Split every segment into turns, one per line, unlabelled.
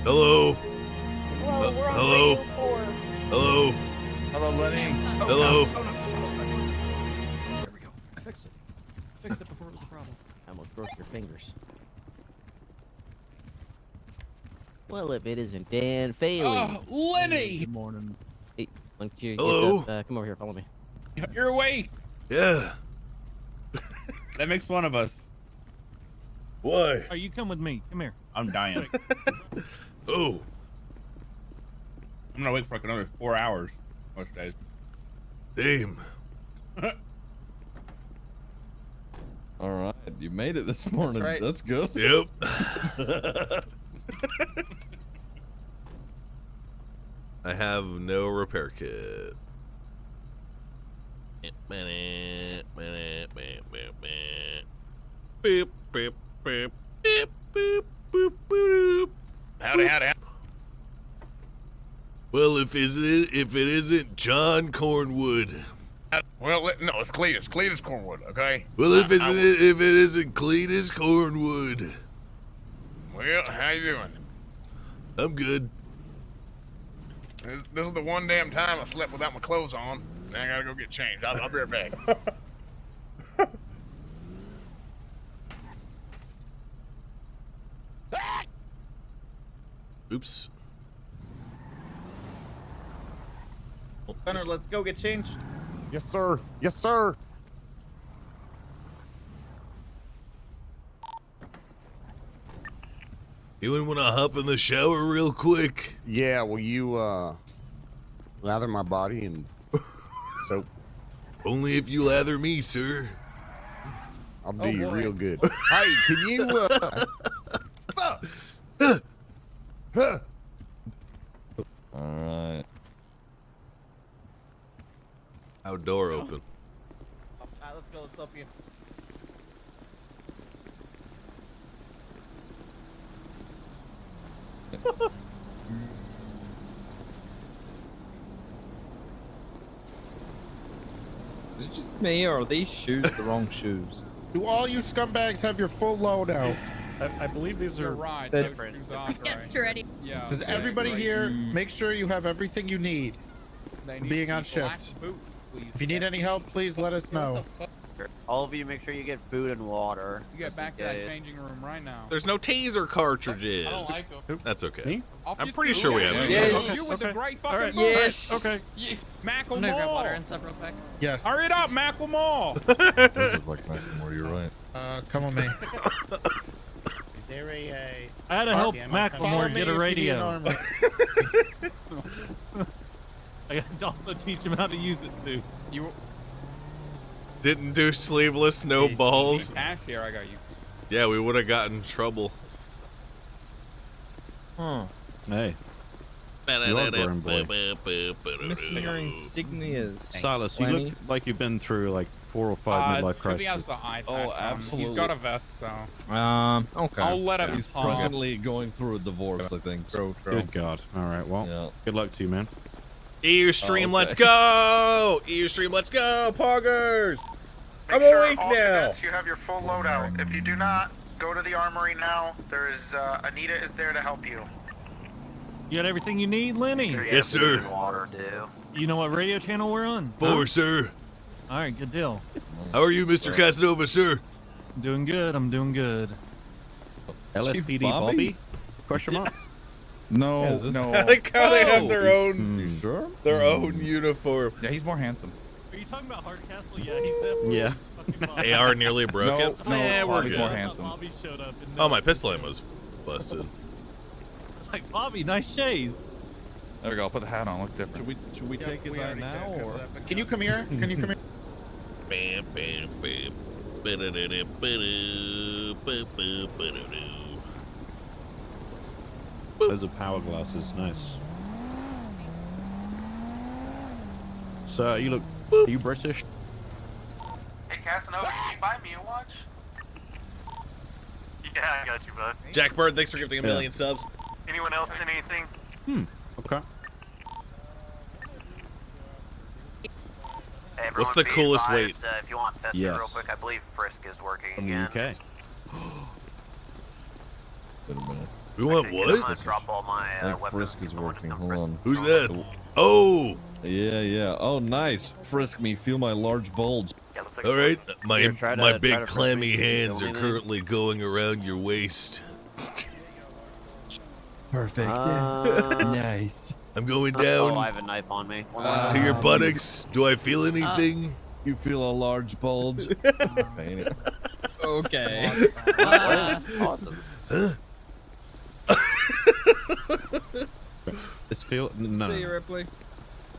Hello.
Hello, we're on
hello.
Radio 4.
Hello.
Hello, Lenny.
Hello.
There we go. I fixed it. I fixed it before it was a problem.
I almost broke your fingers. Well, if it isn't Dan Felony.
Oh, Lenny!
Good morning.
Hey, why don't you
Hello?
get up, come over here, follow me.
You're awake.
Yeah.
That makes one of us.
Why?
Oh, you come with me. Come here.
I'm dying.
Oh.
I'm gonna wait for like another 4 hours most days.
Damn.
All right, you made it this morning.
right.
That's good.
Yep. I have no repair kit. Beep, beep, beep, beep, beep, boop, boop.
Howdy.
Well, if it isn't John Cornwood.
Well, no, it's Cletus. Cletus Cornwood, okay?
Well, if it isn't Cletus Cornwood.
Well, how you doing?
I'm good.
This is the one damn time I slept without my clothes on. Now I gotta go get changed. I'll be right back.
Oops.
Gunner, let's go get changed.
Yes, sir. Yes, sir.
You want to hop in the shower real quick?
Yeah, will you lather my body in soap?
Only if you lather me, sir.
I'll do you real good. Hey, can you All right.
Outdoor open.
Alright, let's go. Let's help you.
Is it just me, or are these shoes the wrong shoes?
Do all you scumbags have your full loadout?
I believe these are
right.
different.
Yes, ready.
Yeah.
Does everybody here make sure you have everything you need? Being on shift. If you need any help, please let us know.
All of you make sure you get food and water.
You get back to that changing room right now.
There's no taser cartridges.
I don't like them.
That's okay.
Me?
I'm pretty sure we have it.
Yes.
You with the great fucking
Alright.
Yes.
Okay.
I'm gonna grab water
Macklemore.
and stuff real quick.
Yes.
Hurry it up, Macklemore.
Does look like Macklemore, you're right.
Come with me. Is there a
I had to help
follow
Macklemore
me
get a
if you need an
radio.
armor.
I got to also teach him how to use it too.
You
Didn't do sleeveless, no balls.
cash here. I got you.
Yeah, we would have gotten in trouble.
Hey.
Missing
your insignias.
Silas, you
Lenny?
look like you've been through like 4 or 5 midlife
Because he
crises.
has the eye
Oh,
patch on.
absolutely.
He's got a vest, so
Okay.
I'll let him
He's
talk.
presently going through a divorce, I think.
True.
Good God. All right, well,
Yeah.
good luck to you, man.
Earstream,
okay.
let's go! Earstream, let's go, Poggers! I'm awake now!
You have your full loadout. If you do not, go to the armory now. There is, Anita is there to help you.
You got everything you need, Lenny?
Yes, sir.
Water too.
You know what radio channel we're on?
4, sir.
All right, good deal.
How are you, Mr. Casanova, sir?
I'm doing good. I'm doing good.
LSPD
Bobby?
Bobby? Question mark?
No, no.
I like how they have their own
You sure?
uniform.
Yeah, he's more handsome.
Are you talking about Hardcastle? Yeah, he's definitely
Yeah.
fucking Bobby.
They are nearly broken.
No,
Nah, we're
Bobby's
good.
more
I thought
handsome.
Bobby showed up. And
Oh, my pistol ammo's busted.
It's like, Bobby, nice shades.
There we go. I'll put the hat on. Look different.
Should we take his eye now, or?
Can you come here? Can you come here?
Bam, bam, bam. Ba-da-da-da, ba-da, ba-ba, ba-da-do.
Those are power glasses. Nice. So, you look... Are you British?
Hey, Casanova, can you buy me a watch? Yeah, I got you, bud.
Jack Bird, thanks for gifting a million subs.
Anyone else need anything?
Okay.
What's the coolest weight?
If you want to test
Yes.
it real quick, I believe Frisk is working
From the
again.
UK.
Wait a minute.
We want
I'm
what?
gonna drop all my weapons.
Frisk is working. Hold on.
Who's that? Oh,
Yeah. Oh, nice. Frisk me. Feel my large bulge.
Yeah, looks like
all right. My
Here, try
my
to
big
frisk
clammy
me.
hands
Feel
are
me?
currently going around your waist.
Perfect.
Uh,
Nice.
I'm going
Oh, I
down
have a knife on me.
to your buttocks. Do I feel anything?
You feel a large bulge.
Okay.
Awesome.
This feel no.
See you, Ripley.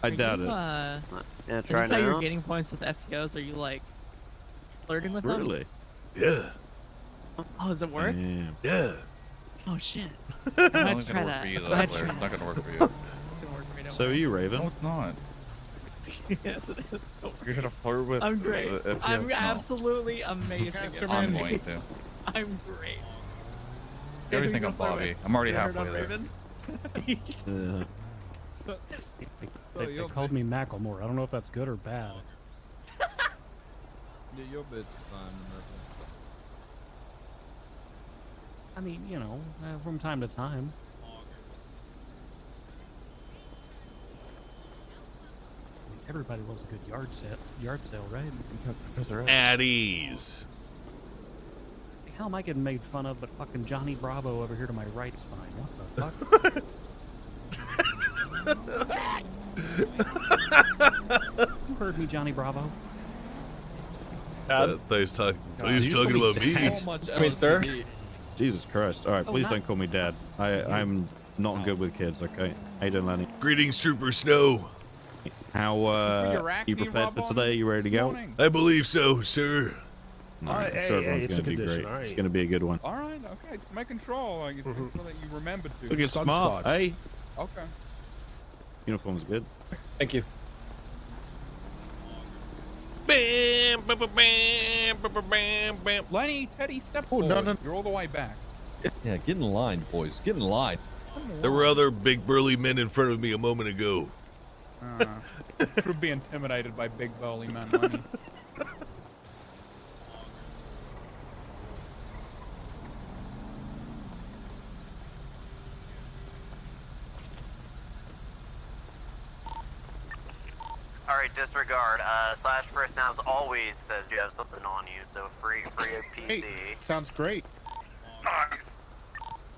I doubt it.
Yeah,
Is
try
this how you're
now.
getting points with FTOs? Are you like flirting with them?
Really?
Yeah,
Oh, does it work?
Yeah.
yeah.
Oh shit. I might have to try that.
you, though,
I might have to
Blair.
try
It's not
that.
gonna work for you.
It's gonna work for me, don't
So are
worry.
you, Raven?
it's not.
Yes, it is. Don't
You're gonna flirt with.
I'm great.
if
I'm
no.
absolutely amazing.
Casterman.
I'm going to.
I'm great.
Everything on Bobby. I'm already halfway there.
Raven?
Yeah.
They called me Macklemore. I don't know if that's good or bad.
Yeah, your bit's fine, Ripley.
I mean, you know, from time to time. Everybody loves a good yard sale, right?
At ease.
How am I getting made fun of, but fucking Johnny Bravo over here to my right's fine? What the fuck? You heard me, Johnny Bravo.
They was talking about me.
I mean, sir.
Jesus Christ. All right, please
not-
don't call me Dad. I'm not good with kids, okay? How you doing, Lenny?
Greetings, Trooper Snow.
How, you prepared for today? You ready to go?
I believe so, sir.
No, I'm sure everyone's
it's
gonna
a
be
condition,
great.
all
It's
right.
gonna be a good one.
All right, okay. Just making sure, like, sure that you remembered to.
Look at smart, hey?
Okay.
Uniform's good.
Thank you.
Bam, bam, bam, bam, bam, bam, bam.
Lenny, Teddy, step
Oh, no,
forward.
no.
You're all the way back.
Yeah, get in line, boys. Get in line.
There were other big burly men in front of me a moment ago.
Should be intimidated by big burly men, Lenny.
Alright, disregard. Slash first now always says you have something on you, so free
Hey,
PC.
sounds great.
Nice.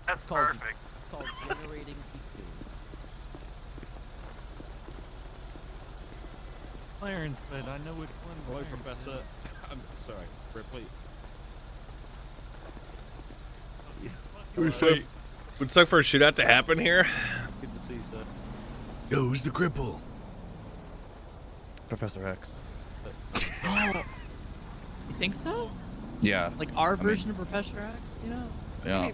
That's
called-
perfect.
It's called generating pizza.
Clarence, but I know which one.
Hello, Professor. I'm sorry, Ripley.
Would suck for a shootout to happen here.
Good to see you, sir.
Yo, who's the cripple?
Professor X.
Oh. You think so?
Yeah.
Like our version of Professor X, you know?
Yeah.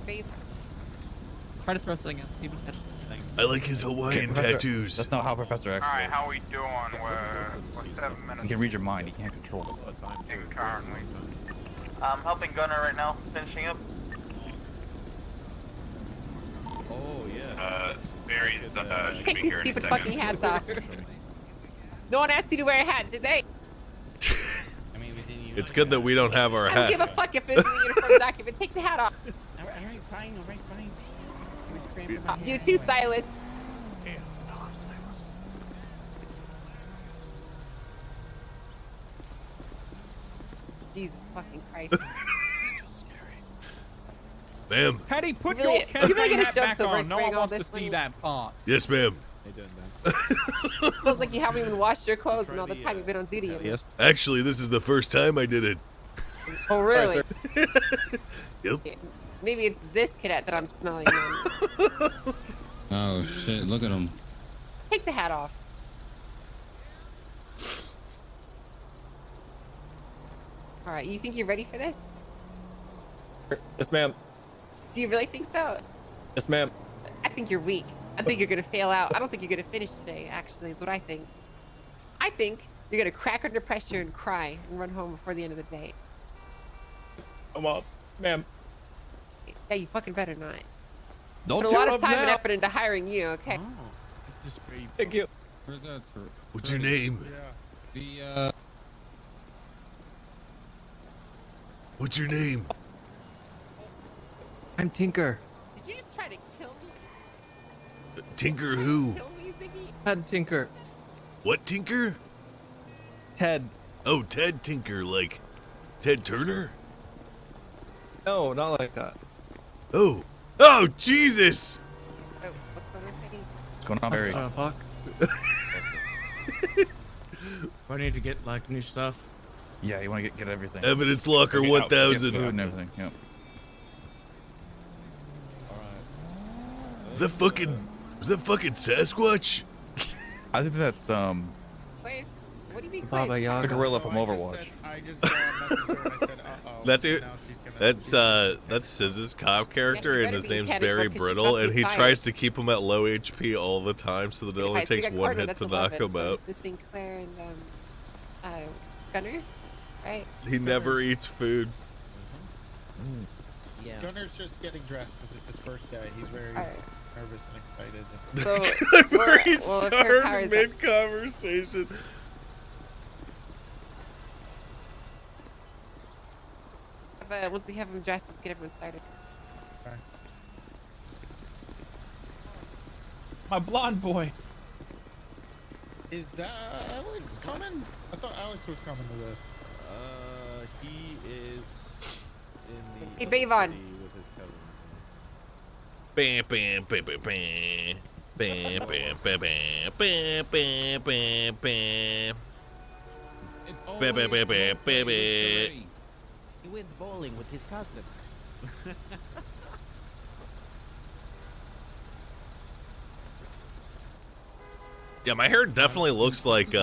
Try to throw something out, see if we can catch something.
I like his Hawaiian tattoos.
That's not how Professor X
Alright,
works.
how we doing? We're 7
He
minutes
can read your mind. He can't control it.
currently. I'm helping Gunner right now, finishing up.
Oh, yeah.
Barry's
Take these stupid fucking hats off. No one asked you to wear a hat, did they?
It's good that we don't have our
I don't give a
hat.
fuck if it's in the uniform document. Take the hat off.
Alright, fine.
You too, Silas. Jesus fucking Christ.
Ma'am.
Teddy, put
Really-
your
you
campaign
really gonna
hat
show
back
up to
on.
work
No
wearing
one
all
wants to
this
see
when
that part.
Yes, ma'am.
How you doing, Dan?
Smells like you haven't even washed your clothes in all the time you've been on duty.
Yes.
Actually, this is the first time I did it.
Oh, really?
Yep.
Maybe it's this cadet that I'm smelling then.
Oh shit, look at him.
Take the hat off. Alright, you think you're ready for this?
Yes, ma'am.
Do you really think so?
Yes, ma'am.
I think you're weak. I think you're gonna fail out. I don't think you're gonna finish today, actually, is what I think. I think you're gonna crack under pressure and cry and run home before the end of the day.
Come on, ma'am.
Yeah, you fucking better not.
Don't
Put a
tear
lot of
up
time and
now.
effort into hiring you, okay?
Thank you.
Where's that for?
What's your name?
The
What's your name?
I'm Tinker.
Did you just try to
Tinker who?
Ted Tinker.
What Tinker?
Ted.
Oh, Ted Tinker, like Ted Turner?
No, not like that.
Oh. Oh, Jesus!
Oh, what's going on, Sadie?
What's going on, Barry?
Fuck.
I need to get like new stuff.
Yeah, you want to get everything.
Evidence locker
Get
1000.
food and everything. Yep.
Was that fucking Sasquatch?
I think that's
Wait, what do you mean?
Baba
quiz?
Yaga.
the gorilla
So
from Overwatch.
I just messaged her and I said, uh-oh.
That's it.
Now she's gonna
That's Siz's cop character,
Yeah,
and
she
his
better be
name's
panicked
Barry
because she's
Brittle,
about to
and
be
he
fired.
tries to keep him at low HP all the time, so that it only
Okay, so we
takes
got
one
Carter,
hit
that's
to
11,
knock him
so
out.
it's Sinclair and Gunner, right?
He never eats food.
Yeah.
Gunner's just getting dressed because it's his first day. He's very
Alright.
nervous and excited.
So,
Where he
well, if her powers
started
up-
mid-conversation.
But once we have him dressed, let's get everyone started.
My blonde boy.
Is Alex coming? I thought Alex was coming to this.
He is in the.
Hey, Bavon.
With his cousin.
Bam, bam, bam, bam, bam. Bam, bam, bam, bam, bam, bam, bam, bam.
It's
Ba- ba- ba- ba- ba- ba.
He went bowling with his cousin.
Yeah, my hair definitely looks like
Put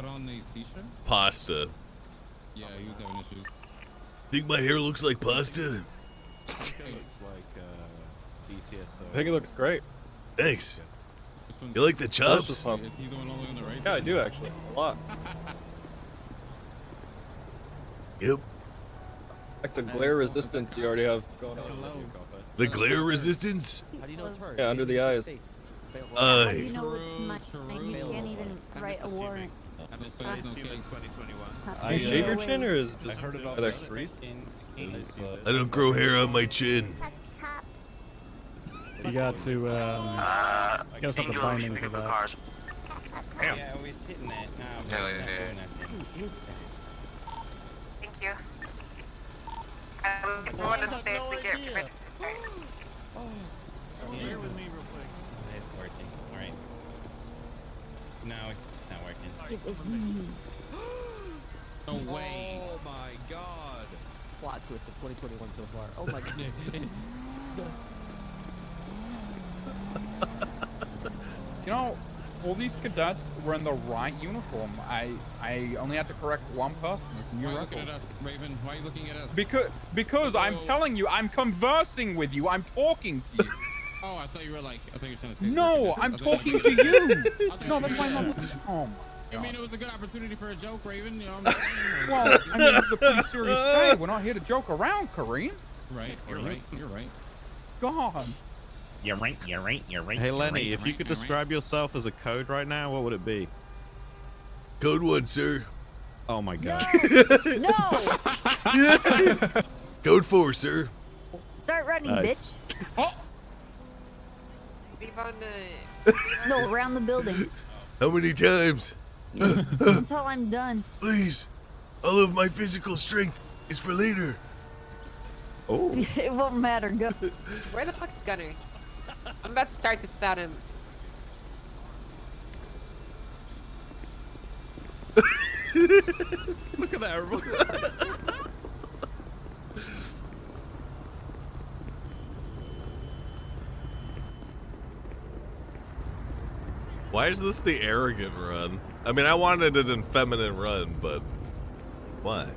on the t-shirt.
pasta.
Yeah, he was having issues.
Think my hair looks like pasta?
It looks like DCSO.
I think it looks great.
Thanks.
This one's-
You like the
That's
chops?
just awesome.
Is he the one only on the right?
Yeah, I do actually. A lot.
Yep.
Like the glare resistance you already have going on.
The glare resistance?
How do you know it's her?
Yeah, under the eyes.
Uh,
You know it's mine. You can't even write a warrant.
Have his face, no case.
Do you shave your chin or is it
I
just
heard it all
that
about
extra?
it
I don't grow hair on my chin.
You got to, you gotta stop the binding for that.
Yeah, we was hitting that. No,
Yeah,
it's
yeah,
not
yeah.
doing nothing.
Who is that?
Thank you. I want to stay to get
idea.
Bear with me real quick. It's working. All right. No, it's not working.
It was me.
No way.
Oh my god.
Plot twist of 2021 so far. Oh my god.
You know, all these cadets were in the right uniform. I only had to correct one person. It's a new
Why are you looking
record.
at us, Raven? Why are you looking at us?
Because I'm
Whoa.
telling you, I'm conversing with you. I'm talking to you.
Oh, I thought you were like, I thought you were trying to say.
No, I'm talking to you. No, that's why I'm not. Oh my
I mean,
God.
it was a good opportunity for a joke, Raven. You know what I'm saying?
Well, I mean, this is a pretty serious day. We're not here to joke around, Kareem.
Right, you're right, you're right.
God.
You're right. You're right. You're right.
Hey
you're
Lenny,
right,
if you could describe yourself as a code right now, what would it be?
Code 1, sir.
Oh my god.
No!
Code 4, sir.
Start running,
Nice.
bitch.
Leave on the.
No, around the building.
How many times?
Until I'm done.
Please. All of my physical strength is for later.
Oh.
It won't matter. Go.
Where the fuck is Gunner? I'm about to start this without him.
Look at that.
Why is this the arrogant run? I mean, I wanted an feminine run, but why?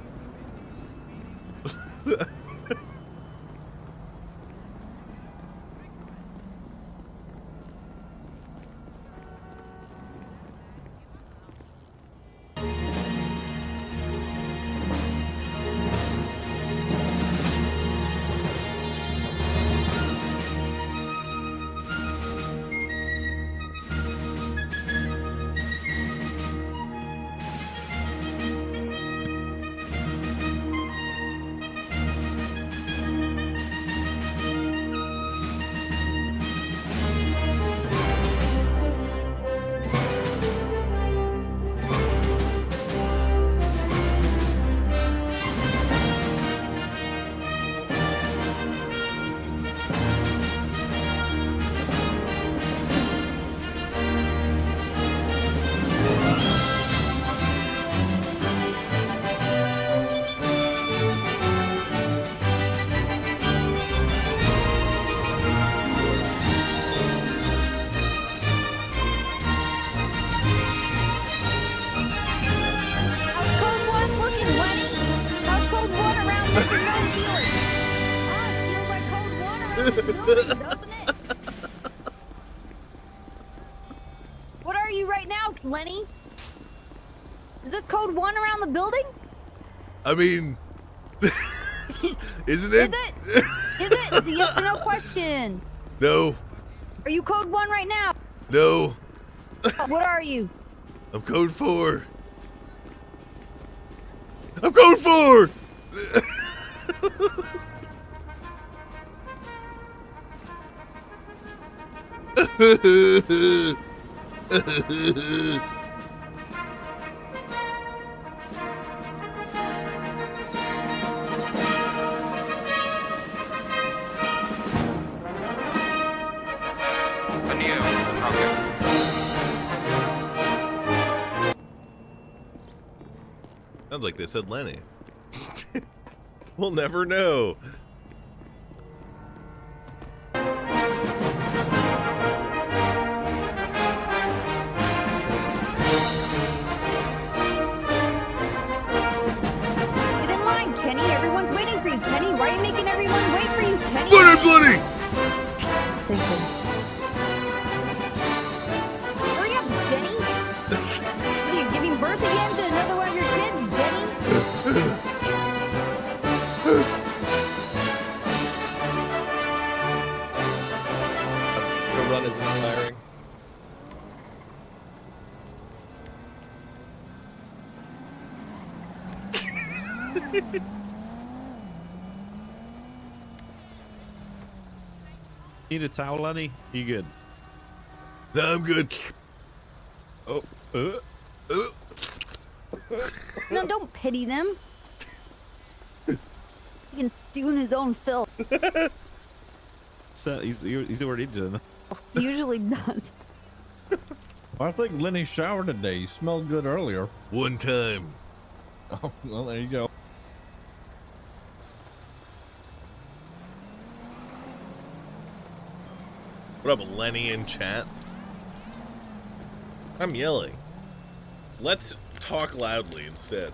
moving, doesn't it? What are you right now, Lenny? Is this code 1 around the building?
I mean, isn't it?
Is it? Is it? It's a yes or no question.
No.
Are you code 1 right now?
No.
What are you?
I'm code 4. I'm code 4. Sounds like they said Lenny. We'll never know.
Get in line, Kenny. Everyone's waiting for you, Kenny. Why are you making everyone wait for you, Kenny?
Bloody!
Thank you. Hurry up, Jenny. What are you giving birth again to another one of your kids, Jenny?
The run is inspiring.
Need a towel, Lenny? You good?
No, I'm good.
Oh.
No, don't pity them. He can stew in his own filth.
So he's already done.
He usually does.
I think Lenny showered today. He smelled good earlier.
One time.
Oh, well, there you go.
What up, Lenny in chat? I'm yelling. Let's talk loudly instead.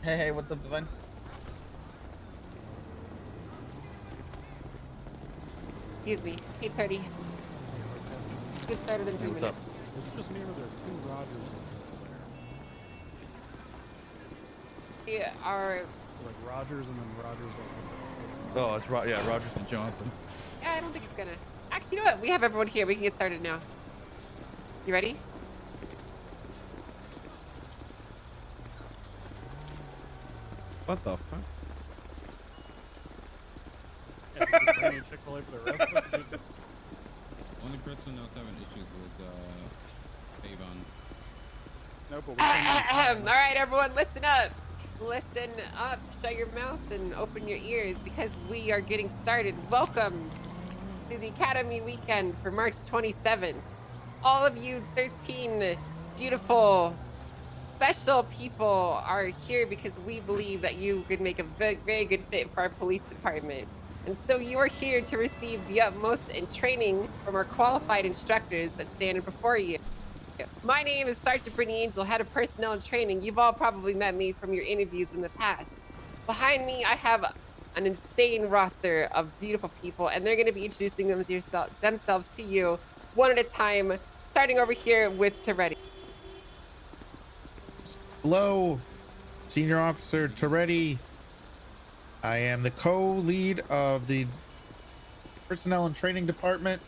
Hey, what's up, Divine?
Excuse me. 8:30. Get started in 3
What's
minutes.
up? Is it just me or are there 2 Rogers?
Yeah, our.
Like Rogers and then Rogers.
Oh, it's yeah, Rogers and Johnson.
Yeah, I don't think it's gonna. Actually, you know what? We have everyone here. We can get started now. You ready?
What the fuck?
Chick-fil-A for the rest of us. Only person else having issues was Avon.
No, but
All right, everyone, listen up. Listen up. Shut your mouth and open your ears because we are getting started. Welcome to the Academy Weekend for March 27th. All of you 13 beautiful, special people are here because we believe that you could make a very good fit for our police department. And so you are here to receive the utmost in training from our qualified instructors that stand before you. My name is Sergeant Brittany Angel, head of personnel and training. You've all probably met me from your interviews in the past. Behind me, I have an insane roster of beautiful people, and they're going to be introducing themselves to you one at a time, starting over here with Toretti.
Hello, Senior Officer Toretti. I am the co-lead of the Personnel and Training Department.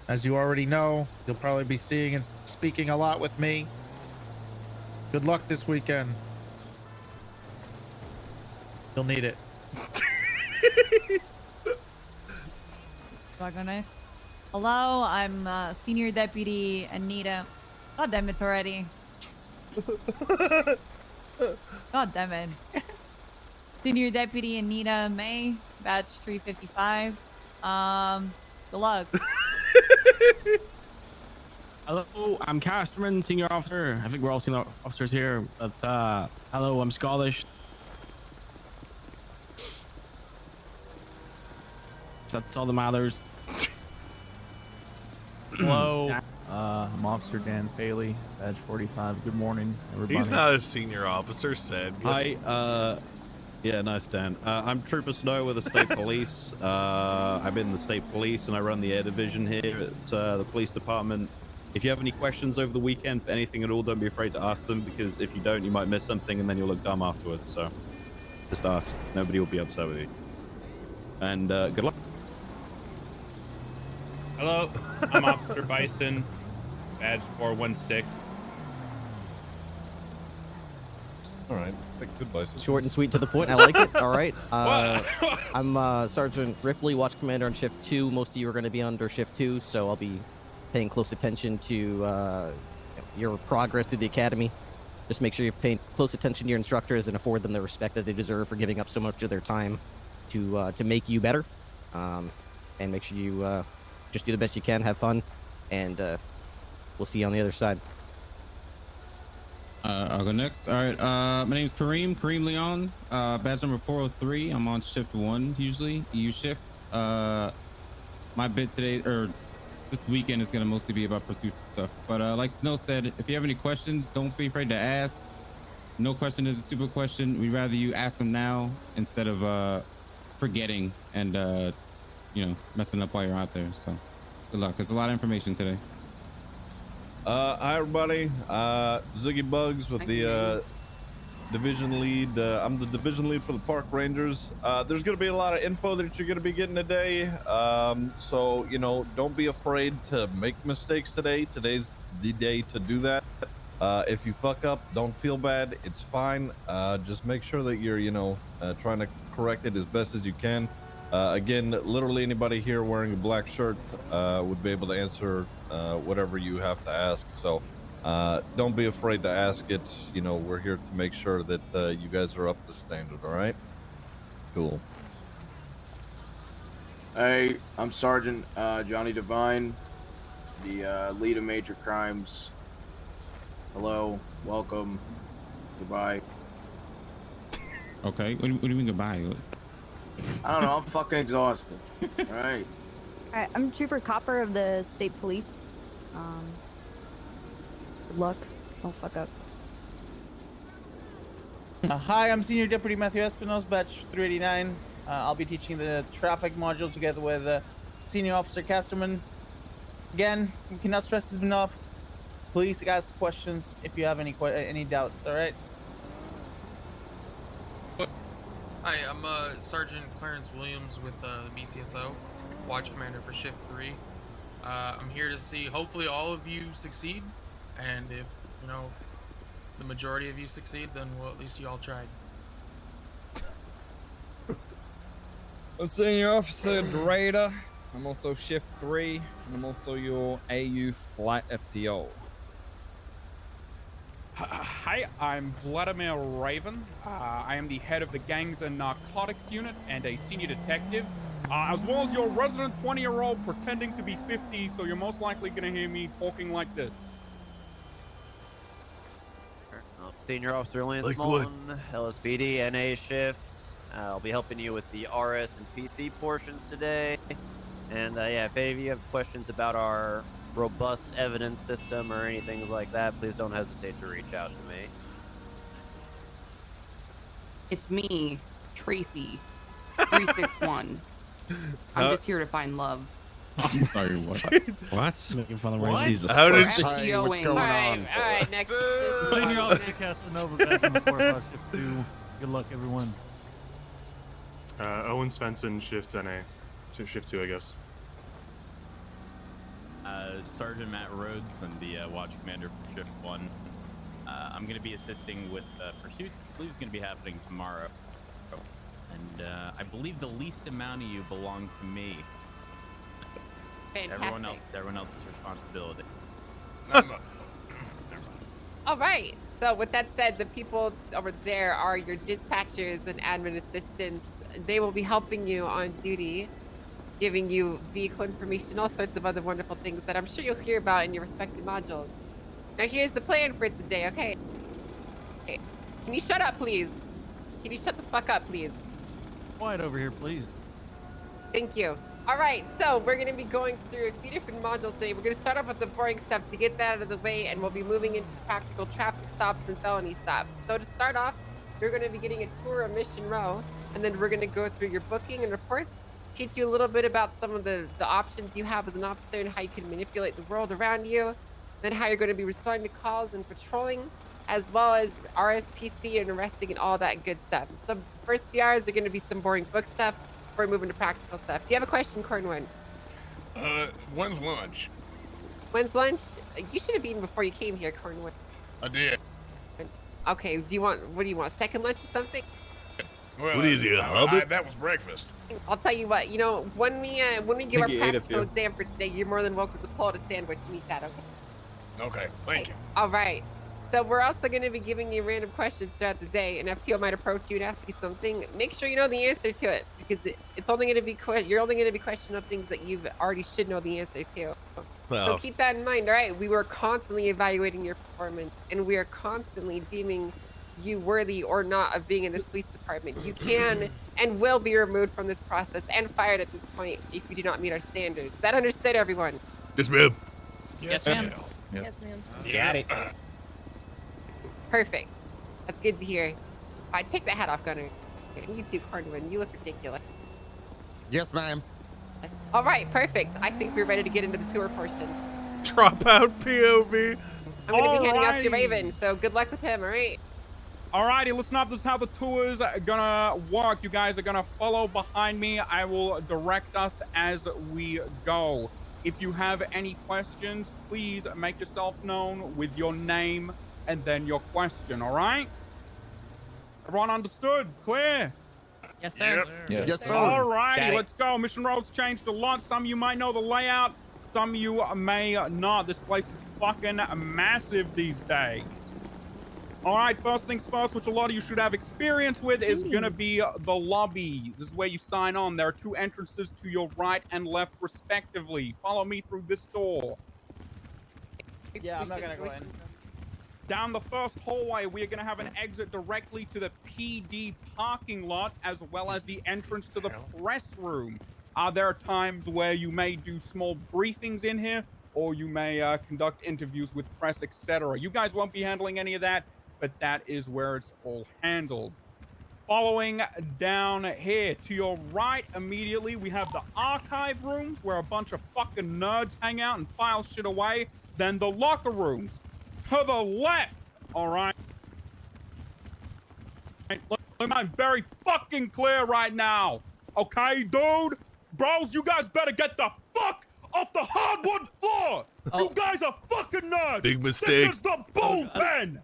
As you already know, you'll probably be seeing and speaking a lot with me. Good luck this weekend. You'll need it.
Hello, I'm Senior Deputy Anita. God damn it already. God damn it. Senior Deputy Anita May, badge 355. Good luck.
Hello, I'm Casterman, senior officer. I think we're all senior officers here, but hello, I'm Scottish. That's all that matters.
Hello.
I'm Officer Dan Faley, badge 45. Good morning, everybody.
He's not a senior officer, said.
Hi, yeah, nice, Dan. I'm Trooper Snow with the state police. I'm in the state police and I run the air division here at the police department. If you have any questions over the weekend for anything at all, don't be afraid to ask them, because if you don't, you might miss something and then you'll look dumb afterwards. So just ask. Nobody will be upset with you. And good luck.
Hello, I'm Officer Bison, badge 416.
All right. Good Bison.
Short and sweet to the point. I like it. All right. I'm Sergeant Ripley, Watch Commander on Shift 2. Most of you are going to be under Shift 2, so I'll be paying close attention to your progress through the academy. Just make sure you pay close attention to your instructors and afford them the respect that they deserve for giving up so much of their time to make you better. And make sure you just do the best you can, have fun, and we'll see you on the other side.
I'll go next. All right. My name's Kareem Leon. Badge number 403. I'm on shift 1 usually, EU shift. My bit today, or this weekend, is gonna mostly be about pursuit stuff. But like Snow said, if you have any questions, don't be afraid to ask. No question is a stupid question. We'd rather you ask them now instead of forgetting and messing up while you're out there. So good luck. There's a lot of information today.
Hi everybody, Ziggy Bugs with the division lead. I'm the division lead for the park rangers. There's going to be a lot of info that you're going to be getting today, so don't be afraid to make mistakes today. Today's the day to do that. If you fuck up, don't feel bad, it's fine. Just make sure that you're trying to correct it as best as you can. Again, literally anybody here wearing a black shirt would be able to answer whatever you have to ask. So don't be afraid to ask it. We're here to make sure that you guys are up to standard. All right? Cool.
Hey, I'm Sergeant Johnny Devine, the lead of major crimes. Hello, welcome, goodbye.
Okay, what do you mean goodbye?
I don't know, I'm fucking exhausted. Alright.
Alright, I'm Trooper Copper of the State Police. Good luck. Don't fuck up.
Hi, I'm Senior Deputy Matthew Espinosa, batch 389. I'll be teaching the traffic module together with Senior Officer Casterman. Again, we cannot stress this enough. Please ask questions if you have any doubts, alright?
Hi, I'm Sergeant Clarence Williams with the BCSO, Watch Commander for Shift 3. I'm here to see, hopefully all of you succeed, and if, the majority of you succeed, then well, at least you all tried.
I'm Senior Officer Drader. I'm also Shift 3, and I'm also your AU Flight FTO.
Hi, I'm Vladimir Raven. I am the head of the Gangs and Narcotics Unit and a senior detective, as well as your resident 20-year-old pretending to be 50, so you're most likely going to hear me talking like this.
Senior Officer Lance
Like
Mullen, LSPD, NA shift. I'll be helping you with the RS and PC portions today. And yeah, if any of you have questions about our robust evidence system or anything like that, please don't hesitate to reach out to me.
It's me, Tracy, 361. I'm just here to find love.
I'm sorry, what?
What?
Making fun of
What?
Ray. Jesus.
How did
What's going
All
on?
right, next.
Senior Officer Casanova, back in the 4-5 shift 2. Good luck, everyone.
Owen Svensson, shift NA. Shift 2, I guess.
Sergeant Matt Rhodes. I'm the Watch Commander for Shift 1. I'm going to be assisting with pursuit. I believe it's going to be happening tomorrow. And I believe the least amount of you belong to me.
Fantastic.
Everyone else's responsibility.
All right. So with that said, the people over there are your dispatchers and admin assistants. They will be helping you on duty, giving you vehicle information, all sorts of other wonderful things that I'm sure you'll hear about in your respective modules. Now here's the plan for today, okay? Okay. Can you shut up, please? Can you shut the fuck up, please?
Quiet over here, please.
Thank you. All right, so we're going to be going through a few different modules today. We're going to start off with the boring stuff to get that out of the way, and we'll be moving into practical traffic stops and felony stops. So to start off, you're going to be getting a tour of Mission Row, and then we're going to go through your booking and reports, teach you a little bit about some of the options you have as an officer and how you can manipulate the world around you, then how you're going to be responding to calls and patrolling, as well as RSPC and arresting and all that good stuff. So first few hours are going to be some boring book stuff. We're moving to practical stuff. Do you have a question, Cornwood?
When's lunch?
When's lunch? You should have eaten before you came here, Cornwood.
I did.
Okay, what do you want, second lunch or something?
Well,
What is he, a hobbit?
that was breakfast.
I'll tell you what, when we give our
think he ate a
practical
few.
exam for today, you're more than welcome to pull out a sandwich and eat that, okay?
Okay, thank you.
All right. So we're also going to be giving you random questions throughout the day. An FTO might approach you and ask you something. Make sure you know the answer to it, because it's only going to be you're only going to be questioned on things that you already should know the answer to.
Well.
So keep that in mind, all right? We were constantly evaluating your performance, and we are constantly deeming you worthy or not of being in this police department. You can and will be removed from this process and fired at this point if you do not meet our standards. Is that understood, everyone?
Yes, ma'am.
Yes,
ma'am.
Yes,
ma'am.
Got it.
Perfect. That's good to hear. I take the hat off, Gunner. And you too, Cornwood. You look ridiculous.
Yes, ma'am.
All right, perfect. I think we're ready to get into the tour portion.
Drop out POV.
I'm going to be handing out to
Alrighty.
Raven, so good luck with him, all right?
Alrighty, listen up. This is how the tour is gonna work. You guys are gonna follow behind me. I will direct us as we go. If you have any questions, please make yourself known with your name and then your question, all right? Everyone understood? Clear?
Yes, sir.
Yes.
Yes, sir.
All
Got
righty,
it.
let's go. Mission Road's changed a lot. Some of you might know the layout. Some of you may not. This place is fucking massive these days. All right, first things first, which a lot of you should have experience with, is going to be the lobby. This is where you sign on. There are two entrances to your right and left, respectively. Follow me through this door.
Yeah, I'm not gonna go in.
Down the first hallway, we are going to have an exit directly to the PD parking lot, as well as the entrance to the press room. There are times where you may do small briefings in here, or you may conduct interviews with press, etc. You guys won't be handling any of that, but that is where it's all handled. Following down here, to your right immediately, we have the archive rooms, where a bunch of fucking nerds hang out and file shit away. Then the locker rooms. To the left, all right? I'm very fucking clear right now. Okay, dude? Bros, you guys better get the fuck off the hardwood floor. You guys are fucking nerds.
Big mistake.
This is the bullpen.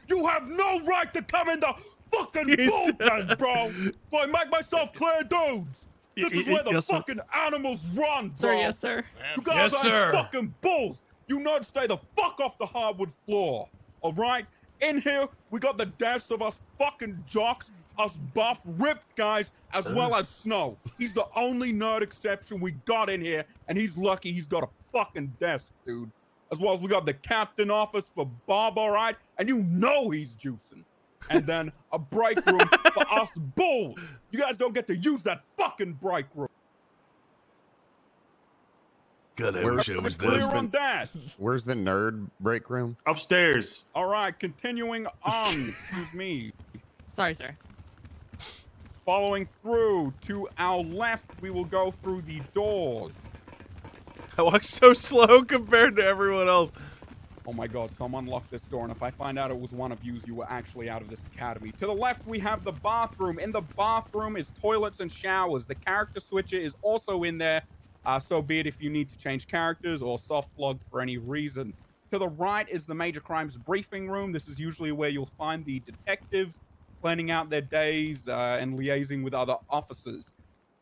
You have no right to come in the fucking bullpen, bro. Do I make myself clear, dudes? This is where the
Yes, sir.
fucking animals run, bro.
Sir, yes, sir.
You guys
Yes,
are
sir.
fucking bulls. You nerds stay the fuck off the hardwood floor. All right? In here, we got the deaths of us fucking jocks, us buff, ripped guys, as well as Snow. He's the only nerd exception we got in here, and he's lucky he's got a fucking desk, dude. As well as we got the captain office for Bob, all right? And you know he's juicing. And then a break room for us bulls. You guys don't get to use that fucking break room.
God, I wish I was
Clear
there.
on that.
Where's the nerd break room?
Upstairs.
All right, continuing on. Excuse me.
Sorry, sir.
Following through to our left, we will go through the doors.
I walk so slow compared to everyone else.
Oh my god, someone locked this door, and if I find out it was one of you were actually out of this academy. To the left, we have the bathroom. In the bathroom is toilets and showers. The character switcher is also in there, so be it if you need to change characters or soft log for any reason. To the right is the major crimes briefing room. This is usually where you'll find the detectives planning out their days and liaising with other officers.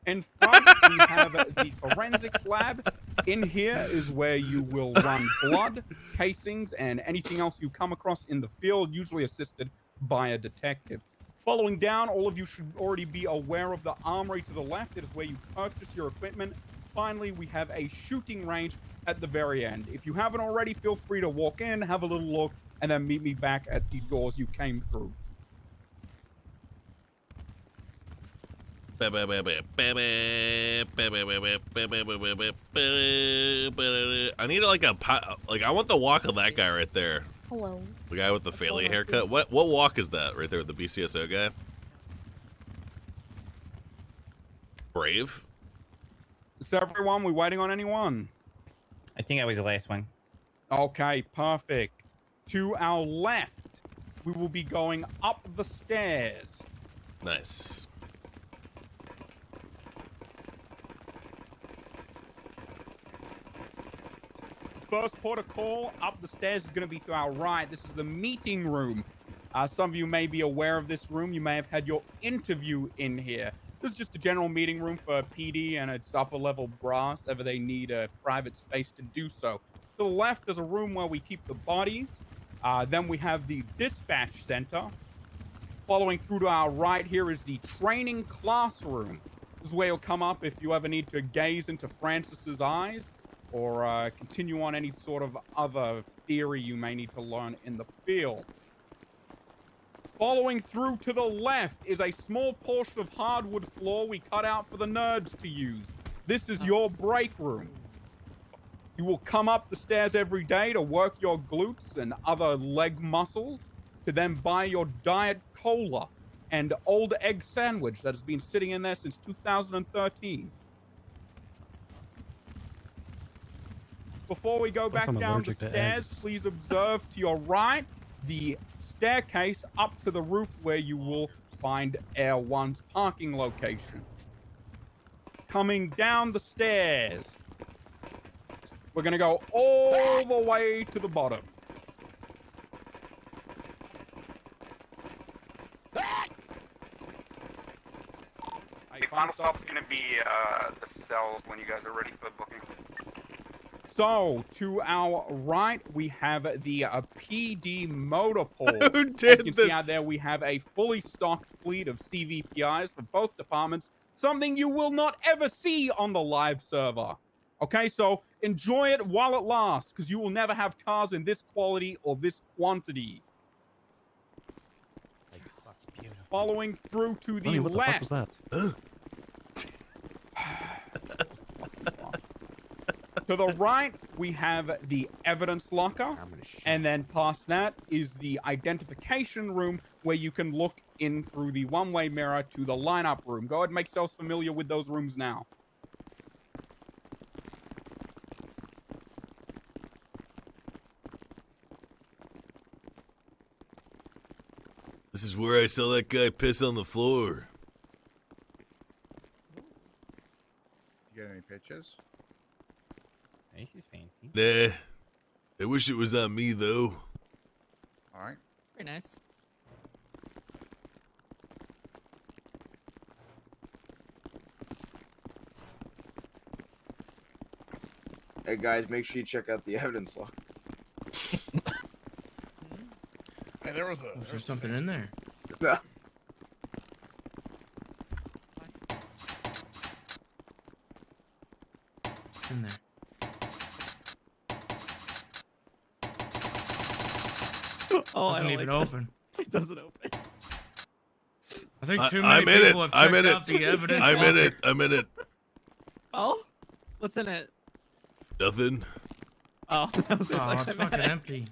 In front, we have the forensics lab. In here is where you will run blood, casings, and anything else you come across in the field, usually assisted by a detective. Following down, all of you should already be aware of the armory to the left. It is where you purchase your equipment. Finally, we have a shooting range at the very end. If you haven't already, feel free to walk in, have a little look, and then meet me back at the doors you came through.
I need like I want the walk of that guy right there.
Hello.
The guy with the
going
Felony
on,
haircut.
dude?
What walk is that right there with the BCSO guy? Brave.
So everyone, we waiting on anyone?
I think I was the last one.
Okay, perfect. To our left, we will be going up the stairs.
Nice.
First port of call up the stairs is going to be to our right. This is the meeting room. Some of you may be aware of this room. You may have had your interview in here. This is just a general meeting room for PD and its upper level brass, if they need a private space to do so. To the left is a room where we keep the bodies. Then we have the dispatch center. Following through to our right here is the training classroom. This is where you'll come up if you ever need to gaze into Francis's eyes or continue on any sort of other theory you may need to learn in the field. Following through to the left is a small portion of hardwood floor we cut out for the nerds to use. This is your break room. You will come up the stairs every day to work your glutes and other leg muscles, to then buy your diet cola and old egg sandwich that has been sitting in there since 2013. Before we go back
I'm
down the
allergic to
stairs,
eggs?
please observe to your right the staircase up to the roof where you will find Air 1's parking location. Coming down the stairs, we're going to go all the way to the bottom.
The final stop's going to be the cells when you guys are ready for booking.
So, to our right, we have the PD motor pool.
Who
As you
did
can
this?
see out there, we have a fully stocked fleet of CVPIs for both departments, something you will not ever see on the live server. Okay, so enjoy it while it lasts, because you will never have cars in this quality or this quantity.
That's beautiful.
Following through to the
Honey, what the fuck
left.
was that?
To the right, we have the evidence locker. And then past that is the identification room where you can look in through the one-way mirror to the lineup room. Go ahead and make yourselves familiar with those rooms now.
This is where I saw that guy piss on the floor.
You got any pictures?
Hey, she's fancy.
Nah. I wish it was on me, though.
Alright.
Very nice.
Hey guys, make sure you check out the evidence log.
Hey, there was
something in there.
No.
In there.
Oh,
Doesn't
I don't
even
like this.
open.
It doesn't open.
I think too
I'm
many
in it.
people have
I'm
checked
in
out
it.
the evidence.
I'm in
locker.
it. I'm in it.
Oh, what's in it?
Nothing.
Oh, that was
Oh,
like
it's
I'm
fucking
at.
empty.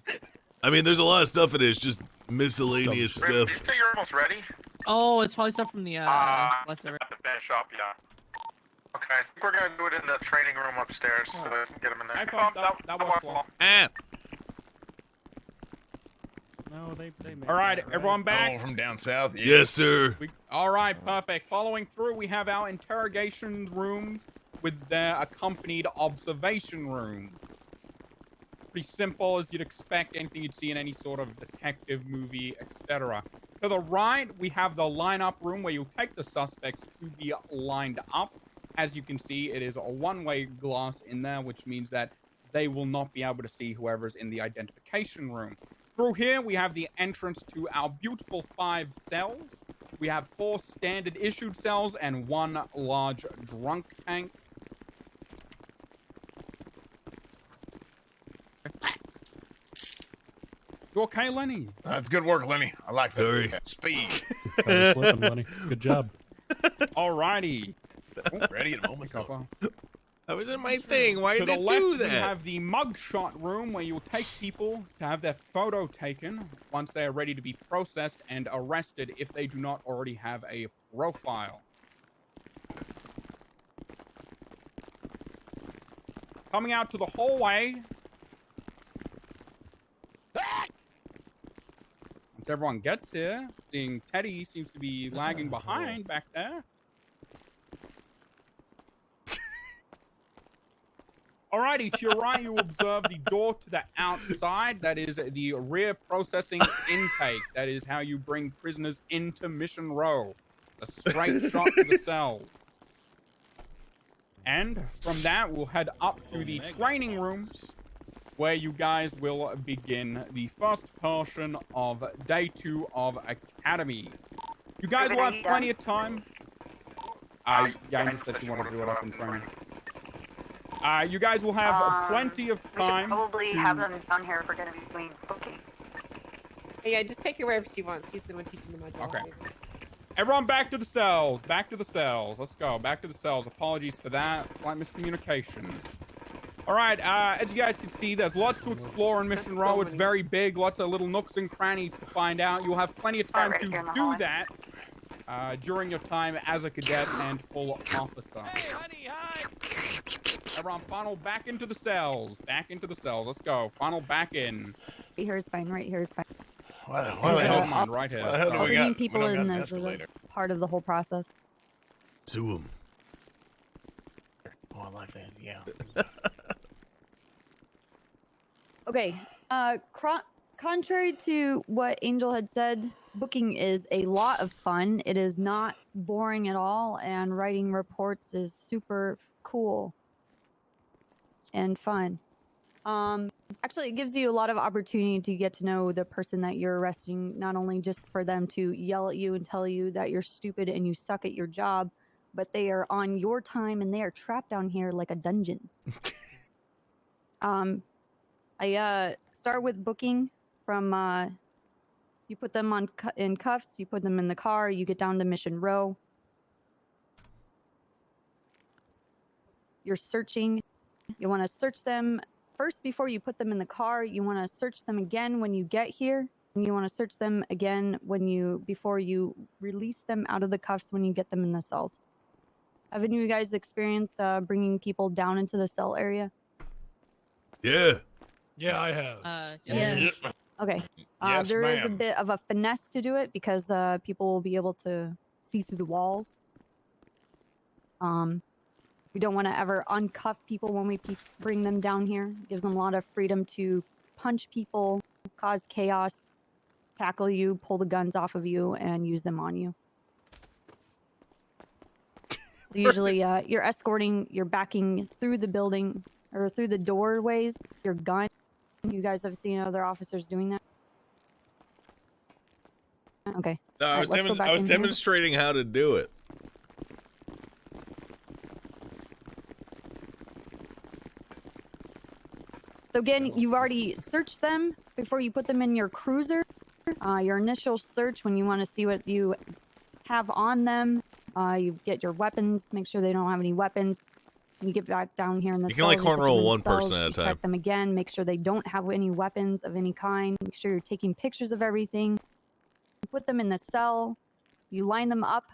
I mean, there's a lot of stuff in it. It's just miscellaneous
Did
stuff.
you say you're almost ready?
Oh, it's probably stuff from the last server.
At the finish up, yeah. Okay, I think we're gonna do it in the training room upstairs so we can get them in there.
I thought that works well.
Ah.
No, they made
All right,
that,
everyone
Oh,
back?
from down south. Yeah.
Yes, sir.
All right, perfect. Following through, we have our interrogation rooms with their accompanied observation rooms. Pretty simple, as you'd expect, anything you'd see in any sort of detective movie, etc. To the right, we have the lineup room where you'll take the suspects to be lined up. As you can see, it is a one-way glass in there, which means that they will not be able to see whoever's in the identification room. Through here, we have the entrance to our beautiful 5 cells. We have 4 standard issued cells and 1 large drunk tank. You okay, Lenny?
That's good work, Lenny. I like that.
Sorry.
Speed.
Sorry, slipping, Lenny. Good job.
Alrighty.
Ready in a moment.
That was in my thing. Why
To
did
the
it
left,
do
we
that?
have the mugshot room where you'll take people to have their photo taken once they are ready to be processed and arrested if they do not already have a profile. Coming out to the hallway. Once everyone gets here, seeing Teddy seems to be lagging behind back there. Alrighty, to your right, you observe the door to the outside. That is the rear processing intake. That is how you bring prisoners into Mission Row. A straight shot to the cells. And from that, we'll head up to the training room, where you guys will begin the first portion of Day 2 of Academy. You guys will have plenty of time. Yang said she wanted to do it up in training. You guys will have plenty of time.
We should probably have them down here if we're going to be doing booking.
Yeah, just take her wherever she wants. She's the one teaching the module.
Okay. Everyone back to the cells. Back to the cells. Let's go. Back to the cells. Apologies for that. Slight miscommunication. All right. As you guys can see, there's lots to explore in Mission Row. It's very big. Lots of little nooks and crannies to find out. You'll have plenty of time to do that during your time as a cadet and full officer. Hey, honey, hi. Everyone, funnel back into the cells. Back into the cells. Let's go. Funnel back in.
Right here is fine. Right here is fine.
Why the hell?
Right here.
Why the hell do we
Bringing
got?
people
we don't
in
got an
is a
escalator.
part of the whole process.
Sue him.
Oh, I like that. Yeah.
Okay. Contrary to what Angel had said, booking is a lot of fun. It is not boring at all, and writing reports is super cool and fun. Actually, it gives you a lot of opportunity to get to know the person that you're arresting, not only just for them to yell at you and tell you that you're stupid and you suck at your job, but they are on your time and they are trapped down here like a dungeon. I start with booking from, you put them on in cuffs, you put them in the car, you get down to Mission Row. You're searching. You want to search them first before you put them in the car. You want to search them again when you get here. And you want to search them again before you release them out of the cuffs when you get them in the cells. Have any of you guys experienced bringing people down into the cell area?
Yeah.
Yeah, I have.
Yeah. Okay.
Yes,
there is a
ma'am.
bit of a finesse to do it because people will be able to see through the walls. We don't want to ever uncuff people when we bring them down here. It gives them a lot of freedom to punch people, cause chaos, tackle you, pull the guns off of you, and use them on you. So usually you're escorting, you're backing through the building or through the doorways, your gun. You guys have seen other officers doing that? Okay.
No, I was,
let's go back
I was
in here.
demonstrating how to do it.
So again, you've already searched them before you put them in your cruiser. Your initial search when you want to see what you have on them. You get your weapons, make sure they don't have any weapons. When you get back down here in the
You can only
cells, put them
corner roll
in the
one person
cells,
at a
you
time.
Check them again, make sure they don't have any weapons of any kind. Make sure you're taking pictures of everything. Put them in the cell. You line them up.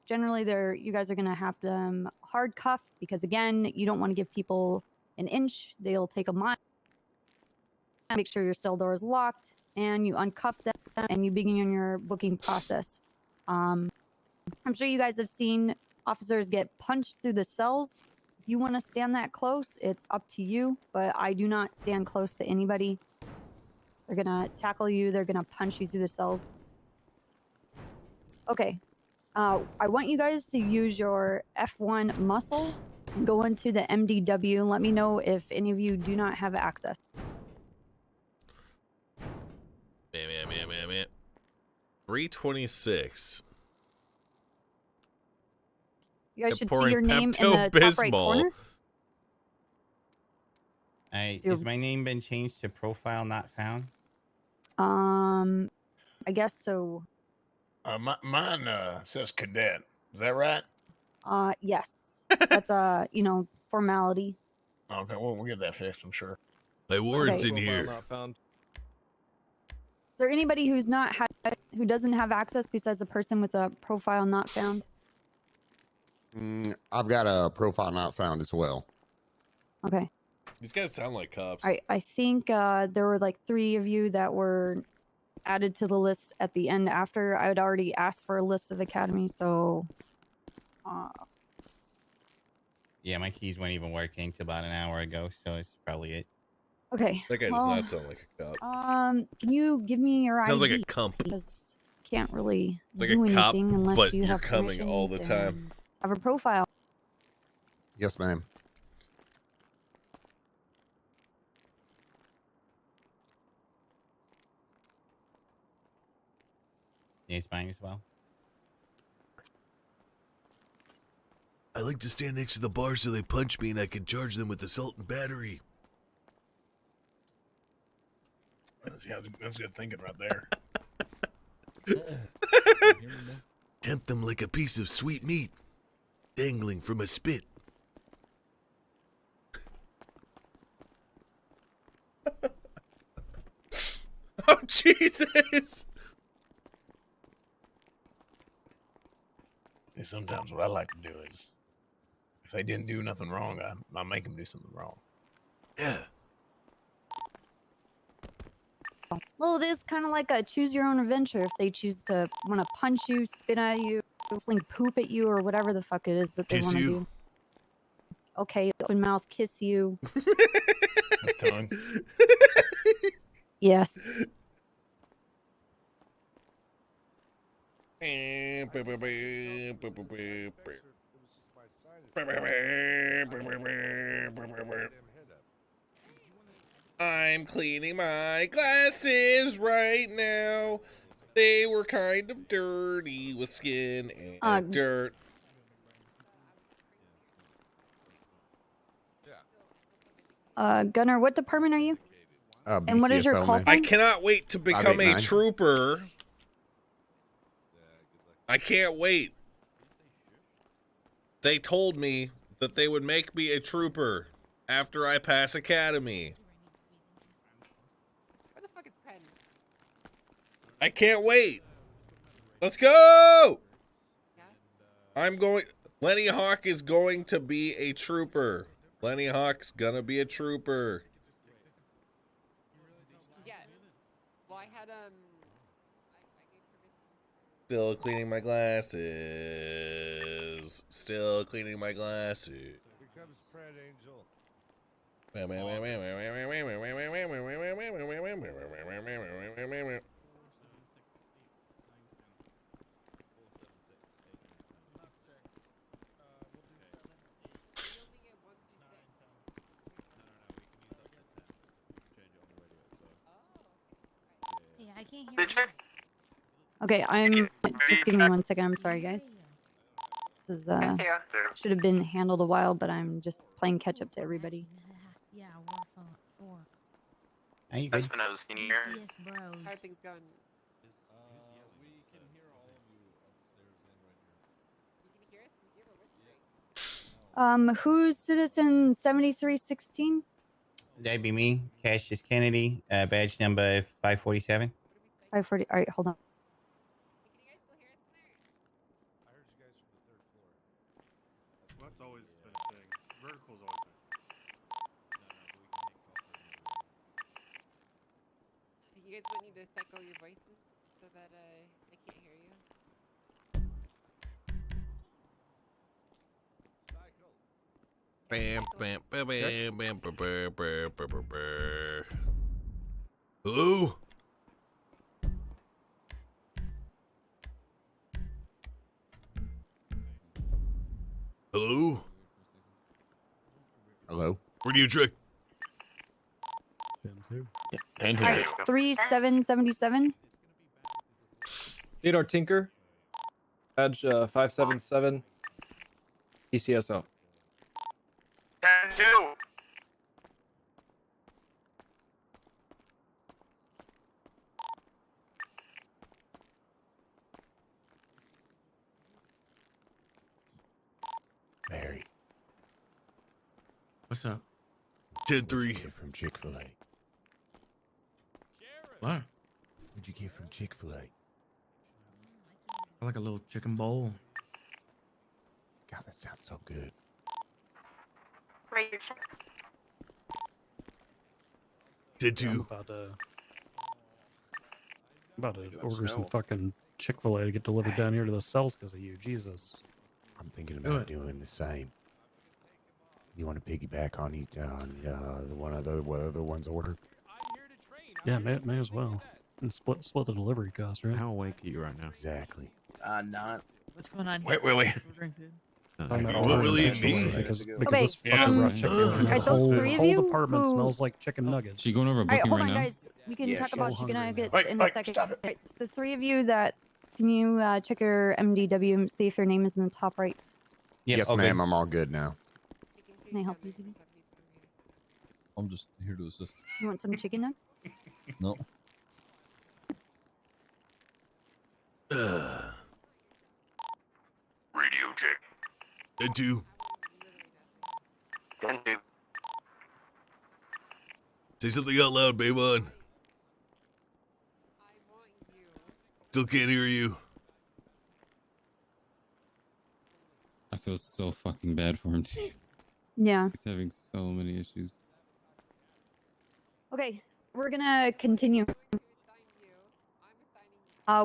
Generally, you guys are going to have them hard cuffed because, again, you don't want to give people an inch. They'll take a mile. Make sure your cell door is locked, and you uncuff them, and you begin your booking process. I'm sure you guys have seen officers get punched through the cells. If you want to stand that close, it's up to you, but I do not stand close to anybody. They're going to tackle you. They're going to punch you through the cells. Okay. I want you guys to use your F1 muscle and go into the MDW. Let me know if any of you do not have access.
Man. 326.
You guys should see
pouring
your name in the top right
Pepto-Bismol.
corner.
Has my name been changed to profile not found?
I guess so.
Mine says cadet. Is that right?
Yes. That's a formality.
Okay, well, we'll get that fixed, I'm sure.
My warrant's
Okay.
in here.
Not found.
Is there anybody who doesn't have access besides the person with a profile not found?
I've got a profile not found as well.
Okay.
These guys sound like cops.
I think there were like 3 of you that were added to the list at the end after I had already asked for a list of academy, so
Yeah, my keys weren't even working till about an hour ago, so it's probably it.
okay.
That guy does
well,
not sound like a cop.
Can you give me your
Sounds like
ID?
a cump.
Because can't really
It's like
do
a cop,
anything unless
but
you
you're
have
coming all the
permissions
time.
and have a profile.
Yes, ma'am.
Yeah, he's mine as well.
I like to stand next to the bar so they punch me and I can charge them with assault and battery.
That's good thinking right there.
Tempt them like a piece of sweet meat dangling from a spit. Oh, Jesus!
See, sometimes what I like to do is, if they didn't do nothing wrong, I make them do something wrong.
Yeah.
Well, it is kind of like a choose your own adventure. If they choose to want to punch you, spit at you, fling poop at you, or whatever the fuck it is that they
Kiss
want to
you.
do. Okay, open mouth, kiss you.
Tongue.
Yes.
I'm cleaning my glasses right now. They were kind of dirty with skin and dirt.
Gunnar, what department are you? And what is your
BCSO,
call
man.
I
sign?
cannot wait to become a
589.
trooper. I can't wait. They told me that they would make me a trooper after I pass academy.
Where the fuck is Pen?
I can't wait. Let's go. I'm going. Lenny Hawk is going to be a trooper. Lenny Hawk's gonna be a trooper.
Yeah. Well, I had
Still cleaning my glasses. Still cleaning my glasses.
Here comes Fred Angel.
Hey, I can't hear.
Did you?
Okay, just give me 1 second. I'm sorry, guys. This is should have been handled a while, but I'm just playing catch up to everybody.
Yeah, we're four.
Are you good?
How are things going?
Who's citizen 7316?
That'd be me, Cassius Kennedy, badge number 547.
540. All right, hold on.
That's always been a thing. Vertical's always been.
You guys want me to cycle your voices so that I can't hear you?
Bam, bam, bam, bam, bam, bam, bam, bam, bam, bam. Hello? Hello?
Hello?
Where do you trick?
All right, 3777.
Theodore Tinker, badge 577, PCSO.
And you.
What's up?
10-3.
From Chick-fil-A.
What?
What'd you get from Chick-fil-A?
I like a little chicken bowl.
God, that sounds so good.
Rate your check.
Did
I'm
you?
about to order some fucking Chick-fil-A to get delivered down here to the cells because of you. Jesus.
I'm thinking about doing the same. You want to piggyback on each the one of the other one's order?
Yeah, may as well. And split the delivery cost, right?
How awake are you right now?
Exactly.
Not.
What's going on?
Wait, Willie.
Ordering food.
What will he be?
Because
Okay,
this fucking raw chicken.
are those three of
whole
you
department
who-
smells like chicken nuggets.
She going over a
All right,
booking
hold
right
on,
now?
guys. We can
Yeah,
talk
she's
about
so
chicken
hungry,
nuggets in a second. Right, the three of you that can you check your MDW and see if your name is in the top right?
Yep,
Yes,
okay.
ma'am. I'm all good now.
Can I help you, Ziggy?
I'm just here to assist.
You want some chicken nuggets?
No.
Radio check.
10-2.
10-2.
Say something out loud, Bayvon. Still can't hear you.
I feel so fucking bad for him too.
Yeah.
He's having so many issues.
Okay, we're gonna continue.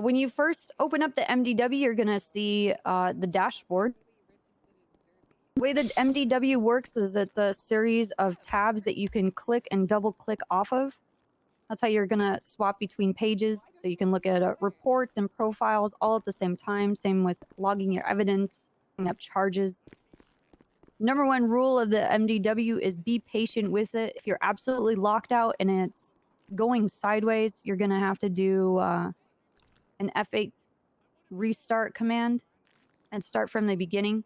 When you first open up the MDW, you're gonna see the dashboard. The way the MDW works is it's a series of tabs that you can click and double click off of. That's how you're gonna swap between pages. So you can look at reports and profiles all at the same time. Same with logging your evidence, picking up charges. Number one rule of the MDW is be patient with it. If you're absolutely locked out and it's going sideways, you're gonna have to do an F8 restart command and start from the beginning.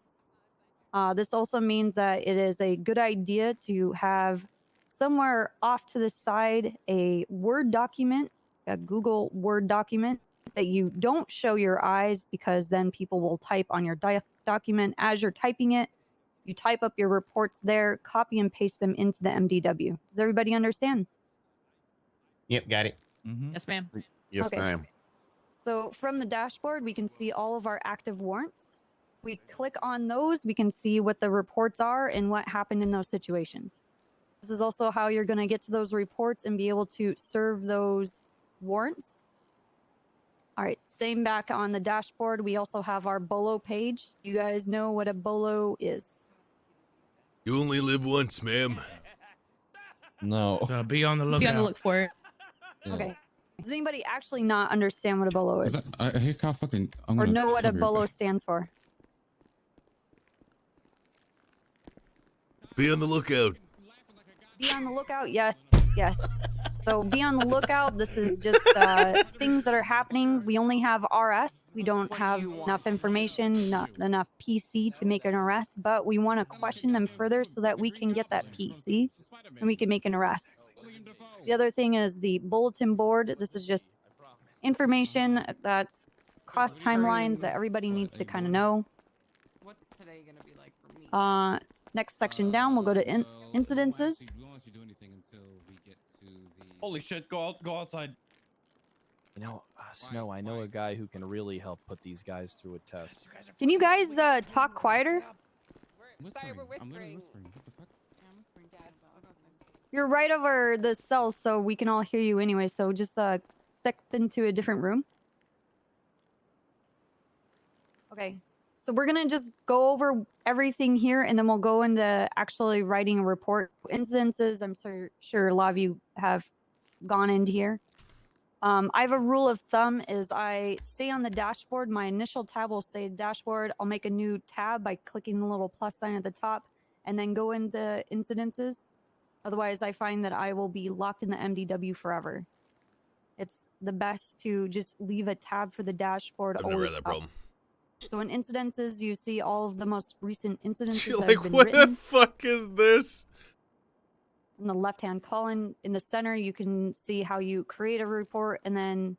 This also means that it is a good idea to have somewhere off to the side a Word document, a Google Word document that you don't show your eyes because then people will type on your document as you're typing it. You type up your reports there, copy and paste them into the MDW. Does everybody understand?
Yep, got it.
Yes, ma'am.
Yes,
Okay.
ma'am.
So from the dashboard, we can see all of our active warrants. We click on those, we can see what the reports are and what happened in those situations. This is also how you're going to get to those reports and be able to serve those warrants. All right, same back on the dashboard. We also have our BOLO page. You guys know what a BOLO is?
You only live once, ma'am.
No.
So be on the lookout.
Be on the look for it.
Yeah.
Okay. Does anybody actually not understand what a BOLO is?
I hear how fucking.
Or know what a BOLO stands for?
Be on the lookout.
Be on the lookout. Yes, yes. So be on the lookout. This is just things that are happening. We only have RS. We don't have enough information, not enough PC to make an arrest, but we want to question them further so that we can get that PC and we can make an arrest. The other thing is the bulletin board. This is just information that's cross timelines that everybody needs to kind of know.
What's today gonna be like for me?
Next section down, we'll go to incidences.
Holy shit! Go outside.
You know, Snow, I know a guy who can really help put these guys through a test.
Can you guys talk quieter?
Sorry, we're whispering.
You're right over the cells, so we can all hear you anyway. So just step into a different room. Okay. So we're gonna just go over everything here, and then we'll go into actually writing a report. Incidences, I'm sure a lot of you have gone into here. I have a rule of thumb is I stay on the dashboard. My initial tab will stay dashboard. I'll make a new tab by clicking the little plus sign at the top and then go into incidences. Otherwise, I find that I will be locked in the MDW forever. It's the best to just leave a tab for the dashboard.
I've never
always
had that
up.
problem.
So in incidences, you see all of the most recent incidences
You're
that
like,
have been
what
written.
the fuck is this?
In the left-hand column, in the center, you can see how you create a report, and then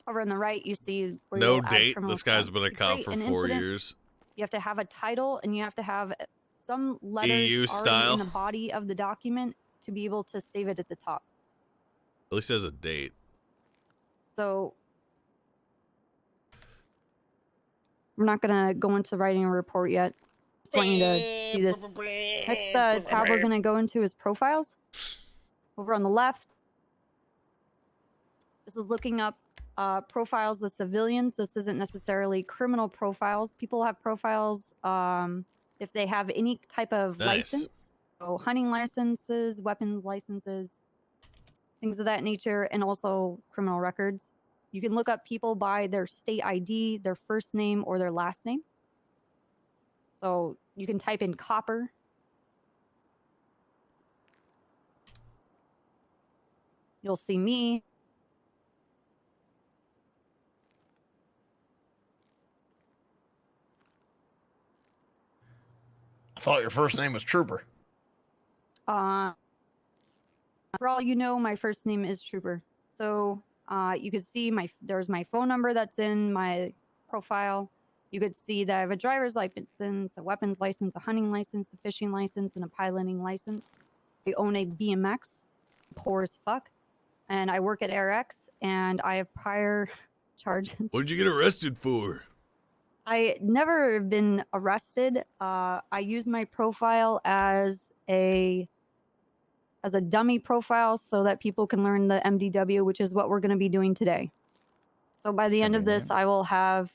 over on the right, you see where
No
you'll add
date.
criminal
This guy's
stuff.
been a
To
cop
create
for
an
4
incident,
years.
You have to have a title, and you have to have some letters
EU
already
style.
in the body of the document to be able to save it at the top.
At least there's a date.
So we're not gonna go into writing a report yet. Just want you to see this. Next tab we're gonna go into is profiles. Over on the left, this is looking up profiles of civilians. This isn't necessarily criminal profiles. People have profiles if they have any type of license. So hunting licenses, weapons licenses, things of that nature, and also criminal records. You can look up people by their state ID, their first name, or their last name. So you can type in copper. You'll see me.
I thought your first name was Trooper.
For all you know, my first name is Trooper. So you could see there's my phone number that's in my profile. You could see that I have a driver's license, a weapons license, a hunting license, a fishing license, and a piloting license. I own a BMX, poor as fuck, and I work at AirX, and I have prior charges.
What did you get arrested for?
I never been arrested. I use my profile as a dummy profile so that people can learn the MDW, which is what we're going to be doing today. So by the end of this, I will have,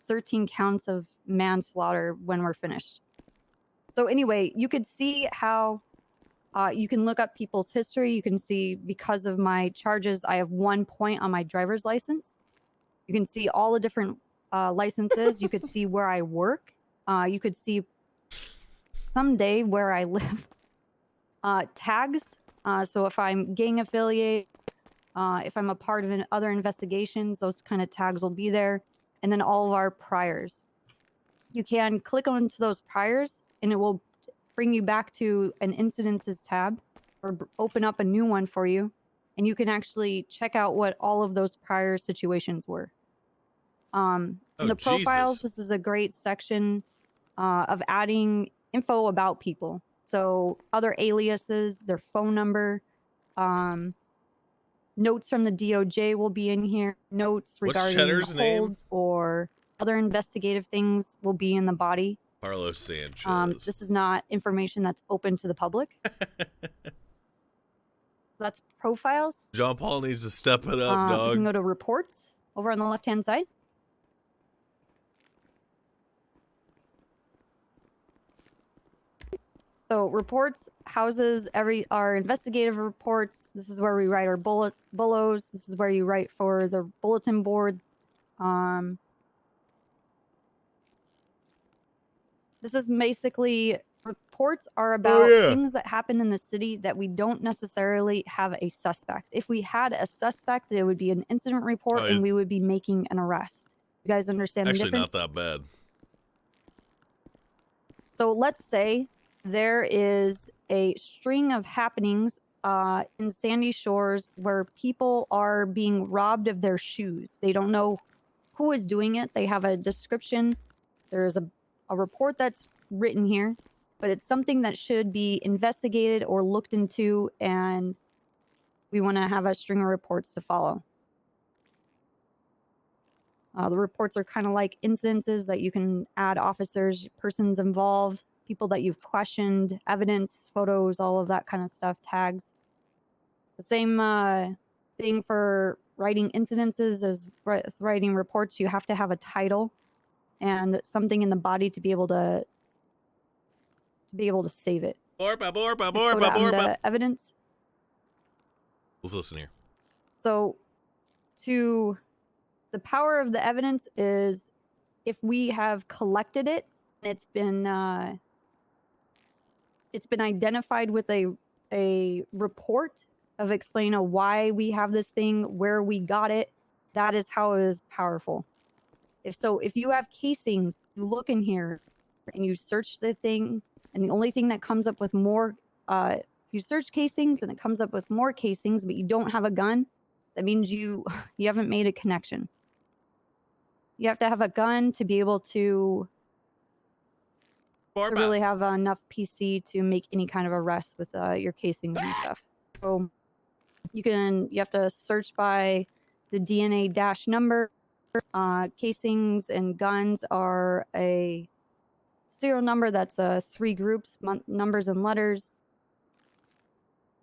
13 counts of manslaughter when we're finished. So anyway, you could see how you can look up people's history. You can see because of my charges, I have 1 point on my driver's license. You can see all the different licenses. You could see where I work. You could see someday where I live. Tags. So if I'm gang affiliate, if I'm a part of other investigations, those kind of tags will be there. And then all of our priors. You can click onto those priors and it will bring you back to an incidences tab or open up a new one for you. And you can actually check out what all of those prior situations were. In the profiles, this is a great section of adding info about people. So other aliases, their phone number, notes from the DOJ will be in here. Notes regarding holds or other investigative things will be in the body.
Carlos Sanchez.
This is not information that's open to the public. That's profiles.
John Paul needs to step it up,
You
dog.
can go to reports over on the left-hand side. So reports houses our investigative reports. This is where we write our bullos. This is where you write for the bulletin board. This is basically reports are about things that happen in the city that we don't necessarily have a suspect. If we had a suspect, it would be an incident report and we would be making an arrest. You guys understand the difference?
Actually, not that bad.
So let's say there is a string of happenings in Sandy Shores where people are being robbed of their shoes. They don't know who is doing it. They have a description. There's a report that's written here, but it's something that should be investigated or looked into, and we want to have a string of reports to follow. The reports are kind of like incidences that you can add officers, persons involved, people that you've questioned, evidence, photos, all of that kind of stuff, tags. The same thing for writing incidences as writing reports. You have to have a title and something in the body to be able to save it. The evidence.
Let's listen here.
So the power of the evidence is if we have collected it, it's been identified with a report of explaining why we have this thing, where we got it. That is how it is powerful. If you have casings, you look in here and you search the thing, and the only thing that comes up with more, you search casings and it comes up with more casings, but you don't have a gun, that means you haven't made a connection. You have to have a gun to be able to to really have enough PC to make any kind of arrest with your casings and stuff. So you have to search by the DNA dash number. Casings and guns are a serial number that's 3 groups, numbers and letters.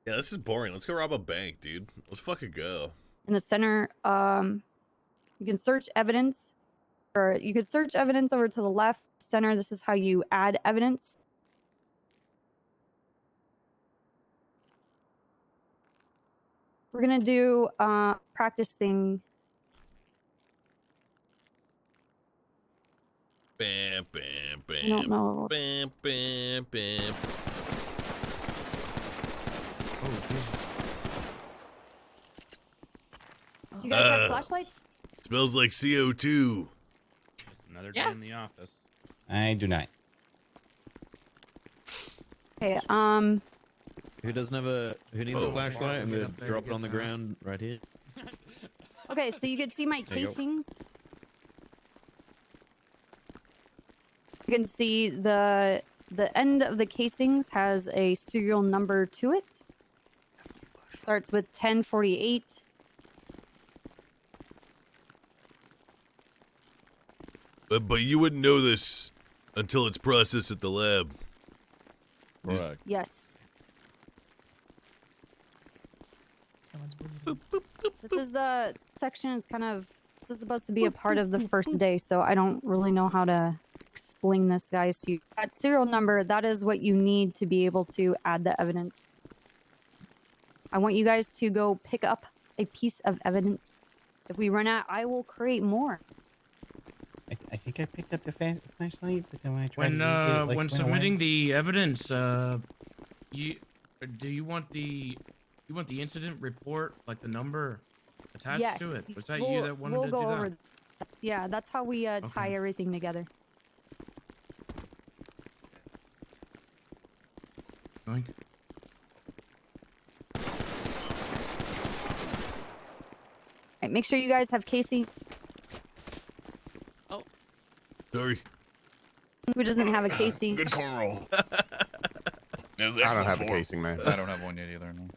Yeah, this is boring. Let's go rob a bank, dude. Let's fucking go.
In the center, you can search evidence, or you could search evidence over to the left. Center, this is how you add evidence. We're gonna do practice thing.
Bam, bam, bam.
I don't know.
Bam, bam, bam.
Do you guys have flashlights?
Smells like CO2.
Another day in the office.
I do not.
Okay,
Who doesn't have who needs a flashlight? I'm gonna drop it on the ground right here.
okay, so you can see my
There you go.
casings. You can see the end of the casings has a serial number to it. Starts with 1048.
But you wouldn't know this until it's processed at the lab.
Right.
Yes. This is the section. It's kind of. This is supposed to be a part of the first day, so I don't really know how to explain this, guys. To you. That serial number. That is what you need to be able to add the evidence. I want you guys to go pick up a piece of evidence. If we run out, I will create more.
I think I picked up the flashlight, but then when I tried
When
to use it, like,
when
went
submitting
away.
the evidence, you want the incident report, like the number attached
Yes.
to it? Was that
we'll,
you that wanted
we'll
to
go
do that?
over that. Yeah, that's how we tie everything together.
Going.
Right, make sure you guys have Casey.
Sorry.
Who doesn't have a Casey?
Good corn roll.
I don't have a casing, man.
I don't have one yet either. No.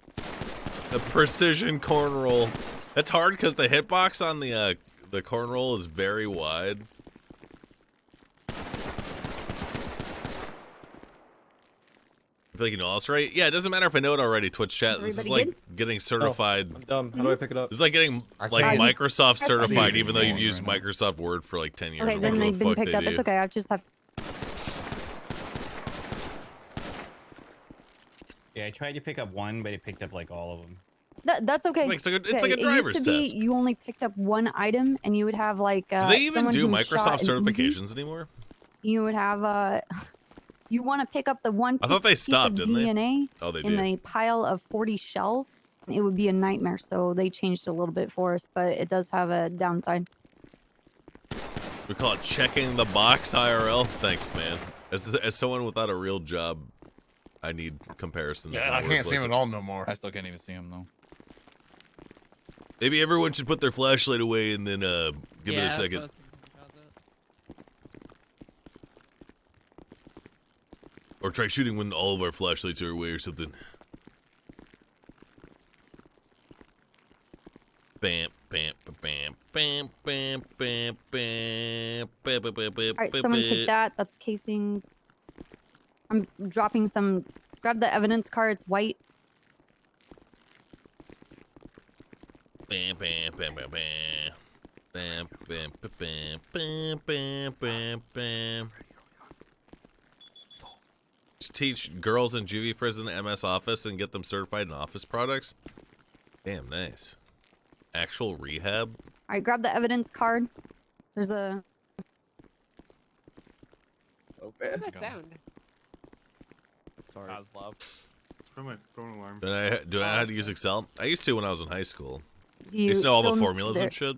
The precision corn roll. That's hard because the hitbox on the corn roll is very wide. I feel like you know all this, right? Yeah, it doesn't matter if I know it already, Twitch chat. This is
Everybody
like getting certified.
I'm dumb. How do I pick it up?
This is like getting like Microsoft certified, even though you've used Microsoft Word for like 10 years.
Okay,
or
then
whatever
they've
the
been
fuck
picked
they
up.
do.
It's okay. I just have.
Yeah, I tried to pick up one, but it picked up like all of them.
That's okay.
It's like a
Okay,
driver's
it used to be
test.
you only picked up one item, and you would have like.
Do they even
someone
do
who
Microsoft
shot an Uzi.
certifications anymore?
You would have you want to pick up the one.
I thought they
piece
stopped,
of
didn't they?
DNA
Oh, they
in
do.
the pile of 40 shells. It would be a nightmare, so they changed a little bit for us, but it does have a downside.
We call it checking the box IRL. Thanks, man. As someone without a real job, I need comparisons.
Yeah,
and
I
words
can't see
like
him
it.
at all no more.
I still can't even see him though.
Maybe everyone should put their flashlight away and then give it a second. Or try shooting when all of our flashlights are away or something. Bam, bam, bam, bam, bam, bam, bam, bam, bam, bam, bam.
All right, someone take that. That's casings. I'm dropping some. Grab the evidence card. It's white.
Bam, bam, bam, bam, bam. Bam, bam, bam, bam, bam, bam, bam. Just teach girls in juvie prison MS Office and get them certified in office products. Damn, nice. Actual rehab.
All right, grab the evidence card. There's a.
What's that sound?
Sorry.
It's from my phone alarm.
Do I know how to use Excel? I used to when I was in high school. I
You
used to know all the
still-
formulas
there-
and shit.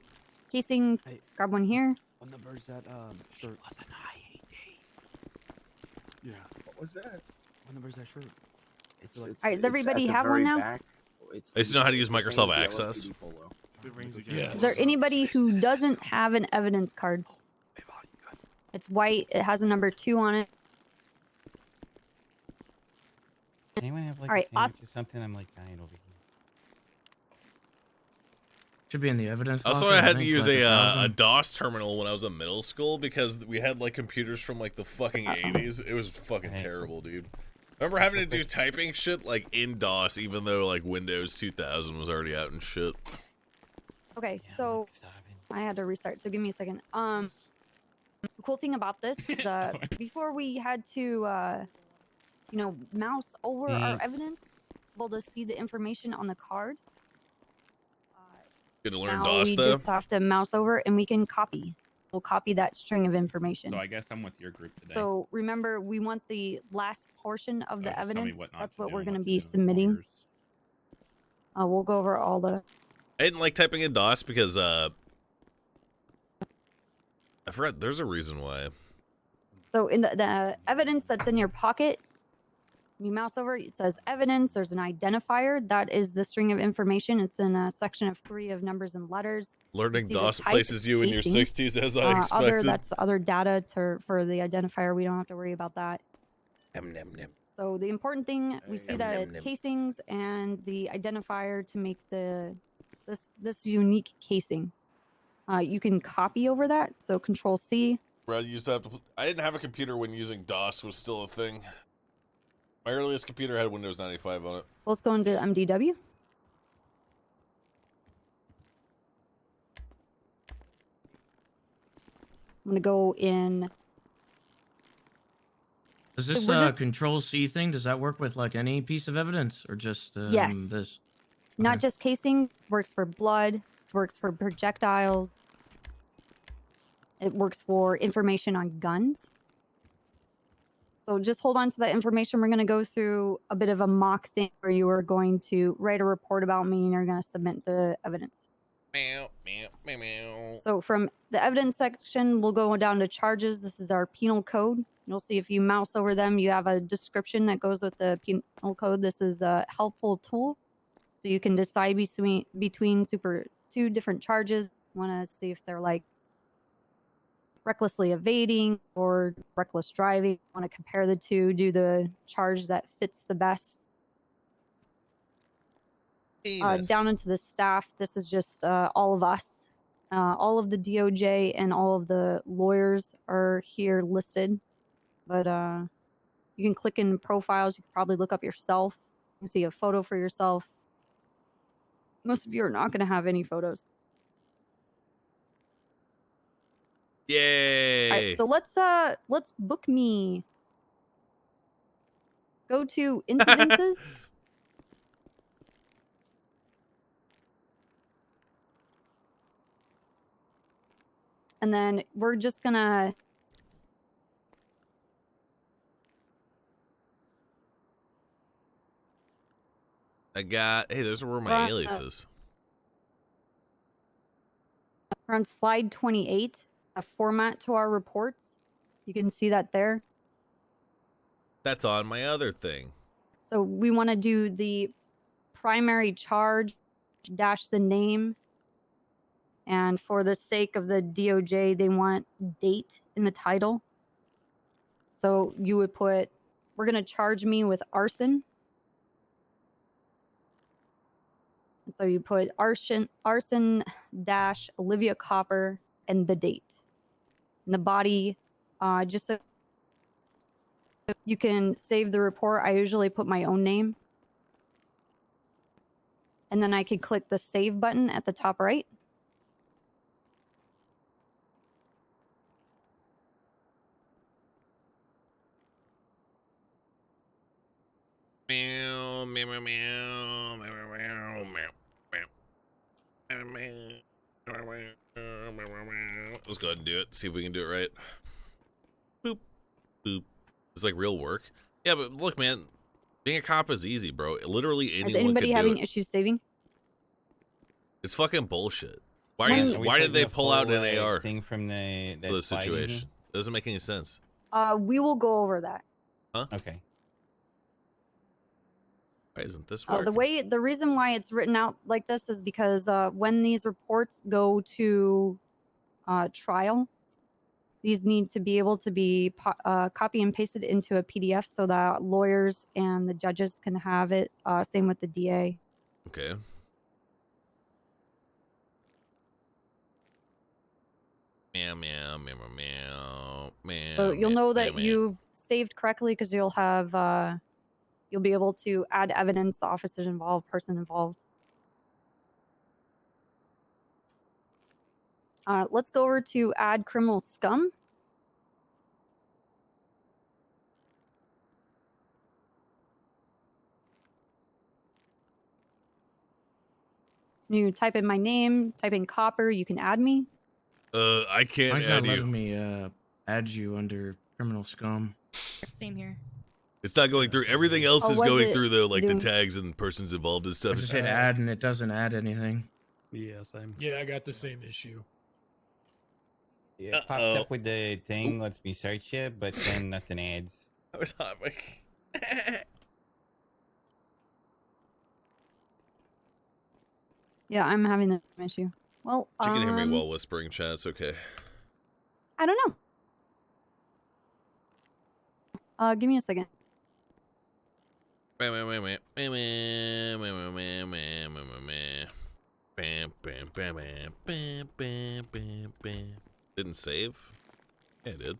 Casing. Grab one here.
What number is that shirt?
Yeah. What was that?
What number is that shirt?
All right, does everybody have one now?
I used to know how to use Microsoft Access.
It rings again.
Yes.
Is there anybody who doesn't have an evidence card? It's white. It has a number 2 on it.
Does anyone have like
All right,
a sandwich
awesome.
or something? I'm like dying over here.
Should be in the evidence.
Also,
locker,
I had to
think,
use
like
a
1,000.
DOS terminal when I was in middle school because we had like computers from like the fucking 80s. It was fucking terrible, dude. I remember having to do typing shit like in DOS, even though like Windows 2000 was already out and shit.
Okay, so I had to restart. So give me a second. The cool thing about this is before we had to you know, mouse over our
Thanks.
evidence, able to see the information on the card.
Good to learn
Now
DOS
we
though.
just have to mouse over and we can copy. We'll copy that string of information.
So I guess I'm with your group today.
So remember, we want the last portion of the
just tell me
evidence.
what not
That's
to
what
do
we're
and
going to
what to
be
do.
submitting. We'll go over all the.
I didn't like typing in DOS because I forgot. There's a reason why.
So in the evidence that's in your pocket, you mouse over, it says evidence. There's an identifier. That is the string of information. It's in a section of 3 of numbers and letters.
Learning
see the
DOS
type,
places you in your
casings.
60s, as I
Other,
expected.
that's other data for the identifier. We don't have to worry about that.
Nom, nom, nom.
So the important thing, we see
Nom,
that
nom,
it's
nom.
casings and the identifier to make this unique casing. You can copy over that. So Control C.
Bro, you used to have to. I didn't have a computer when using DOS was still a thing. My earliest computer had Windows 95 on it.
So let's go into MDW. I'm gonna go in.
Does this
we're just-
Control C thing? Does that work with like any piece of evidence or just
Yes.
this?
It's not just casing. Works for blood. It works for projectiles. It works for information on guns. So just hold on to that information. We're going to go through a bit of a mock thing where you are going to write a report about me and you're going to submit the evidence.
Meow, meow, meow, meow.
So from the evidence section, we'll go down to charges. This is our penal code. You'll see if you mouse over them, you have a description that goes with the penal code. This is a helpful tool. So you can decide between two different charges. You want to see if they're like recklessly evading or reckless driving. Want to compare the two, do the charge that fits the best. Down into the staff, this is just all of us. All of the DOJ and all of the lawyers are here listed. But you can click in profiles. You can probably look up yourself. You can see a photo for yourself. Most of you are not going to have any photos.
Yay!
All right, so let's book me. Go to incidences. And then we're just gonna
Hey, those were my aliases.
We're on slide 28, a format to our reports. You can see that there.
That's on my other thing.
So we want to do the primary charge dash the name. And for the sake of the DOJ, they want date in the title. So you would put, we're going to charge me with arson. And so you put arson dash Olivia Copper and the date. And the body, just so you can save the report, I usually put my own name. And then I can click the save button at the top right.
Meow, meow, meow, meow, meow, meow, meow, meow. Let's go ahead and do it. See if we can do it right. Boop, boop. It's like real work. Yeah, but look, man, being a cop is easy, bro. Literally anyone
Is anybody
can
having
do it.
issues saving?
It's fucking bullshit. Why did they pull out an AR
thing from the
for this situation? It doesn't make any sense.
We will go over that.
Huh?
Okay.
Why isn't this working?
The reason why it's written out like this is because when these reports go to trial, These need to be able to be copy and pasted into a PDF so that lawyers and the judges can have it. Same with the DA.
Okay. Meow, meow, meow, meow, meow.
So you'll know that
meow.
you've saved correctly because you'll have you'll be able to add evidence, the officers involved, person involved. Let's go over to add criminal scum. You type in my name, type in copper, you can add me.
I can't
Why's not
add you.
letting me add you under criminal scum?
Same here.
It's not going through. Everything else
Oh,
is
was
going
it
through the
doing-
the tags and persons involved and
I
stuff.
just hit add and it doesn't add anything.
Yeah, same.
Yeah, I got the same issue.
It pops up with the thing, lets me search it, but then nothing adds.
I was hot, Mike.
Yeah, I'm having the same issue. Well,
You can hear me while whispering, chat. It's okay.
I don't know. Give me a second.
Didn't save? Yeah, it did.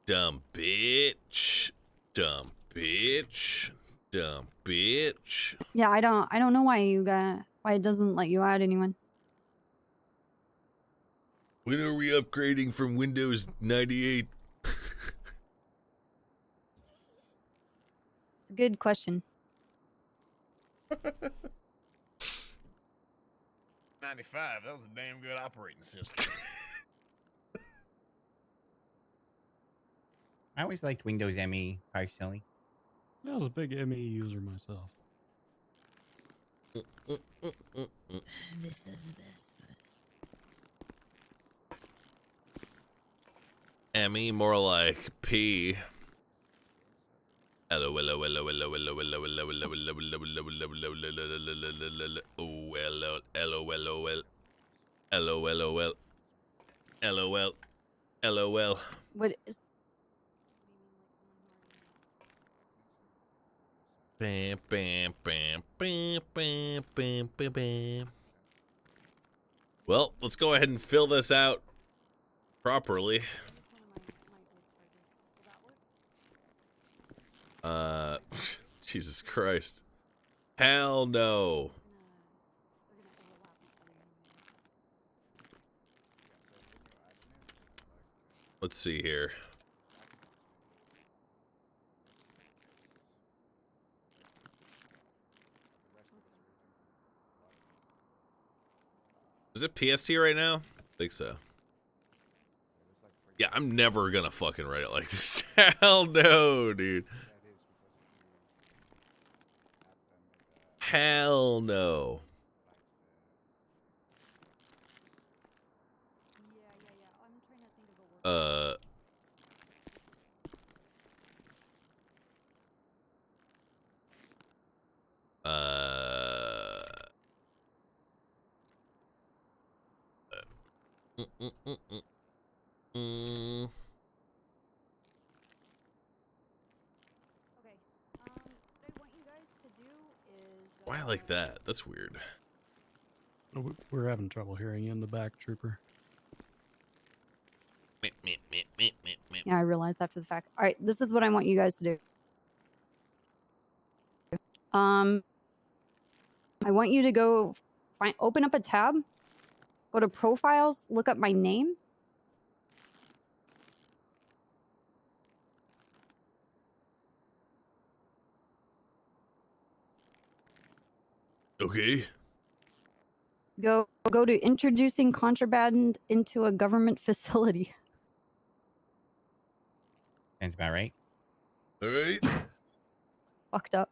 Dumb bitch. Dumb bitch. Dumb bitch.
Yeah, I don't know why why it doesn't let you add anyone.
When are we upgrading from Windows 98?
It's a good question.
95. That was a damn good operating system.
I always liked Windows ME personally.
I was a big ME user myself.
This is the best.
ME more like P. Hello, hello, hello, hello, hello, hello, hello, hello, hello, hello, hello, hello, oh, hello, hello, hello, hello, hello, LOL, LOL.
What is?
Bam, bam, bam, bam, bam, bam, bam, bam. Well, let's go ahead and fill this out properly. Jesus Christ. Hell no. Let's see here. Is it PST right now? I think so. Yeah, I'm never gonna fucking write it like this. Hell no, dude. Hell no. Why like that? That's weird.
We're having trouble hearing you in the back, Trooper.
Yeah, I realized after the fact. All right, this is what I want you guys to do. I want you to go open up a tab, go to profiles, look up my name.
Okay.
Go to introducing contraband into a government facility.
Sounds about right.
All right.
Fucked up.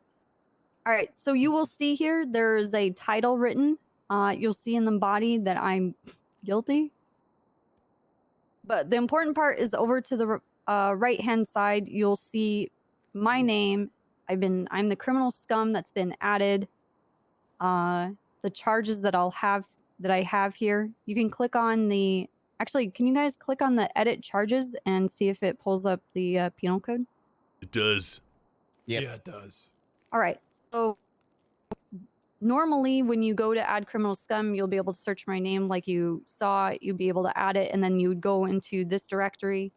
All right, so you will see here there is a title written. You'll see in the body that I'm guilty. But the important part is over to the right-hand side. You'll see my name. I'm the criminal scum that's been added. the charges that I have here. You can click on the. Actually, can you guys click on the edit charges and see if it pulls up the penal code?
It does.
Yep.
Yeah, it does.
All right. So normally when you go to add criminal scum, you'll be able to search my name like you saw. You'd be able to add it, and then you would go into this directory,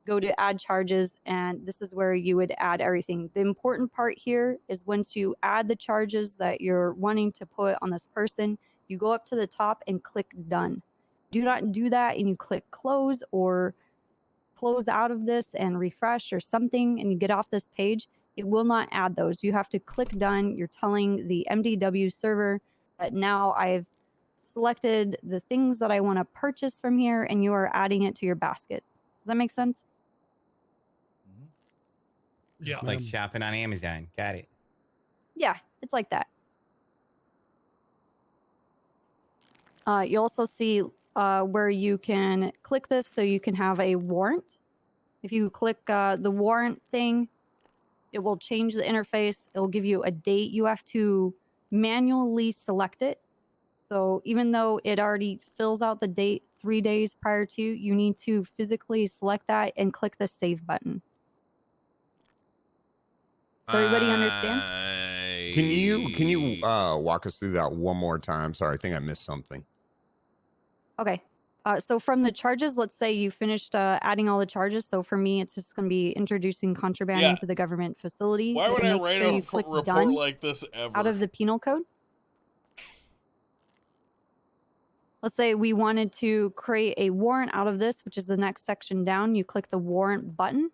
go to add charges, and this is where you would add everything. The important part here is once you add the charges that you're wanting to put on this person, you go up to the top and click done. Do not do that and you click close or close out of this and refresh or something and you get off this page. It will not add those. You have to click done. You're telling the MDW server that now I've selected the things that I want to purchase from here and you are adding it to your basket. Does that make sense?
Yeah.
It's like shopping on Amazon. Got it.
Yeah, it's like that. You also see where you can click this so you can have a warrant. If you click the warrant thing, it will change the interface. It'll give you a date. You have to manually select it. So even though it already fills out the date 3 days prior to, you need to physically select that and click the save button. Does everybody understand?
Can you walk us through that one more time? Sorry, I think I missed something.
Okay. So from the charges, let's say you finished adding all the charges. So for me, it's just going to be introducing contraband
Yeah.
into the government facility.
Why
You
would
can
I
make
write
sure
a
you click
report
done
like this ever?
out of the penal code. Let's say we wanted to create a warrant out of this, which is the next section down. You click the warrant button.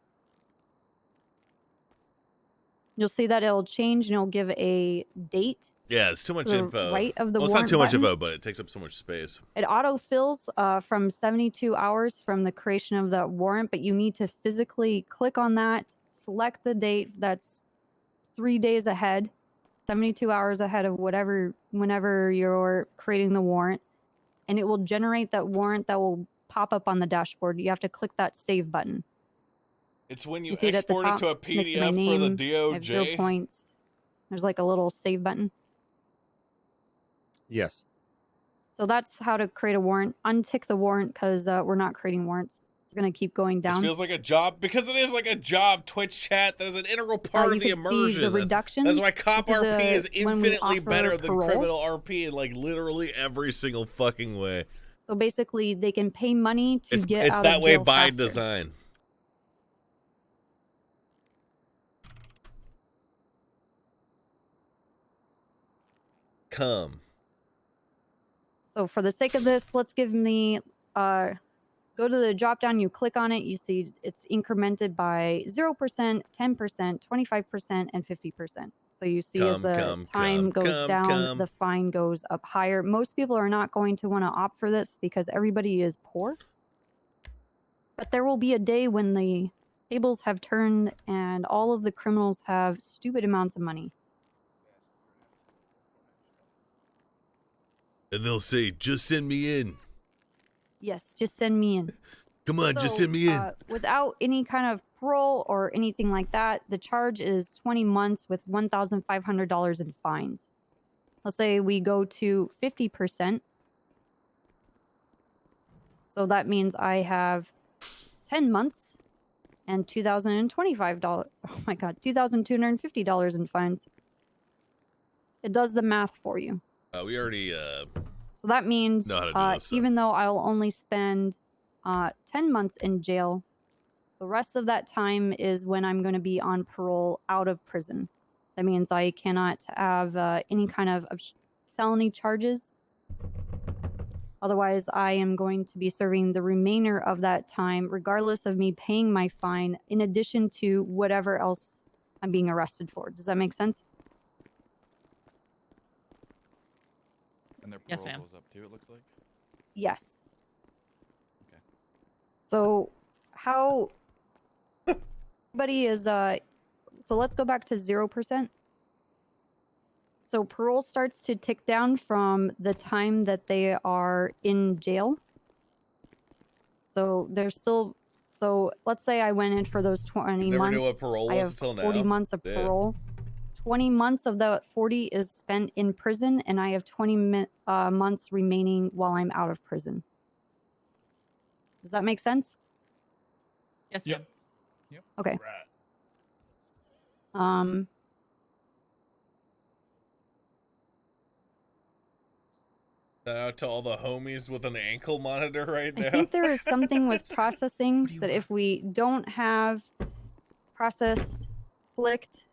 You'll see that it'll change and it'll give a date.
Yeah, it's too much
to the
info.
right of the
Well, it's not
warrant
too much
button.
info, but it takes up so much space.
It auto-fills from 72 hours from the creation of the warrant, but you need to physically click on that, select the date that's 3 days ahead, 72 hours ahead of whenever you're creating the warrant, and it will generate that warrant that will pop up on the dashboard. You have to click that save button.
It's when you
see it at the
export it
top
to a
next to my
PDF for
name.
the
I have 0
DOJ.
points. There's like a little save button.
Yes.
So that's how to create a warrant. Untick the warrant because we're not creating warrants. It's going to keep going
This
down.
feels like a job because it is like a job. Twitch chat that is an integral part
you
of the
can see
immersion.
the
That's
reductions.
why cop
This is
RP is
when we
infinitely
offer
better than
parole.
criminal RP in like literally every single fucking way.
So basically, they can pay money to get
It's
out
that
of
way
jail
by
faster.
design. Come.
So for the sake of this, let's give me, go to the drop down, you click on it, you see it's incremented by 0%, 10%, 25%, and 50%. So you see as the time goes down, the fine goes up higher. Most people are not going to want to opt for this because everybody is poor. But there will be a day when the tables have turned and all of the criminals have stupid amounts of money.
And they'll say, just send me in.
Yes, just send me in.
Come on, just send me in.
Without any kind of parole or anything like that, the charge is 20 months with $1,500 in fines. Let's say we go to 50%. So that means I have 10 months and $2,025. Oh my God, $2,250 in fines. It does the math for you.
We already
So that means
know how to do this stuff.
even though I'll only spend 10 months in jail, the rest of that time is when I'm going to be on parole out of prison. That means I cannot have any kind of felony charges. Otherwise, I am going to be serving the remainder of that time, regardless of me paying my fine, in addition to whatever else I'm being arrested for. Does that make sense?
And their
Yes,
parole
ma'am.
goes up too, it looks like.
Yes. So how everybody is so let's go back to 0%. So parole starts to tick down from the time that they are in jail. So they're still, so let's say I went in for those 20
Never
months.
knew what parole
I
was
have
until now.
40 months of
Yeah.
parole. 20 months of the 40 is spent in prison, and I have 20 months remaining while I'm out of prison. Does that make sense?
Yes,
Yep.
ma'am.
Yep.
Okay.
Shout out to all the homies with an ankle monitor right now.
I think there is something with processing that if we don't have processed, clicked,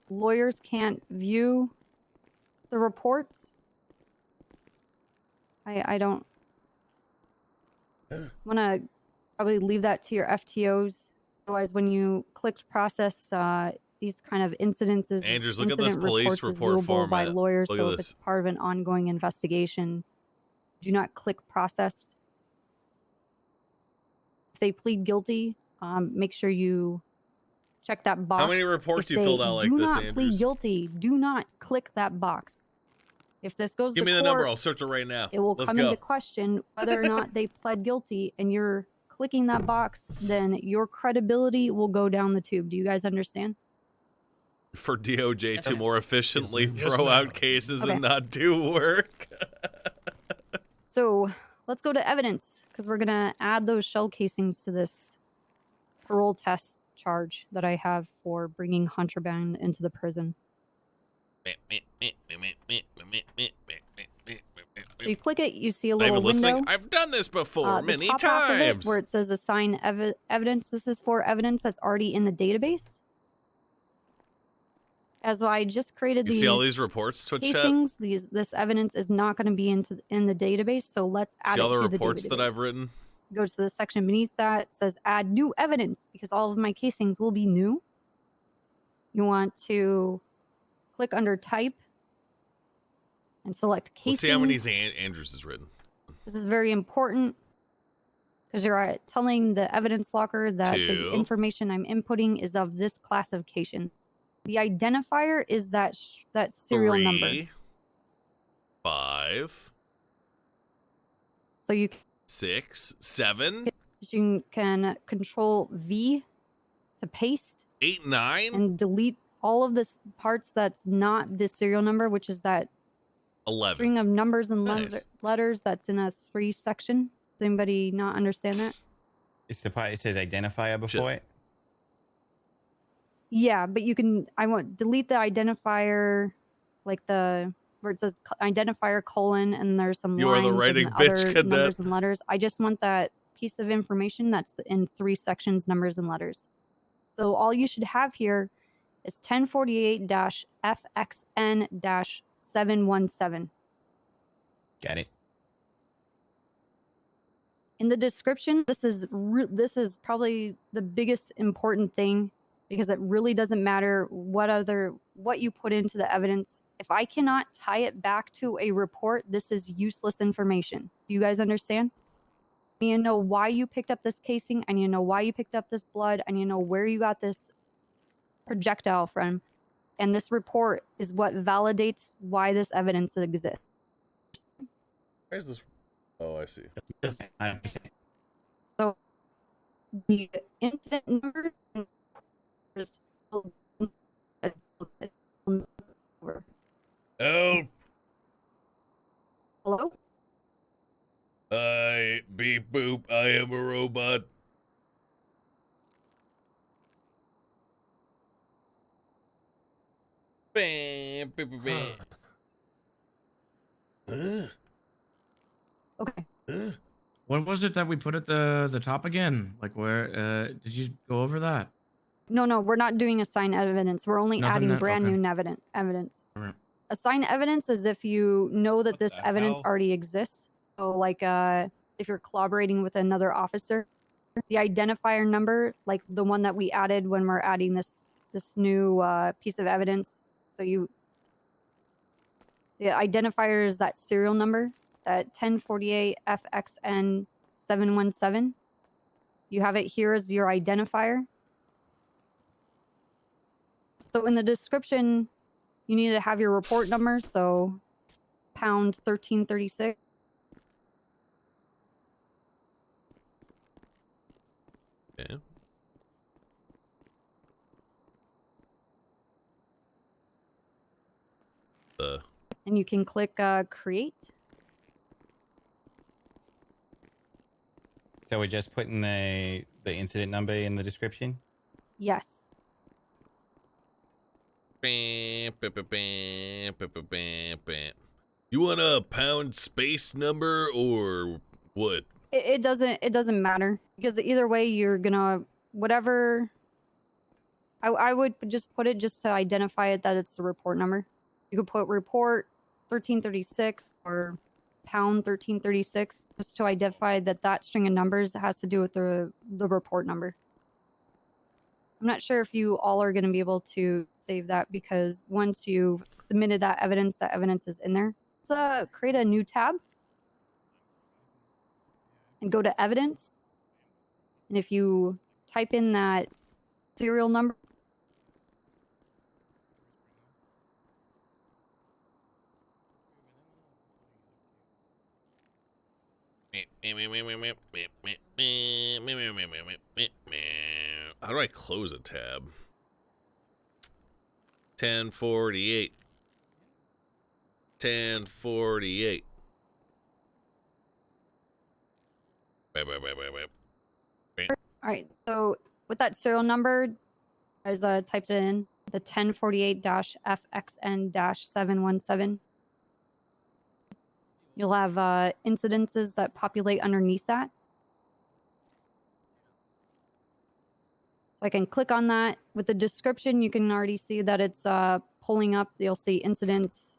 lawyers can't view the reports. I don't want to probably leave that to your FTOs. Otherwise, when you clicked process these kind of incidences,
Andrews, look at this
incident
police
reports is
report
viewable by
format.
lawyers.
Look
So
at
if
this.
it's part of an ongoing investigation, do not click processed. If they plead guilty, make sure you check that box.
How many reports
If
you
they
filled out like
do
this,
not
Andrews?
plead guilty, do not click that box. If this goes
Give
to
me the
court,
number. I'll search it right now.
it will
Let's
come
go.
into question whether or not they pled guilty, and you're clicking that box, then your credibility will go down the tube. Do you guys understand?
For DOJ to more efficiently
ma'am.
throw out cases
Okay.
and not do work.
So let's go to evidence, because we're going to add those shell casings to this parole test charge that I have for bringing contraband into the prison. So you click it, you see a
Not
little
even listening?
window.
I've done this before
The
many
top half of it,
times.
where it says assign evidence, this is for evidence that's already in the database. As I just created
You see all these reports, Twitch chat?
casings, this evidence is not going to be in the database, so let's add
See all
it
the
to the
reports that I've
database.
written?
Go to the section beneath that, it says add new evidence, because all of my casings will be new. You want to click under type and select casing.
Let's see how many Andrews has written.
This is very important because you're telling the evidence locker that the
2.
information I'm inputting is of this classification. The identifier is that serial
3,
number.
5.
So you
6, 7.
You can control V to paste.
8, 9.
And delete all of the parts that's not the serial number, which is that
11.
string of numbers and
Nice.
letters that's in a 3 section. Does anybody not understand that?
It's the part it says identifier before it.
Yeah, but you can, delete the identifier, like where it says identifier colon, and there's some
You are
lines
the writing
and
bitch,
other
cadet.
numbers and letters. I just want that piece of information that's in 3 sections, numbers and letters. So all you should have here is 1048-FXN-717.
Got it.
In the description, this is probably the biggest important thing, because it really doesn't matter what you put into the evidence. If I cannot tie it back to a report, this is useless information. Do you guys understand? I need to know why you picked up this casing. I need to know why you picked up this blood. I need to know where you got this projectile from. And this report is what validates why this evidence exists.
Where's this? Oh, I see.
So the incident number is
Help!
Hello?
Beep boop, I am a robot. Bam, beep, beep, bam.
Okay.
What was it that we put at the top again? Like where did you go over that?
No, we're not doing assigned evidence. We're only
Nothing
adding
that-
brand
okay.
new evidence.
Alright.
Assigned evidence is if you know that this
the
evidence
hell?
already exists. So like if you're collaborating with another officer, the identifier number, like the one that we added when we're adding this new piece of evidence. So the identifier is that serial number, that 1048-FXN-717. You have it here as your identifier. So in the description, you need to have your report number. So pound 1336.
Yeah.
And you can click create.
So we're just putting the incident number in the description?
Yes.
Bam, bam, bam, bam, bam, bam, bam, bam. You want a pound space number or what?
It doesn't matter because either way you're gonna whatever. I would just put it just to identify it that it's the report number. You could put report 1336 or pound 1336 just to identify that string of numbers has to do with the report number. I'm not sure if you all are going to be able to save that because once you've submitted that evidence is in there. So create a new tab and go to evidence. And if you type in that serial number,
How do I close a tab? 1048. 1048.
all right. So with that serial number, I typed it in the 1048-FXN-717. You'll have incidences that populate underneath that. So I can click on that. With the description, you can already see that it's pulling up. You'll see incidents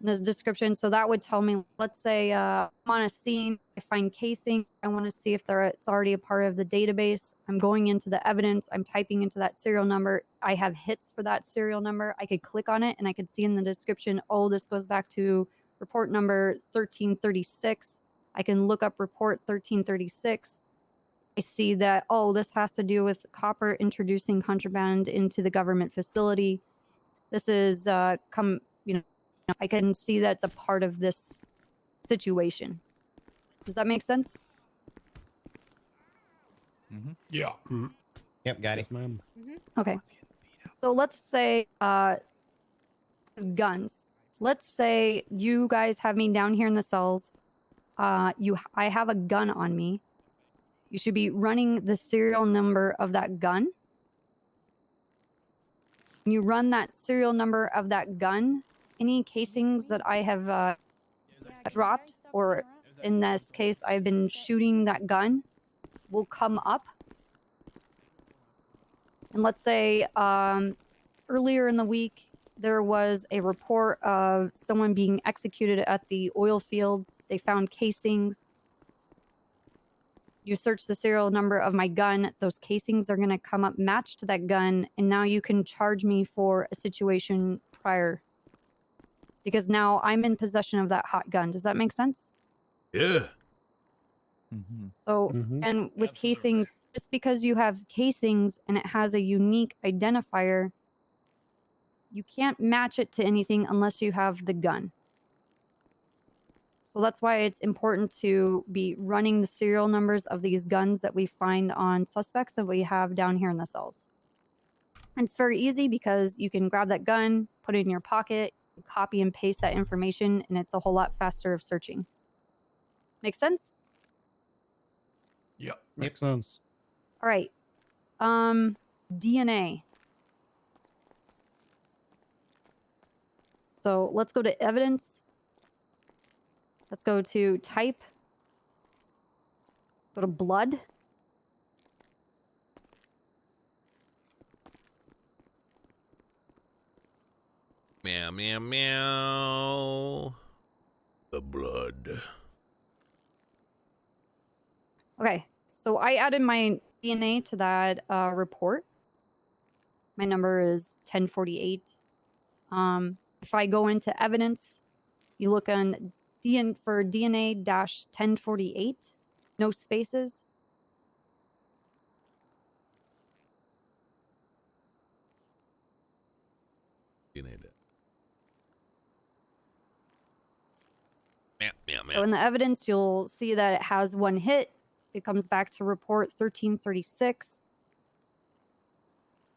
in the description. So that would tell me, let's say I'm on a scene, I find casing. I want to see if it's already a part of the database. I'm going into the evidence. I'm typing into that serial number. I have hits for that serial number. I could click on it and I could see in the description, oh, this goes back to report number 1336. I can look up report 1336. I see that, oh, this has to do with copper introducing contraband into the government facility. This is I can see that's a part of this situation. Does that make sense?
Yeah.
Yep, got it.
Yes, ma'am.
Okay. So let's say guns. Let's say you guys have me down here in the cells. I have a gun on me. You should be running the serial number of that gun. When you run that serial number of that gun, any casings that I have dropped, or in this case, I've been shooting that gun, will come up. And let's say earlier in the week, there was a report of someone being executed at the oil fields. They found casings. You search the serial number of my gun, those casings are going to come up matched to that gun, and now you can charge me for a situation prior. Because now I'm in possession of that hot gun. Does that make sense?
Yeah.
So, and with casings, just because you have casings and it has a unique identifier, you can't match it to anything unless you have the gun. So that's why it's important to be running the serial numbers of these guns that we find on suspects that we have down here in the cells. And it's very easy because you can grab that gun, put it in your pocket, copy and paste that information, and it's a whole lot faster of searching. Make sense?
Yeah.
Makes sense.
All right. DNA. So let's go to evidence. Let's go to type. Go to blood.
Meow, meow, meow. The blood.
Okay, so I added my DNA to that report. My number is 1048. If I go into evidence, you look on for DNA-1048, no spaces. So in the evidence, you'll see that it has one hit. It comes back to report 1336.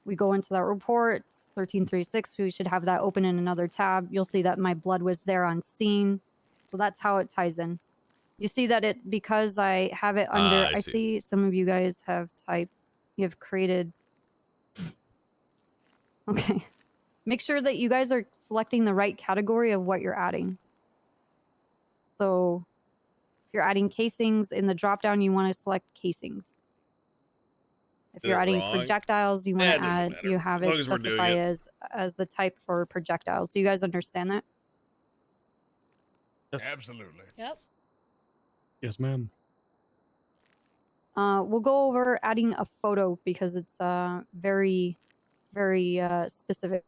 we go into that report, it's 1336. We should have that open in another tab. You'll see that my blood was there on scene. So that's how it ties in. You see that it, because I have it under, I see some of you guys have typed, you have created. Okay. Make sure that you guys are selecting the right category of what you're adding. So if you're adding casings in the dropdown, you want to select casings. If you're adding projectiles, you want to add, you have it specify as the type for projectiles. So you guys understand that?
Absolutely.
Yep.
Yes, ma'am.
We'll go over adding a photo because it's very, very specific.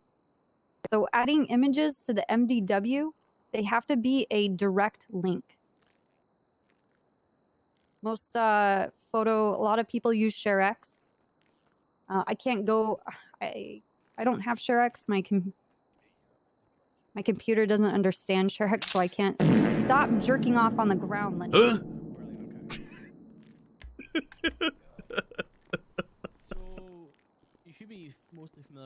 So adding images to the MDW, they have to be a direct link. Most a lot of people use ShareX. I can't go, I don't have ShareX. My computer doesn't understand ShareX, so I can't. Stop jerking off on the ground, Lenny.
Huh?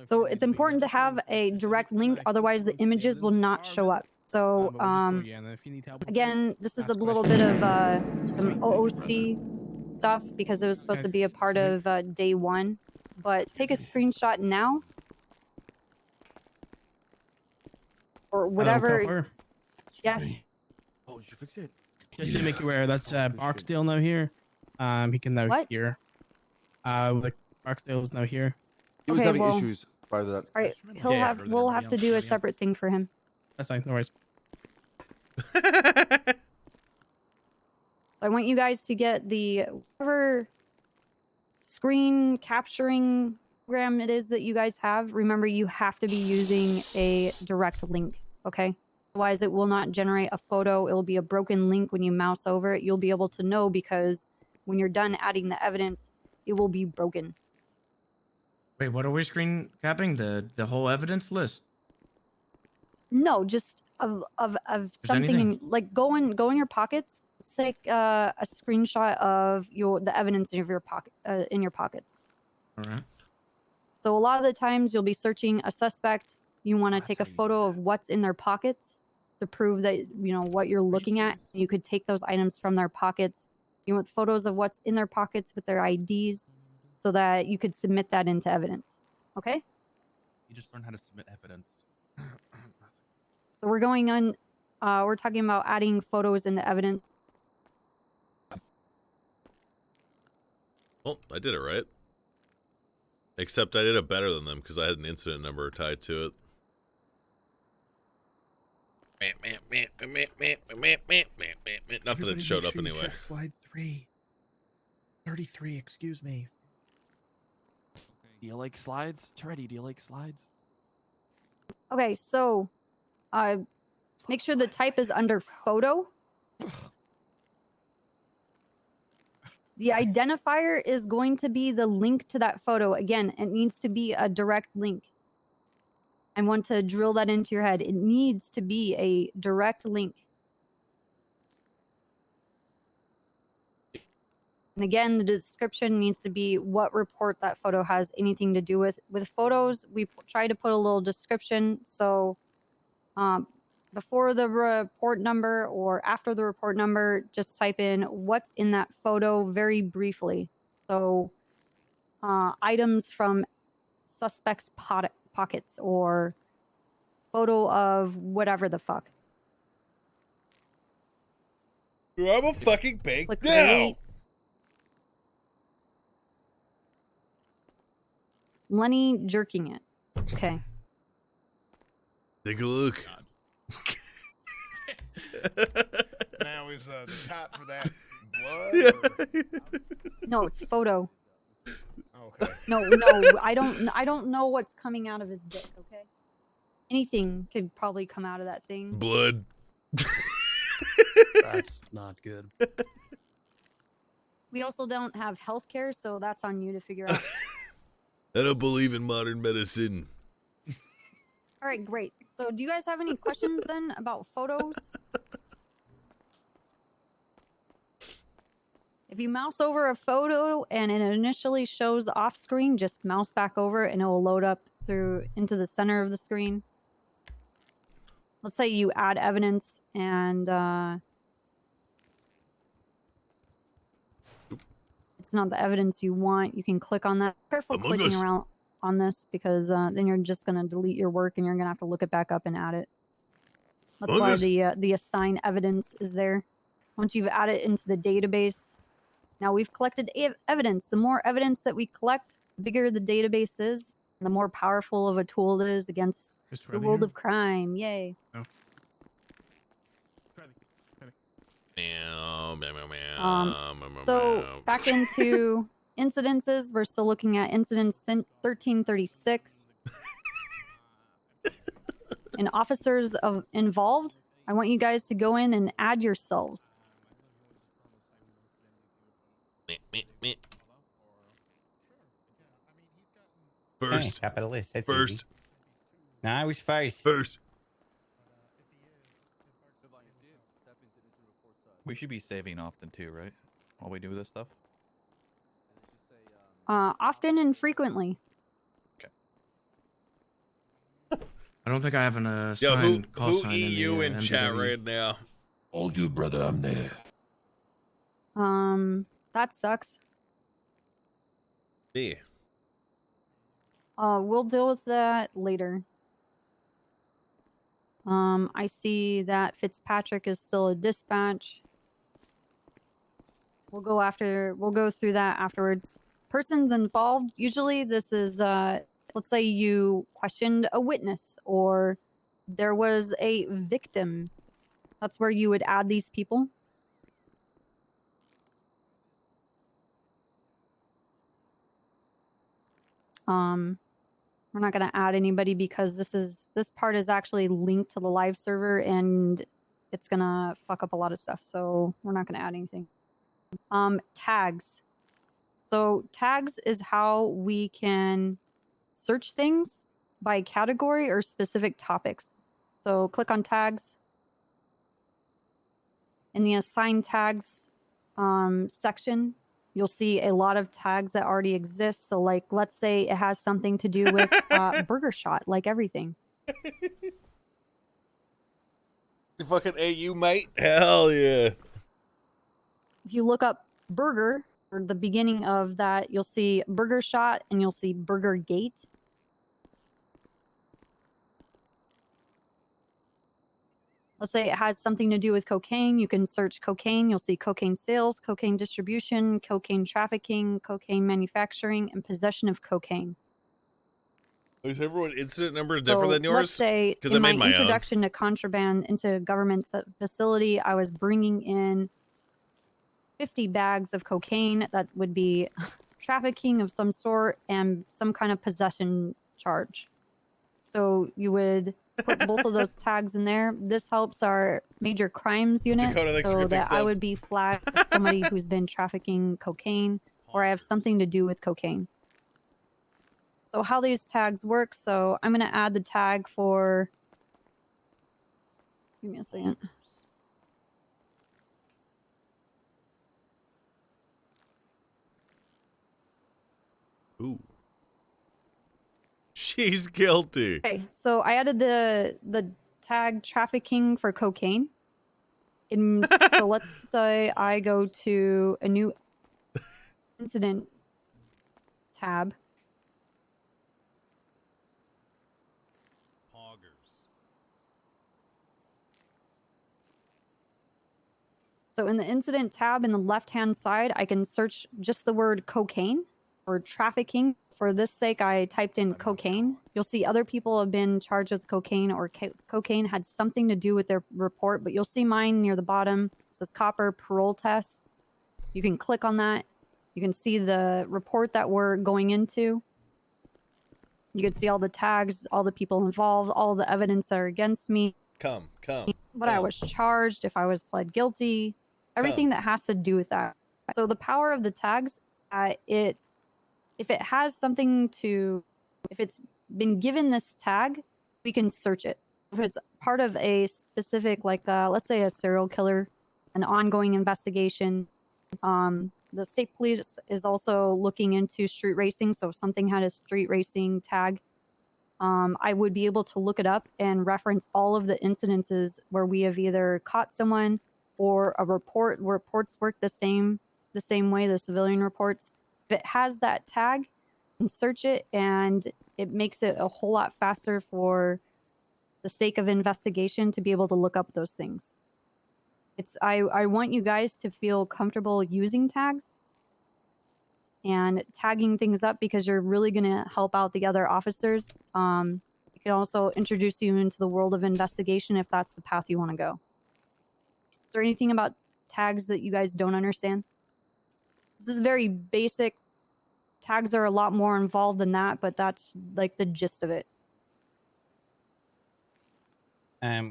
So it's important to have a direct link, otherwise the images will not show up. So again, this is a little bit of some OOC stuff because it was supposed to be a part of day one. But take a screenshot now. Or whatever. Yes.
Oh, did you fix it? Just to make you aware, that's Barksdale now here. He can now hear. Barksdale's now here.
He was
Okay,
having
well,
issues prior to that.
All right, we'll have to do a separate thing for him.
That's fine, no worries.
So I want you guys to get the whatever screen capturing program it is that you guys have. Remember, you have to be using a direct link, okay? Otherwise, it will not generate a photo. It will be a broken link when you mouse over it. You'll be able to know because when you're done adding the evidence, it will be broken.
Wait, what are we screen capping? The whole evidence list?
No, just of something in, like go in your pockets. Take a screenshot of the evidence in your pocket in your pockets.
All right.
So a lot of the times you'll be searching a suspect. You want to take a photo of what's in their pockets to prove that you know what you're looking at. You could take those items from their pockets. You want photos of what's in their pockets with their IDs, so that you could submit that into evidence. Okay.
You just learn how to submit evidence.
So we're going on. We're talking about adding photos into evidence.
Well, I did it right. Except I did it better than them because I had an incident number tied to it. Nothing that showed up anyway.
Check slide 33, excuse me.
Do you like slides? Treddy, do you like slides?
Okay, so make sure the type is under photo. The identifier is going to be the link to that photo. Again, it needs to be a direct link. I want to drill that into your head. It needs to be a direct link. And again, the description needs to be what report that photo has anything to do with. With photos, we try to put a little description. So before the report number or after the report number, just type in what's in that photo very briefly. So items from suspects' pockets or photo of whatever the fuck.
I'm a fucking bank
Click
now.
create. Lenny jerking it. Okay.
Take a look.
Now is the top for that blood?
No, it's photo.
Okay.
No, I don't know what's coming out of his dick, okay? Anything could probably come out of that thing.
Blood.
That's not good.
We also don't have healthcare, so that's on you to figure out.
I don't believe in modern medicine.
All right, great. So do you guys have any questions then about photos? If you mouse over a photo and it initially shows off screen, just mouse back over and it will load up through into the center of the screen. Let's say you add evidence and it's not the evidence you want. You can click on that. Careful
Among
clicking
Us.
around on this because then you're just going to delete your work and you're going to have to look it back up and add it. That's
Among
why
Us.
the assign evidence is there. Once you've added it into the database, now we've collected evidence. The more evidence that we collect, the bigger the database is, and the more powerful of a tool it is against
Mr.
the
Riley
world
here?
of crime. Yay.
No.
Meow, meow, meow, meow,
Um,
meow, meow,
So
meow.
back into incidences, we're still looking at incidents 1336. And officers involved, I want you guys to go in and add yourselves.
Meh, meh, meh.
Hey,
First.
top of the list. That's
First.
easy. No, I was first.
First.
We should be saving often too, right? While we do this stuff.
Often and frequently.
I don't think I have an
Yo, who
call sign
EU
in
in
the
chat
MDW.
right now?
All you, brother, I'm there.
That sucks.
Yeah.
We'll deal with that later. I see that Fitzpatrick is still a dispatch. We'll go through that afterwards. Persons involved, usually this is, let's say you questioned a witness or there was a victim. That's where you would add these people. We're not going to add anybody because this part is actually linked to the live server and it's going to fuck up a lot of stuff. So we're not going to add anything. Tags. So tags is how we can search things by category or specific topics. So click on tags. In the assign tags section, you'll see a lot of tags that already exist. So like, let's say it has something to do with burger shot, like everything.
You fucking AU, mate? Hell yeah.
If you look up burger, or the beginning of that, you'll see burger shot and you'll see burger gate. Let's say it has something to do with cocaine. You can search cocaine. You'll see cocaine sales, cocaine distribution, cocaine trafficking, cocaine manufacturing, and possession of cocaine.
Is everyone incident number
So
different than yours?
let's say
Because I
in my
made my own.
introduction to contraband into a government facility, I was bringing in 50 bags of cocaine. That would be trafficking of some sort and some kind of possession charge. So you would put both of those tags in there. This helps our major crimes unit
Dakota, thanks for
so
gifting
that I
subs.
would be flagged as somebody who's been trafficking cocaine or I have something to do with cocaine. So how these tags work, so I'm going to add the tag for... Give me a second.
Ooh. She's guilty.
Okay, so I added the tag trafficking for cocaine. So let's say I go to a new incident tab. So in the incident tab in the left-hand side, I can search just the word cocaine or trafficking. For this sake, I typed in cocaine. You'll see other people have been charged with cocaine or cocaine had something to do with their report, but you'll see mine near the bottom. It says copper parole test. You can click on that. You can see the report that we're going into. You can see all the tags, all the people involved, all the evidence that are against me.
Come.
What I was charged, if I was pled guilty, everything that has to do with that. So the power of the tags, if it has something to, if it's been given this tag, we can search it. If it's part of a specific, like let's say a serial killer, an ongoing investigation, The state police is also looking into street racing. So if something had a street racing tag, I would be able to look it up and reference all of the incidences where we have either caught someone or a report. Reports work the same way, the civilian reports. If it has that tag, and search it, and it makes it a whole lot faster for the sake of investigation to be able to look up those things. I want you guys to feel comfortable using tags and tagging things up because you're really going to help out the other officers. It can also introduce you into the world of investigation if that's the path you want to go. Is there anything about tags that you guys don't understand? This is very basic. Tags are a lot more involved than that, but that's like the gist of it.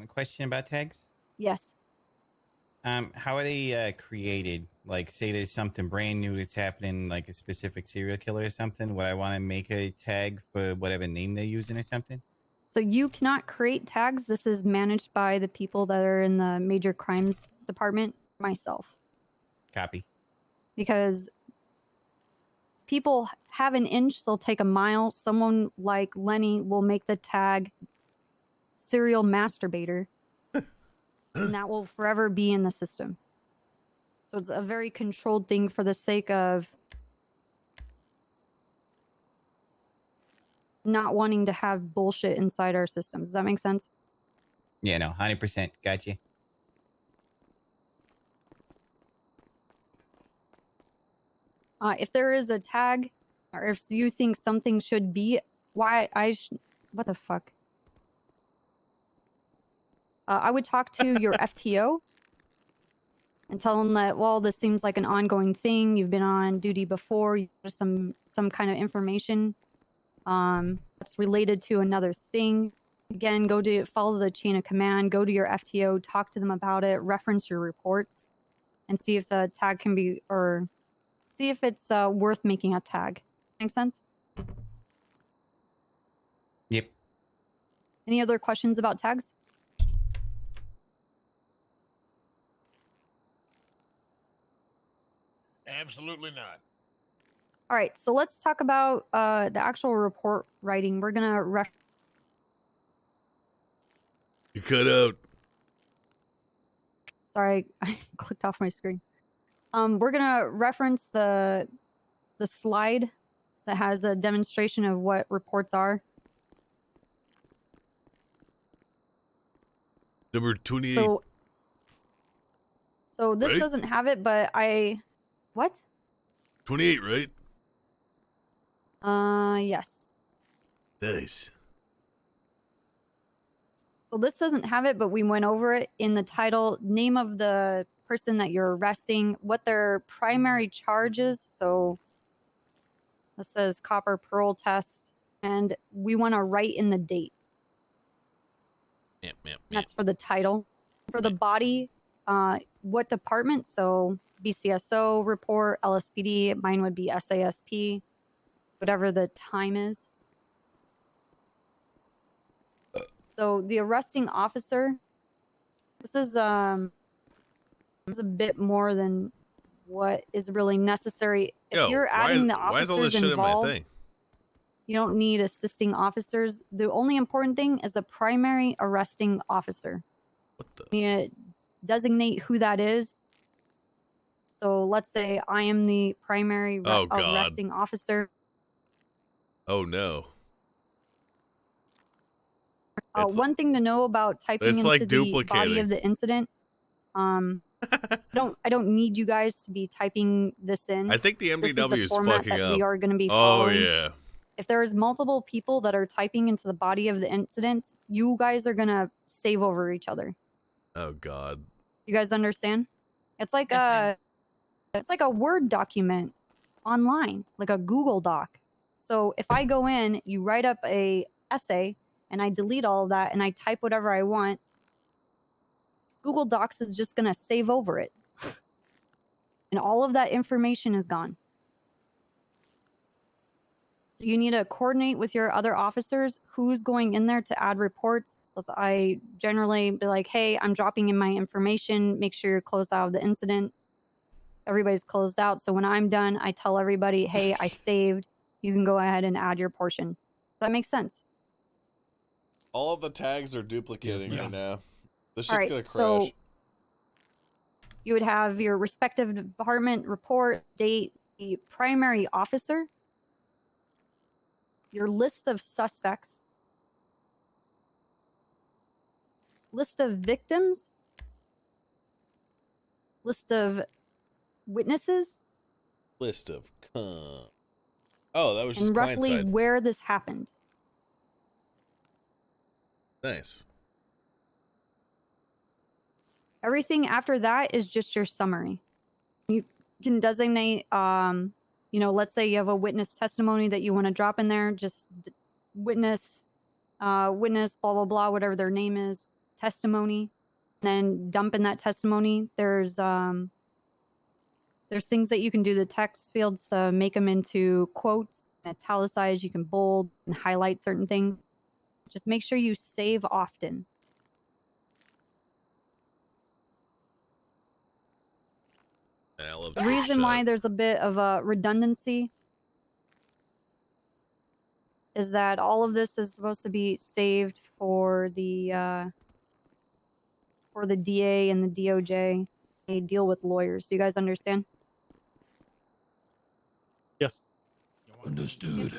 Question about tags?
Yes.
How are they created? Like, say there's something brand new that's happening, like a specific serial killer or something. Would I want to make a tag for whatever name they're using or something?
So you cannot create tags. This is managed by the people that are in the major crimes department, myself.
Copy.
Because people have an inch, they'll take a mile. Someone like Lenny will make the tag serial masturbator. And that will forever be in the system. So it's a very controlled thing for the sake of not wanting to have bullshit inside our systems. Does that make sense?
Yeah, no, 100%. Gotcha.
If there is a tag, or if you think something should be, what the fuck? I would talk to your FTO and tell them that, well, this seems like an ongoing thing. You've been on duty before. You have some kind of information that's related to another thing. Again, follow the chain of command. Go to your FTO, talk to them about it, reference your reports, and see if the tag can be, or see if it's worth making a tag. Make sense?
Yep.
Any other questions about tags?
Absolutely not.
All right, so let's talk about the actual report writing. We're gonna
You cut out.
Sorry, I clicked off my screen. We're gonna reference the slide that has a demonstration of what reports are.
Number 28.
So this
Right?
doesn't have it, but what?
28, right?
Yes.
Nice.
So this doesn't have it, but we went over it in the title, name of the person that you're arresting, what their primary charge is. So this says copper pearl test, and we want to write in the date.
Yep.
That's for the title. For the body, what department? So BCSO report, LSPD, mine would be SASP, whatever the time is. So the arresting officer, this is a bit more than what is really necessary. If you're adding the
why is all this
officers
shit in my
involved,
thing?
you don't need assisting officers. The only important thing is the primary arresting officer.
What the?
You designate who that is. So let's say I am the primary arresting officer.
Oh no.
One thing to know about typing
It's
into
like
the
duplicating.
body of the incident. I don't need you guys to be typing this in.
I think the
This
MDW
the
is
format
fucking
that
up.
we are going to be
Oh
following.
yeah.
If there's multiple people that are typing into the body of the incident, you guys are going to save over each other.
Oh god.
You guys understand? It's like it's like a Word document online, like a Google Doc. So if I go in, you write up a essay, and I delete all of that, and I type whatever I want, Google Docs is just going to save over it. And all of that information is gone. So you need to coordinate with your other officers who's going in there to add reports. I generally be like, hey, I'm dropping in my information. Make sure you're closed out of the incident. everybody's closed out. So when I'm done, I tell everybody, hey, I saved. You can go ahead and add your portion. Does that make sense?
All of the tags are duplicating right now. This
All
shit's
right,
gonna crash.
so you would have your respective department report, date, the primary officer, your list of suspects, list of victims, list of witnesses,
List of Oh, that was just
and roughly
Clineside.
where this happened.
Nice.
Everything after that is just your summary. You can designate, let's say you have a witness testimony that you want to drop in there, just witness, blah, blah, blah, whatever their name is, testimony, then dump in that testimony. There's things that you can do, the text fields to make them into quotes, italicize, you can bold and highlight certain things. Just make sure you save often.
I love
The reason why there's a bit of a redundancy is that all of this is supposed to be saved for the DA and the DOJ. They deal with lawyers. Do you guys understand?
Yes.
Understood.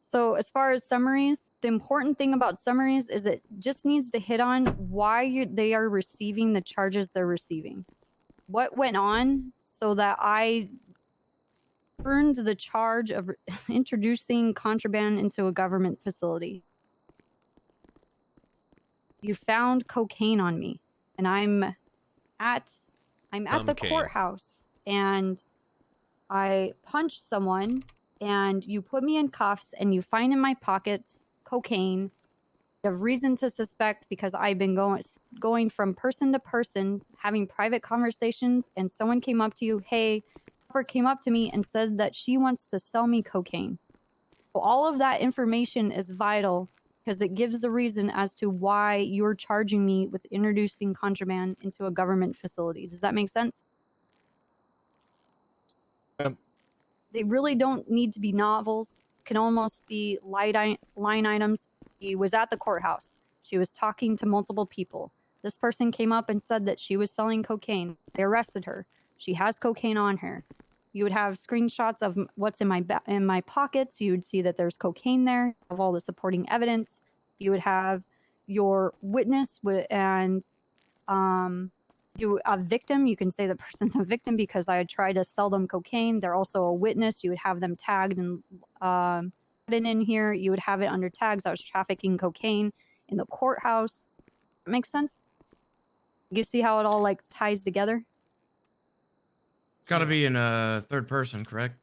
So as far as summaries, the important thing about summaries is it just needs to hit on why they are receiving the charges they're receiving. What went on so that I earned the charge of introducing contraband into a government facility. You found cocaine on me, and I'm at the courthouse, and I punched someone, and you put me in cuffs, and you find in my pockets cocaine. You have reason to suspect because I've been going from person to person, having private conversations, and someone came up to you, hey, came up to me and said that she wants to sell me cocaine. So all of that information is vital because it gives the reason as to why you're charging me with introducing contraband into a government facility. Does that make sense? They really don't need to be novels. It can almost be line items. He was at the courthouse. She was talking to multiple people. This person came up and said that she was selling cocaine. They arrested her. She has cocaine on her. You would have screenshots of what's in my pockets. You would see that there's cocaine there, of all the supporting evidence. You would have your witness and a victim. You can say the person's a victim because I had tried to sell them cocaine. They're also a witness. You would have them tagged and put it in here. You would have it under tags. I was trafficking cocaine in the courthouse. Makes sense? You see how it all like ties together?
Got to be in a third person, correct?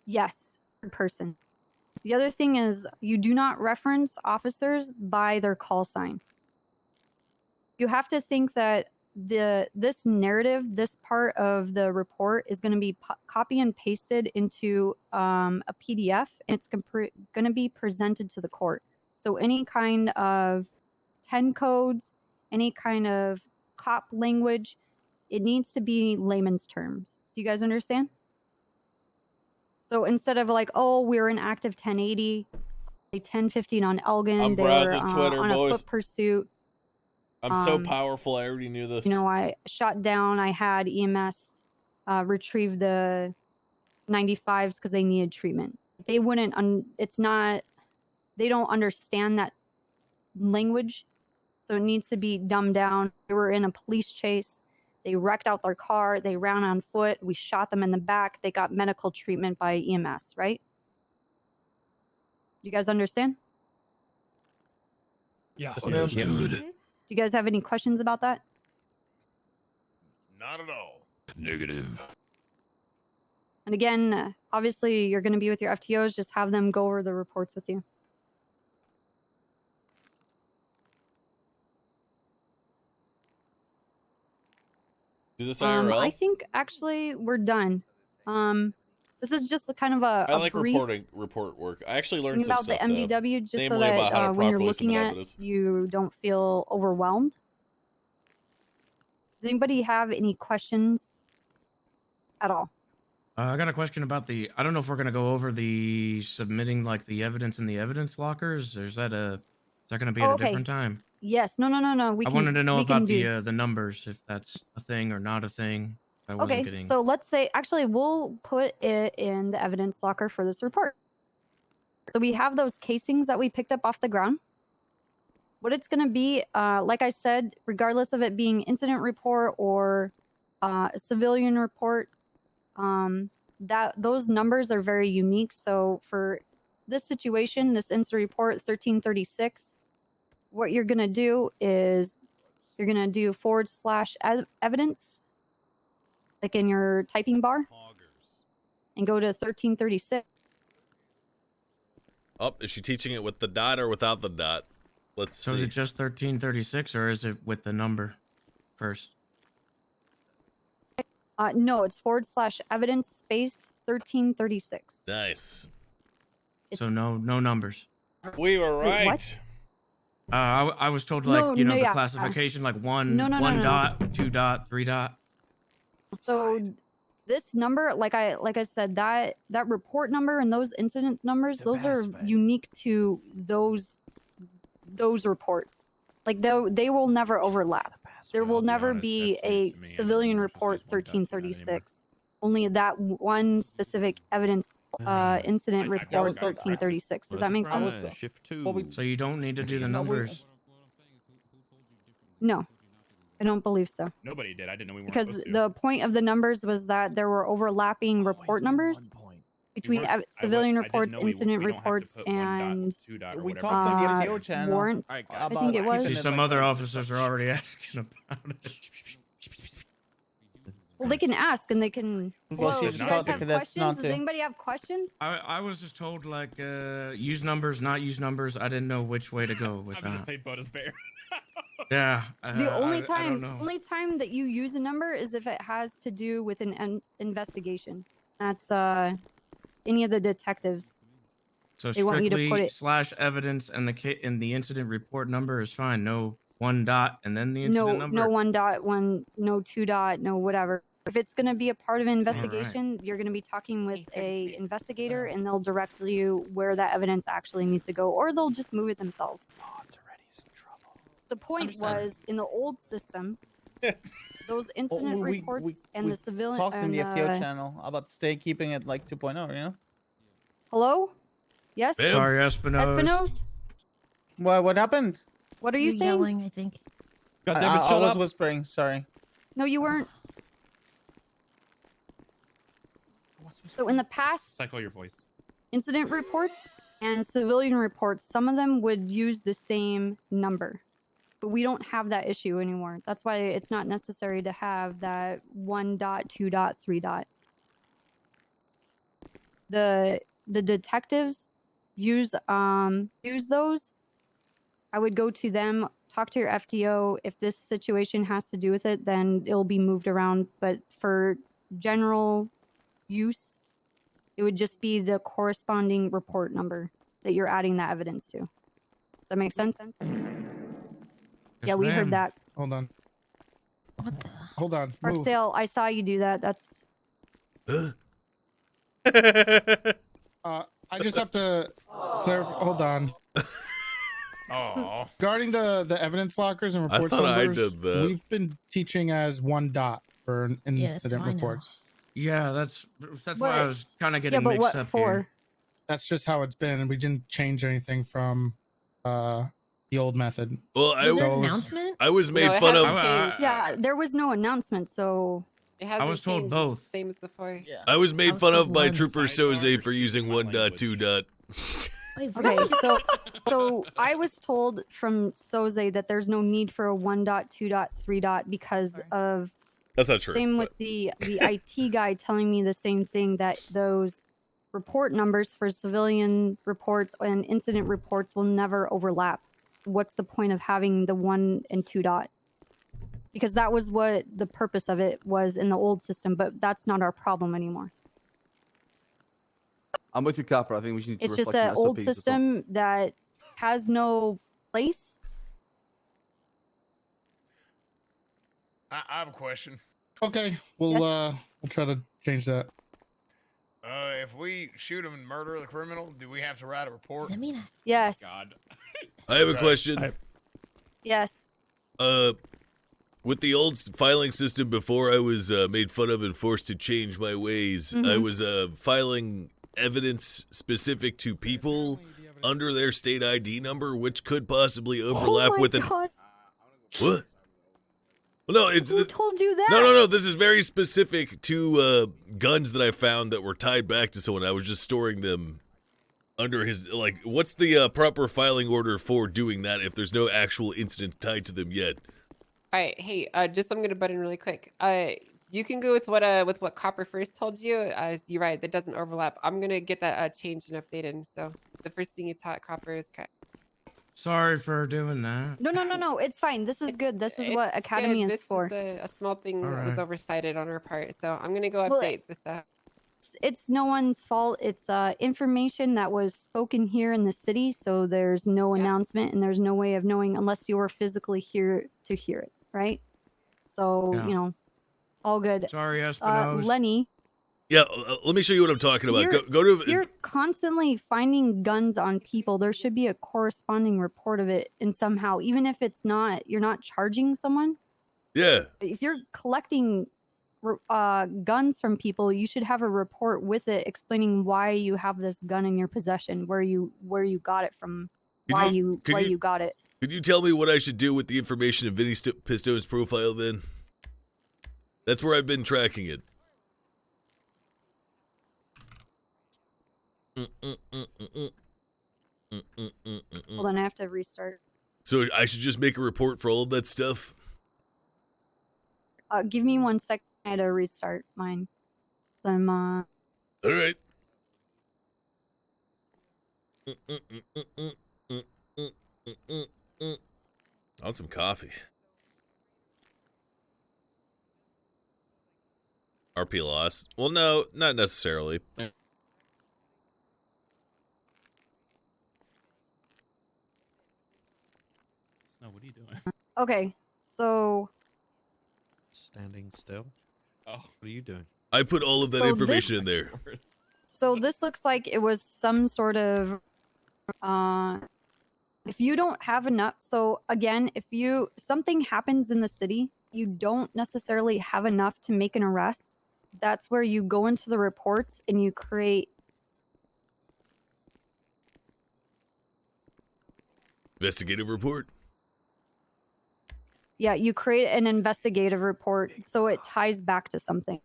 Yes, third person. The other thing is you do not reference officers by their call sign. You have to think that this narrative, this part of the report is going to be copy and pasted into a PDF, and it's going to be presented to the court. So any kind of 10 codes, any kind of cop language, it needs to be layman's terms. Do you guys understand? So instead of like, oh, we're in active 1080, 1015 on Elgin,
I'm browsing Twitter,
on
boys.
a foot pursuit.
I'm so powerful, I already knew this.
I shot down, I had EMS retrieve the 95s because they needed treatment. They wouldn't, they don't understand that language. So it needs to be dumbed down. They were in a police chase. They wrecked out their car. They ran on foot. We shot them in the back. They got medical treatment by EMS, right? You guys understand?
Yeah.
Understood.
Do you guys have any questions about that?
Not at all.
Negative.
And again, obviously, you're going to be with your FTOs. Just have them go over the reports with you.
Do this IRL?
I think actually we're done. This is just a kind of a
I like
brief
report work. I actually learned some
about
stuff,
the MDW just
namely
so that
about how to
when you're
properly
looking
submit
at
evidence.
you don't feel overwhelmed. Does anybody have any questions at all.
I got a question about the. I don't know if we're gonna go over the submitting like the evidence in the evidence lockers. Or is that gonna be at a different time?
Yes. No.
I wanted to know about the numbers, if that's a thing or not a thing. I wasn't
Okay,
getting.
so let's say, actually, we'll put it in the evidence locker for this report. So we have those casings that we picked up off the ground. What it's going to be, like I said, regardless of it being incident report or a civilian report, those numbers are very unique. So for this situation, this incident report 1336, what you're going to do is you're going to do / evidence, like in your typing bar, and go to 1336.
Oh, is she teaching it with the dot or without the dot? Let's
So
see.
is it just 1336 or is it with the number first?
No, it's / evidence space 1336.
Nice.
So no numbers.
We were
Wait,
right.
what?
I was told like
No,
the
yeah,
classification like one
no.
dot, 2 dot, 3 dot.
So this number, like I said, that report number and those incident numbers, those are unique to those reports. Like they will never overlap. There will never be a civilian report 1336. Only that one specific evidence incident report 1336. Does that make sense?
Shift 2.
So you don't need to do the numbers.
No, I don't believe so.
Nobody did. I didn't know we weren't
Because
supposed to.
the point of the numbers was that there were overlapping report numbers between civilian reports, incident reports, and
We talked on the FTO channel.
warrants. I think it was.
See, some other officers are already asking about it.
Well, they can ask and they can.
Well,
Whoa,
she
do you guys
told the
have
cadets
questions?
not
Does
to.
anybody have questions?
I was just told like use numbers, not use numbers. I didn't know which way to go with
I'm gonna
that.
say Bud is bear.
Yeah.
The only
I don't know.
time that you use a number is if it has to do with an investigation. That's any of the detectives.
So
They want you to put
strictly
it.
/ evidence and the incident report number is fine. No 1 dot and then the incident number.
No 1 dot, no 2 dot, no whatever. If it's going to be a part of an investigation, you're going to be talking with a investigator, and they'll direct you where that evidence actually needs to go, or they'll just move it themselves. The point was, in the old system, those incident reports and the civilian
talked in the FTO channel about keeping it like 2.0, you know?
Hello? Yes?
Sorry,
Espinosa?
What happened?
What are you saying?
Yelling, I think.
I was whispering, sorry.
No, you weren't. So in the past,
Cycle your voice.
incident reports and civilian reports, some of them would use the same number. But we don't have that issue anymore. That's why it's not necessary to have that 1 dot, 2 dot, 3 dot. The detectives use those. I would go to them, talk to your FTO. If this situation has to do with it, then it'll be moved around. But for general use, it would just be the corresponding report number that you're adding that evidence to. Does that make sense? Yeah, we heard that.
Hold on. Hold on. Move.
Parksdale, I saw you do that. That's.
I just have to clarify. Hold on.
Oh.
Regarding the evidence lockers and report
I thought
numbers,
I did that.
we've been teaching as 1 dot for incident reports.
Yeah, that's
What-
why I was kind of getting
but
mixed
what
up
for?
here.
That's just how it's been, and we didn't change anything from the old method.
Well,
Was there an announcement?
I was made
No, it
fun of.
hasn't changed.
Yeah, there was no announcement, so.
It hasn't
was told
changed,
both.
it's the Same as before.
Yeah.
I was made
was
fun
told
of by
one.
Trooper Soze for using 1 dot, 2 dot.
Wait,
Okay,
really?
so I was told from Soze that there's no need for a 1 dot, 2 dot, 3 dot because of.
That's not true.
Same with the IT guy telling me the same thing, that those report numbers for civilian reports and incident reports will never overlap. What's the point of having the 1 and 2 dot? Because that was what the purpose of it was in the old system, but that's not our problem anymore.
I'm with you, Copper. I think we should need to
It's just
reflect
an
the
old
SOPs, that's all.
system that has no place.
I have a question.
Okay, we'll try to change that.
If we shoot him and murder the criminal, do we have to write a report?
Yes.
God.
I have a
Okay.
question.
Yes.
With the old filing system before I was made fun of and forced to change my ways, I
Mhm.
was filing evidence specific to people under their state ID number, which could possibly overlap
Oh my
with an.
God.
What? Well, no, it's.
Who told you that?
No. This is very specific to guns that I found that were tied back to someone. I was just storing them under his. Like, what's the proper filing order for doing that if there's no actual incident tied to them yet?
All right, hey, just I'm gonna butt in really quick. You can go with what Copper first told you. You're right, that doesn't overlap. I'm gonna get that changed and updated. So the first thing you taught Copper is correct.
Sorry for doing that.
No. It's fine. This is good. This is what Academy is
This
for.
is a small thing
All
that was
right.
oversighted on our part. So I'm gonna go
Well,
update the stuff.
It's no one's fault. It's information that was spoken here in the city, so there's no announcement and there's no way of knowing unless you were physically here to hear it, right? So,
Yeah.
all good.
Sorry, Espinosa.
Lenny,
Yeah, let me show you what I'm talking about. Go to.
you're constantly finding guns on people. There should be a corresponding report of it, and somehow, even if it's not, you're not charging someone.
Yeah.
If you're collecting guns from people, you should have a report with it explaining why you have this gun in your possession, where you got it from, why you got it.
Could you tell me what I should do with the information in Vinny Pistone's profile then? That's where I've been tracking it.
Hold on, I have to restart.
So I should just make a report for all of that stuff?
Give me 1 second. I had to restart mine. So I'm
All right. I want some coffee. RP lost. Well, no, not necessarily.
No, what are you doing?
okay. So
Standing still. Oh, what are you doing?
I put all of that
So
information
this-
in there.
So this looks like it was some sort of if you don't have enough, so again, if something happens in the city, you don't necessarily have enough to make an arrest. That's where you go into the reports and you create
Investigative report.
you create an investigative report so it ties back to something.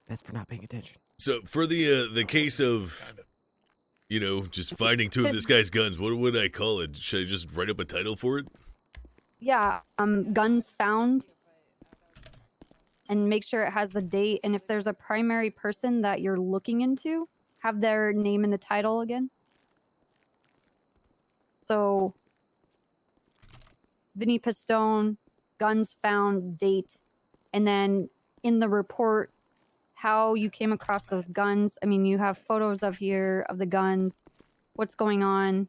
That's for not paying attention.
So for the case of, just finding two of this guy's guns, what would I call it? Should I just write up a title for it?
Yeah, guns found, and make sure it has the date. And if there's a primary person that you're looking into, have their name in the title again. So, Vinny Pistone, guns found, date, and then in the report, how you came across those guns. I mean, you have photos of the guns, what's going on,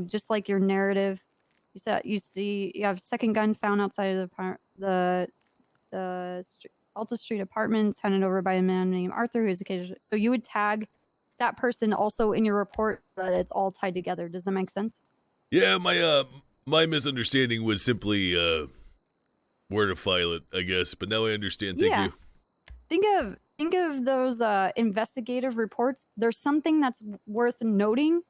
just like your narrative. You have second gun found outside of the Alta Street apartments, handed over by a man named Arthur, who's occasionally. So you would tag that person also in your report that it's all tied together. Does that make sense?
Yeah, my misunderstanding was simply where to file it, I guess. But now I understand. Thank you.
Think of those investigative reports. There's something that's worth noting.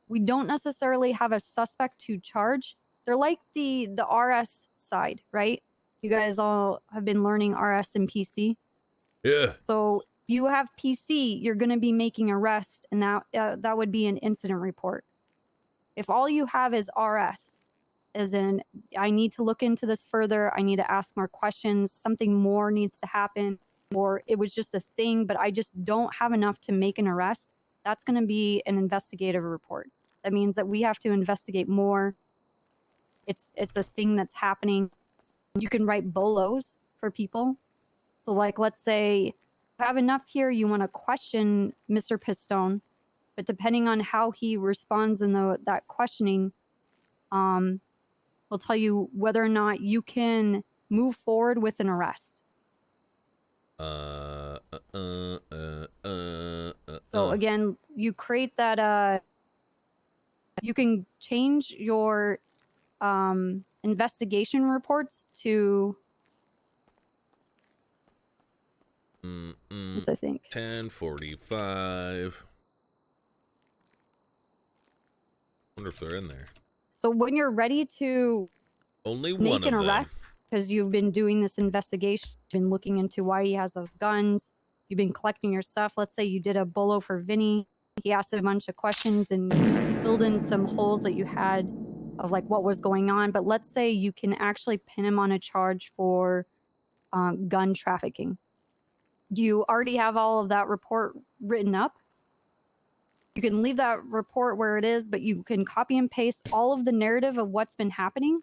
We don't necessarily have a suspect to charge. They're like the RS side, right? You guys all have been learning RS and PC.
Yeah.
So if you have PC, you're going to be making arrest, and that would be an incident report. If all you have is RS, as in I need to look into this further, I need to ask more questions, something more needs to happen, or it was just a thing, but I just don't have enough to make an arrest, that's going to be an investigative report. That means that we have to investigate more. It's a thing that's happening. You can write bolos for people. So like, let's say you have enough here, you want to question Mr. Pistone, but depending on how he responds in that questioning, will tell you whether or not you can move forward with an arrest. So again, you create that. You can change your investigation reports to. Yes, I think
10:45. Wonder if they're in there.
so. When you're ready to
Only
make
one
an
of them.
arrest, because you've been doing this investigation, been looking into why he has those guns, you've been collecting your stuff. Let's say you did a bolo for Vinny. He asked a bunch of questions and filled in some holes that you had of like what was going on. But let's say you can actually pin him on a charge for gun trafficking. You already have all of that report written up. You can leave that report where it is, but you can copy and paste all of the narrative of what's been happening,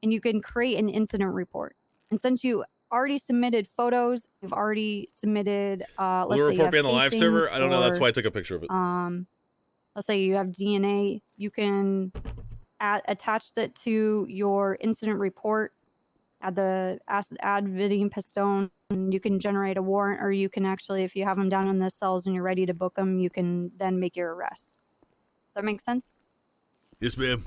and you can create an incident report. And since you already submitted photos, you've already submitted,
Will
let's
the
say you
report
have
be on the live server?
casings
I don't know. That's
or,
why I took a picture of it.
let's say you have DNA, you can attach that to your incident report, add the add Vidium Pistone, and you can generate a warrant, or you can actually, if you have them down in the cells and you're ready to book them, you can then make your arrest. Does that make sense?
Yes, ma'am.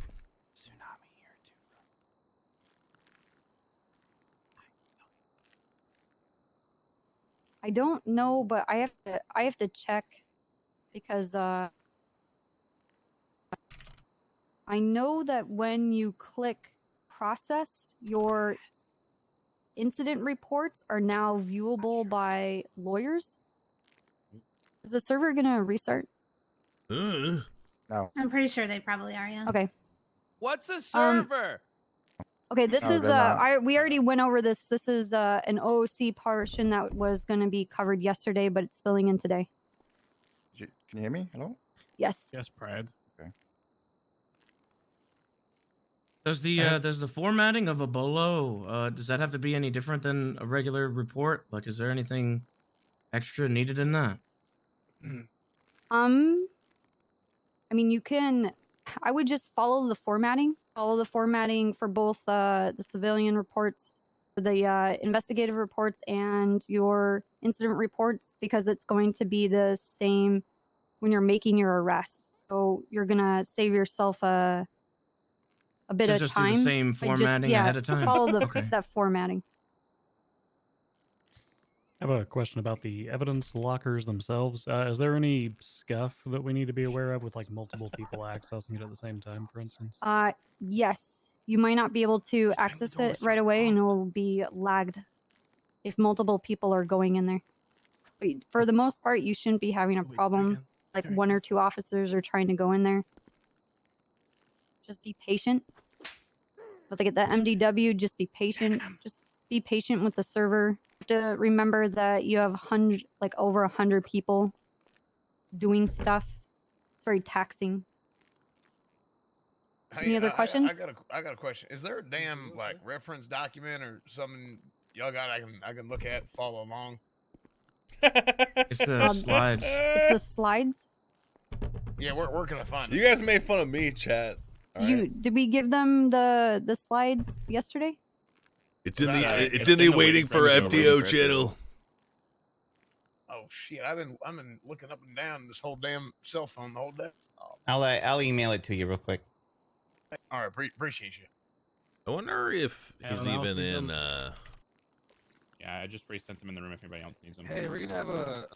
I don't know, but I have to check because I know that when you click processed, your incident reports are now viewable by lawyers. Is the server gonna restart?
No.
I'm pretty sure they probably are, yeah.
Okay.
What's a server?
Okay, this
No,
is
they're not.
we already went over this. This is an OOC portion that was going to be covered yesterday, but it's spilling in today.
Can you hear me? Hello?
Yes.
Yes, Brad.
Okay.
Does the formatting of a bolo does that have to be any different than a regular report? Like, is there anything extra needed in that?
I mean, you can. I would just follow the formatting. Follow the formatting for both the civilian reports, the investigative reports, and your incident reports, because it's going to be the same when you're making your arrest. So you're gonna save yourself a bit
So
of
just
time.
do the same
but just,
formatting
yeah,
ahead of time?
Follow the
Okay.
that formatting.
I have a question about the evidence lockers themselves. Is there any scuff that we need to be aware of with like multiple people accessing it at the same time, for instance?
Yes, you might not be able to access it right away, and it will be lagged if multiple people are going in there. But for the most part, you shouldn't be having a problem. Like one or two officers are trying to go in there. Just be patient. But to get that MDW, just be patient. Just be patient with the server. You have to remember that you have over 100 people doing stuff. It's very taxing. Any other questions?
I got a question. Is there a damn like reference document or something y'all got I can look at and follow along?
It's the slides.
It's the slides.
Yeah, where can I find it?
You guys made fun of me, chat.
Did we give them the slides yesterday?
It's in the waiting for FTO channel.
Oh shit! I've been looking up and down this whole damn cell phone the whole day. Oh,
I'll email it to you real quick.
all right, appreciate you.
I wonder if he's even in.
Yeah, I just resent them in the room if anybody else needs them.
Hey, we're gonna have a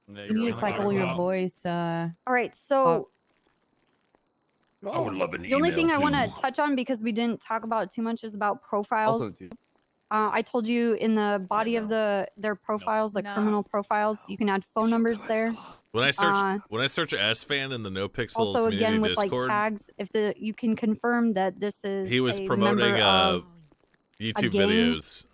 You need to cycle your voice.
All right, so
I would love an
the only thing I
email,
want to
too.
touch on, because we didn't talk about it too much, is about profiles.
Also, too.
I told you in the body of their profiles, the criminal profiles, you can add phone numbers there.
When I search S-Fan in the NoPixel
Also,
community
again, with
Discord,
like tags, if you can confirm that this is
he was
a
promoting
member of
YouTube
a gang,
videos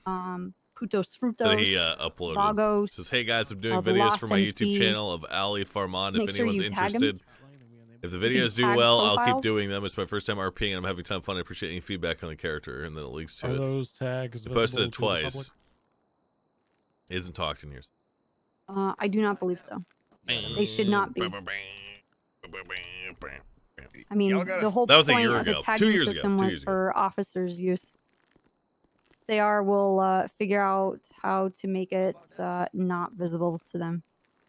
Putos Frutos,
that he uploaded.
Vagos,
Says, "Hey guys, I'm doing
the
videos
Lost
for my YouTube
MC.
channel of Ali Farman.
Make
If
sure
anyone's
you tag 'em.
interested, if the
You can
videos do
tag
well, I'll keep
profiles.
doing them. It's my first time RPing, and I'm having a ton of fun. I appreciate any feedback on the character." And then it links to
Are
it.
those tags
He posted
visible
it
to the
twice.
public?
He hasn't talked in years.
I do not believe so. They should not be. I mean,
Y'all gotta-
the whole
That was a
point
year
of the
ago. 2
tagging
years ago.
system
2
was
years ago.
for officers' use. Will figure out how to make it not visible to them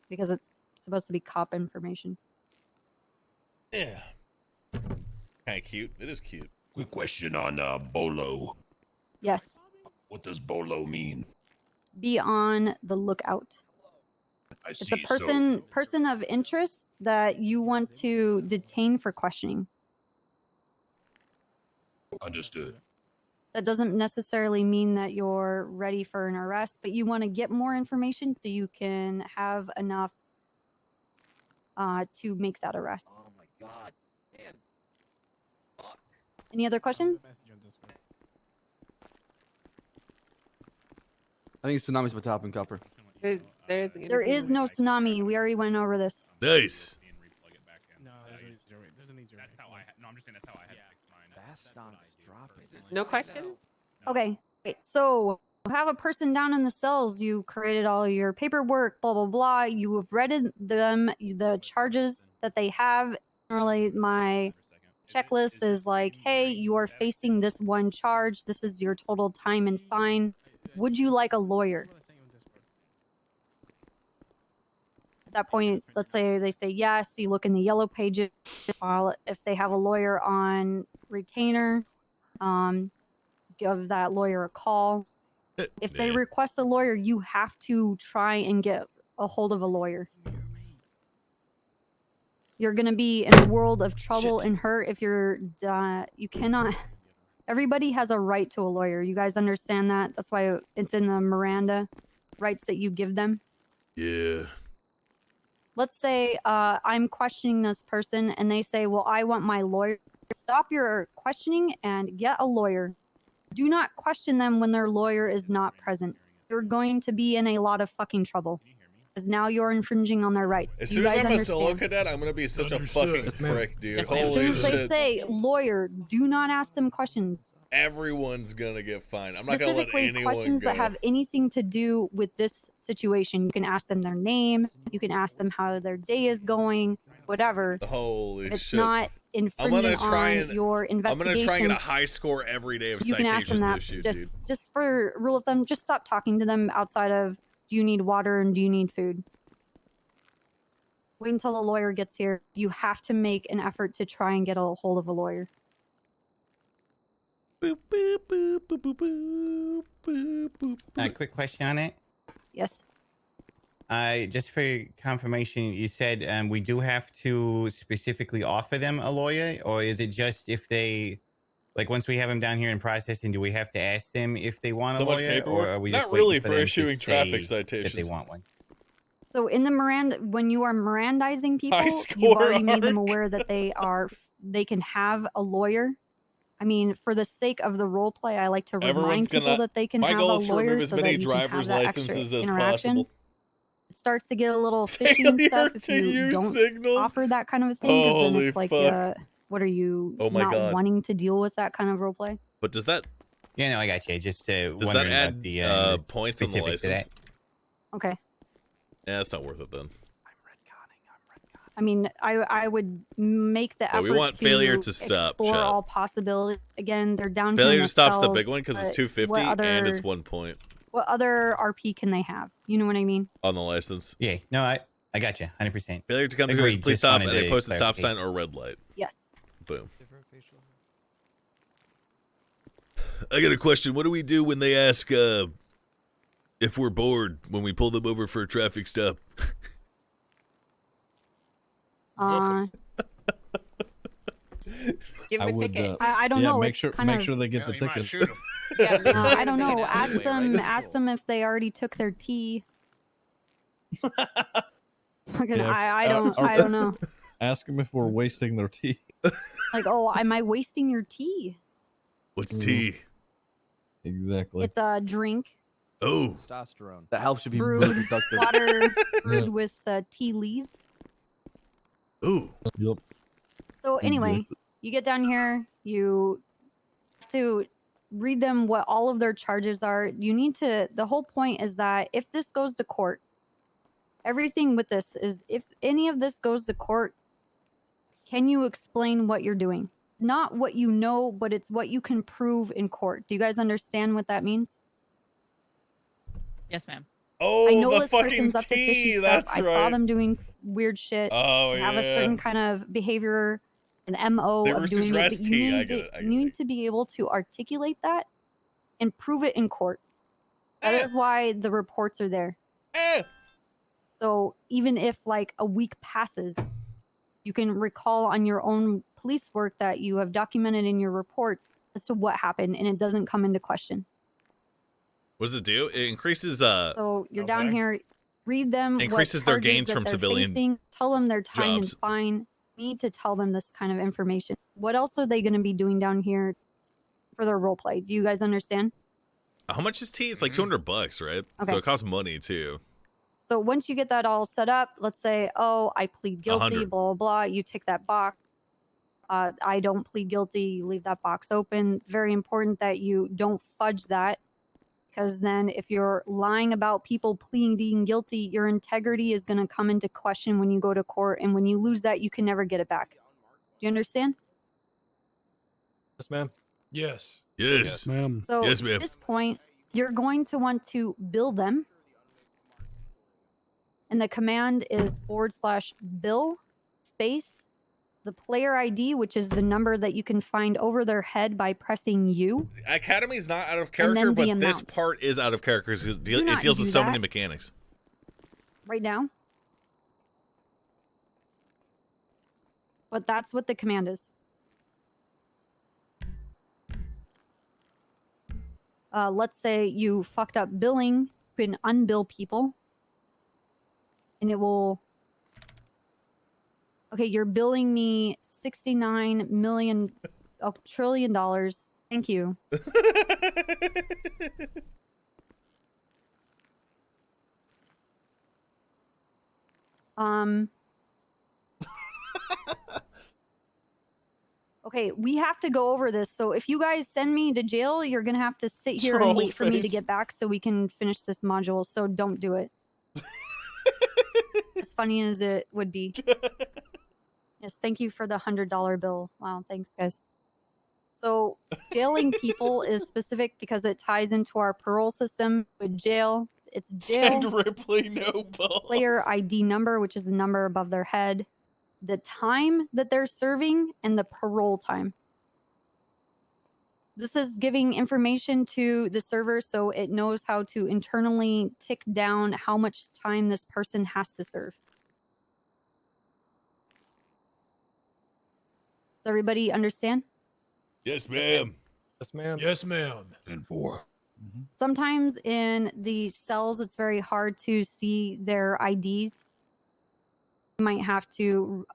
because it's supposed to be cop information.
Yeah. Kind of cute. It is cute.
Quick question on Bolo.
Yes.
What does Bolo mean?
Be on the lookout.
I
It's
see.
a person of interest that you want to detain for questioning.
Understood.
That doesn't necessarily mean that you're ready for an arrest, but you want to get more information so you can have enough to make that arrest.
Oh my god. Man.
Any other questions?
I think tsunami's about to happen, Copper.
There is no tsunami. We already went over this.
Nice.
No, there's an easier. That's how I. No, I'm just saying that's how I had to fix mine.
Bastonk's dropping.
No questions?
Okay. Wait, so you have a person down in the cells. You created all your paperwork, blah, blah, blah. You have read them, the charges that they have. Generally, my checklist is like, hey, you are facing this one charge. This is your total time and fine. Would you like a lawyer? At that point, let's say they say yes. You look in the yellow pages. If they have a lawyer on retainer, give that lawyer a call. If they request a lawyer, you have to try and get a hold of a lawyer. You're going to be in a world of trouble and hurt if you're you cannot. Everybody has a right to a lawyer. You guys understand that? That's why it's in the Miranda rights that you give them.
Yeah.
Let's say I'm questioning this person and they say, well, I want my lawyer. Stop your questioning and get a lawyer. Do not question them when their lawyer is not present. You're going to be in a lot of fucking trouble. Because now you're infringing on their rights.
As
You
soon as
guys
I'm a solo
understand?
cadet, I'm going to be such a fucking prick, dude.
As
Holy
soon as they
shit.
say lawyer, do not ask them questions.
Everyone's going to get fined. I'm not going to let
Specifically,
anyone
questions
go.
that have anything to do with this situation. You can ask them their name. You can ask them how their day is going. Whatever.
Holy
It's
shit.
not
I'm
infringing
gonna try
on your
I'm
investigation.
going to try and get a high score every day of
You can ask them
citations
that.
issued, dude.
Just for rule of thumb, just stop talking to them outside of, do you need water and do you need food? Wait until the lawyer gets here. You have to make an effort to try and get a hold of a lawyer.
Boop, boop, boop, boop, boop, boop, boop, boop, boop.
Quick question on it.
Yes.
Just for confirmation, you said we do have to specifically offer them a lawyer, or is it just if they, like, once we have them down here in processing, do we have to ask them if they want
So
a
much
lawyer,
paperwork?
or are we
Not
just waiting
really
for
for
them to
issuing
say
traffic
that
citations.
they want one?
So in the Miranda, when you are Mirandizing people,
High
you've
score
already made them
arc.
aware that they can have a lawyer. I mean, for the sake of the role play, I like to
Everyone's
remind people
gonna.
that they can
My
have a
goal is to
lawyer
remove as
so
many
that you can have
driver's
that extra
licenses as
interaction.
possible.
It starts to get a little fishy and
Failure
stuff if
to
you
use
don't
signals?
offer that kind of a thing. 'Cause then
Holy
it's like,
fuck.
what are you
Oh my
not
God.
wanting to deal with that kind of role play?
But does that
Yeah, no, I got you. Just
does that
wondering
add
about the
points on the
specific to that.
license?
Okay.
Yeah, it's not worth it then.
I mean, I would make the
Yeah,
effort
we want
to
failure to stop,
explore
chat.
all possibilities. Again, they're down here.
Failure
in
to
the
stop's the
cells,
big one because it's
but
250
what
and it's
other-
1 point
What other RP can they have? You know what I mean?
on the license.
Yeah, no, I got you, 100%.
Failure to come to a
Agreed,
complete
just
stop
wanted
and they
to
post a stop
clarify.
sign or red light.
Yes.
Boom. I got a question. What do we do when they ask if we're bored when we pull them over for a traffic stop?
Give
I
him a
would,
ticket.
I don't
yeah,
know.
make
it's
sure
kind
make
of-
sure they get
Yeah,
the
you might
ticket.
shoot 'em.
I don't know. Ask them if they already took their tea. Fucking,
Yeah,
I don't know.
Ask them if we're wasting their tea.
Like, oh, am I wasting your tea?
What's tea?
Exactly.
It's a drink
Oh.
Testosterone. That helps you be
brewed
really productive.
water brewed with tea leaves.
Ooh.
Yep.
So anyway, you get down here, you have to read them what all of their charges are. You need to, the whole point is that if this goes to court, everything with this is if any of this goes to court, Can you explain what you're doing? Not what you know, but it's what you can prove in court. Do you guys understand what that means?
Yes, ma'am.
Oh,
I know
the
this
fucking
person's up to fishy
tea.
stuff.
That's
I
right.
saw them doing weird shit.
Oh,
They have a
yeah.
certain kind of behavior, an MO
The
of
Roosters
doing it.
Rest
But you
tea. I
need,
get it. I
you need to be able to articulate that and prove it in court. That is why the reports are there. So even if like a week passes, you can recall on your own police work that you have documented in your reports as to what happened, and it doesn't come into question.
What does it do? It increases
So you're down here, read them
Increases
what
their
charges
gains
that
from
they're
civilian
facing, tell them their time
jobs.
and fine. You need to tell them this kind of information. What else are they going to be doing down here for their role play? Do you guys understand?
How much is tea? It's like $200, right? So
Okay.
it costs money too.
So once you get that all set up, let's say, oh, I plead guilty,
100.
blah, blah, blah. You tick that box. I don't plead guilty. You leave that box open. Very important that you don't fudge that, because then if you're lying about people pleading guilty, your integrity is going to come into question when you go to court. And when you lose that, you can never get it back. Do you understand?
Yes, ma'am.
Yes.
Yes.
ma'am.
So
Yes,
at
ma'am.
this point, you're going to want to bill them. And the command is /bill space the player ID, which is the number that you can find over their head by pressing U.
Academy's not out of
And
character,
then the
but this
amount.
part is out of character because
Do
it
not
deals with
do
so
that.
many mechanics.
Right now. But that's what the command is. Let's say you fucked up billing, you can unbill people. And it will... Okay, you're billing me $69 million, $1 trillion. Thank you. Okay, we have to go over this. So if you guys send me to jail, you're gonna have to sit here and wait for me to
Troll
get back so we can finish this module. So don't do it. As funny as it would be. Yes, thank you for the $100 bill. Wow, thanks guys. So jailing people is specific because it ties into our parole system. With jail, it's jail.
Send Ripley no balls.
Player ID number, which is the number above their head, the time that they're serving, and the parole time. This is giving information to the server so it knows how to internally tick down how much time this person has to serve. Does everybody understand?
Yes, ma'am.
Yes, ma'am.
Yes, ma'am. 10-4.
Sometimes in the cells, it's very hard to see their IDs. You might have to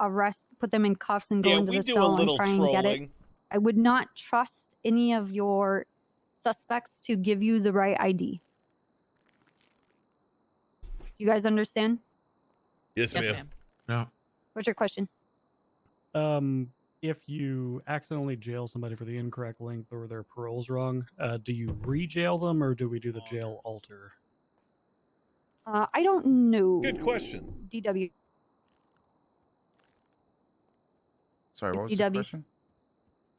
put them in cuffs and go into the cell and try and get it. I would not trust any of your suspects to give you the right ID. Do you guys understand?
Yes, ma'am.
No.
What's your question?
If you accidentally jail somebody for the incorrect length or their parole's wrong, do you re-jail them or do we do the jail alter?
I don't know.
Good question.
DW.
Sorry, what was the
DW.
question?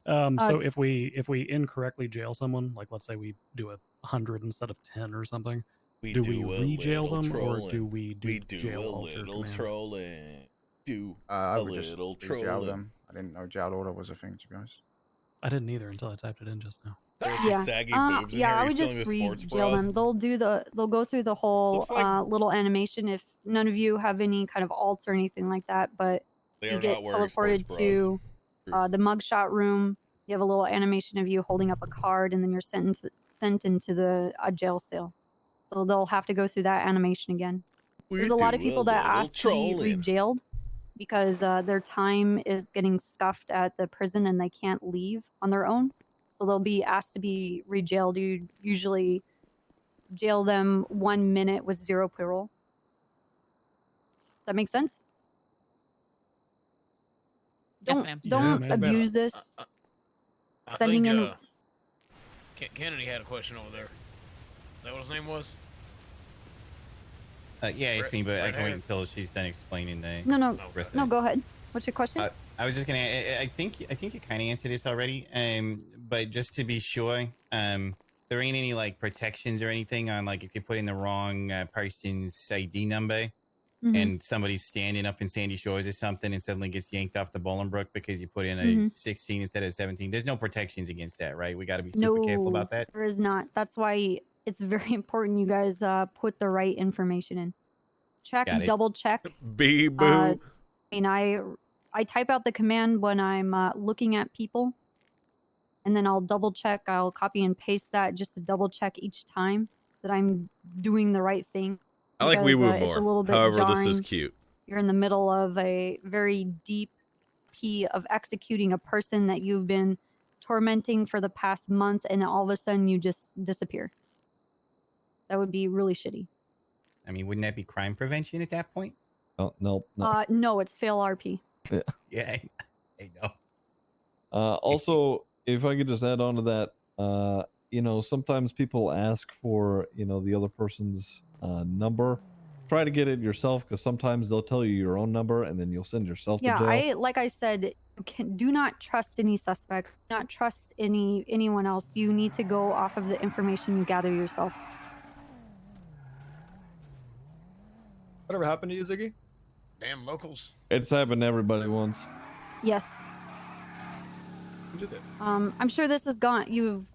So if we incorrectly jail someone, like let's say we do 100 instead of 10 or something, do we
a
re-jail
little
them or
trolling.
do we do jail
a
alter
little
command?
trolling. Do
I
a
would just
little
jail
trolling.
them. I didn't know jail order was a thing, to be honest.
I didn't either until I typed it in just now.
There's some saggy boobs in here.
I
Are you
would
stealing
just
the sports
re-jail
bras?
them. They'll go through the whole
Looks like-
little animation if none of you have any kind of alts or anything like that, but
They
you
are
get
not wearing
teleported
sports
to the mugshot room. You have a little animation of you holding up a card, and then you're sent into the jail cell. So they'll have to go through that animation again. There's a lot of people that ask to be re-jailed because their time is getting scuffed at the prison and they can't leave on their own. So they'll be asked to be re-jailed. You usually jail them 1 minute with 0 parole. Does that make sense?
Yes, ma'am.
Don't
Yes, ma'am.
abuse this.
I
Sending
think,
in.
Kennedy had a question over there. Is that what his name was?
Yeah, it's me, but I can wait until she's done explaining the.
No,
rest of
no.
it.
Go ahead. What's your question?
I was just gonna. I think you kind of answered this already. But just to be sure, there ain't any like protections or anything on like if you put in the wrong person's ID number, and somebody's standing up in Sandy Shores or something, and suddenly gets yanked off the Bolingbrook because you put in a 16 instead of 17. There's no protections against that, right? We got to be super careful about that.
There is not. That's why it's very important you guys put the right information in. Check, double check.
Boo.
I mean, I type out the command when I'm looking at people, and then I'll double check. I'll copy and paste that just to double check each time that I'm doing the right thing.
I like
Because,
wee-woo
it's a
more.
little bit
However, this is
jarring.
cute.
You're in the middle of a very deep pee of executing a person that you've been tormenting for the past month, and all of a sudden you just disappear. That would be really shitty.
I mean, wouldn't that be crime prevention at that point?
Oh, no.
No, it's fail RP.
Yeah, I know.
Also, if I could just add on to that, sometimes people ask for, the other person's number. Try to get it yourself, because sometimes they'll tell you your own number and then you'll send yourself to jail.
Like I said, do not trust any suspects. Do not trust anyone else. You need to go off of the information you gather yourself.
Whatever happened to you, Ziggy?
Damn locals.
It's happened to everybody once.
Yes.
Who did it?
I'm sure this has gone. You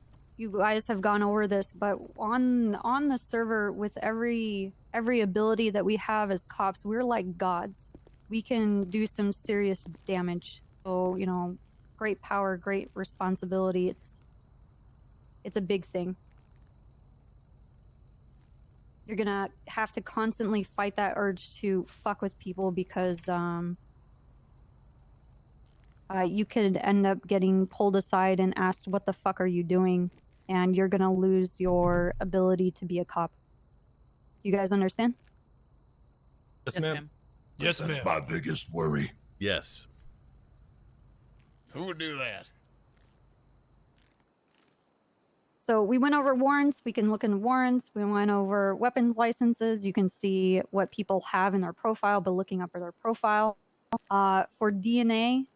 guys have gone over this, but on the server, with every ability that we have as cops, we're like gods. We can do some serious damage. So great power, great responsibility. It's a big thing. You're gonna have to constantly fight that urge to fuck with people because you could end up getting pulled aside and asked, "What the fuck are you doing?" And you're gonna lose your ability to be a cop. You guys understand?
Yes, ma'am.
Yes, ma'am. That's my biggest worry.
Yes.
Who would do that?
So we went over warrants. We can look in warrants. We went over weapons licenses. You can see what people have in their profile by looking up their profile. For DNA,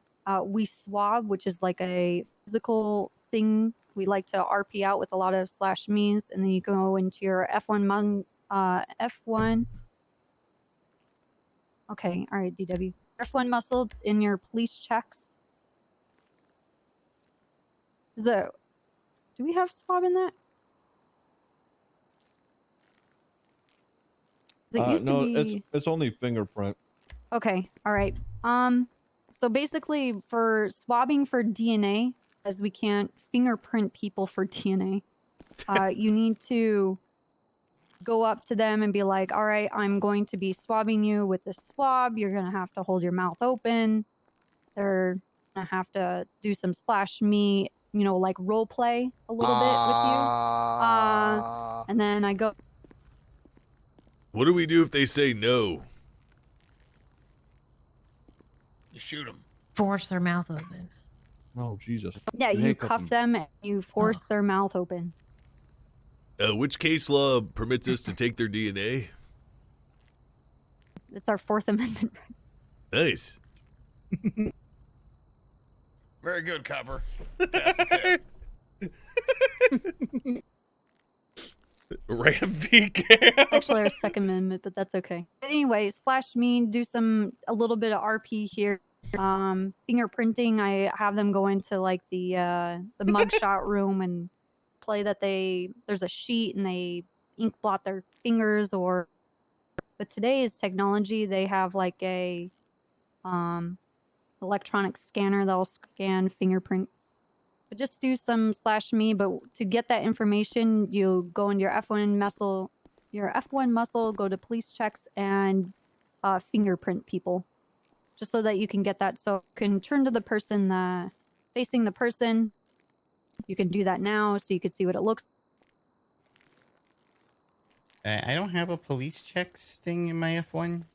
we swab, which is like a physical thing. We like to RP out with a lot of /me's, and then you go into your F1 F1. Okay, all right, DW. F1 muscle in your police checks. Do we have swab in that? It used to be...
it's only fingerprint.
Okay, all right. So basically, for swabbing for DNA, as we can't fingerprint people for DNA, you need to go up to them and be like, "All right, I'm going to be swabbing you with this swab. You're gonna have to hold your mouth open. They're gonna have to do some /me." Like role play a little bit with you. And then I go.
What do we do if they say no?
You shoot them.
Force their mouth open.
Oh, Jesus.
Yeah, you cuff them and you force their mouth open.
Which case law permits us to take their DNA?
It's our Fourth Amendment.
Nice.
Very good, Copper.
Ram v. Cam.
Actually, our Second Amendment, but that's okay. But anyway, /me, do a little bit of RP here. Fingerprinting, I have them go into like the mugshot room and play that there's a sheet and they ink blot their fingers, or with today's technology, they have like a electronic scanner that'll scan fingerprints. So just do some /me, but to get that information, you go into your F1 muscle, go to police checks and fingerprint people, just so that you can get that. So you can turn to the person facing the person. You can do that now, so you can see what it looks.
I don't have a police checks thing in my F1.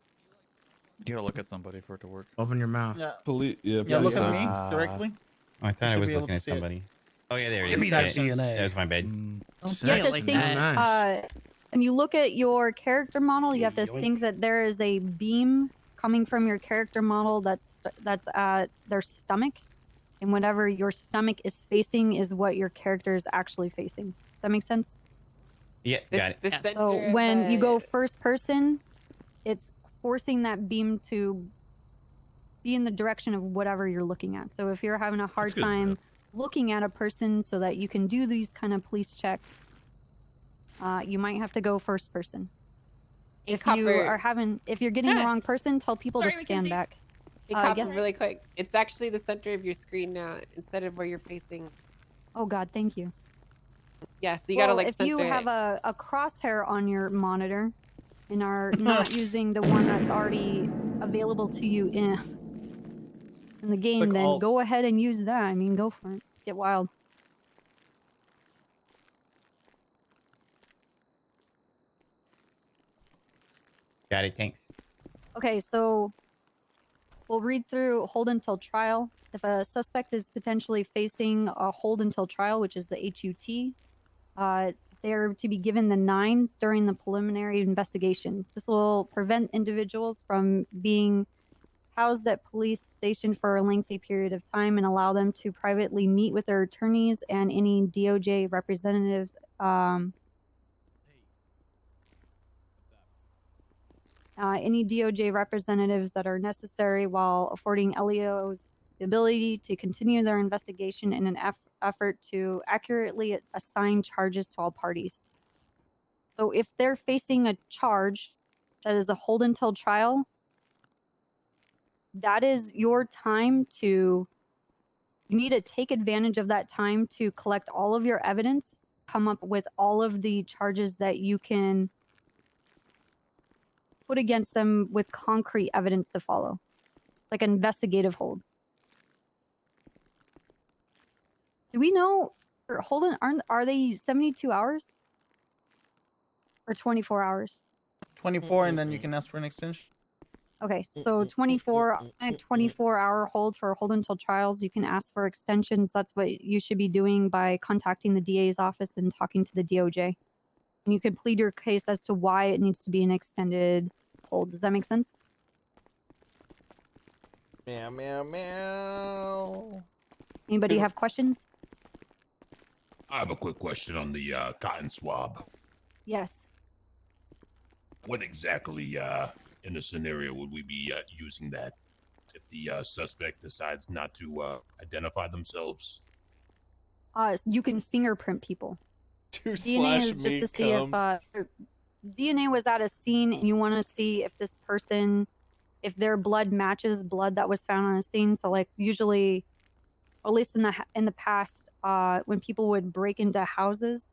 You gotta look at somebody for it to work.
Open your mouth.
Yeah.
Yeah,
Look at me directly.
Oh, I thought I was looking at somebody. Oh yeah, there it is.
Give me that
DNA. That was my bad.
You have to think, When you look at your character model, you have to think that there is a beam coming from your character model that's at their stomach, and whatever your stomach is facing is what your character is actually facing. Does that make sense?
Yeah, got it.
So when you go first person, it's forcing that beam to be in the direction of whatever you're looking at. So if you're having a hard
good to
time looking at a person so that you can do these kind of police checks, you might have to go first person.
Hey,
If you're getting the wrong person, tell people
Sorry,
to stand
Mackenzie.
back.
Hey, Copper,
yes.
really quick. It's actually the center of your screen now instead of where you're facing.
Oh God, thank you.
Yeah, so you gotta like
if you
center
have
it.
a crosshair on your monitor and are not using the one that's already available to you in the game,
Click
then
Alt.
go ahead and use that. I mean, go for it. Get wild.
Got it. Thanks.
Okay, so we'll read through hold until trial. If a suspect is potentially facing a hold until trial, which is the HUT, they're to be given the 9s during the preliminary investigation. This will prevent individuals from being housed at police station for a lengthy period of time and allow them to privately meet with their attorneys and any DOJ representatives. Any DOJ representatives that are necessary while affording LEOs the ability to continue their investigation in an effort to accurately assign charges to all parties. So if they're facing a charge that is a hold until trial, that is your time you need to take advantage of that time to collect all of your evidence, come up with all of the charges that you can put against them with concrete evidence to follow. It's like an investigative hold. Do we know, are they 72 hours? Or 24 hours?
24, and then you can ask for an extension.
Okay, so 24-hour hold for hold until trials. You can ask for extensions. That's what you should be doing by contacting the DA's office and talking to the DOJ. And you can plead your case as to why it needs to be an extended hold. Does that make sense?
Meow, meow, meow.
Anybody have questions?
I have a quick question on the cotton swab.
Yes.
When exactly in a scenario would we be using that if the suspect decides not to identify themselves?
You can fingerprint people. DNA
slash
is just
me
to see if DNA was at a scene and you want to see if this person, if their blood matches blood that was found on a scene. So like usually, or at least in the past, when people would break into houses,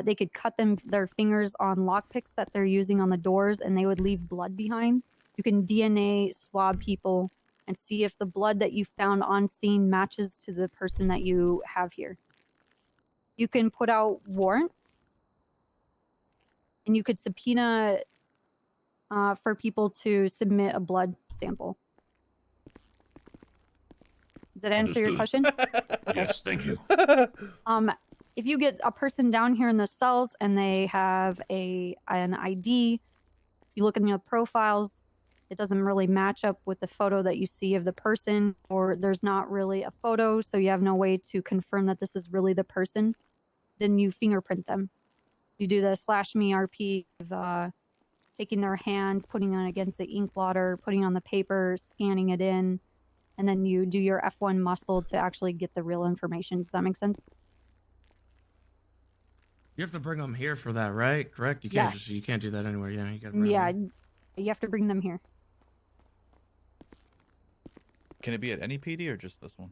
they could cut their fingers on lockpicks that they're using on the doors, and they would leave blood behind. You can DNA swab people and see if the blood that you found on scene matches to the person that you have here. You can put out warrants, and you could subpoena for people to submit a blood sample. Does that answer your question?
Yes, thank you.
If you get a person down here in the cells and they have an ID, you look in the profiles, it doesn't really match up with the photo that you see of the person, or there's not really a photo, so you have no way to confirm that this is really the person, then you fingerprint them. You do the /me RP of taking their hand, putting it against the ink blotter, putting on the paper, scanning it in, and then you do your F1 muscle to actually get the real information. Does that make sense?
You have to bring them here for that, right? Correct? You can't
Yes.
you can't do that anywhere. Yeah, you gotta bring them
Yeah,
here.
you have to bring them here.
Can it be at any PD or just this one?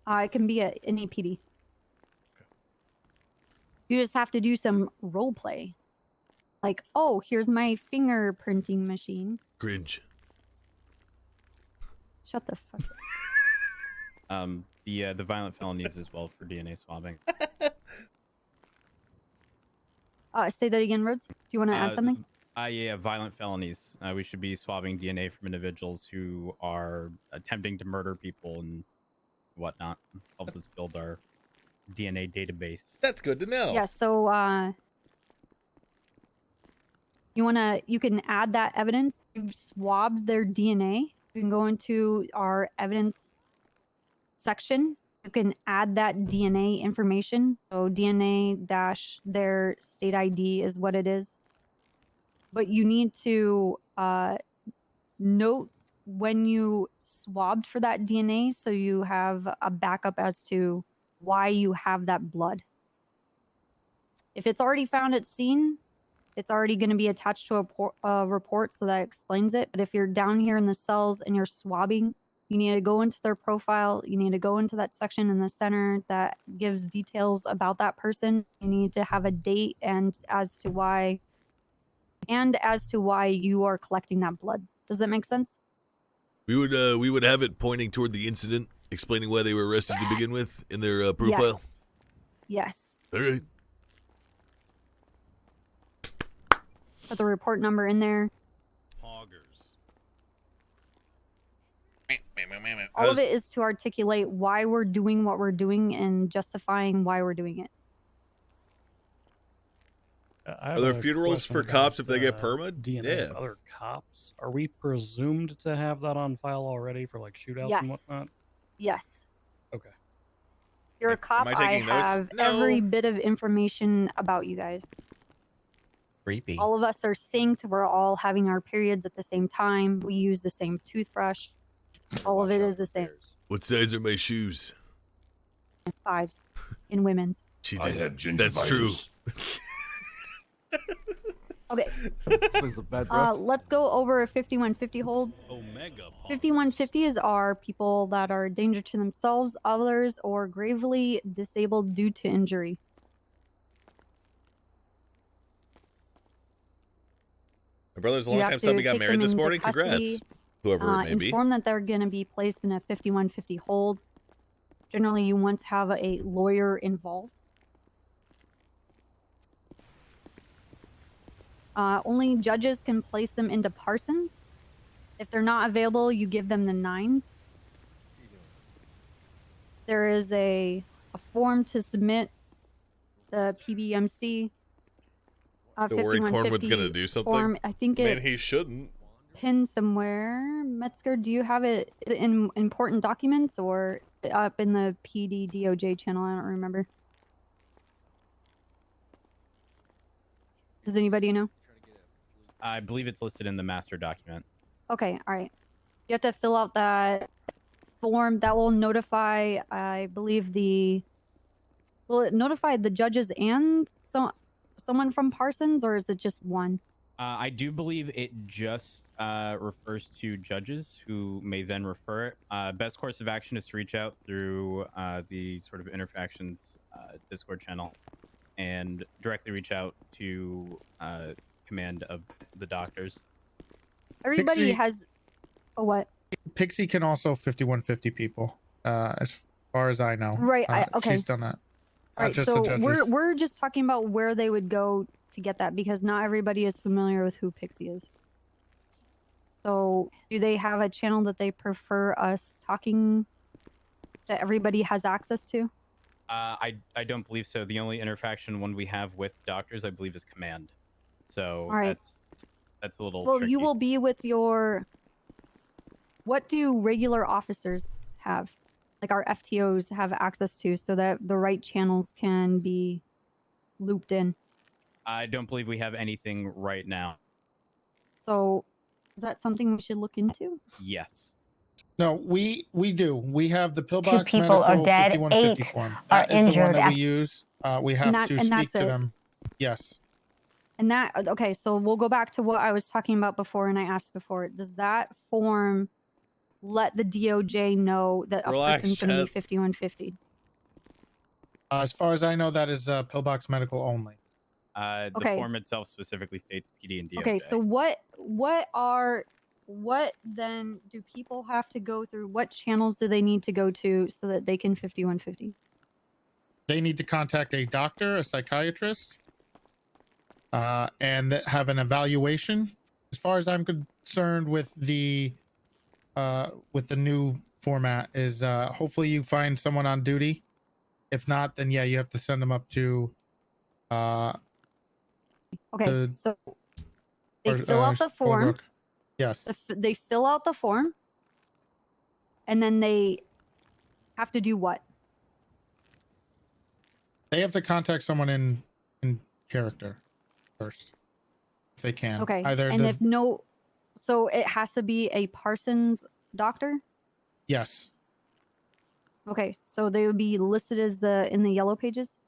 It can be at any PD. You just have to do some role play. Like, oh, here's my fingerprinting machine.
Cringe.
Shut the fuck up.
The violent felonies as well for DNA swabbing.
Say that again, Rhodes. Do you want to add something?
Yeah, violent felonies. We should be swabbing DNA from individuals who are attempting to murder people and whatnot. Helps us build our DNA database.
That's good to know.
Yeah, so You can add that evidence. You've swabbed their DNA. You can go into our evidence section. You can add that DNA information. So DNA dash their state ID is what it is. But you need to note when you swabbed for that DNA so you have a backup as to why you have that blood. If it's already found at scene, it's already going to be attached to a report, so that explains it. But if you're down here in the cells and you're swabbing, you need to go into their profile. You need to go into that section in the center that gives details about that person. You need to have a date and as to why you are collecting that blood. Does that make sense?
We would have it pointing toward the incident, explaining why they were arrested to begin with in their profile.
Yes.
All right.
Put the report number in there. All of it is to articulate why we're doing what we're doing and justifying why we're doing it.
Are there funerals for cops if they get permit?
DNA of other cops. Are we presumed to have that on file already for like shootouts
Yes.
and whatnot?
Yes.
Okay.
You're a cop.
I
I
taking notes?
have
No.
every bit of information about you guys.
Creepy.
All of us are synced. We're all having our periods at the same time. We use the same toothbrush. All of it is the same.
What size are my shoes?
5s in women's.
She
I
did.
have
That's true.
gingivitis.
Okay.
This is a bad breath.
Let's go over 5150 holds.
Omega.
5150s are people that are a danger to themselves, others, or gravely disabled due to injury.
My brother's a
You
long
have
time
to
sub. He got
take
married
them
this
into
morning.
custody,
Congrats. Whoever it may be.
Inform that they're going to be placed in a 5150 hold. Generally, you want to have a lawyer involved. Only judges can place them into Parsons. If they're not available, you give them the 9s. There is a form to submit the PBMC.
The worried Cornwood's
5150
gonna do something.
form. I think
Man,
it's
he shouldn't.
pinned somewhere. Metzger, do you have it in important documents or up in the PD DOJ channel? I don't remember. Does anybody know?
I believe it's listed in the master document.
Okay, all right. You have to fill out that form that will notify, I believe will it notify the judges and someone from Parsons, or is it just one?
I do believe it just refers to judges who may then refer it. Best course of action is to reach out through the sort of interfactions Discord channel and directly reach out to command of the doctors.
Everybody
Pixie-
has a what?
Pixie can also 5150 people, as far as I know.
Right, okay.
She's done that.
All right,
Just the
so
judges.
we're just talking about where they would go to get that because not everybody is familiar with who Pixie is. So, do they have a channel that they prefer us talking that everybody has access to?
I don't believe so. The only interaction one we have with doctors, I believe, is command. So
All right.
that's a little
Well,
tricky.
you will be with your. What do regular officers have? Like our FTOs have access to so that the right channels can be looped in.
I don't believe we have anything right now.
So, is that something we should look into?
Yes.
No, we do. We have the
2
pillbox
people are
medical
dead,
5150
8
form.
are
That is the one
injured
that we
after-
use. We have to
and
speak
that's
to
it.
them. Yes.
And that, okay, so we'll go back to what I was talking about before and I asked before. Does that form let the DOJ know that a
Relax,
person's going to be
Chet.
5150?
As far as I know, that is pillbox medical only.
The
Okay.
form itself specifically states PD and DOJ.
Okay, so what then do people have to go through? What channels do they need to go to so that they can 5150?
They need to contact a doctor, a psychiatrist, and have an evaluation. As far as I'm concerned with the new format is hopefully you find someone on duty. If not, then yeah, you have to send them up to
Okay, so They fill out the form.
Yes.
They fill out the form, and then they have to do what?
They have to contact someone in character first, if they can.
Okay.
Either
And if no, so it has to be a Parsons doctor.
Yes.
Okay, so they would be listed as in the yellow pages.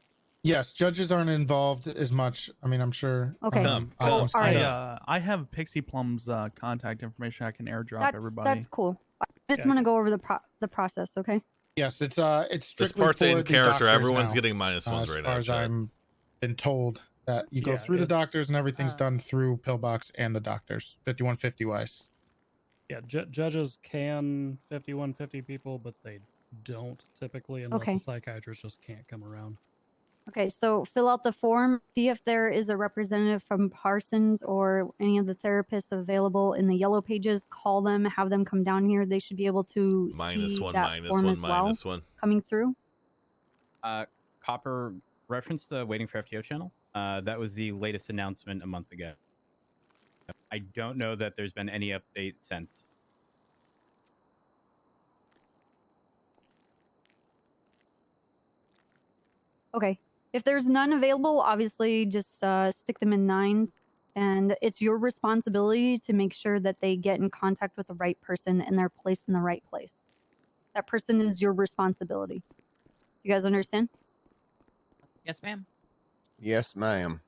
Yes, judges aren't involved as much. I mean, I'm sure.
Okay.
I have Pixie Plum's contact information. I can airdrop
That's
everybody.
that's cool. I just want to go over the process. Okay.
Yes, it's
This
strictly
part's
for
in
the
character.
doctors
Everyone's
now,
getting -1s
as
right
far
now.
as
chat.
I'm been told that you go
Yeah,
through the
it's,
doctors and everything's done through Pillbox and the doctors. 5150 wise.
Yeah, judges can 5150 people, but they don't typically unless
Okay.
the psychiatrist just can't come around.
Okay, so fill out the form. See if there is a representative from Parsons or any of the therapists available in the yellow pages. Call them, have them come down here. They should be able to see
-1,
that
-1,
form as well
-1.
coming through.
Copper referenced the Waiting for FTO channel. That was the latest announcement a month ago. I don't know that there's been any update since.
Okay. If there's none available, obviously just stick them in 9s. And it's your responsibility to make sure that they get in contact with the right person and they're placed in the right place. That person is your responsibility. You guys understand?
Yes, ma'am.
Yes, ma'am.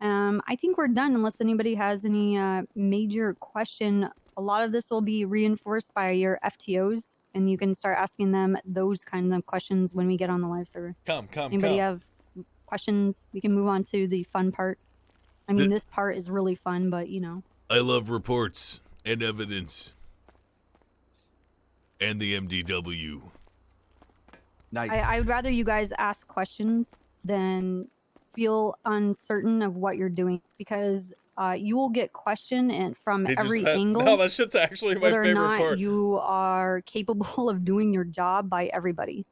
I think we're done unless anybody has any major question. A lot of this will be reinforced by your FTOs, and you can start asking them those kinds of questions when we get on the live server. Anybody have questions? We can move on to the fun part. I mean, this part is really fun, but you know.
I love reports and evidence. And the MDW.
Nice.
I would rather you guys ask questions than feel uncertain of what you're doing, because you will get questioned and from
He just
every
had-
angle.
No, that shit's actually my
whether or
favorite
not
part.
you are capable of doing your job by everybody.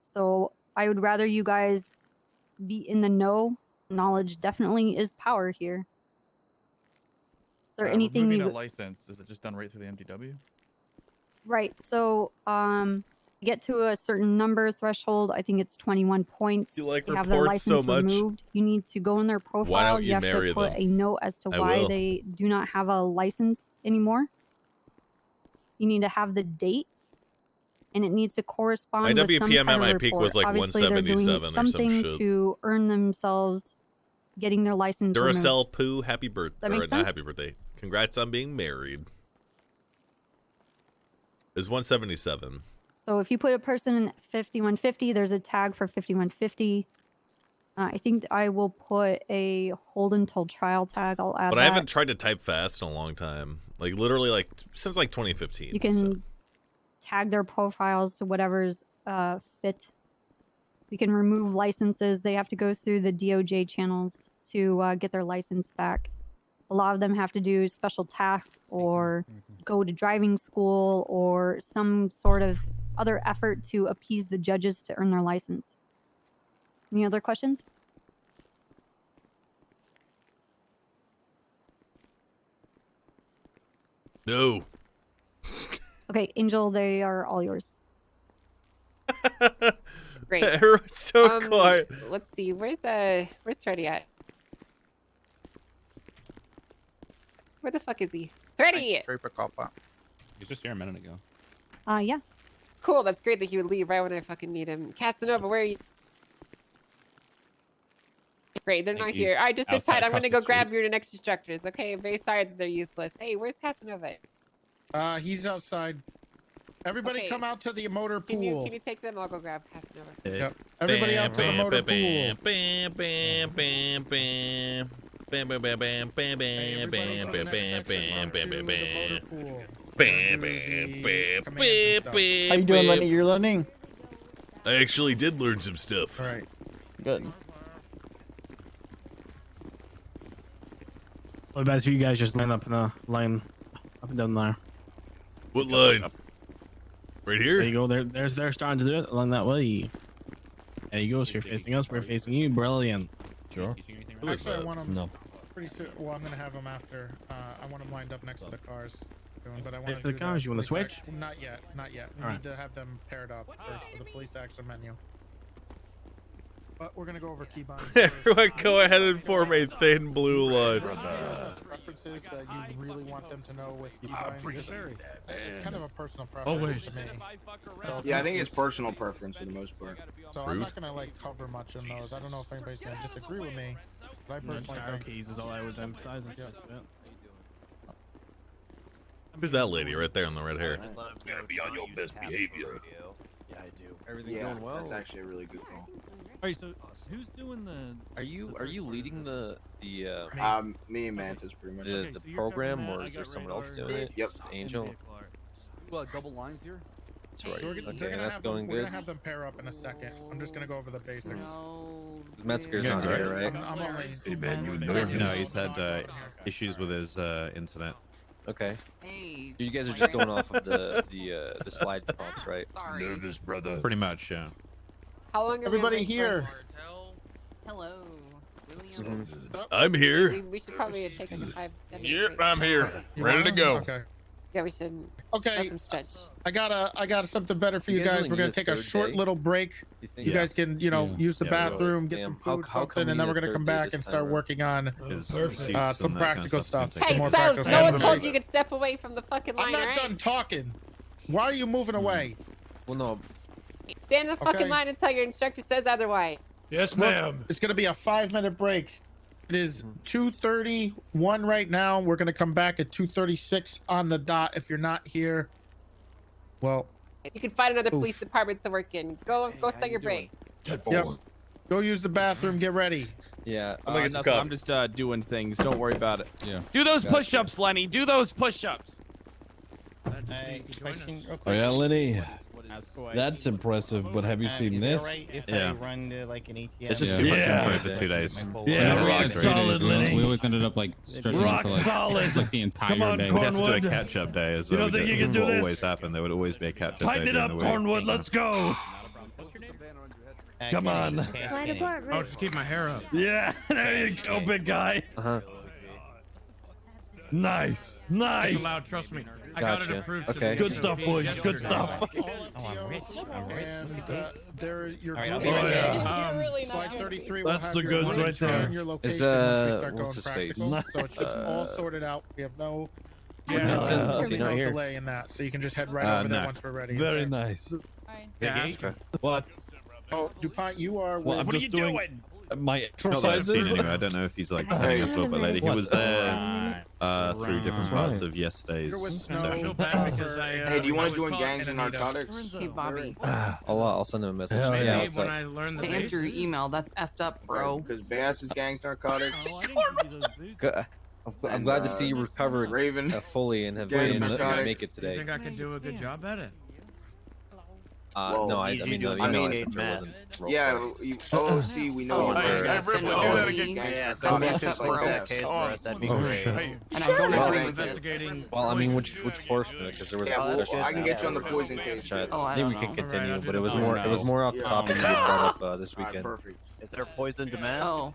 So I would rather you guys be in the know. Knowledge definitely is power here. Is there anything
removing
you
a license, is it just done right through the MDW?
Right. So, get to a certain number threshold. I think it's 21 points.
You like
to have their
reports so
license
much?
removed. You need to go in their profile.
don't you
have
marry
to put
them?
a note as to
I
why
will.
they do not have a license anymore. You need to have the date, and it needs to correspond
My
with some
WPM
kind
at
of
my peak
report.
was like
Obviously, they're
177
doing
or some
something
shit.
to earn themselves getting their license removed.
Duracell Poo, happy birthday.
That
Or
make
not
sense?
happy birthday. Congrats on being married. It's 177.
So if you put a person in 5150, there's a tag for 5150. I think I will put a hold until trial tag. I'll add
But
that.
I haven't tried to type fast in a long time. Like literally like since like 2015.
You can tag their profiles to whatever's fit. You can remove licenses. They have to go through the DOJ channels to get their license back. A lot of them have to do special tasks or go to driving school or some sort of other effort to appease the judges to earn their license. Any other questions?
No.
Okay, Angel, they are all yours.
Great.
Everyone's so quiet.
Let's see. Where's Freddy at? Where the fuck is he? Freddy!
Trooper copper.
He was just here a minute ago.
Yeah.
Cool. That's great that he would leave right when I fucking need him. Casanova, where are you? Great, they're
think
not
he's
here. All right, just sit
outside
tight. I'm
across
gonna
the
go grab your next instructors. Okay, I'm very sorry that they're useless. Hey, where's Casanova?
He's outside. Everybody
Okay.
come out to the motor
Can
pool.
you take them? I'll go grab Casanova.
Yep. Everybody out to the motor pool.
Bam, bam, bam, bam. Bam, bam, bam, bam, bam, bam, bam, bam, bam, bam, bam, bam, bam. Bam, bam, bam, bam, bam.
How you doing, Lenny? You're learning?
I actually did learn some stuff.
All right.
Good.
What about if you guys just line up in a line up and down there?
What line? Right here?
There you go. They're starting to do it along that way. There you go. So you're facing us. We're facing you. Brilliant.
Sure.
Actually, I want them.
No.
Pretty soon. Well, I'm gonna have them after. I want them lined up next to the cars. But I want
Next to the cars? You want to switch?
Not yet. Not yet. We need to have them paired up first for the police action menu. But we're gonna go over Keybinds.
Everyone, go ahead and form a thin blue line.
Preferences that you really want them to know with Keybinds. It's kind of a personal
Always.
preference to me.
Yeah, I think it's personal preference for the most part.
So I'm not gonna like cover much on those. I don't know if anybody's gonna disagree with me, but I personally think
keys is all I would emphasize.
Who's that lady right there in the red hair?
You gotta be on your best behavior.
Yeah, I do.
Everything going well? That's actually a really good call.
Alright, so who's doing the?
Are you leading the
Me and Mantis pretty much.
the program, or is there someone else doing it?
Yep.
Angel.
Double lines here.
That's right.
They're
Okay,
gonna
that's
have
going
We're
good.
gonna have them pair up in a second. I'm just gonna go over the basics.
Metzger's not here, right?
I'm only.
Hey man, you
No,
know.
he's
had issues with his internet.
Okay.
Hey.
You guys are just going off of the slide prompts, right?
Sorry.
Nervous, brother.
Pretty much, yeah.
How long are
Everybody
we away
here.
from- Hello. William.
I'm here.
We should probably take like a 5-7
Yep,
break.
I'm here.
You
Ready
want
to
'em?
go.
Okay.
Yeah, we should
Okay.
let them stretch.
I got something better for you
You guys
guys.
really
We're gonna
need a
take a
third
short
day?
little break.
You think?
You guys can, use the
Yeah,
bathroom, get
Damn,
some food,
how come
something,
we
and then
need
we're
a
gonna
third
come
day
back
this
and
time
start
around?
working on
His
some
receipts and that kind
practical
of
stuff.
stuff.
Hey,
more
fellas,
practical
no one
stuff.
told you you could step away from the fucking line,
I'm not
alright?
done talking. Why are you moving away?
Well, no.
Stand in the fucking
Okay.
line until your instructor says otherwise.
Yes,
Look,
ma'am.
it's gonna be a 5-minute break. It is 2:31 right now. We're gonna come back at 2:36 on the dot. If you're not here, well,
You can find another police
Oof.
department to work in. Go start your break.
yep. Go use the bathroom. Get ready.
Yeah.
I'm gonna get some
Nothing,
coffee.
I'm just doing things. Don't worry about it.
Yeah.
Do those
Gotcha.
push-ups, Lenny. Do those push-ups.
Question real
Oh
quick.
yeah, Lenny.
Ask away.
That's impressive. But have you seen
is
this?
it alright if
Yeah.
I run to like an ATM?
It's just too much info for 2 days.
rock solid, Lenny.
We always ended up like stretching
Rock
into
solid.
like the entire
Come on,
day.
We'd have to do a
Cornwood.
catch-up day as
You
well.
don't think you can do
What
this?
always happened. There would always be a catch-up day.
Tighten it
during
up,
the week.
Cornwood. Let's go. Come on.
Oh, just keep my hair up.
Yeah, there you go, big guy.
Uh-huh.
Nice.
It's
Nice.
allowed, trust me. I got it
Gotcha.
approved.
Okay.
To
Good
the
stuff, boys. Good stuff.
All FTOs, and they're your
All right, I'll
group.
be right
back.
Slide 33 will
That's
have
the
your
goods
name
right there.
and your location
Is,
once we start
what's
going
his
practical.
face?
So it's just all sorted out. We have no
Yeah.
Is he not here?
delay in that. So you can just head right over there
no.
once we're ready.
Very
okay?
nice.
Yeah,
What?
Oh, DuPont, you are
Well,
with...
I'm just doing my
Not
that I've seen
exercises?
anyway. I don't know if he's like hanging up a little bit later. He
What?
was there through different parts of yesterday's
You're with
session.
Snow.
I feel bad because I.
Hey, do you want
I
to join
was
gangs
and
and
Anita.
narcotics?
Hey, Bobby.
I'll send him a message.
Hell
Yeah,
yeah.
Hey,
what's
when
up?
I learned the
To answer your email, that's effed up, bro.
Because Bass is gangs narcotics.
Good. I'm glad to see you recovered
Raven.
fully and have
Wait a
been able to
minute.
make it
Do you
today.
think I could do a good job at it?
Well,
No, I
you
mean,
do-
the
I
email
mean,
I sent her wasn't real
Yeah,
quick.
you, OOC, we know
Oh,
you.
I- I
Gangs,
really do that
gangs,
again.
gangs,
Yeah,
narcotics,
that's
like
bro.
that.
That'd be
Oh,
great.
shit.
And I don't
Well,
agree with it.
Investigating.
Well, I mean, which portion? Because there was
Yeah,
a
well,
discussion
I can get you on the
afterwards,
poison case.
which I-
Oh, I
maybe
don't
we can
know.
continue,
Alright,
but it was
I
more
don't
off the
Yeah.
topic we brought up this
Alright,
weekend.
perfect.
Is there poison demand?
Oh,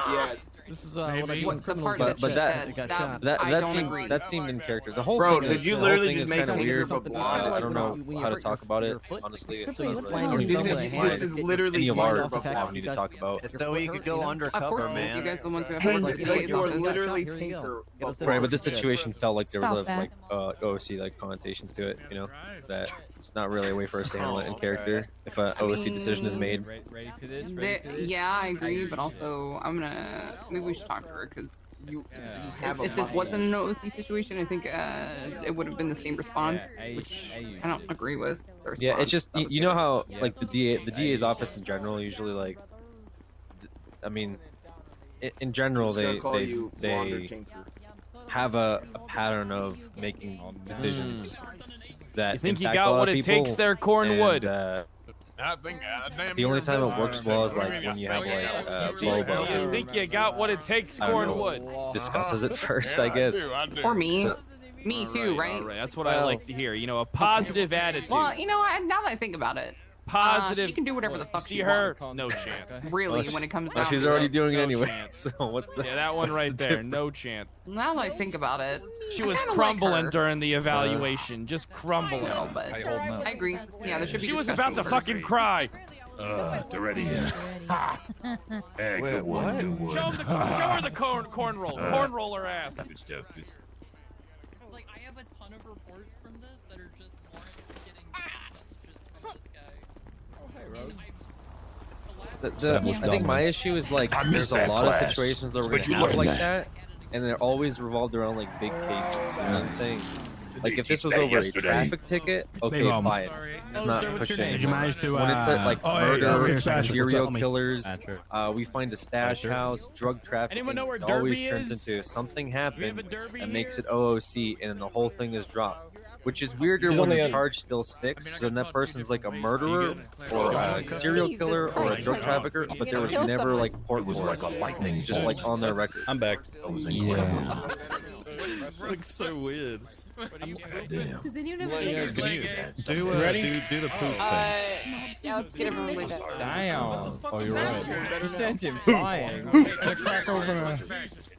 Yeah,
This is
Maybe.
what the part that
But
she
that-
said,
that
I
that
don't
seemed
agree.
that seemed in character. The whole
Bro,
thing
did
is,
you
the
literally
whole thing
just
is
make
kind of
Tinker
weird.
go blind?
I don't know how to talk about it. Honestly, it's not really
this is literally
any of our
Tinker, but
need to talk about.
so you could go
Of
undercover,
course,
man.
you guys are the ones who have
Hey,
to work
you
the DA's
are
office.
literally Tinker.
Right, but this situation felt like there was a
Stop that.
like OOC like connotations to it. You know that it's not really a way for us to handle it in character if a OOC decision is made.
Ready for this?
Yeah, I agree, but also maybe we should talk to her because
have
if
a
this
mind.
wasn't an OC situation, I think it would have been the same response, which I don't agree with. The
Yeah,
response
it's just
that was
you know
given.
how like the DA's office in general usually like, I mean, in general
He's gonna
they
call
they
you Wander
they
Tinker.
have a pattern of making decisions that
You think you
impact
got
a lot
what
of
it
people,
takes there, Cornwood?
and, the only time it works well is like when you have like Bo
You think you got what it takes,
I don't know,
Cornwood?
discusses it first, I guess.
Or me.
So-
Me too, right?
All right, that's what I like to hear. You know, a positive attitude.
Well, you know, now that I think about it,
Positive.
she can do whatever the fuck
See
she
her?
wants.
No chance.
Really, when it comes
Well,
down
she's
to
already
it.
doing it
No
anyway.
chance.
So what's the?
Yeah, that one
what's
right
the
there.
difference?
No chance.
Now that I think about it,
She
I
was
kinda
crumbling
like her.
during the evaluation. Just crumbling.
No, but I agree. Yeah, there should be.
She was about to
discussion
fucking cry.
They're ready. Hey, good one, good one.
Show her the corn roll. Corn roll her ass.
Good stuff. Good.
Like, I have a ton of reports from this that are just Lawrence getting messages from this guy.
Oh, hey, Rose.
And
I think my issue is like
I
there's
missed
a
that
lot of
class.
situations that we're
Where'd
gonna
you
have
learn
like
that?
that, and they're always revolved around like big cases. You know what I'm saying? Like if this was
that
over
yesterday.
a traffic ticket, okay,
Maybe,
fine.
sorry.
It's not pushing.
Did you manage to,
when it's like
Oh, hey,
murder,
Fitzpatrick, what's
serial
up?
killers, we find a stash house, drug trafficking.
Anyone know where
it always
Derby
turns
is?
into something
We have
happened
a Derby
and makes
here?
it OOC, and then the whole thing is dropped. Which is weirder
He's
when
only
the
in-
charge still sticks, so then that person's like a murderer or a serial
Jesus
killer or a
Christ.
drug trafficker, but there was
Kill
never
someone.
like court
It was
for
like a lightning
just
bolt.
like on their record.
I'm back.
That was incredible.
Looks so weird.
Damn.
Does anyone
Well, yeah,
have
can
a
you-
Do
Ready?
do the poop
Yeah, let's get everyone lined up.
Damn.
Oh, you're right.
You sent him flying.
Gonna crack open a.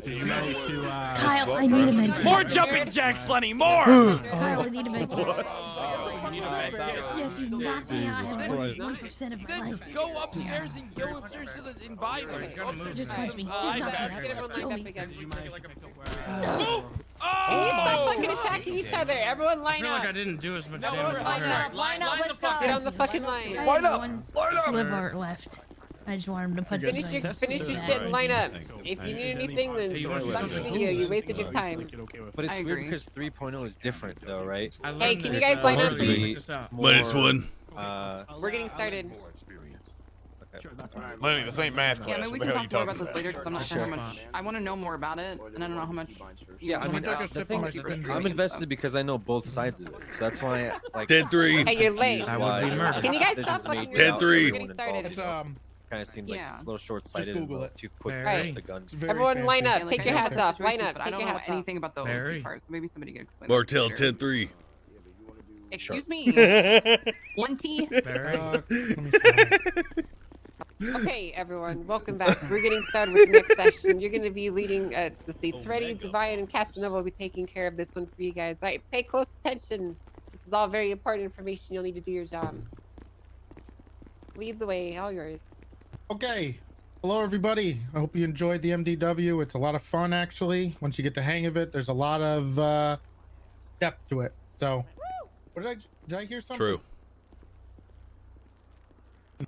Did you manage to,
Kyle, I need a med kit.
More jumping jacks, Lenny. More.
Kyle, I need a med kit. Yes, you knocked me out. I have 1% of my life.
Go upstairs and go upstairs to the and buy them.
Just punch me. Just knock me out.
Get everyone
Just kill
lined up
me.
again.
Move!
Can you stop
Oh!
fucking attacking each other? Everyone
I
line
feel like I
up.
didn't do as much
No,
damage.
line up.
Line up. Let's go.
Get on the fucking line.
I have one sliver left. I just want him to punch me.
Finish your shit and line up. If you need anything, then stop the video. You wasted your time.
But it's
I
weird
agree.
because 3.0 is different though, right?
Hey, can you guys line up,
Supposed to
please?
be
Minus
more,
one.
We're getting started.
Lenny, this ain't math
Yeah, maybe we can talk more about this later because I'm not sure how much. I want to know more about it, and I don't know how much.
Yeah, I mean, the thing is, I'm invested because I know both sides of it, so that's why, like,
10-3.
Hey, you're late.
that's why
Can you guys
decisions
stop
made
fucking
without
10-3.
everyone
Getting started.
involved
It's
kind of seemed like
Yeah.
a little short-sighted and a
Google
little
it.
too quick
Right.
with the gun.
It's very
Everyone line
fancy.
up. Take your hats off. Line up.
But I
Take
don't
your
know
hats off.
anything about the
Barry.
OC part, so maybe somebody can explain.
Martel
that later.
10-3.
Excuse me. 20.
Let me see.
Okay, everyone, welcome back. We're getting started with the next session. You're going to be leading the seats ready. Divine and Casanova will be taking care of this one for you guys. All right, pay close attention. This is all very important information. You'll need to do your job. Lead the way. All yours.
Okay. Hello, everybody. I hope you enjoyed the MDW. It's a lot of fun, actually. Once you get the hang of it, there's a lot of depth to it. So, what did I hear something?
True.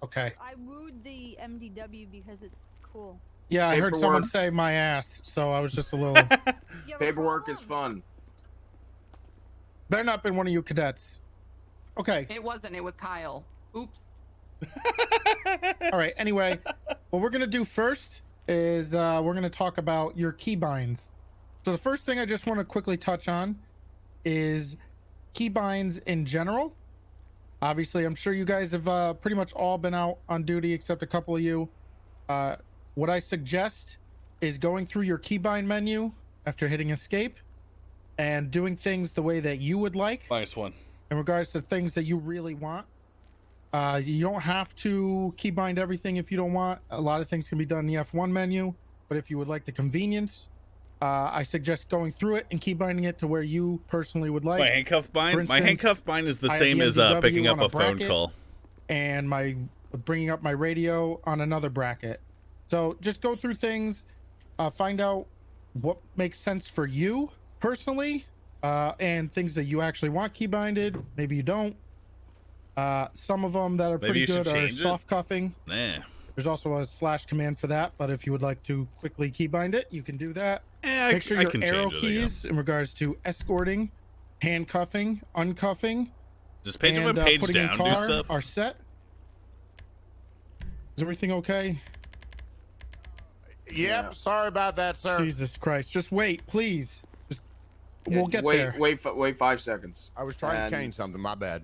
Okay.
I wooed the MDW because it's cool.
Yeah, I heard someone
Paperwork.
say my ass, so I was just a little.
Paperwork is fun.
Better not been one of you cadets. Okay.
It wasn't. It was Kyle. Oops.
All right. Anyway, what we're gonna do first is we're gonna talk about your keybinds. So the first thing I just want to quickly touch on is keybinds in general. Obviously, I'm sure you guys have pretty much all been out on duty except a couple of you. What I suggest is going through your keybind menu after hitting escape and doing things the way that you would like.
Minus one.
In regards to things that you really want. You don't have to keybind everything if you don't want. A lot of things can be done in the F1 menu, but if you would like the convenience, I suggest going through it and keybinding it to where you personally would like.
My handcuff bind?
For
My
instance,
handcuff bind is the
I have
same
the
as
MDW
picking up
on
a phone
bracket
call.
and my bringing up my radio on another bracket. So just go through things, find out what makes sense for you personally, and things that you actually want keybinded. Maybe you don't. Some of them that are
Maybe
pretty
you should
good are
change it?
soft cuffing.
Nah.
There's also a slash command for that, but if you would like to quickly keybind it, you can do that. Make sure
I
your
can
arrow
change it, I
keys in regards to escorting, handcuffing, uncuffing,
Just page
and
up a page
putting in
down, do
car
stuff.
are set. Is everything okay?
Yep. Sorry about that, sir.
Jesus Christ! Just wait, please. Just
Yeah,
we'll get
wait,
there.
Wait 5 seconds.
I was trying
And
to change something. My bad.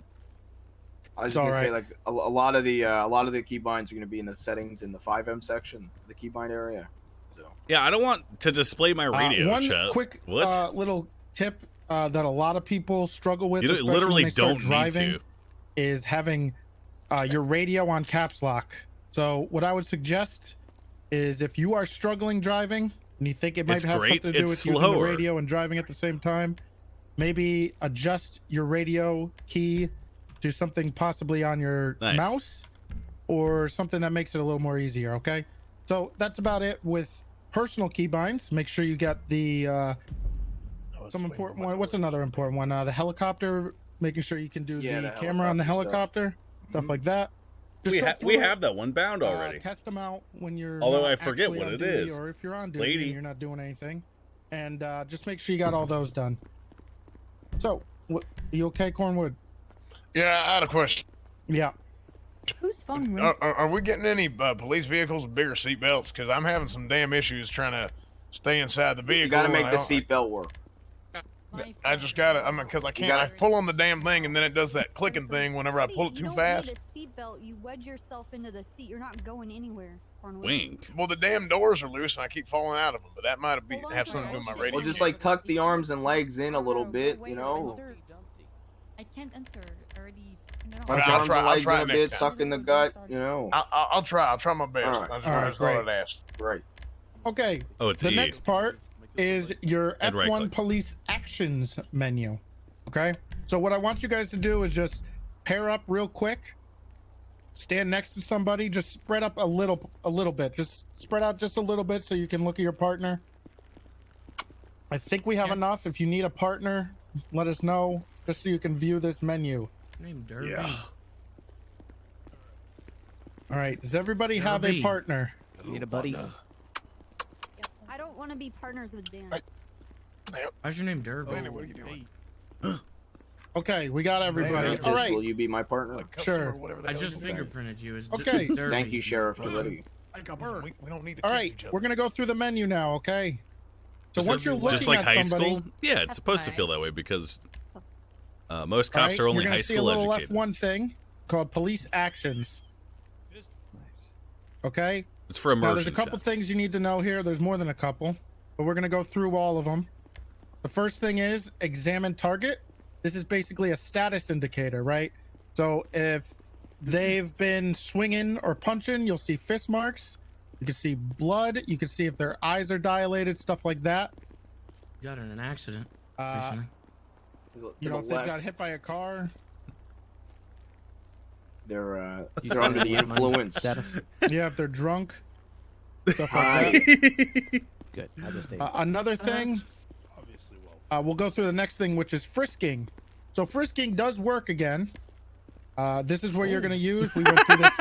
I was
It's
gonna say
alright.
like a lot of the keybinds are gonna be in the settings in the 5M section, the keybind area.
Yeah, I don't want to display my radio,
One
chat.
quick
What?
little tip that a lot of people struggle with,
You
especially
literally
when they start
don't need
driving,
to.
is having your radio on caps lock. So what I would suggest is if you are struggling driving and you think it might
It's
have
great,
something to do
it's
with using the
slower.
radio and driving at the same time, maybe adjust your radio key to something possibly on your
Nice.
mouse or something that makes it a little more easier. Okay, so that's about it with personal keybinds. Make sure you get the some important one. What's another important one? The helicopter, making sure you can do the camera on the helicopter, stuff like that. Just go
We
through it,
have that one bound already.
test them out when you're
Although
not
I forget
actually
what
on
it
duty,
is.
or if you're on duty
Lady.
and you're not doing anything, and just make sure you got all those done. So, what, are you okay, Cornwood?
Yeah, I had a question.
Yeah.
Whose phone ring?
Are we getting any police vehicles with bigger seatbelts? Because I'm having some damn issues trying to stay inside the vehicle.
You gotta make
and
the
I don't-
seatbelt work.
I just gotta. I mean, because I can't. I pull on the damn thing and then it does that clicking thing whenever I pull it too fast.
You don't need a seatbelt. You wedge yourself into the seat. You're not going anywhere. Cornwood.
Wink.
Well, the damn doors are loose and I keep falling out of them. But that might have something to do with my radio.
Well, just like tuck the arms and legs in a little bit, you know.
I can't enter already.
Tuck the arms and legs in a
next
bit,
time.
suck in the gut, you know.
I'll try. I'll try my best.
All right.
I just
All right,
wanted to
great.
ask.
Right.
Okay.
Oh, it's
the
E.
next part is your
And right
F1
click.
police actions menu. Okay, so what I want you guys to do is just pair up real quick, stand next to somebody, just spread up a little bit, just spread out just a little bit so you can look at your partner. I think we have enough. If you need a partner, let us know, just so you can view this menu.
Name Derby.
Yeah. All right, does everybody have a
Derby.
partner?
Need a buddy?
I don't want to be partners with Dan.
Why's your name Derby?
What are you doing?
Okay, we got everybody.
Just,
All right,
will you be my partner?
sure.
I just fingerprinted you as
Okay.
Derby.
Thank you, Sheriff Derby.
We don't need to
All
kill
right,
each other.
we're gonna go through the menu now. Okay. So
Just
once you're looking
just like
at
high
somebody,
school? Yeah, it's supposed to feel that way because most cops
right,
are only
you're gonna
high
see a
school
little
educated.
F1 thing called police actions. Okay.
It's for
Now, there's a
immersion.
couple things you need to know here. There's more than a couple, but we're gonna go through all of them. The first thing is examine target. This is basically a status indicator, right? So if they've been swinging or punching, you'll see fist marks. You can see blood. You can see if their eyes are dilated, stuff like that.
You got in an accident.
You know, if they got hit by a car.
They're under the influence.
Yeah, if they're drunk. Stuff like that.
Good. I just ate.
Another thing. We'll go through the next thing, which is frisking. So frisking does work again. This is what you're going to use. We went through this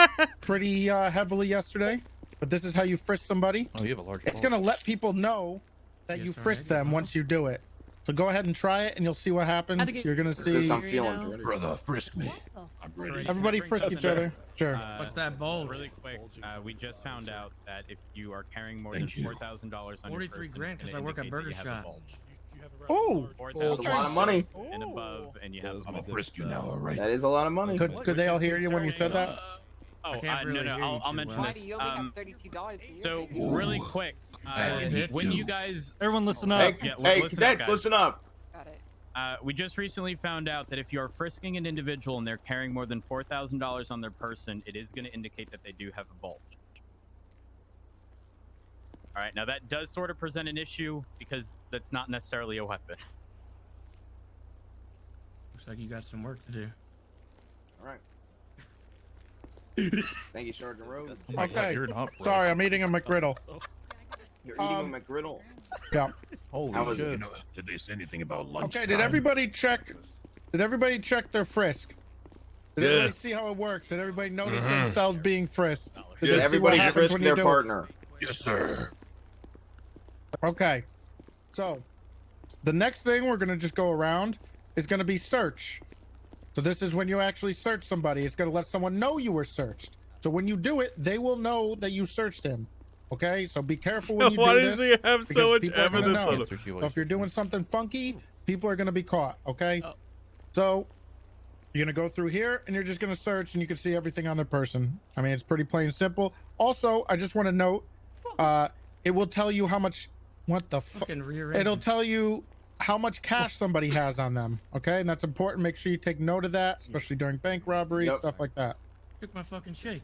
pretty heavily yesterday, but this is how you frisk somebody.
Oh, you have a large.
It's going to let people know that you frisk them once you do it. So go ahead and try it, and you'll see what happens. You're going to see.
I'm feeling good.
Brother, frisk me. I'm ready.
Everybody frisk each other. Sure.
What's that bulge?
Really quick, we just found out that if you are carrying more
Thank
than
you.
$4,000 on
43
your person,
grand 'cause
and it
I work at
indicates
Burger
that you have a
Shot.
bulge.
Oh,
That's a lot of money.
And above, and you have.
I'm gonna frisk you now, all right?
That is a lot of money.
could they all hear you when you said that?
Oh,
can't really
no,
hear you
I'll
too
mention
well.
this.
You only have $32 in your
So
bank.
really quick, when you guys,
Everyone listen up.
Hey,
Yeah,
hey,
listen up,
cadets,
guys.
listen up.
Got it.
we just recently found out that if you are frisking an individual and they're carrying more than $4,000 on their person, it is going to indicate that they do have a bulge. All right, now that does sort of present an issue because that's not necessarily a weapon.
Looks like you got some work to do.
All right. Thank you, Sergeant Rhodes.
Okay. Sorry, I'm eating a McGriddle.
You're eating a McGriddle.
Yeah.
Holy
How was it?
You know, did they say anything about lunch?
Okay, did everybody check? Did everybody check their frisk? Did
Yeah.
everybody see how it works? Did everybody notice themselves being frisked? Did they see what
Everybody
happens
frisk
when you
their
do it?
partner.
Yes, sir.
Okay. So, the next thing we're gonna just go around is gonna be search. So this is when you actually search somebody. It's gonna let someone know you were searched. So when you do it, they will know that you searched him. Okay, so be careful when you
Why
do
does
this.
he have so
because
much
people are gonna
evidence
know.
on it?
So if you're doing something funky, people are gonna be caught. Okay. So you're gonna go through here and you're just gonna search and you can see everything on the person. I mean, it's pretty plain and simple. Also, I just want to note, it will tell you how much. What the fuck?
Fucking rearrange.
It'll tell you how much cash somebody has on them. Okay, and that's important. Make sure you take note of that, especially during bank robberies, stuff like that.
Took my fucking shake.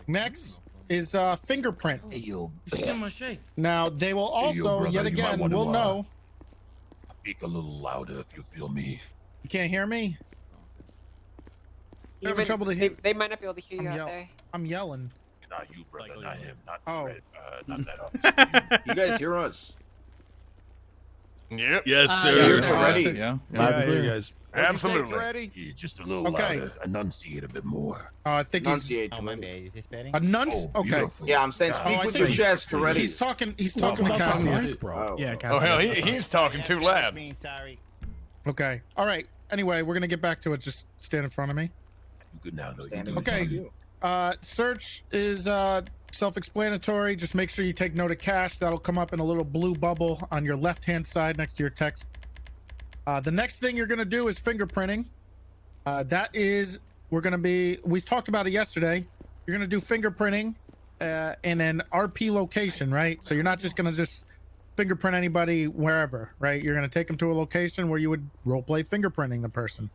Next is fingerprint.
Hey, you steal my shake.
Now they will
Hey, yo,
also,
brother,
yet
you might
again,
wanna,
will know.
Speak a little louder if you feel me.
You can't hear me? You're having trouble to hear.
They might not be able to hear you out there.
I'm yelling.
Not you, brother. Not him. Not
Oh.
Red, not that.
You guys hear us?
Yep.
Yes,
Uh,
sir.
yes,
You're
sir.
ready.
Yeah,
Yeah,
I hear
you
you
guys.
Absolutely.
Yeah, just a little
Okay.
louder. Enunciate a bit more.
I think he's
Enunciate.
Oh, my bad. Is this better?
a nunc.
Oh,
Okay.
beautiful.
Yeah, I'm saying
God.
speak
I
with
think
your chest, Toretto.
He's talking to Cassius.
Oh.
Yeah,
Oh hell, he's talking too loud.
Sorry.
Okay. All right. Anyway, we're gonna get back to it. Just stand in front of me.
You good now, though.
Stand
You
in
good.
front of
Okay.
you.
Search is self-explanatory. Just make sure you take note of cash. That'll come up in a little blue bubble on your left-hand side next to your text. The next thing you're gonna do is fingerprinting. That is, we talked about it yesterday. You're gonna do fingerprinting in an RP location, right? So you're not just gonna fingerprint anybody wherever, right? You're gonna take them to a location where you would roleplay fingerprinting the person.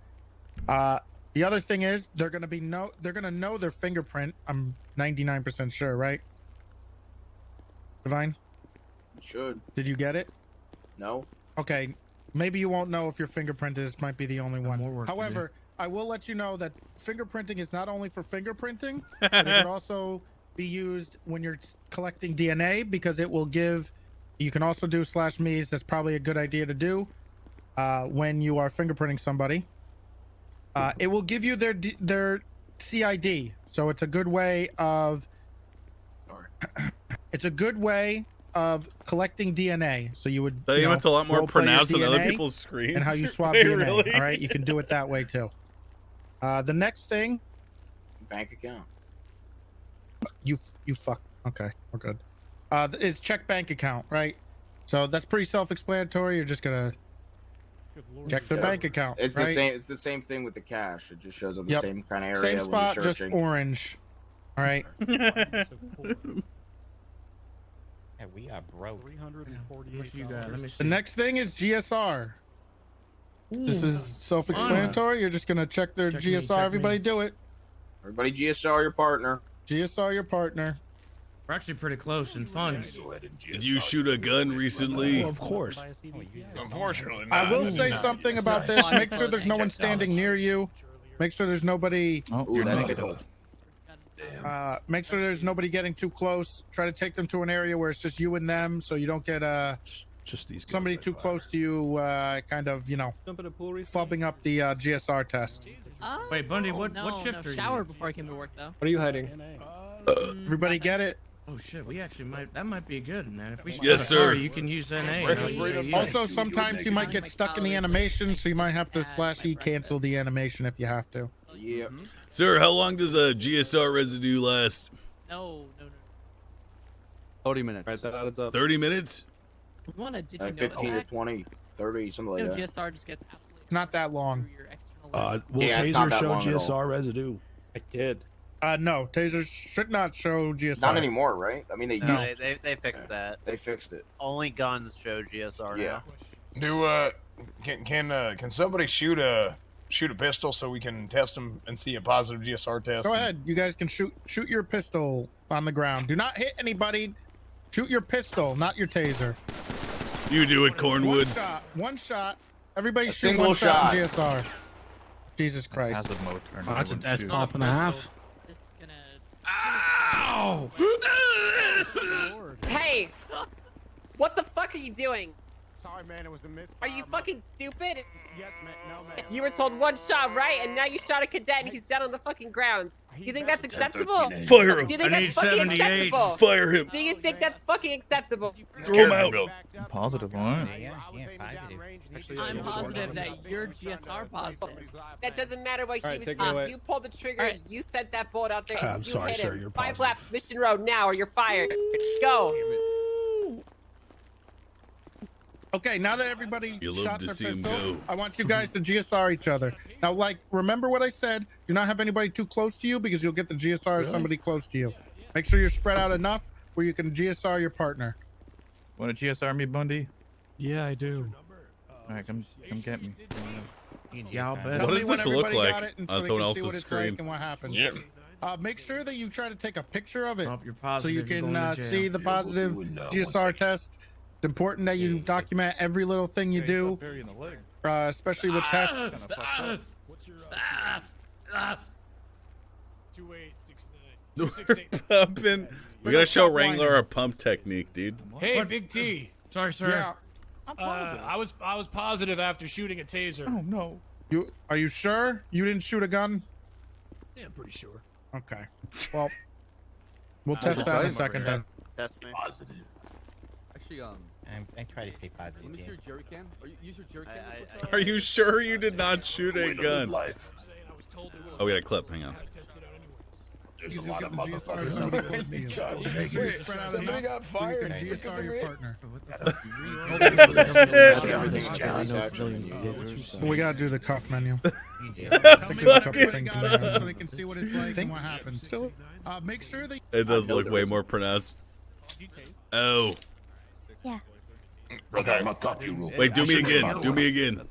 The other thing is they're gonna know their fingerprint. I'm 99% sure, right? Divine,
Should.
did you get it?
No.
Okay, maybe you won't know if your fingerprint might be the only
more
one.
work to do.
However, I will let you know that fingerprinting is not only for fingerprinting, but it can also be used when you're collecting DNA, because it will give. You can also do /me's. That's probably a good idea to do when you are fingerprinting somebody. It will give you their CID, so it's a good way of. It's a good way of collecting DNA. So you would.
Tell you it's a lot more
role play your
pronounced than other
DNA
people's screens.
and how you swap
Hey,
DNA.
really?
All right, you can do it that way too. The next thing,
Bank account.
you fuck. Okay, we're good. Is check bank account, right? So that's pretty self-explanatory. You're just gonna check their bank account.
It's
right?
the same. It's the same thing with the cash. It just shows up the
Yep.
same kind of area.
Same
when
spot,
you're
just
searching.
orange. All right.
Yeah, we are broke.
What you got? Let me see.
The next thing is GSR. This is self-explanatory. You're just gonna check their
Check me,
GSR.
check
Everybody
me.
do it.
Everybody, GSR your partner.
GSR your partner.
We're actually pretty close in funds.
Did you shoot a gun recently?
of course. Unfortunately,
I will
not.
say something about this. Make sure there's no one standing near you. Make sure there's nobody.
Ooh, that's good.
Make sure there's nobody getting too close. Try to take them to an area where it's just you and them, so you don't get
Just these.
somebody too close to you. Kind of, fubbing up the GSR test.
Wait, Bundy,
no,
what shift are you?
shower before I came to work though.
What are you hiding?
Everybody get it?
Oh shit, we actually might. That might be good, man. If we
Yes,
split a car,
sir.
You can use NA.
Also, sometimes you might get stuck in the animation, so you might have to /E cancel the animation if you have to.
Yeah.
Sir, how long does a GSR residue last?
No.
30 minutes.
Write that out. It's up.
30 minutes?
We want to did you know
15 to
that?
20, 30, something
You
like
know,
that.
GSR just gets absolutely
It's not that long.
through your external list.
Will
Yeah, it's not
Taser
that
show
long at all.
GSR residue?
I did.
No, tasers should not show GSR.
Not anymore, right? I mean, they
No.
used.
They fixed that.
They fixed it.
Only guns show GSR
Yeah.
now.
Can somebody shoot a pistol so we can test them and see a positive GSR test?
Go ahead. You guys can shoot your pistol on the ground. Do not hit anybody. Shoot your pistol, not your taser.
You do it, Cornwood.
One shot. Everybody
A
shoot
single
one shot.
shot.
in GSR. Jesus Christ.
That's top and a half.
This is gonna.
Ow!
Hey! What the fuck are you doing?
Sorry, man. It was a miss.
Are you fucking stupid?
Yes, man. No, man.
You were told one shot, right? And now you shot a cadet and he's dead on the fucking ground. Do you think that's acceptable?
Fire him.
Do you think
I
that's
need
fucking
78.
acceptable?
Fire him.
Do you think that's fucking acceptable?
Throw him out.
Positive one.
Yeah, positive.
I'm positive that you're GSR positive.
That doesn't matter what
All
he
right,
was
take it
doing.
away.
You pulled the trigger.
All right.
You sent that bullet out there.
I'm
you
sorry,
hit
sir,
him.
you're
5
positive.
laps, Mission Road now, or you're fired. Go.
Okay, now that everybody
You love
shot
to
their
see 'em
pistol,
go.
I want you guys to GSR each other. Now, remember what I said. Do not have anybody too close to you because you'll get the GSR of somebody close to you. Make sure you're spread out enough where you can GSR your partner.
Want to GSR me, Bundy?
Yeah, I do.
All right, come get me. Yeah, I'll bet.
What does this look like on someone
else's
else's screen?
and what happens.
Yeah.
Make sure that you try to take a picture of it
You're
so you
positive, you're
can
going to jail.
see the positive GSR test. It's important that you document every little thing you do, especially with tests.
What's your
2869. Pumping. We gotta show Wrangler our pump technique, dude.
Hey, Big T.
Sorry, sir.
Yeah.
I was positive after shooting a taser.
Oh no. Are you sure you didn't shoot a gun?
Yeah, I'm pretty sure.
Okay. Well, we'll test that in a second then.
Test me.
Positive.
Actually,
I try to stay positive.
let me see your jerry can. Or use your jerry can.
Are you sure you did not shoot a gun? Oh, we got a clip. Hang on.
There's a lot of motherfuckers.
Somebody got fired because of me.
We gotta do the cuff menu.
Fucking
so they can see what it's like and what happens. Make sure that
It does look way more pronounced. Oh.
Yeah.
Brother, I'm gonna cuff you real
Wait,
quick.
do
I
me
should've
again.
done
Do
that.
me again.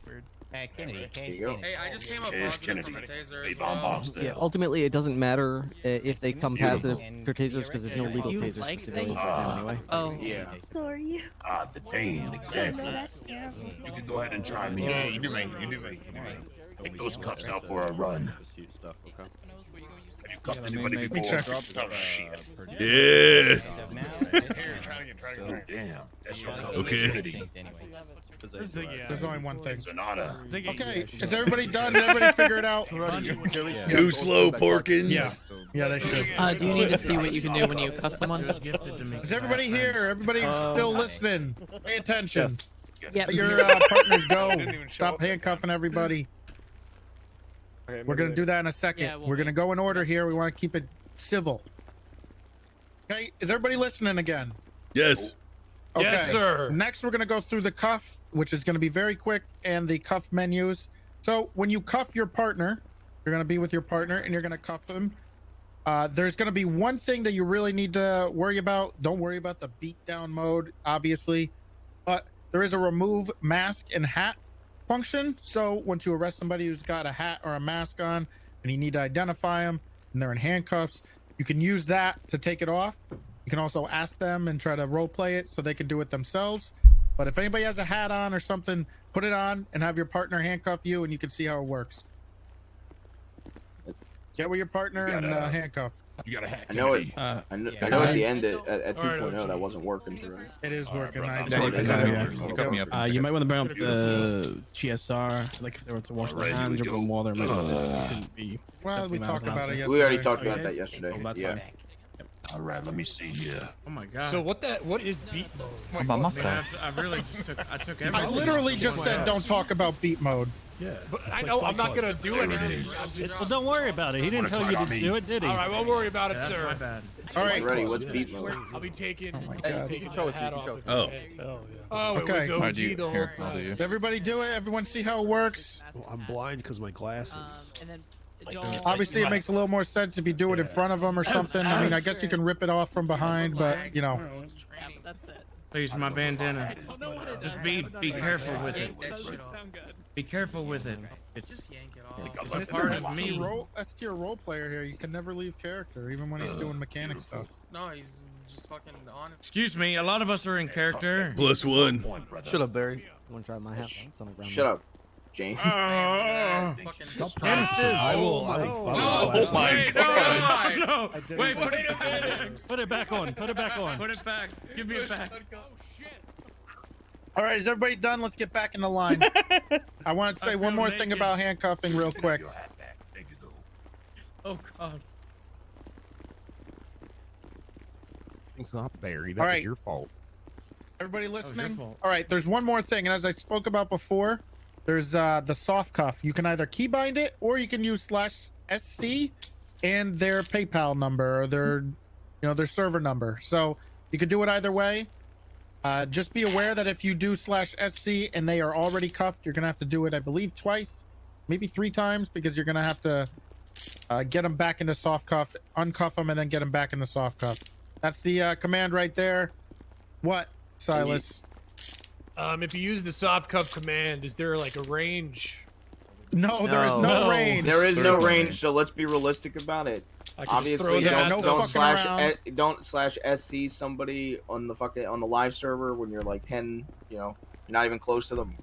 Kennedy.
Hey, I just came up
Here's
positive
Kennedy.
from a taser
Hey,
as
bomb
well.
box there.
Yeah, ultimately, it doesn't matter if they come
Beautiful.
positive for tasers because there's no legal
You
tasers
like
specifically
things?
for them anyway.
Oh.
Yeah.
Sorry.
Detained, exactly.
That's terrible.
You can go ahead and try me.
Yeah, you do me. You do me.
Take those cuffs out for a run. Have you cuffed anybody
me
before?
check.
Oh, shit.
Yeah.
Oh, damn. That's your cuff.
Okay.
Kennedy.
there's only one thing.
It's an honor.
Okay, is everybody done? Did everybody figure it out?
Too slow, Porkins.
Yeah, they should.
Do you need to see what you can do when you cuff someone?
Is everybody here? Everybody still listening? Pay attention.
Yep.
Let your partners go. Stop handcuffing everybody. We're gonna do that in a second.
Yeah, we'll
We're gonna go in order here. We want to keep it civil. Okay, is everybody listening again?
Yes.
Okay.
Yes, sir.
Next, we're gonna go through the cuff, which is gonna be very quick, and the cuff menus. So when you cuff your partner, you're gonna be with your partner, and you're gonna cuff them. There's gonna be one thing that you really need to worry about. Don't worry about the beat down mode, obviously, but there is a remove mask and hat function. So once you arrest somebody who's got a hat or a mask on and you need to identify them and they're in handcuffs, you can use that to take it off. You can also ask them and try to role play it so they can do it themselves. But if anybody has a hat on or something, put it on and have your partner handcuff you and you can see how it works. Get with your partner and handcuff.
You got a hat.
I know it.
Kennedy.
I know at the end at 2.0 that wasn't working for me.
It is working.
You might want to bring up the GSR, like if they were to wash their hands or run water. Shouldn't be.
Well, we talked about it yesterday.
We already talked about that yesterday.
So that's
Yeah.
fine.
All right, let me see here.
Oh my god.
So what is beat mode?
I really took everything.
I literally just said don't talk about beat mode.
Yeah. But I know I'm not gonna do anything.
Well, don't worry about it. He didn't tell you to do it, did he?
All right, won't worry about it, sir.
My bad.
All right.
Ready? What's beat mode?
I'll be taking
God.
taking the hat off.
Oh.
Oh, it
Okay.
was OG the whole time.
Everybody do it. Everyone see how it works.
I'm blind because my glasses.
And then
Obviously, it makes a little more sense if you do it in front of them or something. I mean, I guess you can rip it off from behind, but you know.
yeah, that's it.
Please, my bandana. Just be careful with it. Be careful with it. It's
Just yank it off.
This
part
is
of me.
S tier role player here. You can never leave character, even when he's doing mechanic stuff.
No, he's just fucking on it.
Excuse me. A lot of us are in character.
+1.
Shut up, Barry. You want to try my hat? It's on the ground.
Shut up, James.
Stop practicing. I will.
Oh my god! No! Wait, put it back.
Put it back on. Put it back on.
Put it back. Give me it back.
All right, is everybody done? Let's get back in the line. I want to say one more thing about handcuffing real quick.
Oh god.
It's not Barry.
All right.
Your fault.
Everybody listening?
fault.
All right, there's one more thing, and as I spoke about before, there's the soft cuff. You can either keybind it or you can use /SC and their PayPal number or their server number. So you could do it either way. Just be aware that if you do /SC and they are already cuffed, you're gonna have to do it, I believe, twice, maybe 3 times, because you're gonna have to get them back into soft cuff, uncuff them, and then get them back in the soft cuff. That's the command right there. What, Silas?
If you use the soft cuff command, is there like a range?
No, there is no range.
There is no range, so let's be realistic about it. Obviously, don't slash SC somebody on the live server when you're like 10. You know, you're not even close to them.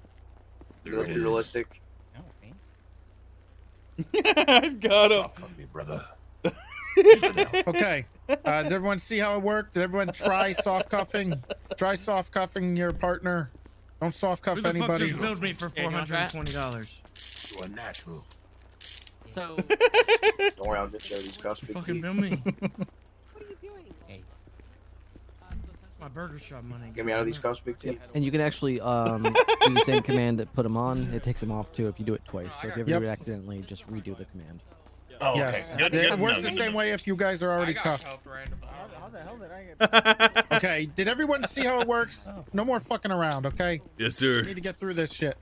Let's be realistic.
Got him.
Me, brother.
Okay. Does everyone see how it worked? Did everyone try soft cuffing? Try soft cuffing your partner. Don't soft cuff
Who the fuck
anybody.
just billed me for $420?
You're a natural.
So.
Don't worry, I'll get you these cuffs.
Fucking bill me. What are you doing? My burger shop money.
Get me out of these cuffs, Big T.
And you can actually do the same command that put them on. It takes them off too if you do it twice. So if you ever do it accidentally, just redo the command.
Oh, okay. Yes. It works the same way if you guys are already cuffed.
How the hell did I get?
Okay, did everyone see how it works? No more fucking around, okay?
Yes, sir.
We need to get through this shit.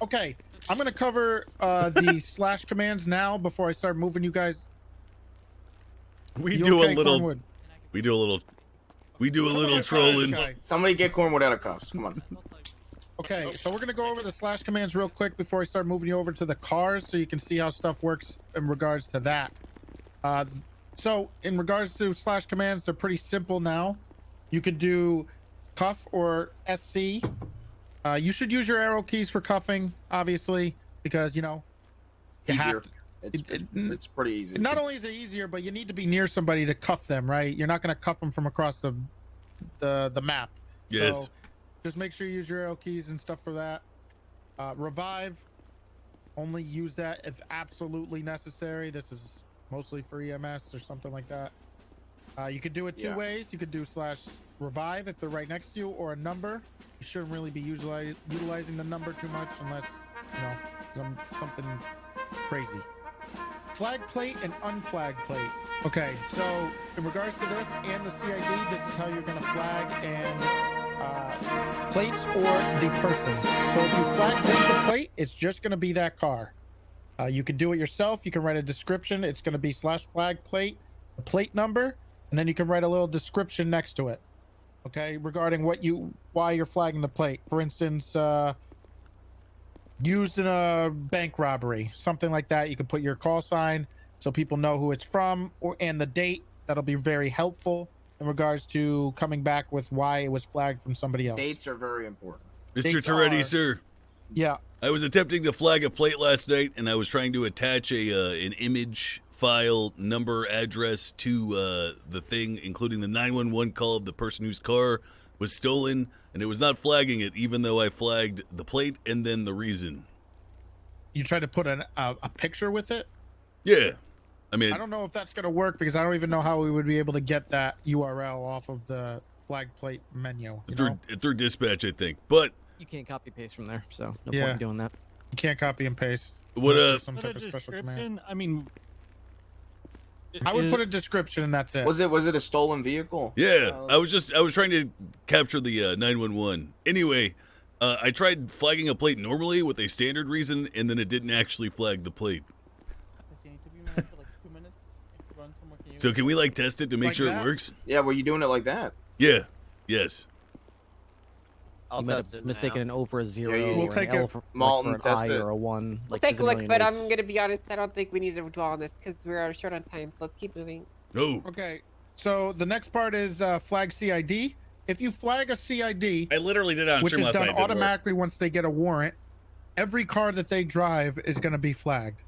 Okay, I'm gonna cover the slash commands now before I start moving you guys.
We do a little trolling.
Okay.
Somebody get Cornwood out of cuffs. Come on.
Okay, so we're gonna go over the slash commands real quick before I start moving you over to the cars, so you can see how stuff works in regards to that. So in regards to slash commands, they're pretty simple now. You could do cuff or SC. You should use your arrow keys for cuffing, obviously, because you know you have to.
It's pretty easy.
Not only is it easier, but you need to be near somebody to cuff them, right? You're not gonna cuff them from across the map.
Yes.
So just make sure you use your arrow keys and stuff for that. Revive, only use that if absolutely necessary. This is mostly for EMS or something like that. You could do it two ways. You could do slash revive if they're right next to you, or a number. You shouldn't really be utilizing the number too much unless, you know, something crazy. Flag plate and unflagged plate. Okay, so in regards to this and the CID, this is how you're going to flag and plates or the person. So if you flag just the plate, it's just going to be that car. You can do it yourself. You can write a description. It's going to be slash flag plate, the plate number, and then you can write a little description next to it. Okay, regarding why you're flagging the plate. For instance, used in a bank robbery, something like that. You can put your call sign so people know who it's from, and the date. That'll be very helpful in regards to coming back with why it was flagged from somebody else.
Dates are very important.
Mr. Toretti, sir.
Yeah.
I was attempting to flag a plate last night, and I was trying to attach an image file, number, address to the thing, including the 911 call of the person whose car was stolen, and it was not flagging it, even though I flagged the plate and then the reason.
You tried to put a picture with it?
Yeah. I mean,
I don't know if that's going to work because I don't even know how we would be able to get that URL off of the flag plate menu.
Through dispatch, I think. But
you can't copy paste from there, so no
Yeah.
point in doing that.
You can't copy and paste.
What
some type of special command.
I mean,
I would put a description and that's it.
Was it a stolen vehicle?
Yeah, I was trying to capture the 911. Anyway, I tried flagging a plate normally with a standard reason, and then it didn't actually flag the plate. So can we test it to make sure it works?
Yeah, were you doing it like that?
Yeah. Yes.
You might have mistaken an O for a 0
we'll
or
take
an L
it.
for,
Malton,
like for an
test
I
it.
or a 1.
We'll
Like,
take
there's
a
a
look,
million
but
ways.
I'm gonna be honest. I don't think we need to dwell on this because we're short on time. So let's keep moving.
No.
Okay. So the next part is flag CID. If you flag a CID,
I literally did it on
which
stream
is
last
done
night. It didn't work.
automatically once they get a warrant, every car that they drive is going to be flagged.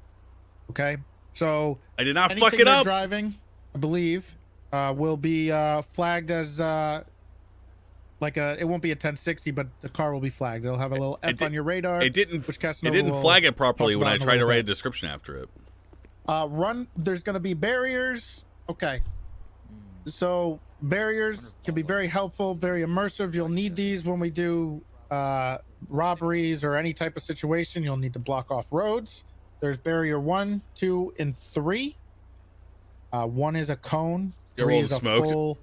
Okay. So
I did not
anything
fuck it
they're
up.
driving, I believe, will be flagged as it won't be a 1060, but the car will be flagged. It'll have a little F on your radar.
It didn't.
Which
It didn't flag it properly when I tried to write a
description.
description after it.
There's going to be barriers. Okay. So barriers can be very helpful, very immersive. You'll need these when we do robberies or any type of situation. You'll need to block off roads. There's barrier 1, 2, and 3. 1 is a cone.
They're
3
all
is a
smoked.
full.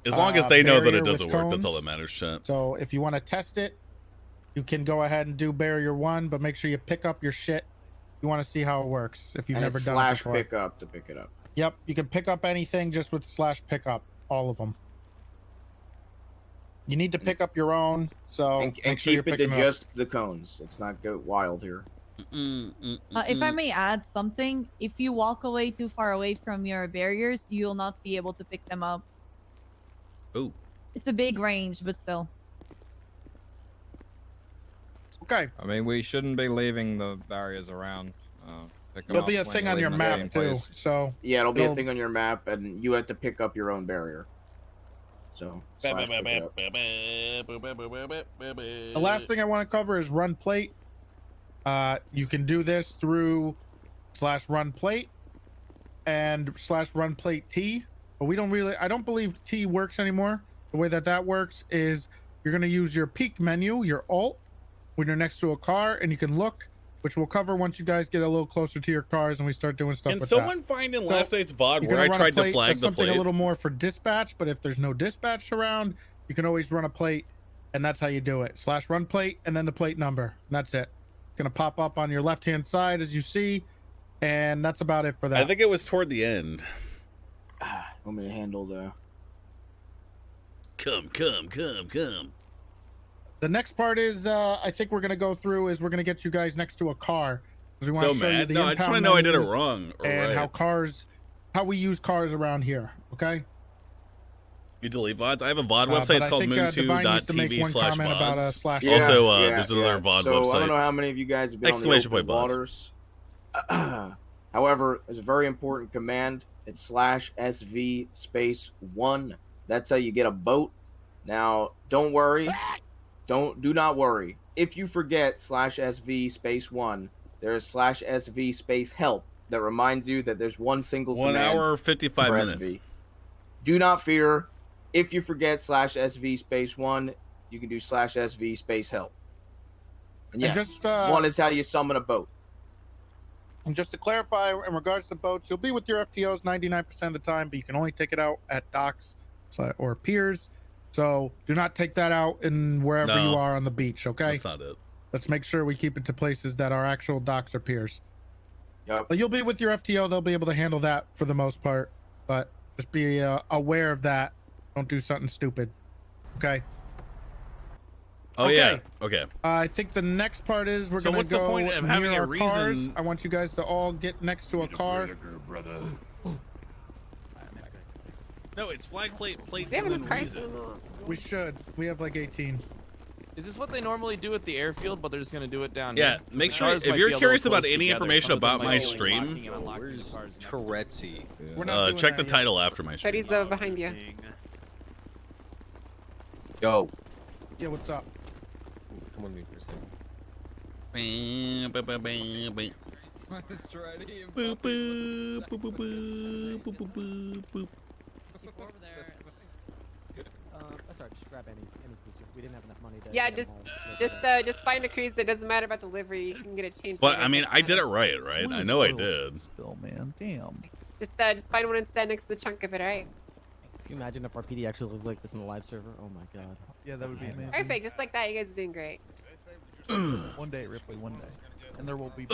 As long as they know that
barrier
it doesn't
with
work, that's all
cones.
that matters. Chat.
So if you want to test it, you can go ahead and do barrier 1, but make sure you pick up your shit. You want to see how it works if you've
And
never
it's
done it
slash
before.
pick up to pick it up.
Yep, you can pick up anything just with slash pickup, all of them. You need to pick up your own, so
And
make sure you're
keep it to
picking up.
just the cones. Let's not go wild here.
If I may add something, if you walk away too far away from your barriers, you'll not be able to pick them up.
Oh.
It's a big range, but still.
Okay.
I mean, we shouldn't be leaving the barriers around. Pick 'em
There'll
up
be a
when
thing
you
on
leave
your
in the same
map too,
place.
so
Yeah, it'll be a thing on your map, and you have to pick up your own barrier. So.
The last thing I want to cover is run plate. You can do this through /run plate and /run plate T, but I don't believe T works anymore. The way that works is you're going to use your peek menu, your alt, when you're next to a car, and you can look, which we'll cover once you guys get a little closer to your cars and we start doing stuff
Can
with
someone
that.
find in last night's VOD
you're
where I
gonna run a
tried to
plate,
flag
that's
the
something
plate?
a little more for dispatch, but if there's no dispatch around, you can always run a plate, and that's how you do it. /run plate and then the plate number. And that's it. Gonna pop up on your left-hand side as you see, and that's about it for that.
I think it was toward the end.
Want me to handle the...
Come.
The next part is, I think we're gonna go through is we're gonna get you guys next to a car. 'Cause we wanna
So
show you
mad.
the
No, I just
impound
want to know I did it
menus
wrong or
and
right.
how we use cars around here. Okay.
You delete VODs? I have a VOD
But
website. It's
I
called
think, Divine needs to make one comment about,
moon2.tv/VODs.
/.
Also, there's another VOD
so
website.
I don't know how many of you guys have been
Exclamation
on the
point
open
VODs.
waters. However, there's a very important command. It's /SV space 1. That's how you get a boat. Now, don't worry. Do not worry. If you forget /SV space 1, there is /SV space help that reminds you that there's one single
1
command
hour 55
for
minutes.
SV. Do not fear. If you forget /SV space 1, you can do /SV space help. And
And
yes,
just,
one is how you summon a boat.
And just to clarify, in regards to boats, you'll be with your FTOs 99% of the time, but you can only take it out at docks or piers. So do not take that out in wherever
No.
you are on the beach, okay?
That's not it.
Let's make sure we keep it to places that are actual docks or piers.
Yep.
But you'll be with your FTO. They'll be able to handle that for the most part. But just be aware of that. Don't do something stupid. Okay?
Oh, yeah. Okay.
I think the next part is we're
So
going
what's
to
the
go
point of
near
having a
our cars.
reason-
I want you guys to all get next to a car.
No, it's flag plate
We have
and
a
then
price
reason.
We should. We have like 18.
Is this what they normally do at the airfield, but they're just gonna do it down
Yeah,
here?
make
The
sure
cars
if
might
you're
be a
curious
little
about
close
any
together.
information
Some of them
about
might
my
be locking
stream,
and unlocking the cars next to each other.
Tourette's-y.
We're not doing
check
that
the
yet.
title after my stream.
Freddy's behind you.
Yo.
Yeah, what's up?
Come on me for a second.
Bam, ba, ba, bam, bam.
Boop, boop, boop, boop, boop, boop, boop, boop, boop.
That's alright. Just grab any piece. We didn't have enough money to.
Yeah,
get them
just
all.
just find a cruiser. It doesn't matter about delivery. You can get it changed.
But
later.
I mean,
Doesn't
I did it
matter.
right? I know I did.
Spill, man. Damn.
Just find one instead next to the chunk of it. All right.
Can you imagine if our PD actually looked like this in the live server? Oh my god.
Yeah, that would be amazing.
Perfect. Just like that. You guys are doing great.
One day, Ripley, one day. And there will be.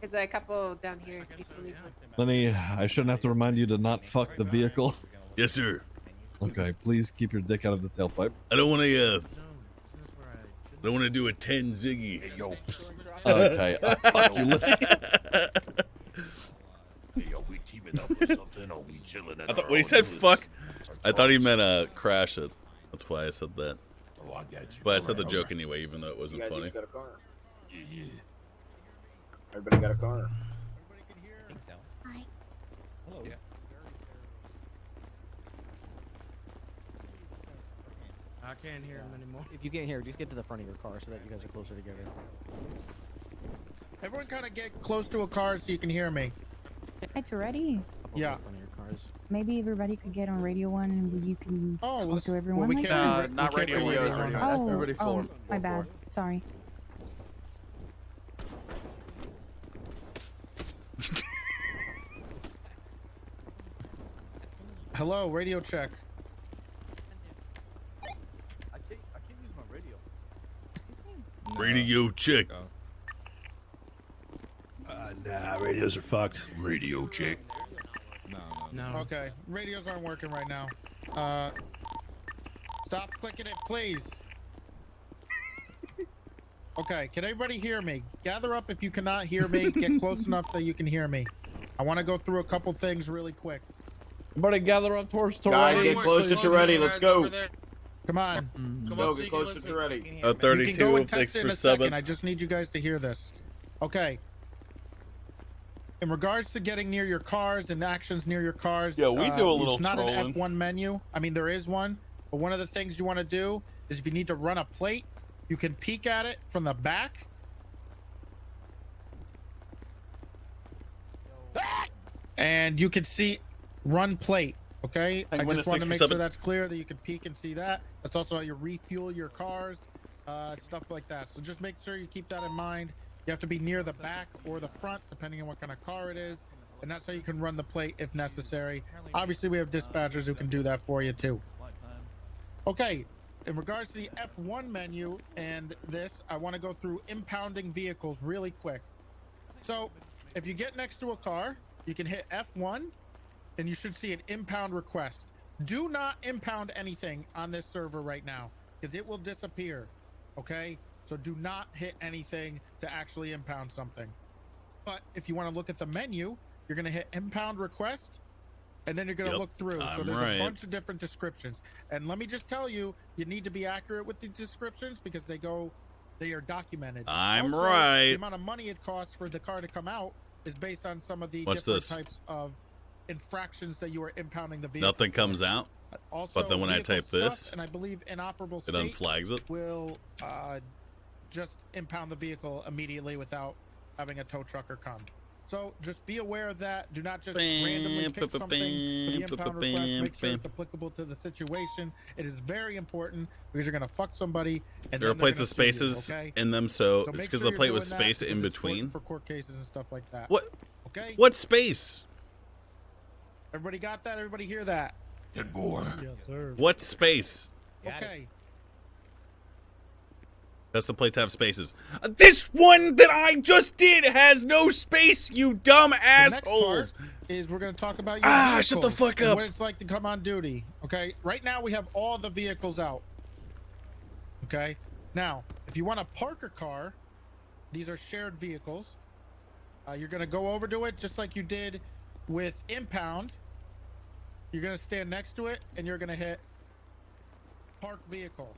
There's a couple down here. If you still need one.
Lenny, I shouldn't have to remind you to not fuck the vehicle.
Yes, sir.
Okay, please keep your dick out of the tailpipe.
I don't want to. I don't want to do a 10 Ziggy. Hey, yo.
Okay, fuck you, Lenny.
Hey, yo, we teaming up or something, or we chilling at
I thought
our
when he
own
said
woods?
fuck, I thought he meant crash it. That's why I said that.
Oh, I got you.
But I said the
Alright,
joke anyway, even though it
You
wasn't
guys
funny.
each got a car.
Yeah.
Everybody got a car.
I can't hear him anymore.
If you can't hear, just get to the front of your car so that you guys are closer together.
Everyone kind of get close to a car so you can hear me.
It's ready.
Yeah.
Maybe everybody could get on radio one and you can talk to everyone.
we
like
can't
that?
do we can't do radio
one.
one.
Oh,
Everybody
oh,
forward.
my bad. Sorry.
Hello, radio check.
I can't use my radio.
Radio check.
Nah, radios are fucked. Radio check.
No.
Okay, radios aren't working right now. Stop clicking it, please. Okay, can everybody hear me? Gather up if you cannot hear me. Get close enough that you can hear me. I want to go through a couple things really quick.
Everybody gather up towards Toretti.
Guys, get closer to Ready. Let's go.
Come on.
Go, get closer to Ready.
32,
you can go and
thanks
test it
for
in a second.
subbing.
I just need you guys to hear this. Okay. In regards to getting near your cars and actions near your cars,
Yeah, we do a little
it's not
trolling.
an F1 menu. I mean, there is one, but one of the things you want to do is if you need to run a plate, you can peek at it from the back. And you can see run plate. Okay, I just want to make sure that's clear that you can peek and see that. That's also how you refuel your cars, stuff like that. So just make sure you keep that in mind. You have to be near the back or the front, depending on what kind of car it is. And that's how you can run the plate if necessary. Obviously, we have dispatchers who can do that for you too. Okay, in regards to the F1 menu and this, I want to go through impounding vehicles really quick. So if you get next to a car, you can hit F1 and you should see an impound request. Do not impound anything on this server right now because it will disappear. Okay, so do not hit anything to actually impound something. But if you want to look at the menu, you're going to hit impound request and then you're going to look through. So there's a bunch of different descriptions. And let me just tell you, you need to be accurate with the descriptions because they are documented.
I'm
Also,
right.
The amount of money it costs for the car to come out is based on some of the
What's
different
this?
types of infractions that you are impounding the vehicle.
Nothing comes out.
Also,
But then when I
vehicle
type
stuff,
this,
and I believe inoperable
it
state
unflags it.
will just impound the vehicle immediately without having a tow trucker come. So just be aware of that. Do not just randomly pick something for the impound request. Make sure it's applicable to the situation. It is very important because you're going to fuck somebody. And
There are
then they're
plates
gonna
of
sue you,
spaces
okay?
in them, so
So
it's
make
because
sure
the plate
you're
was
doing that
space in
because it's important
between.
for court cases and stuff like that.
What?
Okay.
What space?
Everybody got that? Everybody hear that?
Good boy.
Yes, sir.
What space?
Okay.
Custom plates have spaces. This one that I just did has no space, you dumb assholes.
Is we're going to talk about your
Shut the
vehicles
fuck
and
up.
what it's like to come on duty. Okay, right now we have all the vehicles out. Okay, now if you want to park a car, these are shared vehicles. You're going to go over to it just like you did with impound. You're going to stand next to it and you're going to hit park vehicle.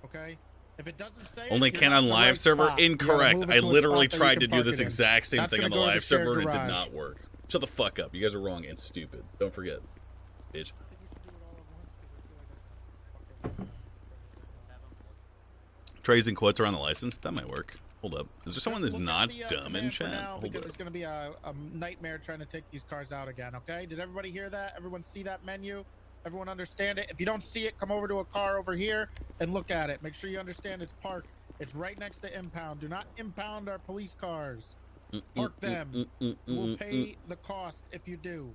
Okay. If it doesn't say
Only
it,
can
you're not
on
in the
live
right
server?
spot. You gotta
Incorrect.
move it
I
to a
literally
spot that you
tried
can
to do
park
this
it in.
exact same
That's
thing on
gonna
the
go to
live
the shared
server and it did
garage.
not work. Shut the fuck up. You guys are wrong and stupid. Don't forget. Bitch. Trays and quotes around the license? That might work. Hold up. Is there someone that's
Look at
not
the,
dumb in
command for
chat?
now,
Hold
because
up.
it's going to be a nightmare trying to take these cars out again. Okay, did everybody hear that? Everyone see that menu? Everyone understand it? If you don't see it, come over to a car over here and look at it. Make sure you understand it's parked. It's right next to impound. Do not impound our police cars. Park them. We'll pay the cost if you do.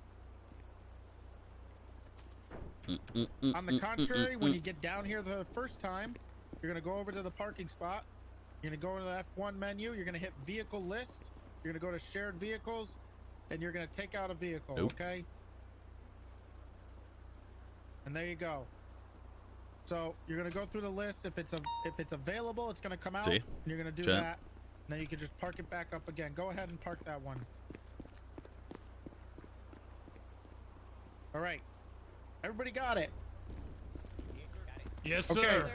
On the contrary, when you get down here the first time, you're going to go over to the parking spot. You're going to go into the F1 menu. You're going to hit vehicle list. You're going to go to shared vehicles, and you're going to take out a vehicle, okay? And there you go. So you're going to go through the list. If it's available, it's going to come out.
See?
And you're going to do
Chat.
that. And then you can just park it back up again. Go ahead and park that one. All right. Everybody got it?
Yes,
Okay.
sir.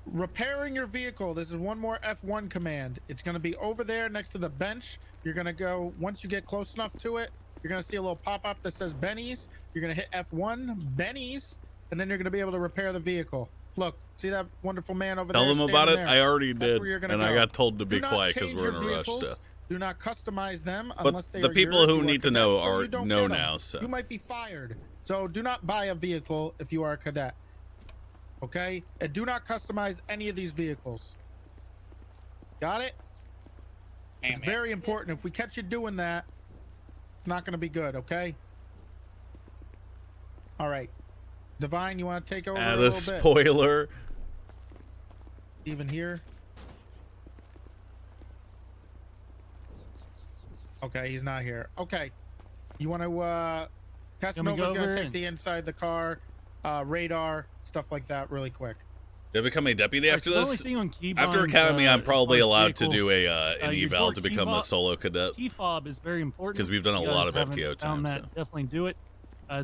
Repairing your vehicle. This is one more F1 command. It's going to be over there next to the bench. You're going to go, once you get close enough to it, you're going to see a little pop-up that says Benny's. You're going to hit F1, Benny's, and then you're going to be able to repair the vehicle. Look, see that wonderful man over
Tell
there?
them about it.
standing there?
I already
That's
did.
where you're gonna
And I
go.
got told to be
Do not
quiet because
change
we're in a
your
rush.
vehicles.
So.
Do not customize them
But
unless they
the
are
people
yours.
who
You are
need to
cadet,
know
so
are
you don't
know
get 'em.
now, so.
You might be fired. So do not buy a vehicle if you are a cadet. Okay? And do not customize any of these vehicles. Got it? It's very important. If we catch you doing that, it's not going to be good, okay? All right. Divine, you want to take over
Add
a
a
little
spoiler.
bit? Even here? Okay, he's not here. Okay. You want to, Casanova's
go
going
over
to take
and-
the inside of the car. radar, stuff like that, really quick.
Did I become a deputy after
The only
this?
thing on Keybinds,
After academy, I'm probably
as
allowed to
vehicle,
do an
your
eval
door
to become a solo cadet.
Key fob is very important
'Cause we've done a
If you
lot
guys
of
haven't
FTO
found
time,
that,
so.
Definitely do it.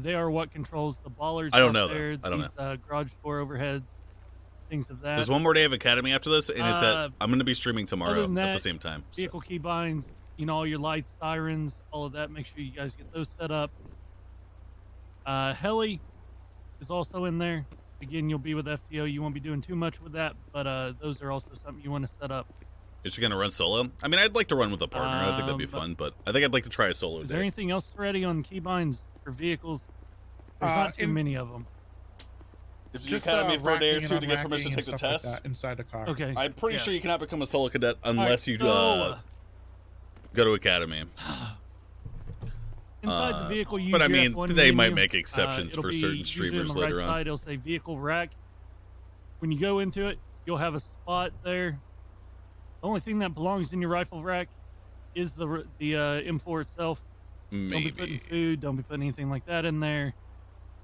They are what controls the bollards.
I don't
out
know, though.
there,
I don't
these, garage door overheads, things of that.
There's one more day of academy after this, and it's
Uh,
I'm going to be streaming
Other
tomorrow
than
at the
that,
same time. So.
Vehicle keybinds, you know, all your lights, sirens, all of that. Make sure you guys get those set up. Heli is also in there. Again, you'll be with FTO. You won't be doing too much with that, but those are also something you want to set up.
Is she going to run solo? I mean, I'd like to run with a partner. I think that'd be fun, but I think I'd like to try a solo
Is
day.
there anything else ready on keybinds for vehicles? There's not too many of them.
Is the academy for a day or
racking
two
and
to get
unracking
permission to
and
take the
stuff like
test?
that inside the car.
Okay.
I'm pretty
yeah.
sure you cannot become a solo cadet unless you
so,
go to academy.
Inside the vehicle, use
but I
your
mean,
F1
they might
menu.
make exceptions
It'll
for
be
certain
usually
streamers
on the
later
right
on.
side, it'll say vehicle rack. When you go into it, you'll have a spot there. The only thing that belongs in your rifle rack is the M4 itself.
Maybe.
Don't be putting food. Don't be putting anything like that in there.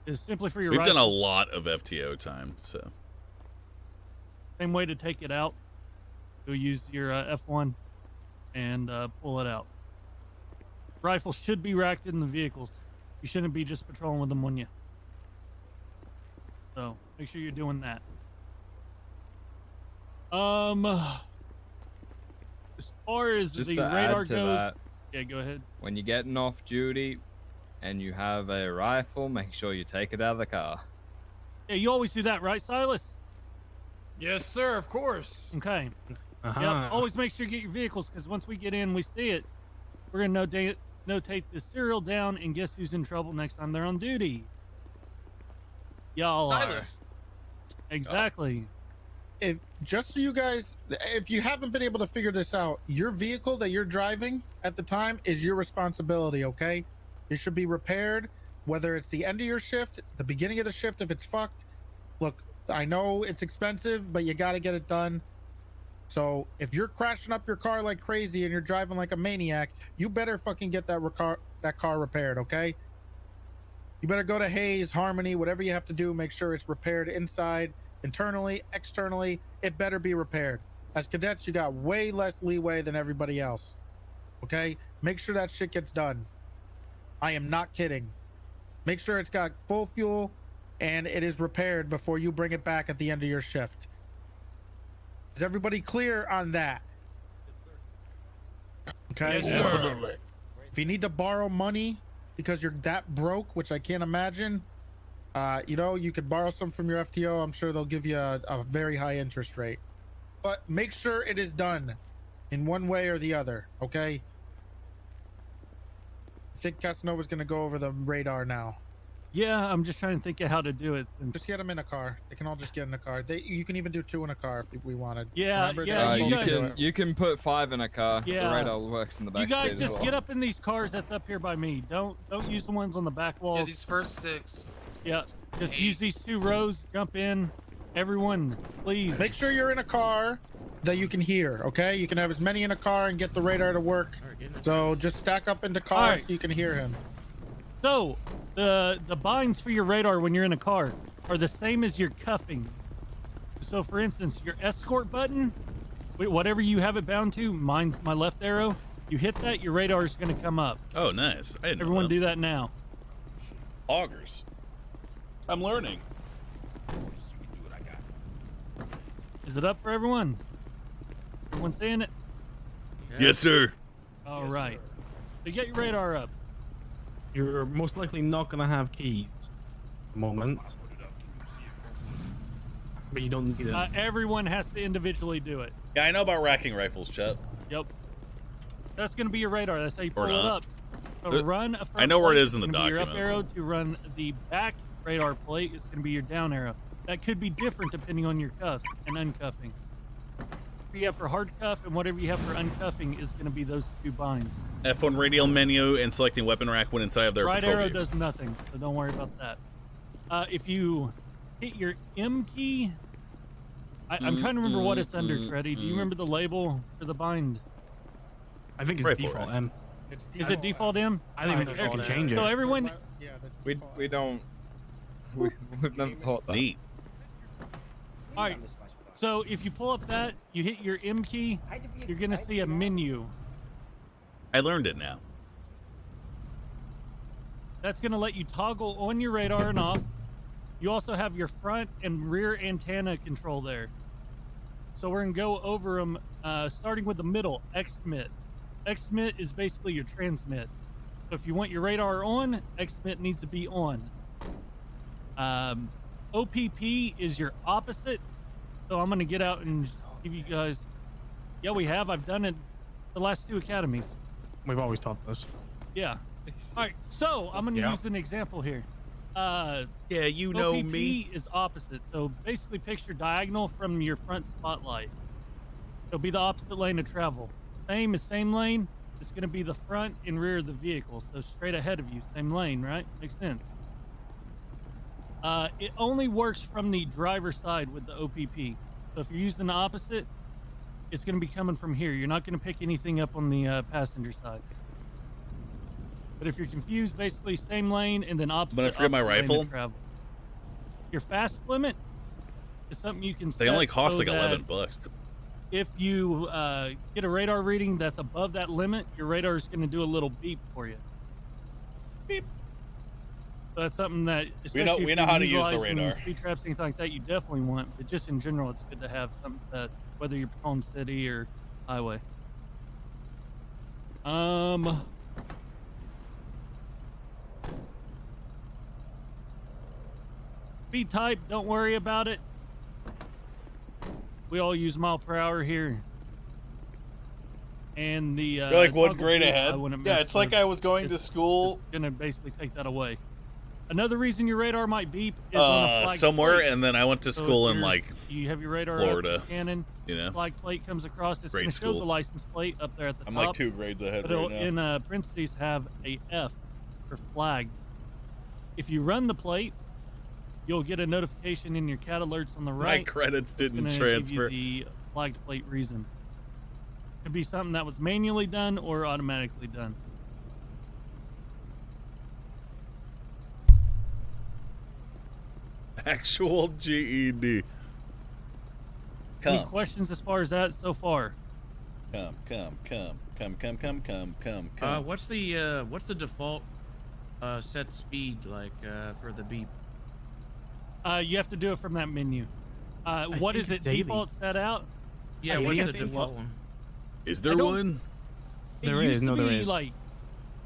It's simply for your
We've
rifle.
done a lot of FTO time, so.
Same way to take it out. You'll use your F1 and pull it out. Rifle should be racked in the vehicles. You shouldn't be just patrolling with them on you. So make sure you're doing that. As far as
Just
the
to
radar
add to
goes,
that,
yeah, go ahead.
when you're getting off duty and you have a rifle, make sure you take it out of the car.
Yeah, you always do that, right, Silas?
Yes, sir. Of course.
Okay.
Uh-huh.
Yep. Always make sure you get your vehicles, because once we get in, we see it. We're gonna notate the serial down, and guess who's in trouble next time they're on duty? Y'all
Silas.
are. Exactly.
If just so you guys, if you haven't been able to figure this out, your vehicle that you're driving at the time is your responsibility. Okay, it should be repaired, whether it's the end of your shift, the beginning of the shift. If it's fucked, look, I know it's expensive, but you got to get it done. So if you're crashing up your car like crazy and you're driving like a maniac, you better fucking get that car repaired. Okay, you better go to Hayes, Harmony, whatever you have to do. Make sure it's repaired inside. Internally, externally, it better be repaired. As cadets, you got way less leeway than everybody else. Okay? Make sure that shit gets done. I am not kidding. Make sure it's got full fuel and it is repaired before you bring it back at the end of your shift. Is everybody clear on that? Okay?
Yes, sir. Absolutely.
If you need to borrow money because you're that broke, which I can't imagine, you know, you could borrow some from your FTO. I'm sure they'll give you a very high interest rate. But make sure it is done in one way or the other, okay? I think Casanova's going to go over the radar now.
Yeah, I'm just trying to think of how to do it.
Just get them in a car. They can all just get in a car. You can even do 2 in a car if we wanted.
Yeah,
Remember,
yeah,
You can put 5 in a car.
Yeah.
The radar works in the back.
You guys
seat
just
as well.
get up in these cars that's up here by me. Don't use the ones on the back walls.
Yeah, these first 6.
Yeah, just use these 2 rows. Jump in. Everyone, please.
Make sure you're in a car that you can hear, okay? You can have as many in a car and get the radar to work. So just stack up into cars so you can hear him.
So, the binds for your radar when you're in a car are the same as your cuffing. So, for instance, your escort button, whatever you have it bound to, mine's my left arrow. You hit that, your radar is going to come up.
Oh, nice. I didn't know
Everyone
that.
do that now.
Augers. I'm learning.
Is it up for everyone? Everyone seeing it?
Yes, sir.
All right. So get your radar up.
You're most likely not going to have keys at the moment. But you don't need it.
Everyone has to individually do it.
Yeah, I know about racking rifles, Chet.
Yep. That's going to be your radar. That's how you pull
Or
it
not.
up. So run a front
I know where it
plate.
is in the
It's gonna be
document.
Your up arrow to run the back radar plate. It's going to be your down arrow. That could be different depending on your cuff and uncuffing. Whatever you have for hard cuff and whatever you have for uncuffing is going to be those 2 binds.
F1 radial menu and selecting weapon rack when inside of their
Right
patrol
arrow
vehicle.
does nothing, so don't worry about that. If you hit your M key, I'm trying to remember what it's under, Freddy. Do you remember the label for the bind?
I think it's default M.
Is it default M?
I think we can change it.
So everyone,
We don't. We've never thought that.
Neat.
All right. So if you pull up that, you hit your M key, you're gonna see a menu.
I learned it now.
That's gonna let you toggle on your radar and off. You also have your front and rear antenna control there. So we're gonna go over them, starting with the middle, XMIT. XMIT is basically your transmit. So if you want your radar on, XMIT needs to be on. OPP is your opposite. So I'm gonna get out and give you guys. Yeah, we have. I've done it the last 2 academies.
We've always taught this.
Yeah. All right. So I'm gonna use an example here.
Yeah, you know
OPP
me.
is opposite. So basically picture diagonal from your front spotlight. It'll be the opposite lane of travel. Same lane. It's going to be the front and rear of the vehicle. So straight ahead of you. Same lane, right? Makes sense. It only works from the driver's side with the OPP. So if you're using the opposite, it's going to be coming from here. You're not going to pick anything up on the passenger side. But if you're confused, basically same lane and then opposite.
I'm gonna forget my
opposite lane
rifle.
of travel. Your fast limit is something you can set.
They only cost
so
like
that
$11.
If you get a radar reading that's above that limit, your radar is going to do a little beep for you. Beep. So that's something that
We know how to use the radar.
Speed traps, anything like that, you definitely want. But just in general, it's good to have something that, whether you're patrolling city or highway. Speed type, don't worry about it. We all use mile per hour here. And the
You're like 1
toggle
grade
speed,
ahead.
I wouldn't
Yeah,
mess
it's like
with.
I was going to school.
It's gonna basically take that away. Another reason your radar might beep is on a flag
Somewhere,
plate.
and then I went to
So
school
if
in like
you have your radar
Florida.
up, scanning,
You know,
flag plate comes across. It's
Great
going to show
school.
the license plate up there at the
I'm
top.
like 2 grades ahead
but
right
it'll,
now.
in parentheses, have a F for flag. If you run the plate, you'll get a notification in your cat alerts on the right.
My credits
It's
didn't
gonna
transfer.
Give you the flagged plate reason. Could be something that was manually done or automatically done.
actual GED.
Any
Come.
questions as far as that so far?
Come.
What's the default set speed like for the beep?
You have to do it from that menu. What
think
is it
it's 80.
default set out?
Yeah,
I
what's
think
the
it's-
default one?
Is there
I don't-
one?
It
There
used
is,
to
no, there
be
is.
like,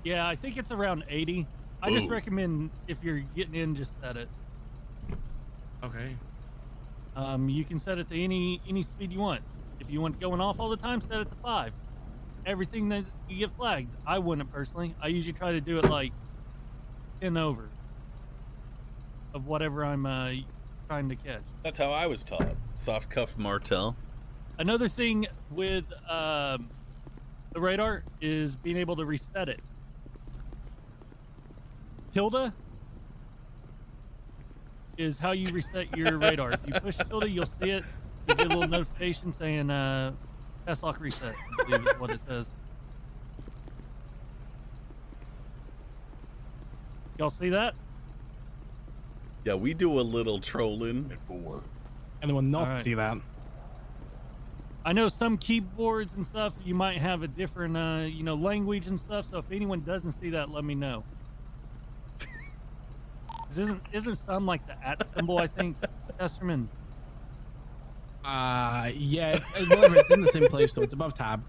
yeah, I think it's around 80. I just
Ooh.
recommend if you're getting in, just set it.
Okay.
You can set it to any speed you want. If you want going off all the time, set it to 5. Everything that you get flagged, I wouldn't personally. I usually try to do it like 10 over of whatever I'm trying to catch.
That's how I was taught. Soft cuff Martel.
Another thing with the radar is being able to reset it. Tilde is how you reset your radar. If you push tilde, you'll see it. You get a little notification saying pass lock reset, I believe is what it says. Y'all see that?
Yeah, we do a little trolling.
Anyone not
Alright.
see that?
I know some keyboards and stuff, you might have a different, language and stuff. So if anyone doesn't see that, let me know. Isn't some like the @ symbol? I think, Kesterman.
Yeah. Whatever. It's in the same place though. It's above tab.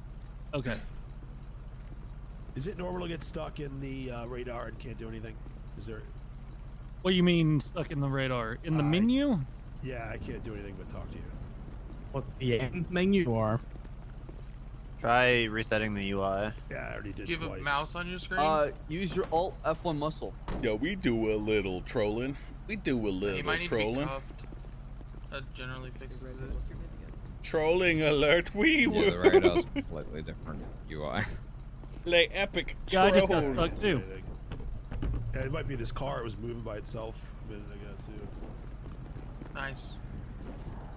Okay.
Is it normal to get stuck in the radar and can't do anything? Is there?
What do you mean stuck in the radar? In the menu?
Yeah, I can't do anything but talk to you.
What the menu are?
Try resetting the UI.
Yeah, I already did
Do you have
twice.
a mouse on your screen?
Use your Alt F1 muscle.
Yo, we do a little trolling. We do a
You
little
might need to be
trolling.
cuffed. That generally fixes it.
Trolling alert. We
Yeah, the
were
radar's completely different UI.
like epic
Yeah, I just got
troll.
stuck too.
Yeah, it might be this car. It was moving by itself a minute ago too.
Nice.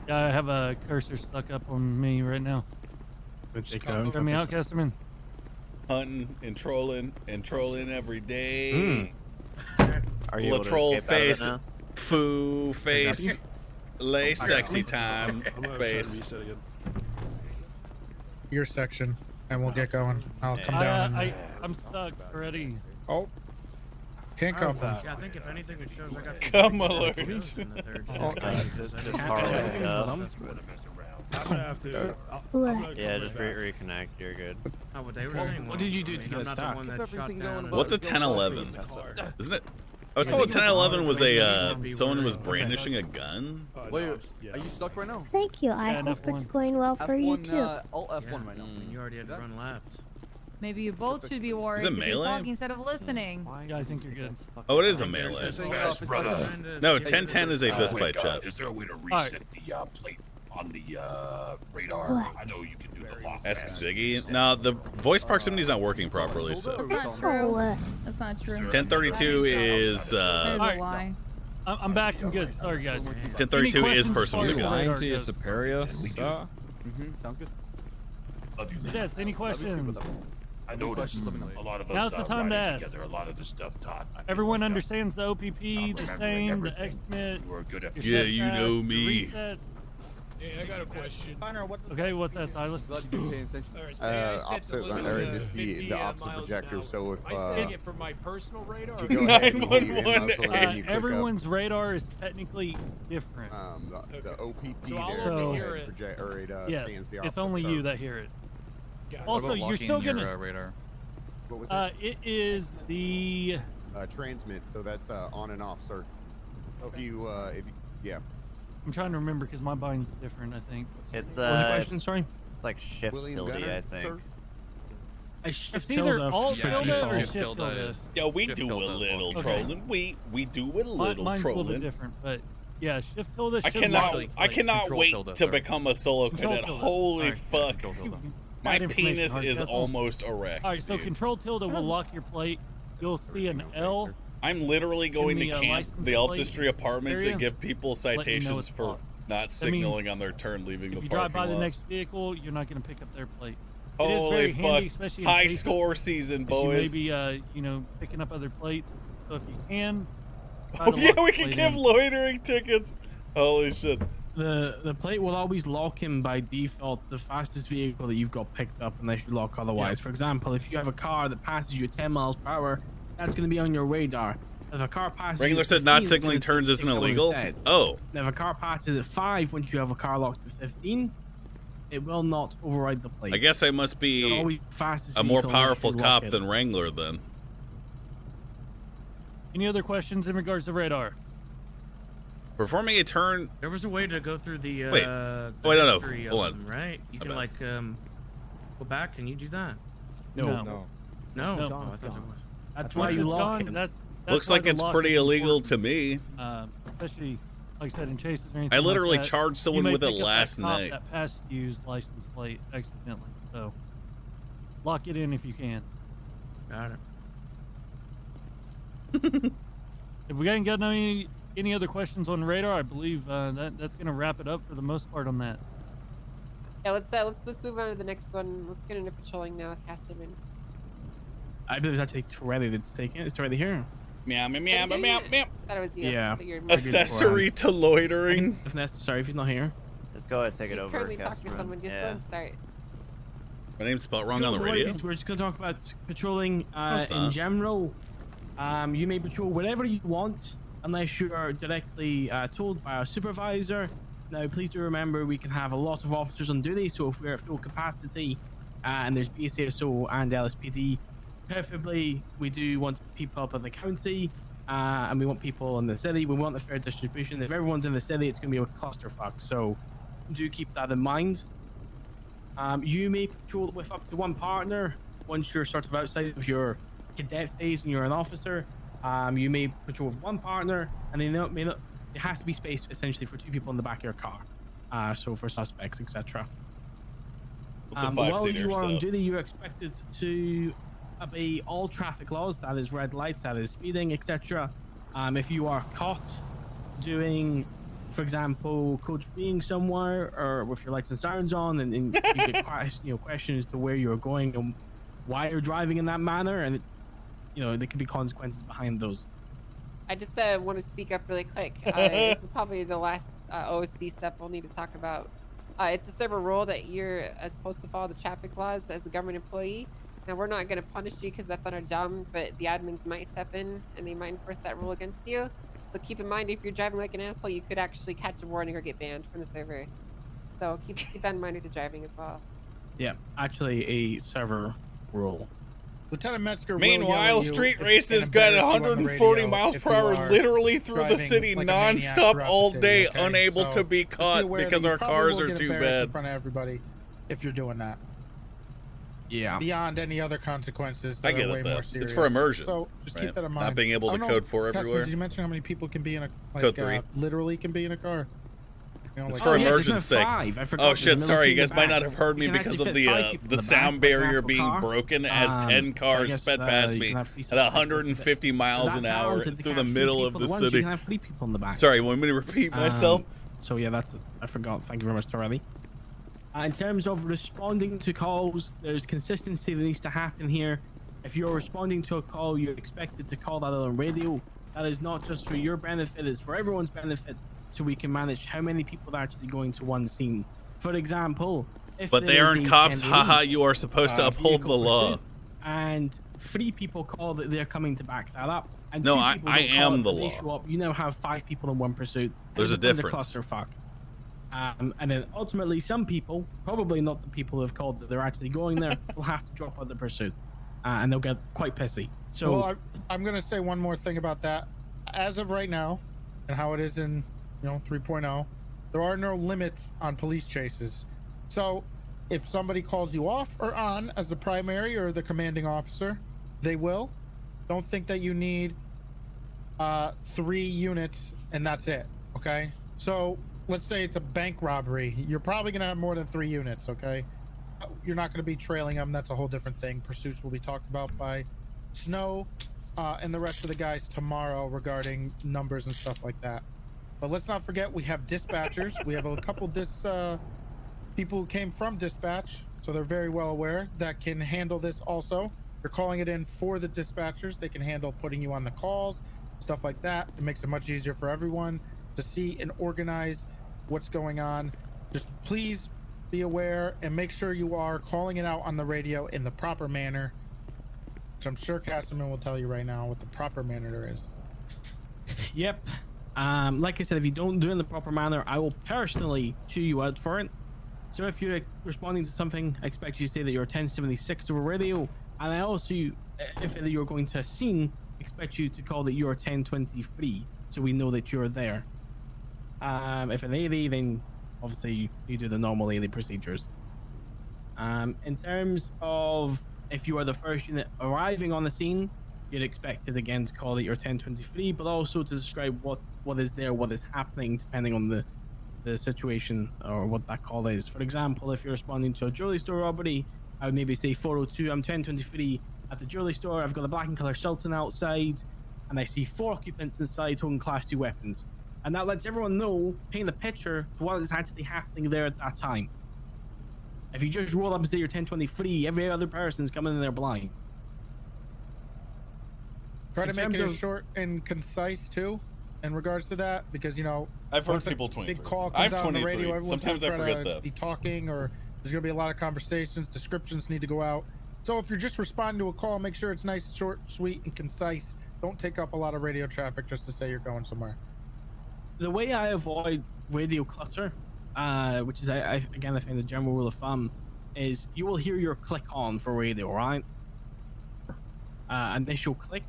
Yeah, I have a cursor stuck up on me right now. Check me out, Kesterman.
Hunting and trolling every day.
Are you
Full
able
of
to
troll
escape out of it
face.
now?
Foo face. Lay sexy time.
I'm gonna try to
Face.
reset again.
Your section, and we'll get going. I'll come down. And
I'm stuck already.
Oh.
handcuff him.
Yeah, I think if anything, it shows I got.
Come alert.
I'm gonna have to.
Yeah, just reconnect. You're good.
What did you do to get stuck?
What's a 1011? Isn't it? I was told a 1011 was a someone was brandishing a gun.
Wait, are you stuck right now?
Thank you. I hope it's going well for you too.
Alt F1 right now.
You already had to run laps.
Maybe you both should be worried.
Is it
if you're
melee?
talking instead of listening.
Yeah, I think you're good.
Oh, it is a melee.
Fast, brother.
No, 1010 is a fist fight chat.
Is there a way to reset the plate on the radar? I know you can do the lock.
Ask Ziggy. No, the voice proximity is not working properly. So
That's not true. That's not true.
1032 is.
That is a lie.
I'm back. I'm good. Sorry, guys.
1032 is person with a gun.
Lying to your superior, sir.
Sounds good.
Love you, man.
Yes. Any questions?
I noticed a lot of us
Now's the time to
riding
ask.
together. A lot of the stuff taught. I feel
Everyone
like,
understands the OPP the
remembering
same, the
everything.
XMIT.
You were good at
your
Yeah,
set
you
pass,
know
your
me.
resets.
Hey, I got a question.
Okay, what's that, Silas?
Alright, say I set the limit to 50 miles an hour.
So if
I setting it for my personal radar.
you go ahead and leave in muscle and then you click up,
Everyone's radar is technically different.
the OPP
So I'll
there
only
will
hear it.
project, or it
Yes,
stands the
it's
opposite.
only
So
you that hear it.
Got it.
Also, you're still gonna.
radar.
What was that?
It is the.
Transmit, so that's on and off, sir. If you, yeah.
I'm trying to remember because my bind's different. I think.
It's
What was the question? Sorry.
It's like shift
William
tilde,
Gunner,
I think.
sir?
It's either alt tilde or shift tilde.
Yo, we do a little trolling. We do a little
Mine's a little bit
trolling.
different, but yeah, shift tilde.
I cannot wait to become a solo
Control
cadet.
tilde.
Holy
Alright,
fuck. My
That information
penis
hard,
is
that's all.
almost erect.
All right, so
dude.
control tilde will lock your plate. You'll see an L.
I'm literally going to
in the,
camp
license
the
plate
Altistry apartments
area,
and give people
letting you know
citations
it's
for
locked.
not
means
signaling on their turn leaving the
If you
parking
drive by the
lot.
next vehicle, you're not going to pick up their plate. It is
Holy
very
fuck.
handy, especially in
High
cases
score season,
that
boys.
You may be, picking up other plates. So if you can. try
Oh
to
yeah,
lock the
we can
plate
give
in.
loitering tickets. Holy shit.
The plate will always lock him by default the fastest vehicle that you've got picked up unless you lock otherwise. For example, if you have a car that passes you at 10 miles per hour, that's going to be on your radar. If a car passes
Regular
you at
said not
15,
signaling
it's gonna
turns isn't
take over
illegal.
instead.
Oh.
Now, if a car passes at 5 once you have a car locked at 15, it will not override the plate.
I guess I must
It'll
be
always fastest
a more
vehicle unless
powerful
you lock
cop
it.
than Wrangler then.
Any other questions in regards to radar?
Performing a turn.
There was a way to go through the
Wait.
the
Wait, no.
history
Hold
of
on.
them, right? You
My
can
bad.
like go back. Can you do that?
No.
No.
No.
Oh, I
It's
thought
gone.
there was.
That's
That's
why
why
you
you
lock
lock
it.
him.
That's
Looks
why
like
the
it's
lock
pretty
is
illegal
important.
to me.
Especially, like I said, in chases or anything.
I literally
like that,
charged someone
you may
with it
pick up that
last
cop
night.
That passed you's license plate accidentally. So lock it in if you can.
Got it.
If we ain't got any other questions on radar, I believe that's gonna wrap it up for the most part on that.
Yeah, let's move on to the next one. Let's get into patrolling now with Casterman.
I believe it's actually Torelli that's taking it. It's Torelli here.
Meow, meow, meow, meow, meow, meow.
Thought it was you.
Yeah.
So you're
Accessory to loitering.
If sorry if he's not here.
Just go ahead and take
He's
it over.
currently talking to
Casterman.
someone. Just go and start.
My name's spelled wrong
So
on the
what it
radio.
is, we're just going to talk about patrolling
it's
in
not.
general. You may patrol whatever you want unless you are directly told by our supervisor. Now, please do remember we can have a lot of officers on duty, so if we're at full capacity and there's BCSO and LSPD, preferably we do want people up in the county and we want people in the city. We want a fair distribution. If everyone's in the city, it's going to be a clusterfuck, so do keep that in mind. You may patrol with up to one partner once you're sort of outside of your cadet phase and you're an officer. You may patrol with one partner, and it has to be space essentially for 2 people in the back of your car. So for suspects, etc.
What's a
While
five-seater,
you are on
so?
duty, you're expected to obey all traffic laws. That is red lights, that is speeding, etc. If you are caught doing, for example, code freeing somewhere or with your lights and sirens on, and you get questions to where you're going and why you're driving in that manner, and there could be consequences behind those.
I just want to speak up really quick. This is probably the last OSC stuff we'll need to talk about. It's a server rule that you're supposed to follow the traffic laws as a government employee. Now, we're not going to punish you because that's not our job, but the admins might step in and they might enforce that rule against you. So keep in mind, if you're driving like an asshole, you could actually catch a warning or get banned from the server. So keep that in mind with your driving as well.
Yeah, actually a server rule.
Lieutenant Metzger.
Meanwhile, street races got 140 miles per hour literally through the city non-stop all day, unable to be caught because our cars are too bad.
In front of everybody, if you're doing that.
Yeah.
Beyond any other consequences that
I get
are way
it,
more
though.
serious.
It's for immersion.
So just keep that in mind.
Not being able to code 4 everywhere.
Did you mention how many people can be in a
code 3?
Literally can be in a car?
It's for immersion's sake. Oh shit! Sorry, you guys might not have heard me because of the sound barrier being broken. As 10 cars sped past me at 150 miles an hour through the middle of the city. Sorry, you want me to repeat myself?
So yeah, I forgot. Thank you very much, Torelli. In terms of responding to calls, there's consistency that needs to happen here. If you're responding to a call, you're expected to call that on radio. That is not just for your benefit; it's for everyone's benefit. So we can manage how many people are actually going to one scene. For example, if
but they aren't cops, haha, you are supposed to uphold the law.
And 3 people call that they're coming to back that up. And
no,
2
I
people don't call
am
it,
the
but they
law.
show up, you now have 5 people in one pursuit.
There's a difference.
Clusterfuck. And then ultimately, some people, probably not the people who have called that they're actually going there, will have to drop out the pursuit. And they'll get quite pissy. So,
well, I'm going to say one more thing about that. As of right now, and how it is in 3.0, there are no limits on police chases. So if somebody calls you off or on as the primary or the commanding officer, they will. Don't think that you need 3 units and that's it. Okay, so let's say it's a bank robbery, you're probably gonna have more than 3 units. Okay, you're not going to be trailing them. That's a whole different thing. Pursuits will be talked about by Snow and the rest of the guys tomorrow regarding numbers and stuff like that. But let's not forget, we have dispatchers. We have a couple people who came from dispatch, so they're very well aware that can handle this also. You're calling it in for the dispatchers. They can handle putting you on the calls, stuff like that. It makes it much easier for everyone to see and organize what's going on. Just please be aware and make sure you are calling it out on the radio in the proper manner, which I'm sure Castleman will tell you right now what the proper manner there is.
Yep. Like I said, if you don't do it in the proper manner, I will personally chew you out for it. So if you're responding to something, I expect you to say that you're 1076 over radio, and I also, if you're going to a scene, expect you to call that you're 1023, so we know that you're there. If an 80, then obviously you do the normal 80 procedures. In terms of if you are the first unit arriving on the scene, you're expected again to call that you're 1023, but also to describe what is there, what is happening, depending on the situation or what that call is. For example, if you're responding to a jewelry store robbery, I would maybe say 402, I'm 1023 at the jewelry store, I've got a black and color Sultan outside, and I see 4 occupants inside holding class 2 weapons. And that lets everyone know, paint the picture for what is actually happening there at that time. If you just roll up and say you're 1023, every other person's coming in there blind.
Try to make it as short and concise too, in regards to that, because
I've heard people 23.
Big call
I
comes
have
out on the
23.
radio. Everyone's
Sometimes I
gonna
forget
try to
that.
be talking, or there's gonna be a lot of conversations. Descriptions need to go out. So if you're just responding to a call, make sure it's nice, short, sweet, and concise. Don't take up a lot of radio traffic just to say you're going somewhere.
The way I avoid radio clutter, which is again I think the general rule of thumb, is you will hear your click on for radio, right? Initial click.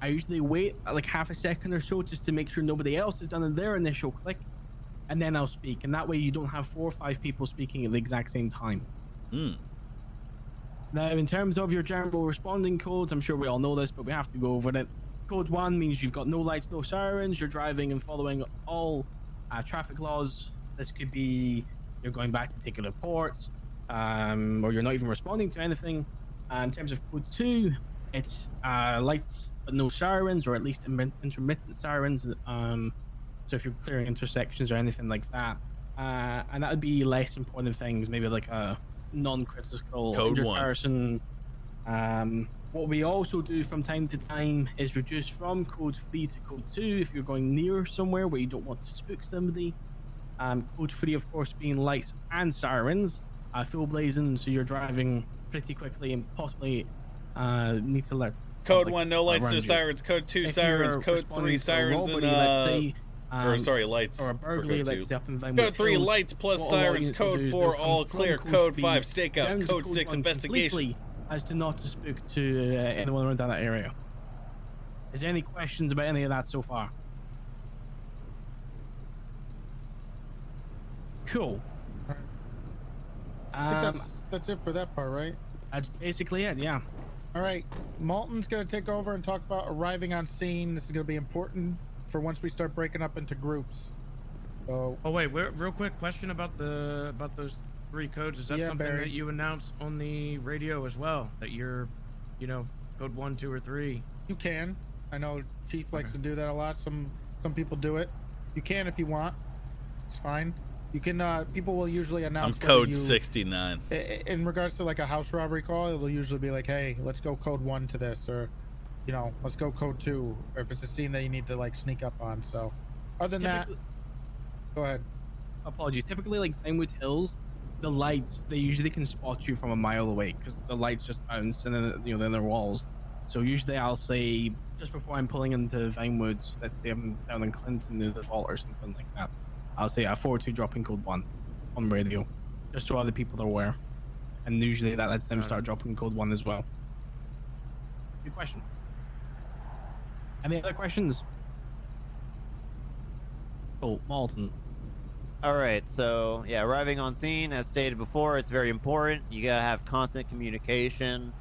I usually wait like half a second or so just to make sure nobody else has done their initial click, and then I'll speak. And that way you don't have 4 or 5 people speaking at the exact same time. Now, in terms of your general responding codes, I'm sure we all know this, but we have to go over it. Code 1 means you've got no lights, no sirens. You're driving and following all traffic laws. This could be you're going back to take reports, or you're not even responding to anything. In terms of code 2, it's lights but no sirens, or at least intermittent sirens. So if you're clearing intersections or anything like that, and that would be less important things, maybe like a non-critical
code
person, What we also do from time to time is reduce from code 3 to code 2 if you're going near somewhere where you don't want to spook somebody. Code 3, of course, being lights and sirens, full blazing, so you're driving pretty quickly and possibly need to let
Code 1, no lights, no sirens. Code 2, sirens. Code 3, sirens and lights.
Or a burglary, let's say, up in Vinewood
Code 3,
Hills.
lights plus
What a lot of
sirens.
units will do
Code
is
4,
they'll come
all
from
clear.
code
Code
3
5, stakeout.
down to
Code
code
6,
1
investigation.
completely as to not to spook to anyone around that area. Is there any questions about any of that so far? Cool.
I think that's it for that part, right?
That's basically it, yeah.
All right, Malton's gonna take over and talk about arriving on scene. This is gonna be important for once we start breaking up into groups. So.
Oh wait, real quick question about those 3 codes. Is that something
Barry.
that you announced on the radio as well? That you're, code 1, 2, or 3?
You can. I know Chief likes to do that a lot. Some people do it. You can if you want. It's fine. You can. People will usually announce.
I'm code 69.
In regards to like a house robbery call, it'll usually be like, "Hey, let's go code 1 to this," or, let's go code 2. Or if it's a scene that you need to like sneak up on. So, other than that, go ahead.
Apologies. Typically, like Vinewood Hills, the lights they usually can spot you from a mile away because the lights just bounce and then then they're walls. So usually I'll say just before I'm pulling into Vinewood, let's say I'm down in Clinton near the vault or something like that, I'll say I forward to dropping code 1 on radio, just so other people are aware. And usually that lets them start dropping code 1 as well. Good question. Any other questions? Oh, Malton.
All right, so yeah, arriving on scene, as stated before, it's very important. You gotta have constant communication,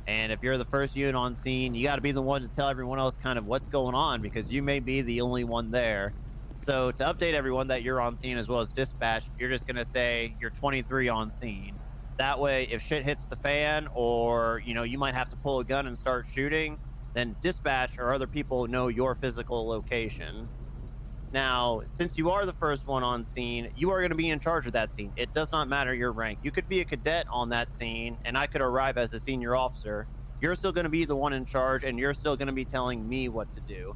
and if you're the first unit on scene, you gotta be the one to tell everyone else kind of what's going on because you may be the only one there. So to update everyone that you're on scene as well as dispatch, you're just gonna say you're 23 on scene. That way, if shit hits the fan, or you might have to pull a gun and start shooting, then dispatch or other people know your physical location. Now, since you are the first one on scene, you are going to be in charge of that scene. It does not matter your rank. You could be a cadet on that scene, and I could arrive as a senior officer. You're still going to be the one in charge, and you're still going to be telling me what to do.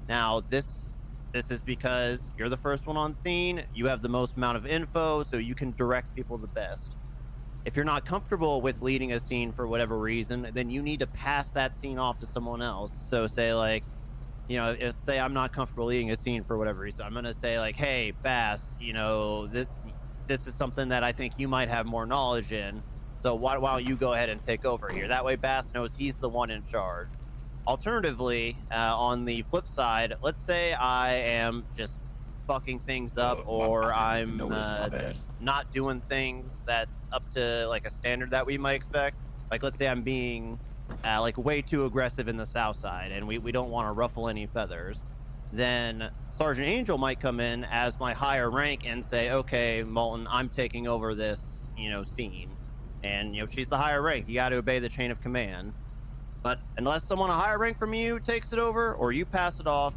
Now, this is because you're the first one on scene. You have the most amount of info, so you can direct people the best. If you're not comfortable with leading a scene for whatever reason, then you need to pass that scene off to someone else. So say like, say I'm not comfortable leading a scene for whatever reason, I'm gonna say like, hey, Bass, this is something that I think you might have more knowledge in. So why don't you go ahead and take over here? That way Bass knows he's the one in charge. Alternatively, on the flip side, let's say I am just fucking things up, or I'm not doing things that's up to like a standard that we might expect. Like let's say I'm being like way too aggressive in the south side and we don't want to ruffle any feathers, then Sergeant Angel might come in as my higher rank and say, okay, Molten, I'm taking over this scene, and she's the higher rank, you got to obey the chain of command. But unless someone a higher rank from you takes it over or you pass it off,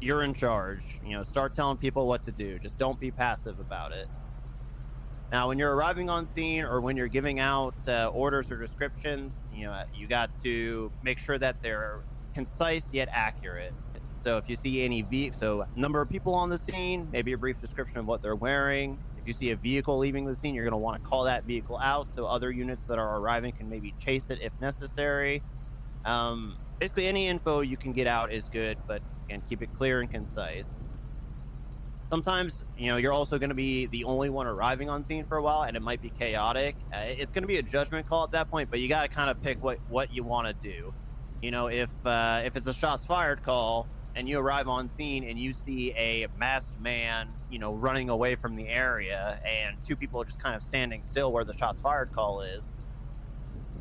you're in charge. Start telling people what to do. Just don't be passive about it. Now, when you're arriving on scene or when you're giving out orders or descriptions, you got to make sure that they're concise yet accurate. So if you see any number of people on the scene, maybe a brief description of what they're wearing. If you see a vehicle leaving the scene, you're going to want to call that vehicle out so other units that are arriving can maybe chase it if necessary. Basically, any info you can get out is good, but again, keep it clear and concise. Sometimes, you're also going to be the only one arriving on scene for a while, and it might be chaotic. It's going to be a judgment call at that point, but you got to kind of pick what you want to do. If it's a shots fired call and you arrive on scene and you see a masked man, running away from the area, and 2 people are just kind of standing still where the shots fired call is,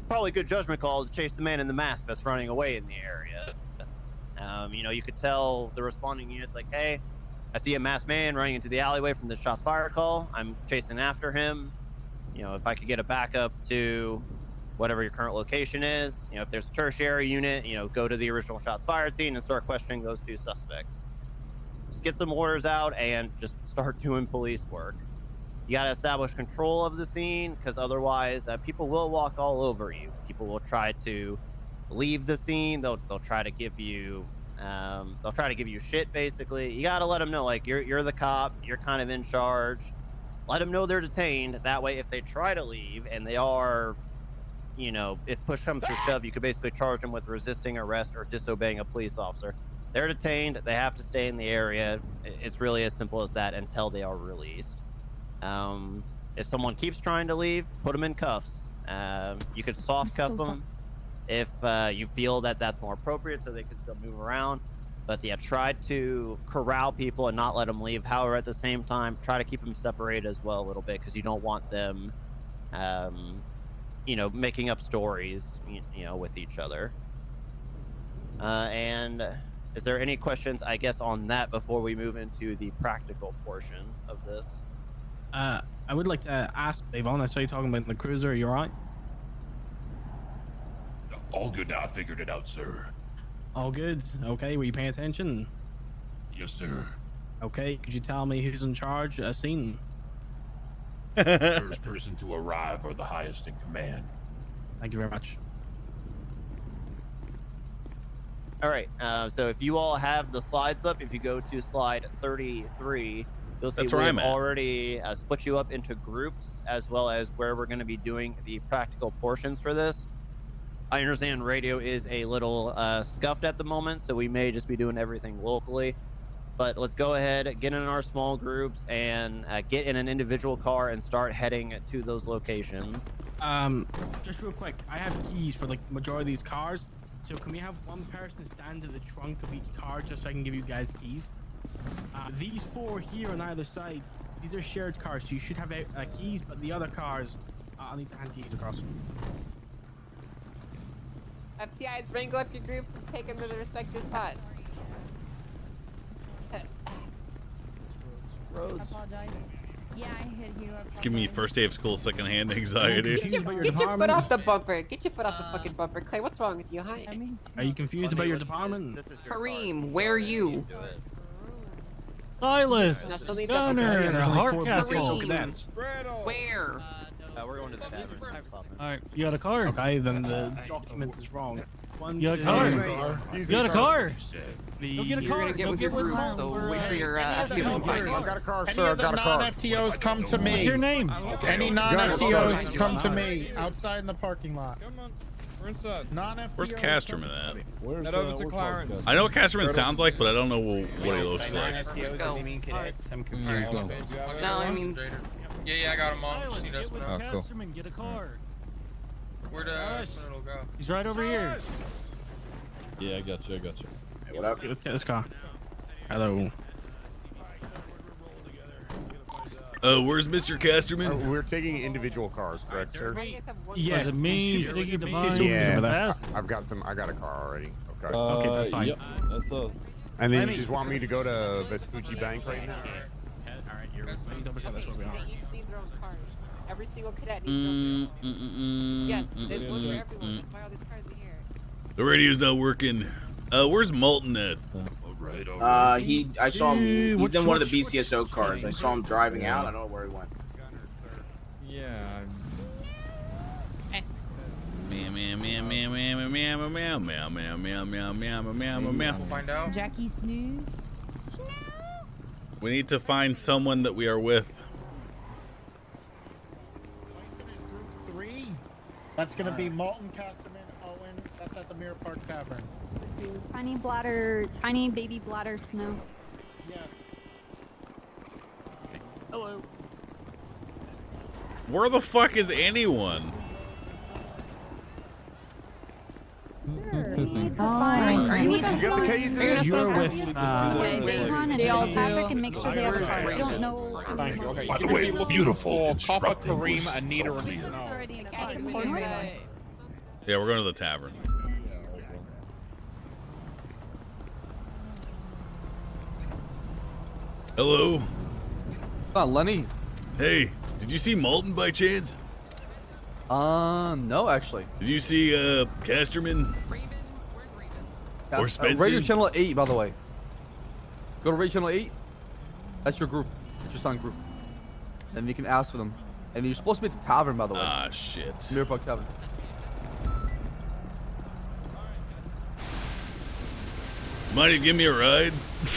probably a good judgment call to chase the man in the mask that's running away in the area. You could tell the responding units like, hey, I see a masked man running into the alleyway from the shots fired call. I'm chasing after him. If I could get a backup to whatever your current location is, if there's a tertiary unit, go to the original shots fired scene and start questioning those 2 suspects. Just get some orders out and just start doing police work. You got to establish control of the scene, because otherwise people will walk all over you. People will try to leave the scene, they'll try to give you shit. Basically, you gotta let them know, like, you're the cop, you're kind of in charge. Let them know they're detained. That way, if they try to leave and they are, you know, if push comes to shove, you could basically charge them with resisting arrest or disobeying a police officer. They're detained. They have to stay in the area. It's really as simple as that until they are released. If someone keeps trying to leave, put them in cuffs. You could soft cuff them if you feel that that's more appropriate, so they can still move around. But yeah, try to corral people and not let them leave. However, at the same time, try to keep them separated as well a little bit, because you don't want them, you know, making up stories, you know, with each other. And is there any questions, I guess, on that before we move into the practical portion of this?
I would like to ask Devon. I saw you talking about the cruiser. Are you all right?
All good now. I figured it out, sir.
All good. Okay. Were you paying attention?
Yes, sir.
Okay. Could you tell me who's in charge? Scene.
First person to arrive or the highest in command.
Thank you very much.
All right. So if you all have the slides up, if you go to slide 33, you'll see
That's where I'm
we've
at.
already split you up into groups, as well as where we're going to be doing the practical portions for this. I understand radio is a little scuffed at the moment, so we may just be doing everything locally. But let's go ahead, get in our small groups, and get in an individual car and start heading to those locations.
Just real quick, I have keys for like the majority of these cars. So can we have one person stand in the trunk of each car just so I can give you guys keys? These four here on either side, these are shared cars, so you should have keys, but the other cars, I'll need to hand keys across.
FTIs, wrangle up your groups and take them to their respective spots.
I apologize. Yeah, I hit you.
It's giving me first day of school secondhand anxiety.
Get your foot off the bumper. Get your foot off the fucking bumper. Clay, what's wrong with you, huh?
Are you confused about your department?
Kareem, where are you?
Silas,
Now she'll need
Gunner,
that-
Hardcastle.
Where?
We're going to the tavern.
All right, you got a car.
Okay, then the document is wrong.
You got a car. You got a car. Go get a
You're
car.
gonna get
Go
with
get
your
with
group,
mom.
so wait for your
I've
got a car,
Any
sir.
of
I've got
the
a car.
non-FTOs come to me.
What's your name?
Any non-FTOs come to me outside in the parking lot.
Come on. We're inside.
Non-FTOs.
Where's Casterman at?
Head over to Clarence.
I know what Casterman sounds like, but I don't know what he looks like.
Go.
I'm confused.
No, I mean,
Yeah, I got him on. Just need
Get
us
with
one
Oh, cool.
Casterman, get a car.
Where the it'll go?
He's right over here.
Yeah, I got you.
Hey, what up?
Let's get this car. Hello.
Where's Mr. Casterman?
We're taking individual cars, correct, sir?
Yes.
Was it me, Sticky Divine?
Yeah, I got a car already. Okay.
Okay, that's fine.
Yep, that's all.
And then you just want me to go to Vespucci Bank right now?
Alright, you're let me double check that's where we are.
they each need their own cars. Every single cadet needs their own car. Yes, there's one for everyone. That's why all these cars are here.
The radio's not working. Where's Malton at?
I saw him. He's
Which-
in one of the
which-
BCSO cars. I saw him driving out. I don't know where he went.
Yeah.
Meow meow meow meow meow meow meow meow meow meow meow meow meow meow meow.
We'll find out.
Jackie Snoo.
We need to find someone that we are with.
Group 3. That's gonna be Malton, Casterman, Owen. That's at the Mirror Park Tavern.
Tiny baby bladder Snow.
Yes.
Hello.
Where the fuck is anyone?
Are you
You got the cases?
You're with
Devon and Patrick and make sure they have a car. I don't know.
By the way, beautiful.
Papa
instructive
Kareem,
was
Anita,
so clear.
Yeah, we're going to the tavern. Hello?
Lenny.
Hey, did you see Malton by chance?
No, actually.
Did you see Casterman? Or Spencer?
Radio Channel 8, by the way. Go to Radio Channel 8. That's your group. It's your son group. And you can ask for them. And you're supposed to be at the tavern, by the way.
Ah, shit.
Mirror Park Tavern.
Mind you give me a ride?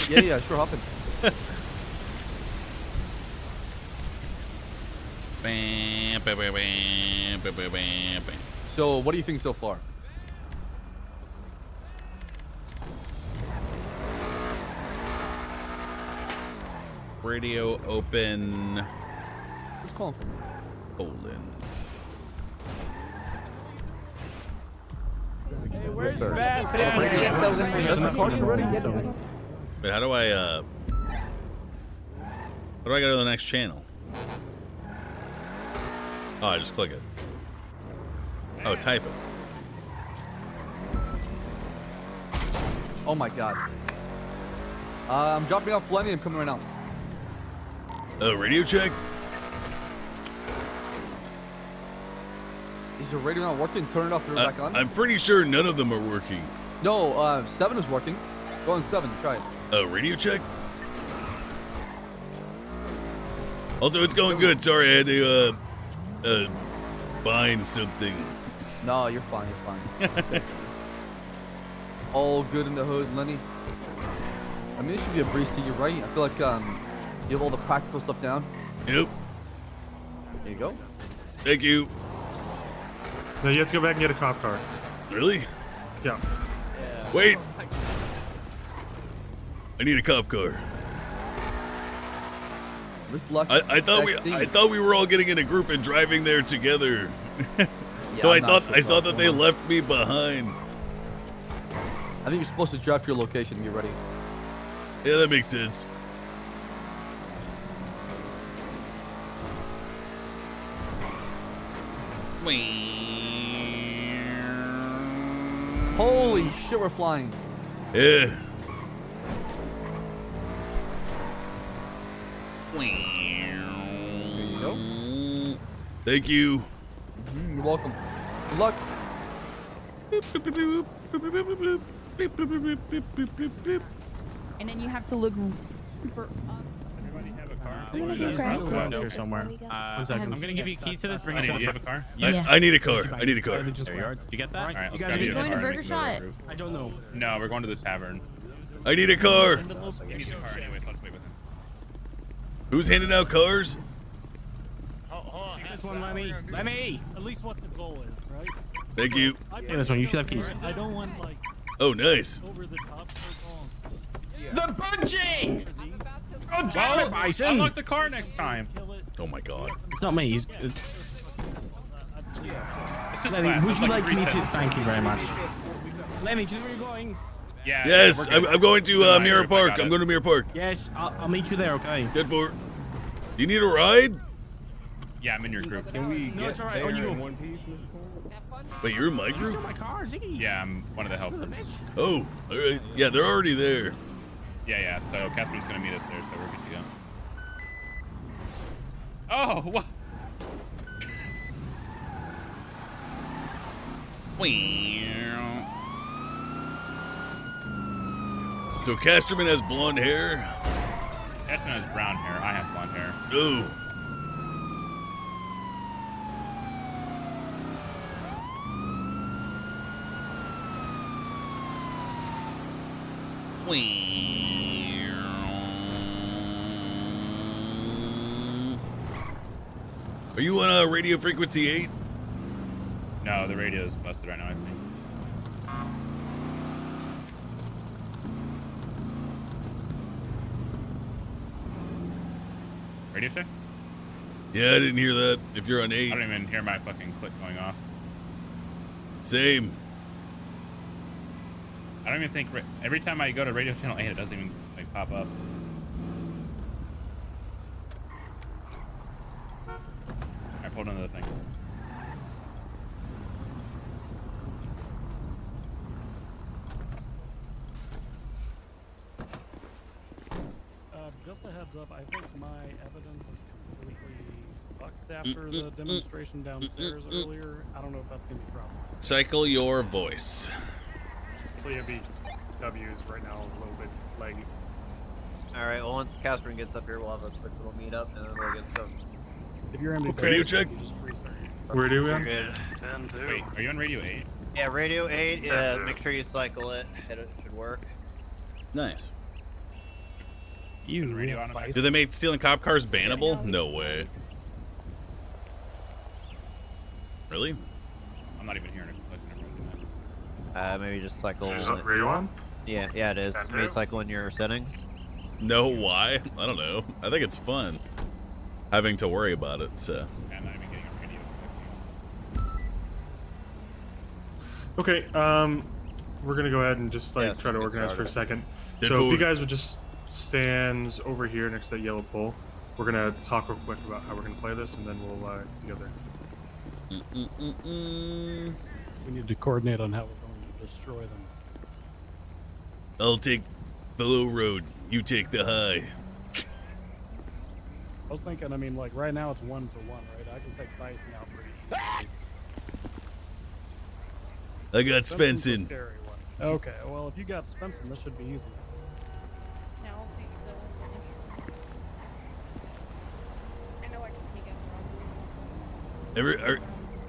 Yeah, sure, hop in.
Bam, bam, bam, bam, bam, bam, bam, bam.
So, what do you think so far?
Radio open.
Who's calling for me?
Poland.
Hey, where's
sir.
Bass?
Wait, how do I go to the next channel? Oh, I just click it. Oh, type it.
Oh my god. I'm dropping off Felony. I'm coming right now.
Radio check?
Is your radio not working? Turn it off. Turn it back on.
I'm pretty sure none of them are working.
No, 7 is working. Go on 7. Try it.
Radio check? Also, it's going good. Sorry, I had to, bind something.
No, you're fine. You're fine. All good in the hood, Lenny. I mean, it should be a breeze to you, right? I feel like you have all the practical stuff down.
Yep.
There you go.
Thank you.
No, you have to go back and get a cop car.
Really?
Yeah.
Wait. I need a cop car. I thought we were all getting in a group and driving there together. So I thought that they left me behind.
I think you're supposed to drop your location and get ready.
Yeah, that makes sense.
Holy shit, we're flying.
Yeah.
There you go.
Thank you.
You're welcome. Good luck.
And then you have to look super up.
Here somewhere. 1 second.
I'm gonna give you keys to this. Bring it to the front.
car?
Yeah.
I need a car. I need a car.
There you get that? All right, let's
Are you going to Burger Shot?
I don't know.
No, we're going to the tavern.
I need a car.
He needs a car anyways. Let's wait with him.
Who's handing out cars?
Take this one, let me.
At least what the goal is, right?
Thank you.
Take this one. You should have keys.
I don't want like
Oh, nice.
over the top so long.
The bungee! Oh, damn
Well,
it, Bison!
unlock the car next time.
Oh my god.
It's not me. It's
just
Lenny,
flat.
would
It's
you
like
like me to?
reset.
Thank you very much. Lenny, do you know where you're going?
Yeah.
Yes,
we're good.
I'm going to
Doesn't
Mirror
matter if I
Park.
got
I'm
it.
going to Mirror Park.
Yes, I'll meet you there, okay?
Dead for. You need a ride?
Yeah, I'm in your group.
Can we
No,
get
it's all right.
there
On you
in
go.
one piece?
Wait, you're in my
These
group?
are my cars, Iggy.
Yeah, I'm one of the helpers.
Oh, all right. Yeah, they're already there.
Yeah. So Casper's gonna meet us there, so we're good to go. Oh, what?
So Casterman has blonde hair.
Casper has brown hair. I have blonde hair.
Oh. Are you on radio frequency 8?
No, the radio is busted right now, I think. Radio check?
Yeah, I didn't hear that. If you're on 8.
I don't even hear my fucking click going off.
Same.
I don't even think every time I go to radio channel 8, it doesn't even like pop up. I pulled another thing.
Just a heads up, I think my evidence is completely fucked after the demonstration downstairs earlier. I don't know if that's gonna be a problem.
Cycle your voice.
CMB W is right now a little bit laggy.
Alright, well, once Casper gets up here, we'll have a quick little meetup and then we'll get stuff.
If you're in
Radio check.
Where do we?
You're good.
Wait, are you on radio 8?
Yeah, radio 8, make sure you cycle it. It should work.
Nice.
You
Do they make stealing cop cars bannable? No way. Really?
I'm not even hearing it.
Maybe just cycle.
Is that radio on?
Yeah, it is. Maybe cycle in your settings.
No, why? I don't know. I think it's fun having to worry about it. So.
I'm not even getting a radio.
Okay, we're gonna go ahead and just like try to organize for a second.
Get
So if
forward.
you guys would just stand over here next to that yellow pole, we're gonna talk real quick about how we're gonna play this, and then we'll get together.
We need to coordinate on how we're going to destroy them.
I'll take the low road. You take the high.
I was thinking, I mean, like right now it's 1-1, right? I can take Bison out pretty easily.
I got
Spencer's the
Svensson.
scary one. Okay, well if you got Svensson, this should be easy.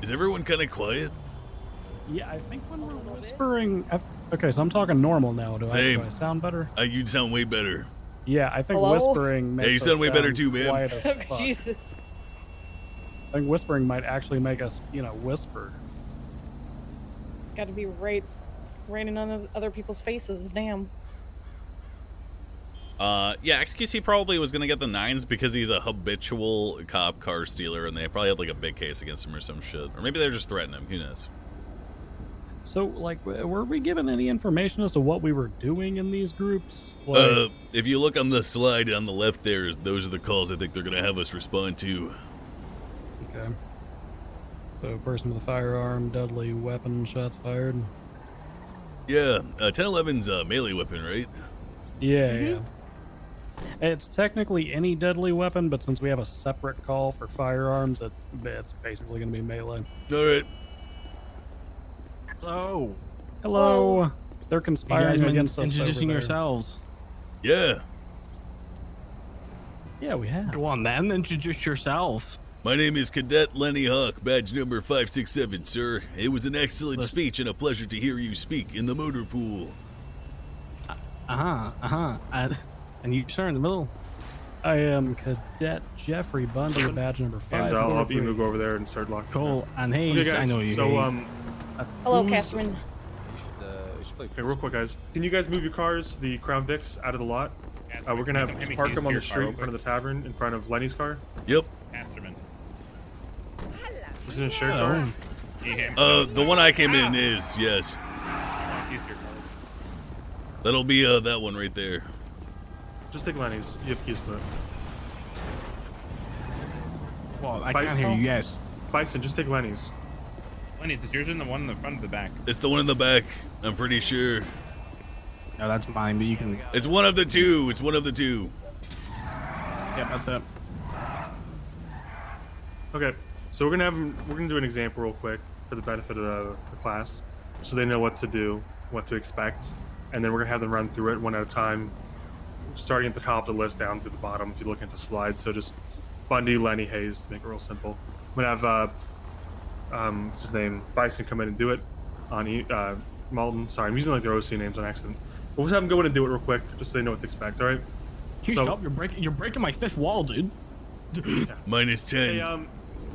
Is everyone kind of quiet?
Yeah, I think when we're whispering. Okay, so I'm talking normal now. Do
Same.
I sound better?
You'd sound way better.
Yeah, I think
Hello?
whispering makes
Yeah, you
us
sound way better too, man.
quiet as fuck.
Jesus.
I think whispering might actually make us, whisper.
Got to be raining on other people's faces. Damn.
Yeah, XQC probably was gonna get the 9s because he's a habitual cop car stealer, and they probably had like a big case against him or some shit, or maybe they're just threatening him. Who knows?
So, like, were we given any information as to what we were doing in these groups?
If you look on the slide on the left there, those are the calls I think they're gonna have us respond to.
Okay. So, person with a firearm, deadly weapon, shots fired.
Yeah, 1011's a melee weapon, right?
Yeah, yeah. It's technically any deadly weapon, but since we have a separate call for firearms, it's basically going to be melee.
All right.
Hello.
Hello. They're
You
conspiring
guys
against us.
introducing
over there.
yourselves.
Yeah.
Yeah, we have.
Go on then, introduce yourself.
My name is Cadet Lenny Hawk, badge number 567, sir. It was an excellent speech and a pleasure to hear you speak in the motor pool.
And you, sir, in the middle.
I am Cadet Jeffrey Bundy, badge number 5.
And I'll help you go over there and start locking.
Cool. And hey,
okay, guys,
I know you.
So
Hello,
who's-
Catherine.
Okay, real quick, guys. Can you guys move your cars, the Crown Vics, out of the lot? We're gonna have park them on the street in front of the tavern, in front of Lenny's car.
Yep.
Casterman.
Is it a shared car?
The one I came in is, yes. That'll be that one right there.
Just take Lenny's. You have keys to it.
Well, I can't hear you. Yes.
Bison, just take Lenny's.
Lenny's, is yours in the one in the front or the back?
It's the one in the back, I'm pretty sure.
No, that's mine, but you can...
It's one of the two. It's one of the two.
Yeah, that's it.
Okay, so we're gonna do an example real quick for the benefit of the class, so they know what to do, what to expect, and then we're gonna have them run through it one at a time, starting at the top of the list down to the bottom. If you look at the slides, so just Bundy, Lenny, Hayes, to make it real simple. I'm gonna have what's his name, Bison, come in and do it on Malton. Sorry, I'm using like their OC names on accident. We'll just have them go in and do it real quick, just so they know what to expect. All right.
Can you stop? You're breaking my fifth wall, dude.
Yeah.
Minus 10.
Hey,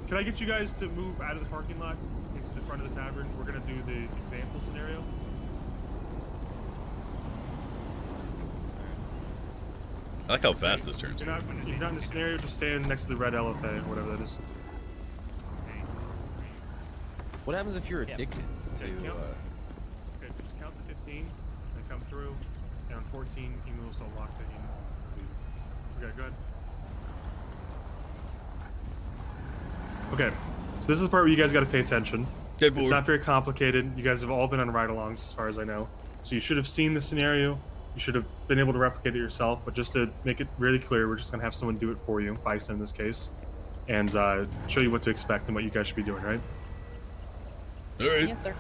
can I get you guys to move out of the parking lot into the front of the tavern? We're gonna do the example scenario.
I like how fast this turns.
If you're not in the scenario, just stand next to the red LFA, or whatever that is.
What happens if you're addicted to?
Okay, just count to 15 and come through. And on 14, Emu will still lock the Emu. Okay, good. Okay, so this is the part where you guys got to pay attention. It's not very complicated. You guys have all been on ride-alongs, as far as I know. So you should have seen the scenario. You should have been able to replicate it yourself. But just to make it really clear, we're just gonna have someone do it for you, Bison in this case, and show you what to expect and what you guys should be doing. Right?
All right.
Yes, sir.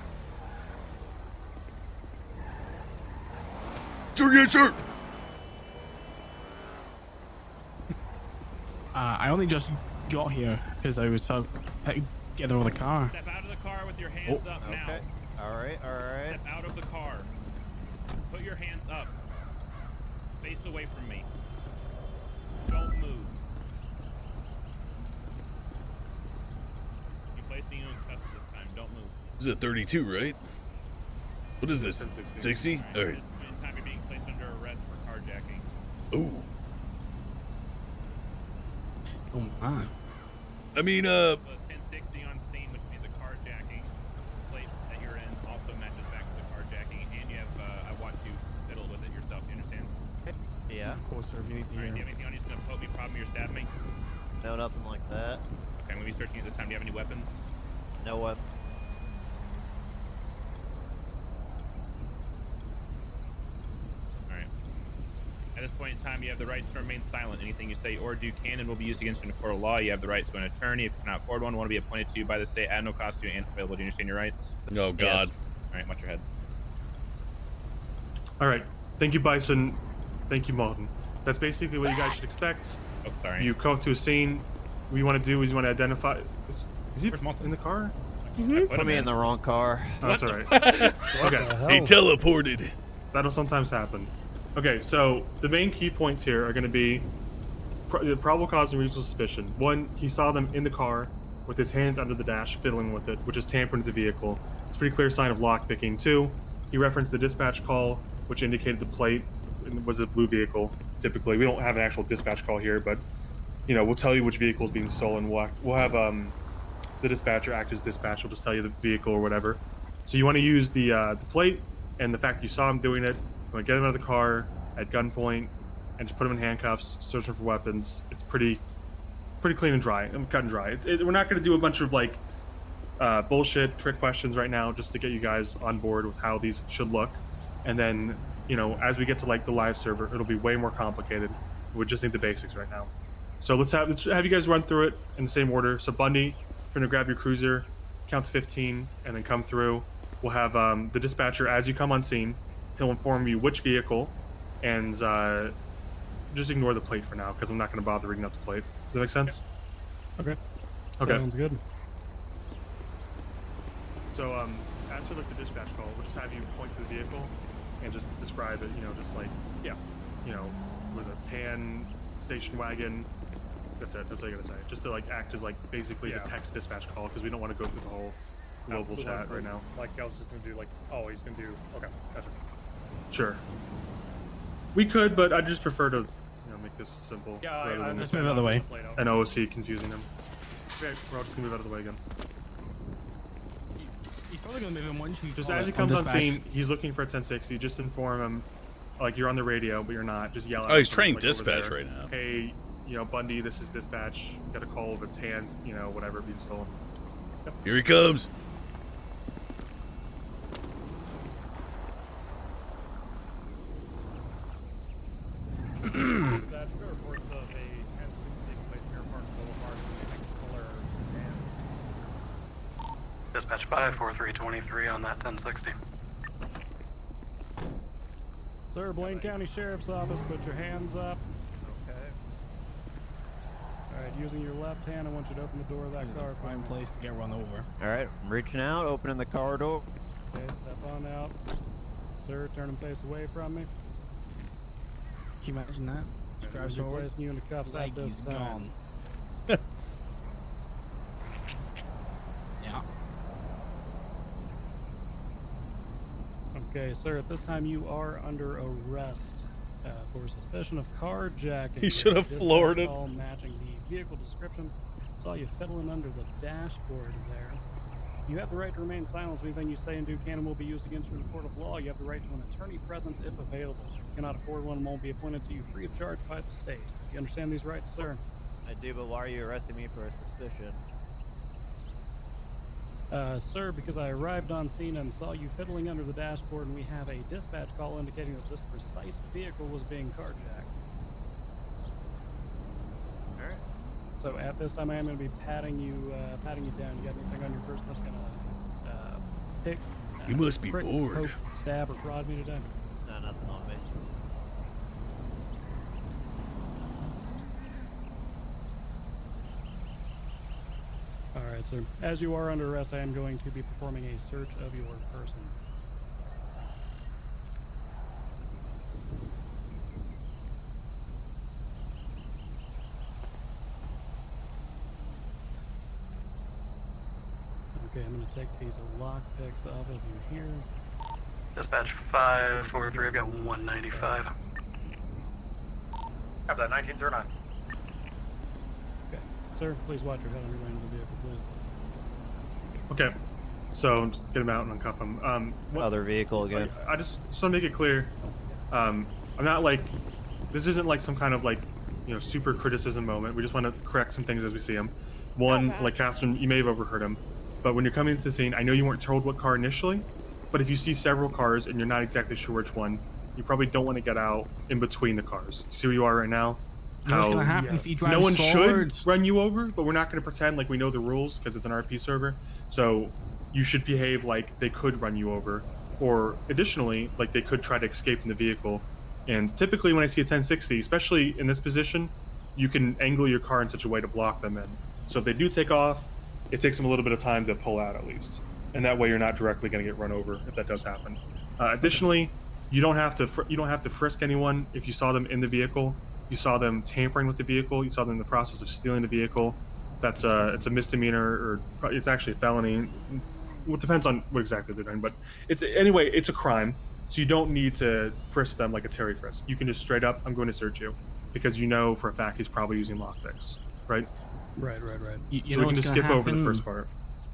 Sir, yes, sir.
I only just got here because I was together with a car.
Step out of the car with your hands up now.
All right.
Step out of the car. Put your hands up. Face away from me. Don't move. You placing you in custody this time. Don't move.
This is a 32, right? What is this? 60? All right.
Time you're being placed under arrest for carjacking.
Ooh.
Oh my.
I mean,
1060 on scene, which means a carjacking. Plate that you're in also matches back to the carjacking, and you have, I want to fiddle with it yourself, you understand?
Yeah.
Of course, sir. If you need to
Alright, do
hear.
you have anything on you that's gonna poke me, problem, or stab me?
No, nothing like that.
Okay, I'm gonna be searching you this time. Do you have any weapons?
No weapon.
Alright. At this point in time, you have the right to remain silent. Anything you say or do can and will be used against you in a court of law. You have the right to an attorney. If you cannot afford one, want to be appointed to you by the state at no cost to you and available. Do you understand your rights?
oh God.
Alright, watch your head.
All right. Thank you, Bison. Thank you, Martin. That's basically what you guys should expect.
Oh, sorry.
You come up to a scene. What you want to do is you want to identify. Is he in the car?
Put me in the wrong car.
Oh, that's all right. Okay.
He teleported.
That'll sometimes happen. Okay, so the main key points here are going to be the probable cause and reasonable suspicion. One, he saw them in the car with his hands under the dash, fiddling with it, which is tampering the vehicle. It's a pretty clear sign of lockpicking. Two, he referenced the dispatch call, which indicated the plate was a blue vehicle. Typically, we don't have an actual dispatch call here, but you know, we'll tell you which vehicle is being stolen. We'll have the dispatcher act as dispatch. We'll just tell you the vehicle or whatever. So you want to use the plate and the fact you saw him doing it. You want to get him out of the car at gunpoint and just put him in handcuffs, searching for weapons. It's pretty clean and dry. Cut and dry. We're not going to do a bunch of like bullshit trick questions right now, just to get you guys on board with how these should look. And then, you know, as we get to like the live server, it'll be way more complicated. We just need the basics right now. So let's have you guys run through it in the same order. So Bundy, you're gonna grab your cruiser, count to 15, and then come through. We'll have the dispatcher, as you come on scene, he'll inform you which vehicle, and just ignore the plate for now, because I'm not going to bother reading up the plate. Does that make sense?
Okay.
Okay.
Sounds good.
So as for like the dispatch call, we'll just have you point to the vehicle and just describe it. You know, just like, yeah, you know, with a tan station wagon. That's it. That's all you're gonna say. Just to like act as like basically a text dispatch call, because we don't want to go through the whole global chat right now.
Like I was just gonna do like, oh, he's gonna do. Okay, gotcha.
Sure. We could, but I just prefer to, you know, make this simple.
Yeah,
rather than
let's move out of the way.
An OOC confusing him. Okay, we're all just gonna move out of the way again.
He's probably gonna move him once you.
Just as he comes on scene, he's looking for a 1060. Just inform him, like you're on the radio, but you're not. Just yell at him.
Oh, he's trained
like, over
dispatch
there.
right now.
Hey, you know, Bundy, this is dispatch. Got a call of its hands, you know, whatever being stolen. Yep.
Here he comes.
Dispatch reports of a 1060 taking place near Park Boulevard with
Dispatch 54323 on that 1060.
Sir, Blaine County Sheriff's Office, put your hands up. Okay. Alright, using your left hand, I want you to open the door of that car.
Prime place to get run over.
Alright, I'm reaching out, opening the car door.
Okay, step on out. Sir, turn and face away from me.
Can you imagine that? Just drives
We're
forward.
placing you in the cuffs
Like
at this
he's
time.
gone. Yeah.
Okay, sir, at this time you are under arrest for suspicion of carjacking.
He should have
Dispatch
floored it.
call matching the vehicle description. Saw you fiddling under the dashboard there. You have the right to remain silent. Anything you say and do can and will be used against you in a court of law. You have the right to an attorney present if available. If you cannot afford one, won't be appointed to you free of charge by the state. You understand these rights, sir?
I do, but why are you arresting me for a suspicion?
Sir, because I arrived on scene and saw you fiddling under the dashboard, and we have a dispatch call indicating that this precise vehicle was being carjacked.
Alright.
So at this time, I am going to be patting you down. You got anything on your person that's going to pick?
You must be
prick,
bored.
poke, stab, or prod me today?
No, nothing on me.
Alright, sir. As you are under arrest, I am going to be performing a search of your person. I'm going to take these lock picks off of you here.
Dispatch 543, I've got 195.
Have that 1909.
Okay. Sir, please watch your head on your way into the vehicle, please.
Okay. So I'm just get him out and uncuff him.
Other vehicle again.
I just want to make it clear. I'm not like, this isn't like some kind of like, super criticism moment. We just want to correct some things as we see them. One, like Catherine, you may have overheard him, but when you're coming into the scene, I know you weren't told what car initially, but if you see several cars and you're not exactly sure which one, you probably don't want to get out in between the cars. See where you are right now?
What's gonna happen if he drives
no one
forward?
should run you over, but we're not going to pretend like we know the rules because it's an RP server. So you should behave like they could run you over, or additionally, like they could try to escape in the vehicle. And typically when I see a 1060, especially in this position, you can angle your car in such a way to block them in. So if they do take off, it takes them a little bit of time to pull out at least. And that way you're not directly going to get run over if that does happen. Additionally, you don't have to frisk anyone if you saw them in the vehicle. You saw them tampering with the vehicle. You saw them in the process of stealing the vehicle. It's a misdemeanor, or it's actually a felony. It depends on what exactly they're doing, but it's a crime. So you don't need to frisk them like a Terry frisk. You can just straight up, I'm going to search you, because you know for a fact he's probably using lockpicks, right?
Right.
You
so we can just skip over the first part.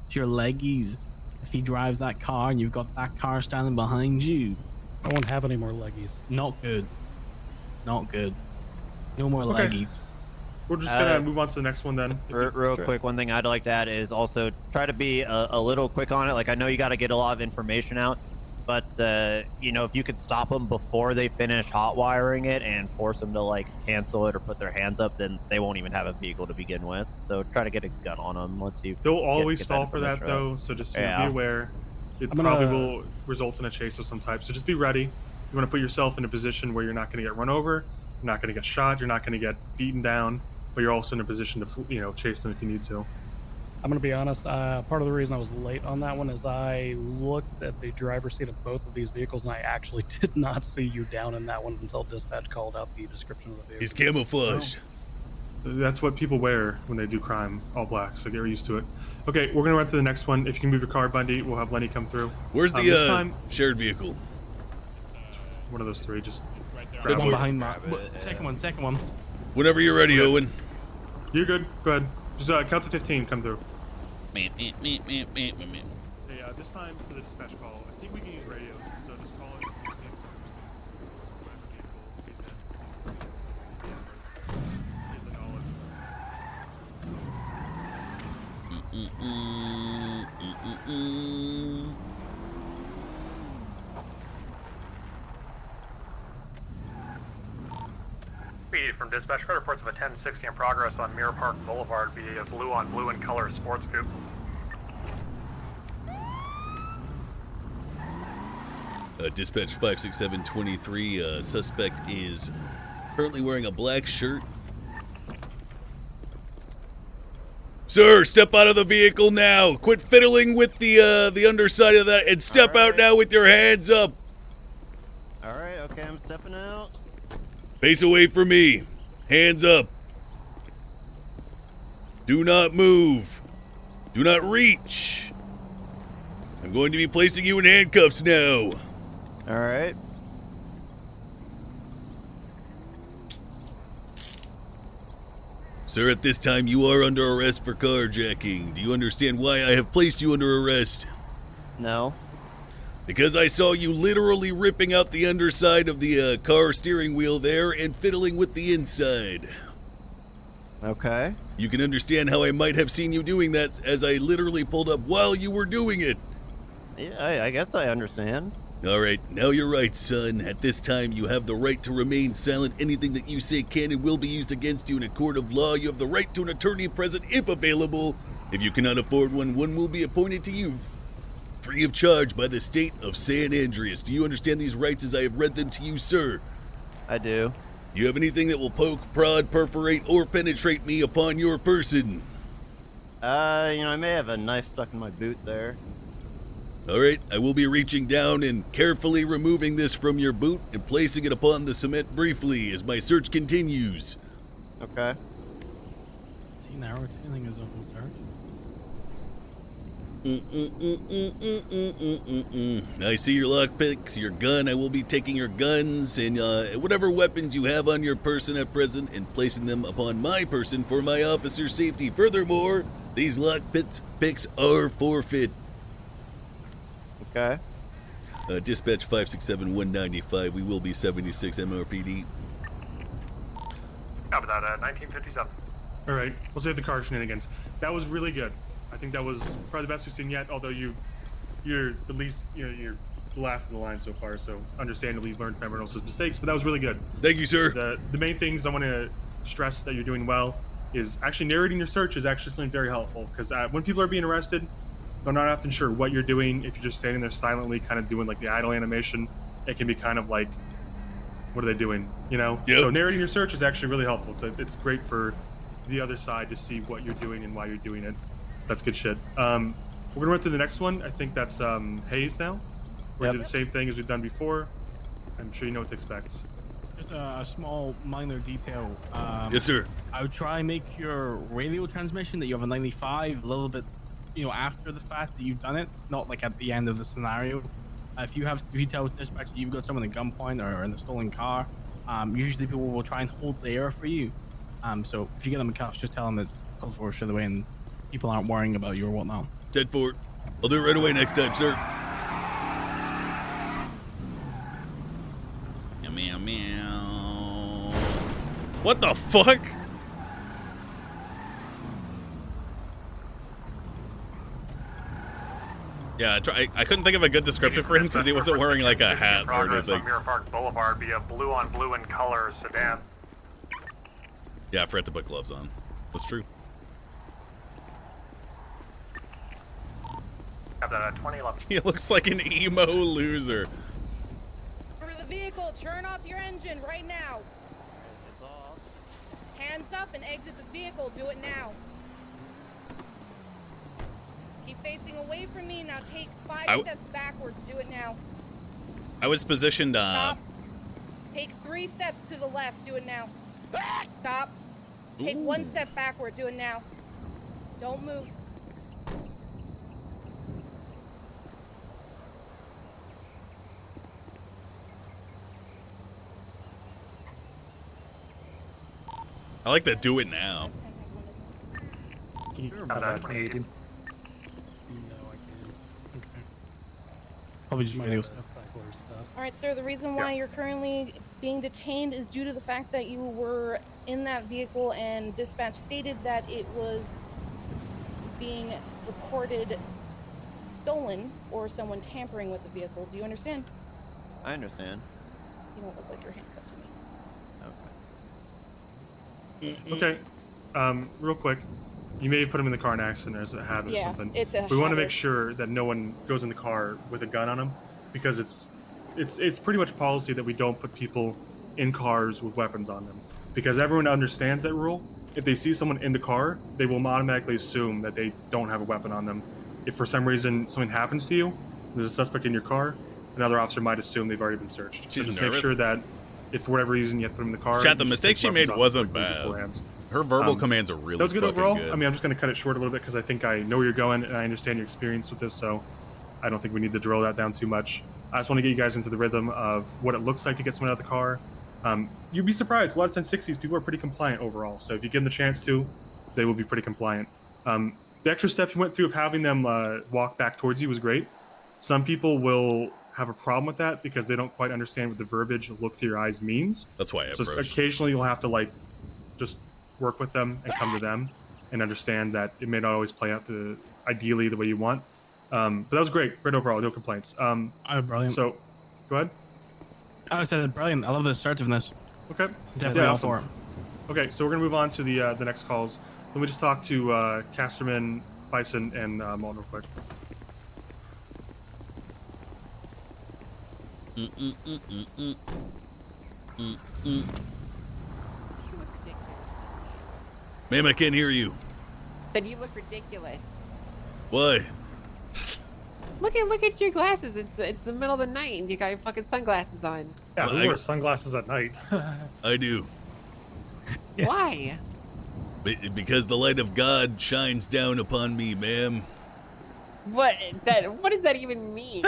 It's your leggies. If he drives that car and you've got that car standing behind you,
I won't have any more leggies.
Not good. Not good. No more leggies.
We're just gonna move on to the next one then.
Real quick, one thing I'd like to add is also try to be a little quick on it. Like, I know you got to get a lot of information out, but if you could stop them before they finish hot wiring it and force them to like cancel it or put their hands up, then they won't even have a vehicle to begin with. So try to get a gun on them once you.
They'll always stall for that though, so just be aware. It probably will result in a chase of some type. So just be ready. You want to put yourself in a position where you're not going to get run over, you're not going to get shot, you're not going to get beaten down, but you're also in a position to chase them if you need to.
I'm going to be honest, part of the reason I was late on that one is I looked at the driver's seat of both of these vehicles, and I actually did not see you down in that one until dispatch called out the description of the vehicle.
He's camouflaged.
That's what people wear when they do crime, all black, so get used to it. Okay, we're going to run to the next one. If you can move your car, Bundy, we'll have Lenny come through.
Where's the shared vehicle?
One of those three, just
grab one behind my... Second one.
Whenever you're ready, Owen.
You're good. Go ahead. Just count to 15, come through.
Hey,
this time for the dispatch call, I think we can use radios, so just call it at the same time.
From dispatch, credit reports of a 1060 in progress on Mirror Park Boulevard via blue on blue in color sports coupe.
Dispatch 56723, suspect is currently wearing a black shirt. Sir, step out of the vehicle now. Quit fiddling with the underside of that and step out now with your hands up.
All right, okay, I'm stepping out.
Face away from me. Hands up. Do not move. Do not reach. I'm going to be placing you in handcuffs now.
All right.
Sir, at this time you are under arrest for carjacking. Do you understand why I have placed you under arrest?
No.
Because I saw you literally ripping out the underside of the car steering wheel there and fiddling with the inside.
Okay.
You can understand how I might have seen you doing that as I literally pulled up while you were doing it.
Yeah, I guess I understand.
All right, now you're right, son. At this time, you have the right to remain silent. Anything that you say can and will be used against you in a court of law. You have the right to an attorney present if available. If you cannot afford one, one will be appointed to you free of charge by the state of San Andreas. Do you understand these rights as I have read them to you, sir?
I do.
Do you have anything that will poke, prod, perforate, or penetrate me upon your person?
I may have a knife stuck in my boot there.
All right, I will be reaching down and carefully removing this from your boot and placing it upon the cement briefly as my search continues.
Okay.
See, now we're feeling his open search.
I see your lockpicks, your gun. I will be taking your guns and whatever weapons you have on your person at present and placing them upon my person for my officer's safety. Furthermore, these lockpicks are forfeit.
Okay.
Dispatch 567-195. We will be 76 MRPD.
Copy that, 1957.
All right, we'll save the car shenanigans. That was really good. I think that was probably the best we've seen yet. Although you're the least, you're the last of the line so far. So understandably, you've learned from everyone else's mistakes. But that was really good.
Thank you, sir.
The main things I want to stress that you're doing well is actually narrating your search is actually something very helpful, because when people are being arrested, they're not often sure what you're doing. If you're just standing there silently, kind of doing like the idle animation, it can be kind of like, what are they doing? Yep. So narrating your search is actually really helpful. It's great for the other side to see what you're doing and why you're doing it. That's good shit. We're gonna run to the next one. I think that's Hayes now. We're gonna do the same thing as we've done before. I'm sure you know what to expect.
Just a small minor detail.
Yes, sir.
I would try and make your radio transmission that you have a 95 a little bit, after the fact that you've done it, not like at the end of the scenario. If you tell dispatch that you've got someone at gunpoint or in a stolen car, usually people will try and hold the air for you. So if you get them in cuffs, just tell them it's close for straight away and people aren't worrying about you or whatnot.
10-4. I'll do it right away next time, sir. Meow, meow. What the fuck? Yeah, I couldn't think of a good description for him because he wasn't wearing like a hat or anything.
On Mirror Park Boulevard be a blue on blue in color sedan.
Yeah, I forgot to put gloves on. That's true.
Have that at 2011.
He looks like an emo loser.
For the vehicle, turn off your engine right now. Hands up and exit the vehicle. Do it now. Keep facing away from me. Now take 5 steps backwards. Do it now.
I was positioned.
Stop. Take 3 steps to the left. Do it now. Stop. Take 1 step backward. Do it now. Don't move.
I like that. Do it now.
Can you
Have that at 2018.
No, I can't. Okay.
Probably just radio
stuff.
All right, sir. The reason why you're currently being detained is due to the fact that you were in that vehicle and dispatch stated that it was being reported stolen or someone tampering with the vehicle. Do you understand?
I understand.
You don't look like you're handcuffed to me.
Okay. Real quick, you may have put him in the car in an accident as a habit or something.
It's a
we want to
habit.
make sure that no one goes in the car with a gun on them, because it's pretty much policy that we don't put people in cars with weapons on them, because everyone understands that rule. If they see someone in the car, they will automatically assume that they don't have a weapon on them. If for some reason something happens to you, there's a suspect in your car, another officer might assume they've already been searched.
She's
so just
nervous.
make sure that if for whatever reason you have to put them in the car.
Chat, the
you just
mistake
take
she made
weapons off
wasn't
quickly
bad.
beforehand.
Her verbal commands are really
That was good
fucking
overall.
good.
I mean, I'm just going to cut it short a little bit because I think I know where you're going and I understand your experience with this, so I don't think we need to drill that down too much. I just want to get you guys into the rhythm of what it looks like to get someone out of the car. You'd be surprised. A lot of 1060s, people are pretty compliant overall, so if you give them the chance to, they will be pretty compliant. The extra step you went through of having them walk back towards you was great. Some people will have a problem with that because they don't quite understand what the verbiage "look through your eyes" means.
That's why I
So
approached.
occasionally you'll have to just work with them and come to them and understand that it may not always play out ideally the way you want. But that was great overall, no complaints.
Brilliant.
So, go ahead.
I said brilliant. I love the assertiveness.
Okay.
Definitely
Yeah,
all
awesome.
for it.
Okay, so we're gonna move on to the next calls. Let me just talk to Casterman, Bison, and Malton real quick.
Ma'am, I can't hear you.
Said you look ridiculous.
Why?
Look at your glasses. It's the middle of the night and you got your fucking sunglasses on.
Yeah, who wears sunglasses at night?
I do.
Why?
Because the light of God shines down upon me, ma'am.
What does that even mean?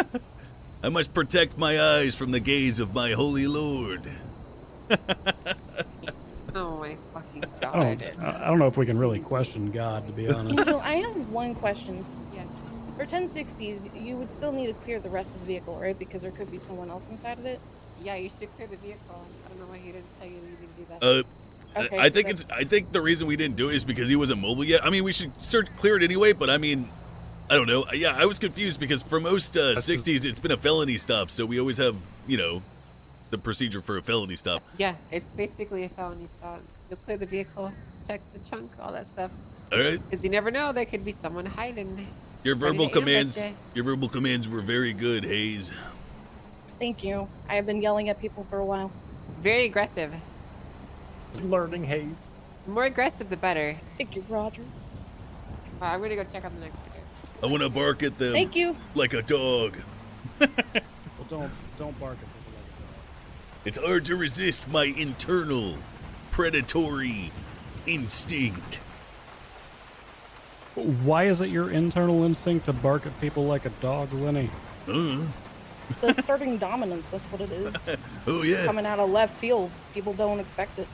I must protect my eyes from the gaze of my holy lord.
Oh my fucking
I
god.
don't know if we can really question God, to be honest.
Angel, I have one question.
Yes.
For 1060s, you would still need to clear the rest of the vehicle, right? Because there could be someone else inside of it.
Yeah, you should clear the vehicle. I don't know why he didn't tell you to even do that.
Okay,
I think the reason we didn't do it is because he wasn't mobile yet. I mean, we should clear it anyway, but I mean, I don't know. Yeah, I was confused because for most 60s, it's been a felony stop, so we always have, you know, the procedure for a felony stop.
Yeah, it's basically a felony stop. You'll clear the vehicle, check the trunk, all that stuff.
All right.
Because you never know, there could be someone hiding.
Your
ready
verbal
to ambush
commands,
ya.
your verbal commands were very good, Hayes.
Thank you. I have been yelling at people for a while.
Very aggressive.
Learning, Hayes.
The more aggressive, the better.
Thank you, Roger.
I'm gonna go check on the next ticket.
I want to bark at them.
Thank you.
Like a dog.
Well, don't bark at people like that.
It's hard to resist my internal predatory instinct.
Why is it your internal instinct to bark at people like a dog, Lenny?
It's asserting dominance. That's what it is.
Oh yeah.
Coming out of left field, people don't expect it.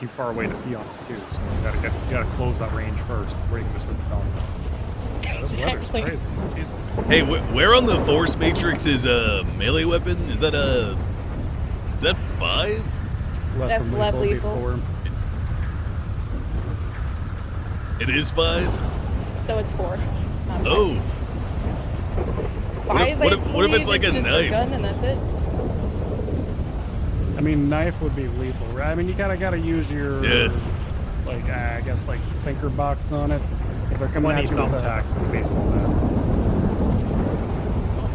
Too far away to pee on it too, so you gotta close that range first before you can just hit the dominance. Yeah, this weather's
Exactly.
crazy. Jesus.
Hey, where on the Force Matrix is a melee weapon? Is that 5?
That's left lethal.
It is 5?
So it's 4. not 5.
Oh.
5,
What
I
if it's
believe,
like
is
a
just
knife?
gun and that's it.
I mean, knife would be lethal, right? I mean, you gotta use your, like, I guess, like, thinker box on it. If they're coming at you with
thumbtacks and baseball bat.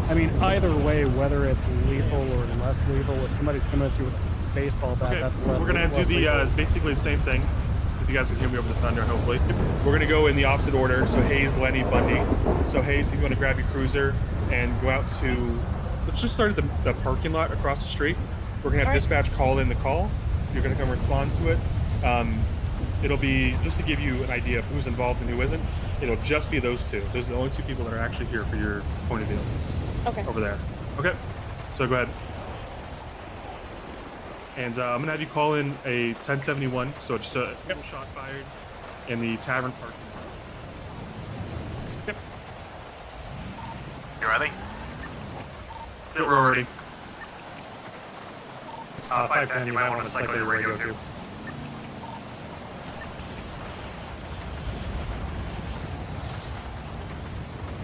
I mean, either way, whether it's lethal or less lethal, if somebody's coming at you with a baseball bat,
Okay,
that's
we're gonna do the basically the same thing. If you guys can hear me over the thunder, hopefully. We're gonna go in the opposite order. So Hayes, Lenny, Bundy. So Hayes, you're gonna grab your cruiser and go out to. Let's just start at the parking lot across the street. We're gonna have dispatch call in the call. You're gonna come respond to it. It'll be just to give you an idea of who's involved and who isn't. It'll just be those two. Those are the only two people that are actually here for your point of view.
Okay.
Over there. Okay. So go ahead. And I'm gonna have you call in a 1071. So just a single shot fired in the tavern parking lot. Yep.
You ready?
Yeah, we're already.
510, you might want to cycle your radio too.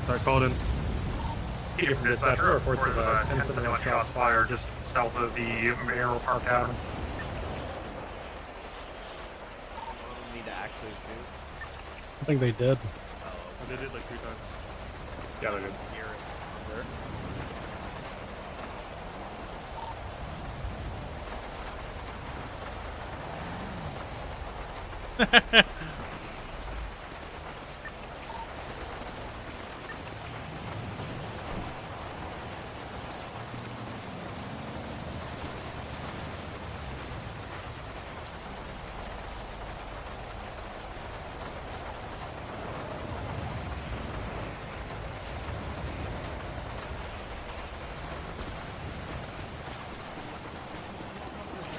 Alright, called in.
Here from dispatcher, reports of 1071 shots fired just south of the Mayoral Park Tavern.
Need to actually do.
I think they did.
Oh, they did like 3 times. Yeah, they did.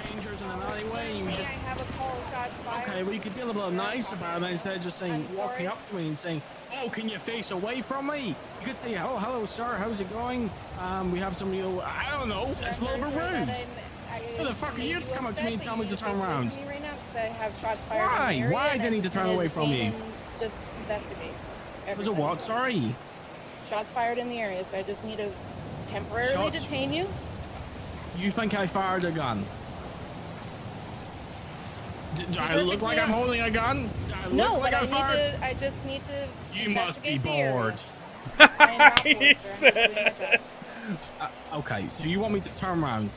Strangers in an alleyway. You
May
just,
I have a call? Shots fired.
okay, well you could be a little nice about it instead of just saying walking up to me and saying, "Oh, can you face away from me?" You could say, "Oh, hello, sir. How's it going? We have somebody. I don't know. It's a little bit rude. Who the fuck are you to come up to me and tell me to turn around?
Right now, because I have shots fired.
Why?
In the area,
Why
and
do I need to
just
turn away from
detain
you?
and Just investigate.
Was it
everything.
what? Sorry.
Shots fired in the area, so I just need to temporarily
Shots-
detain you.
You think I fired a gun? Do I look like I'm holding a gun? Do I
No,
look like
but
I fired?
I just need to.
You must be
investigate the area.
bored.
I am not bored, sir. I'm just doing my job.
Okay, so you want me to turn around?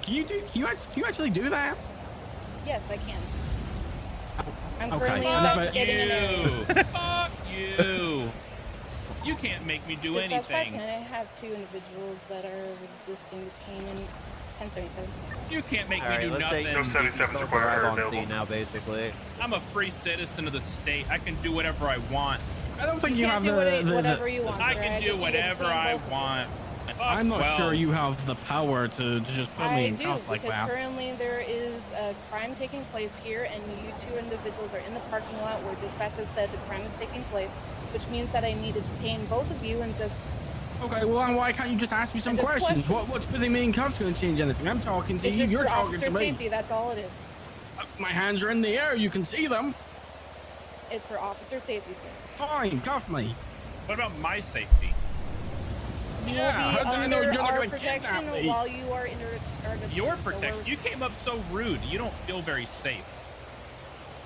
Can you actually do that?
Yes, I can. I'm
Okay,
currently
and if I-
investigating an area.
Fuck you. You can't make me do
Dispatch
anything.
510, I have 2 individuals that are resisting detainment. 1077.
You can't make
All
me
right,
do
let's
nothing.
say
No
you
77
both
required
arrive on
available.
scene now, basically.
I'm a free citizen of the state. I can do whatever I want.
I don't think
You
you
can't
have
do whatever you want,
I
sir.
can do
just need to
whatever
detain
I
both of you.
want.
I'm not
Fuck
sure
12.
you have the power to just put me
I
in
do,
cuffs like
because
that.
currently there is a crime taking place here, and you two individuals are in the parking lot where dispatch has said the crime is taking place, which means that I need to detain both of you and just...
Okay, well, then why can't you just ask me some
And just
questions?
question.
What's putting me in cuffs going to change anything? I'm talking to
It's
you.
just
You're
for
talking
officer
to me.
safety, that's all it is.
My hands are in the air. You can see them.
It's for officer safety, sir.
Fine, cuff me.
What about my safety?
You
Yeah,
will
how do
be
I know
under
you're not
our
gonna kidnap
protection
me?
while you are under our defense.
Your
So
protection.
we're-
You came up so rude. You don't feel very safe.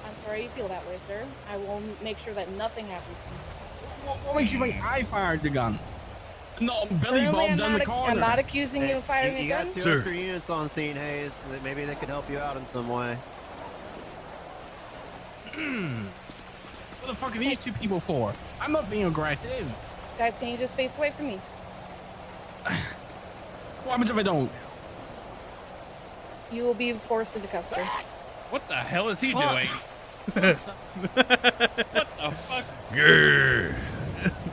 I'm sorry you feel that way, sir. I will make sure that nothing happens to you.
What makes you think I fired the gun? Not Billy
Currently,
Bob's in the corner.
I'm not accusing you of firing
you
a
got
gun.
two extra units on scene, Hayes. Maybe they could help you out in some way.
What the fuck are these two people for? I'm not being aggressive.
Guys, can you just face away from me?
What happens if I don't?
You will be forced into cuffs, sir.
What the hell is he
Fuck.
doing? What the fuck?
Grr.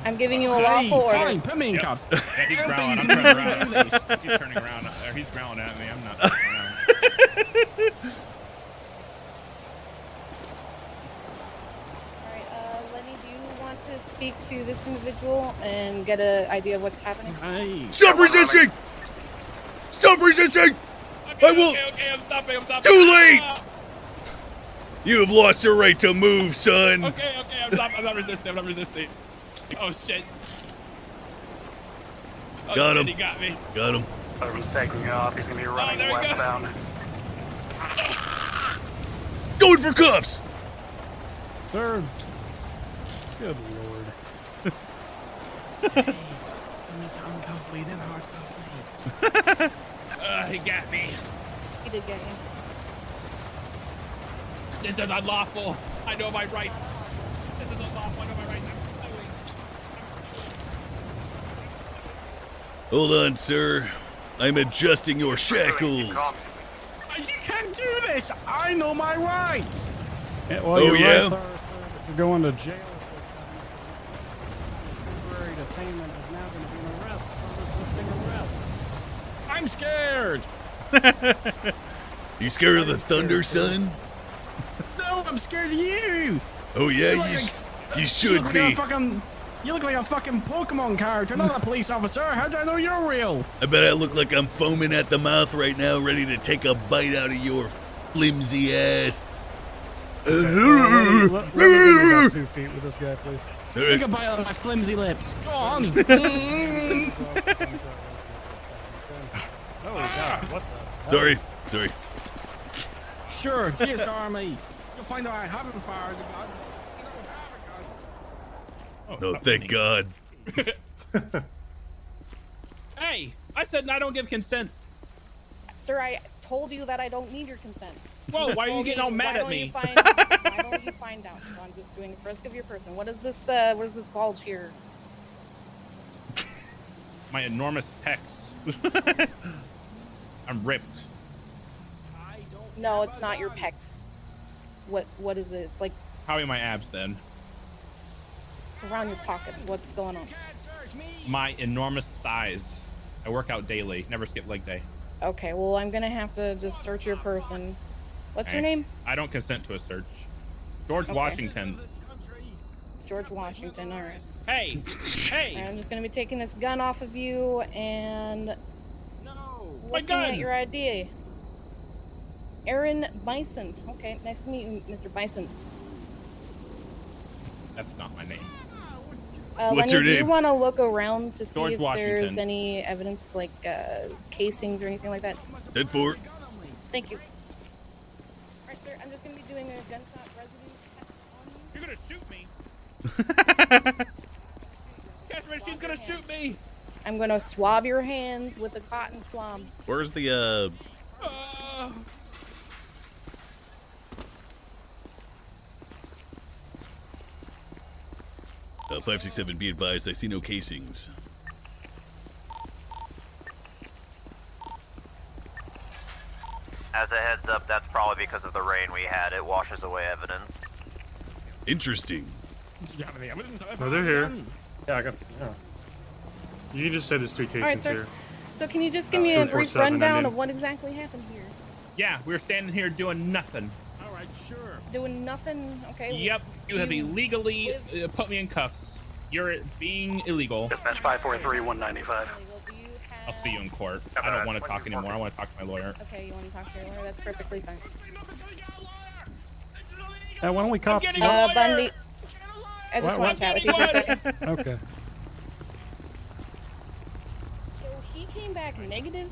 I'm giving you a
Hey,
lawful order.
fine, put me in cuffs.
Yeah, he's
I don't
growling.
think
I'm
you
turning
can
around.
do this.
He's turning around. Or he's growling at me. I'm not turning around.
Alright, Lenny, do you want to speak to this individual and get an idea of what's happening?
Hey.
Stop resisting! Stop resisting! I will.
Okay, I'm stopping. I'm stopping.
Too late!
Ah!
You have lost your right to move, son.
Okay, I'm not resisting. I'm not resisting. Oh shit. Oh,
Got
shit,
him.
He got me.
Got him.
Everyone's taking off. He's gonna be running
there we go.
westbound.
Going for cuffs.
Sir. Good lord.
He got me.
He did get you.
This is unlawful. I know my rights. This is unlawful. I know my rights.
Hold on, sir. I'm adjusting your shackles.
You can't do this. I know my rights.
Yeah, well,
Oh,
your
yeah?
rights are, sir, that you're going to jail. Temporary detainment is now going to be an arrest for resisting arrest.
I'm scared.
You scared of the thunder, son?
No, I'm scared of you.
Oh yeah,
You're like
you
you
should
look like a
be.
fucking, you look like a fucking Pokemon character, not a police officer. How do I know you're real?
I bet I look like I'm foaming at the mouth right now, ready to take a bite out of your flimsy ass.
Let me give you about 2 feet with this guy, please.
Take a bite out of my flimsy lips. Go on.
Oh god, what the hell?
Sorry.
Sure, disarm me. You'll find out I haven't fired the gun.
Oh, thank God.
Hey, I said I don't give consent.
Sir, I told you that I don't need your consent.
Whoa, why are you
Told
getting all mad at
why
me?
don't you find out? So I'm just doing a frisk of your person. What is this bulge here?
My enormous pecs. I'm ripped.
No, it's not your pecs. What is it? It's like
How are my abs then?
it's around your pockets. What's going on?
My enormous thighs. I work out daily. Never skip leg day.
Okay, well I'm gonna have to just search your person. What's your
Hey,
name?
I don't consent to a search. George
Okay.
Washington.
George Washington. All right.
Hey, hey.
Alright, I'm just gonna be taking this gun off of you and looking
gun!
at your ID. Aaron Bison. Okay, nice to meet you, Mr. Bison.
That's not my name.
What's
Lenny,
your
do you
name?
want to look around to see
George
if
Washington.
there's any evidence like casings or anything like that?
10-4.
Thank you. Alright, sir, I'm just gonna be doing a gunshot residue test on you.
You're gonna shoot me. Catherine, she's gonna shoot me.
I'm gonna swab your hands with a cotton swab.
Where's the 567, be advised, I see no casings.
As a heads up, that's probably because of the rain we had. It washes away evidence.
Interesting.
No, they're here.
Yeah, I got. Yeah.
You can just say there's 3 cases
All right, sir.
here.
So can you just give me a brief
247
rundown
ending.
of what exactly happened here?
Yeah, we're standing here doing nothing.
All right, sure.
Doing nothing? Okay.
Yep, you have illegally put me in cuffs. You're being illegal.
Dispatch 543 195.
I'll see you in court. I don't want to talk anymore. I want to talk to my lawyer.
Okay, you want to talk to your lawyer? That's perfectly fine.
Why don't we cop?
Bundy. I just want to chat with you for a second.
Okay.
So he came back negative?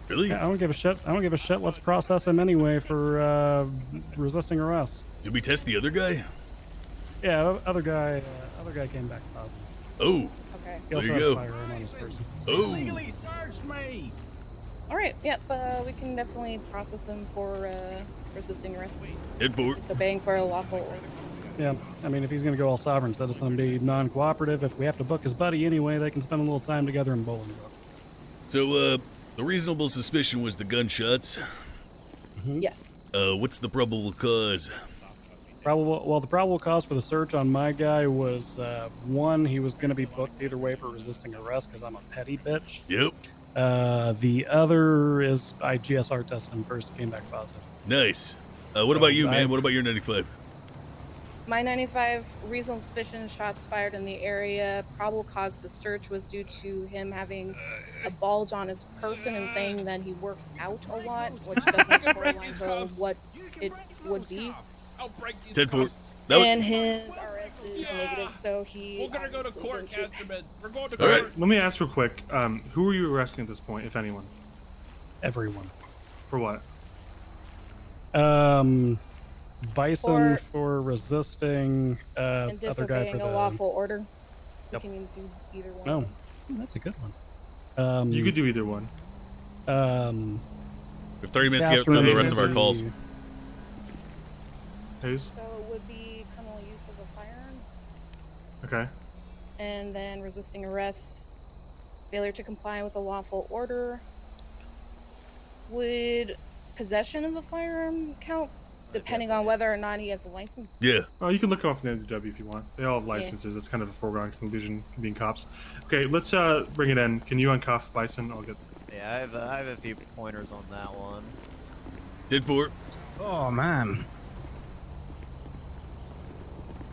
Really?
I don't give a shit. I don't give a shit. Let's process him anyway for resisting arrest.
Did we test the other guy?
Yeah, other guy came back positive.
Oh.
Okay.
He also
There you
has
go.
a firearm on his person.
Oh.
Legally searched me.
All right. Yep. We can definitely process him for resisting arrest.
Head for it.
Disobeying for a lawful order.
Yeah, I mean, if he's going to go all sovereign citizen and be non-cooperative, if we have to book his buddy anyway, they can spend a little time together in Bolingbrook.
So, the reasonable suspicion was the gunshots.
Yes.
What's the probable cause?
The probable cause for the search on my guy was, one, he was going to be booked either way for resisting arrest because I'm a petty bitch.
Yep.
The other is I GSR tested him first, came back positive.
Nice. What about you, man? What about your 95?
My 95 reasonable suspicion shots fired in the area. Probable cause to search was due to him having a bulge on his person and saying that he works out a lot, which doesn't correlate to what it would be.
10-4.
And his RS is negative, so he.
We're gonna go to court, Casterman. We're going to
All
court.
right. Let me ask real quick. Who are you arresting at this point, if anyone?
Everyone.
For what?
Bison for resisting,
And
other guy
disobeying
for the...
a lawful order.
Yep.
You can do either one.
No, that's a good one.
You could do either one.
We have 30 minutes to get through the rest of our calls.
Hayes?
So it would be criminal use of a firearm,
Okay.
and then resisting arrest, failure to comply with a lawful order. Would possession of a firearm count, depending on whether or not he has a license?
Yeah.
Oh, you can look them up in the NW if you want. They all have licenses. That's kind of a foregone conclusion being cops. Okay, let's bring it in. Can you uncuff Bison? I'll get.
Yeah, I have a few pointers on that one.
10-4.
Oh man.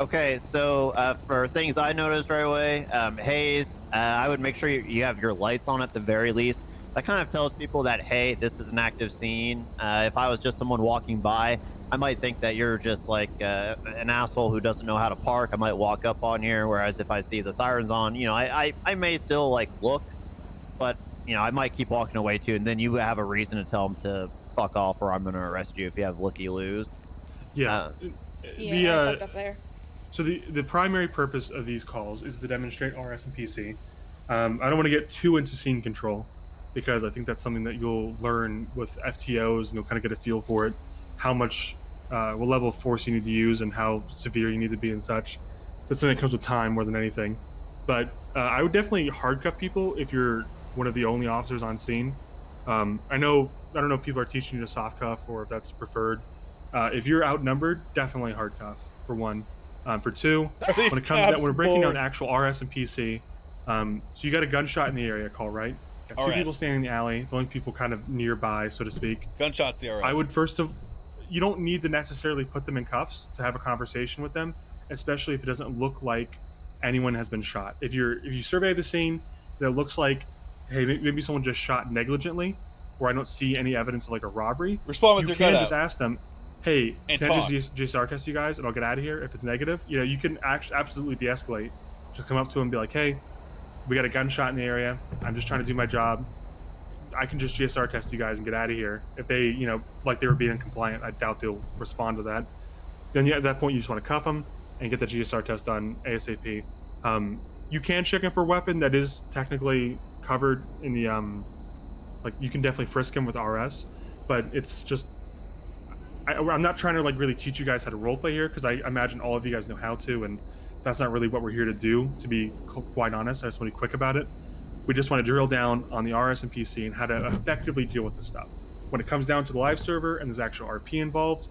Okay, so for things I noticed right away, Hayes, I would make sure you have your lights on at the very least. That kind of tells people that, hey, this is an active scene. If I was just someone walking by, I might think that you're just like an asshole who doesn't know how to park. I might walk up on here, whereas if I see the sirens on, you know, I may still like look, but you know, I might keep walking away too, and then you have a reason to tell them to fuck off or I'm going to arrest you if you have looky-loos.
Yeah.
Yeah, I fucked up there.
So the primary purpose of these calls is to demonstrate RS and PC. I don't want to get too into scene control because I think that's something that you'll learn with FTOs and you'll kind of get a feel for it, how much, what level of force you need to use and how severe you need to be and such. That's something that comes with time more than anything. But I would definitely hardcuff people if you're one of the only officers on scene. I don't know if people are teaching you to soft cuff or if that's preferred. If you're outnumbered, definitely hard cuff for one. For two, when it comes to that, we're breaking down actual RS and PC. So you got a gunshot in the area call, right? Got two
RS.
people standing in the alley, the only people kind of nearby, so to speak.
Gunshots, the RS.
I would you don't need to necessarily put them in cuffs to have a conversation with them, especially if it doesn't look like anyone has been shot. If you survey the scene that looks like, hey, maybe someone just shot negligently, or I don't see any evidence of like a robbery,
respond with
you
your
can
gun
just
out.
ask them, hey,
And
can I
talk.
just JSR test you guys and I'll get out of here if it's negative? You know, you can absolutely de-escalate. Just come up to them and be like, hey, we got a gunshot in the area. I'm just trying to do my job. I can just GSR test you guys and get out of here. If they, you know, like they were being compliant, I doubt they'll respond to that. Then at that point, you just want to cuff them and get the GSR test done ASAP. You can check in for a weapon that is technically covered in the, like you can definitely frisk him with RS, but it's just, I'm not trying to like really teach you guys how to roleplay here because I imagine all of you guys know how to, and that's not really what we're here to do, to be quite honest. I just want to be quick about it. We just want to drill down on the RS and PC and how to effectively deal with this stuff. When it comes down to the live server and there's actual RP involved,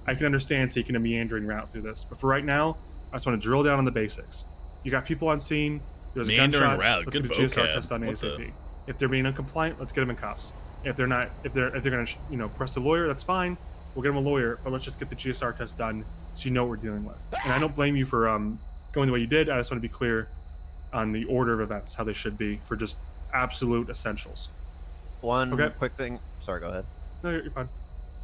I can understand taking a meandering route through this. But for right now, I just want to drill down on the basics. You got people on scene. There's a
Meandering
gunshot.
route.
Let's
Good
get a GSR
vocab.
test on
What
ASAP.
the-
If they're being uncompliant, let's get them in cuffs. If they're not, if they're gonna, press the lawyer, that's fine. We'll get them a lawyer, but let's just get the GSR test done so you know what we're dealing with. And I don't blame you for going the way you did. I just want to be clear on the order of events, how they should be for just absolute essentials.
One quick thing. Sorry, go ahead.
No, you're fine.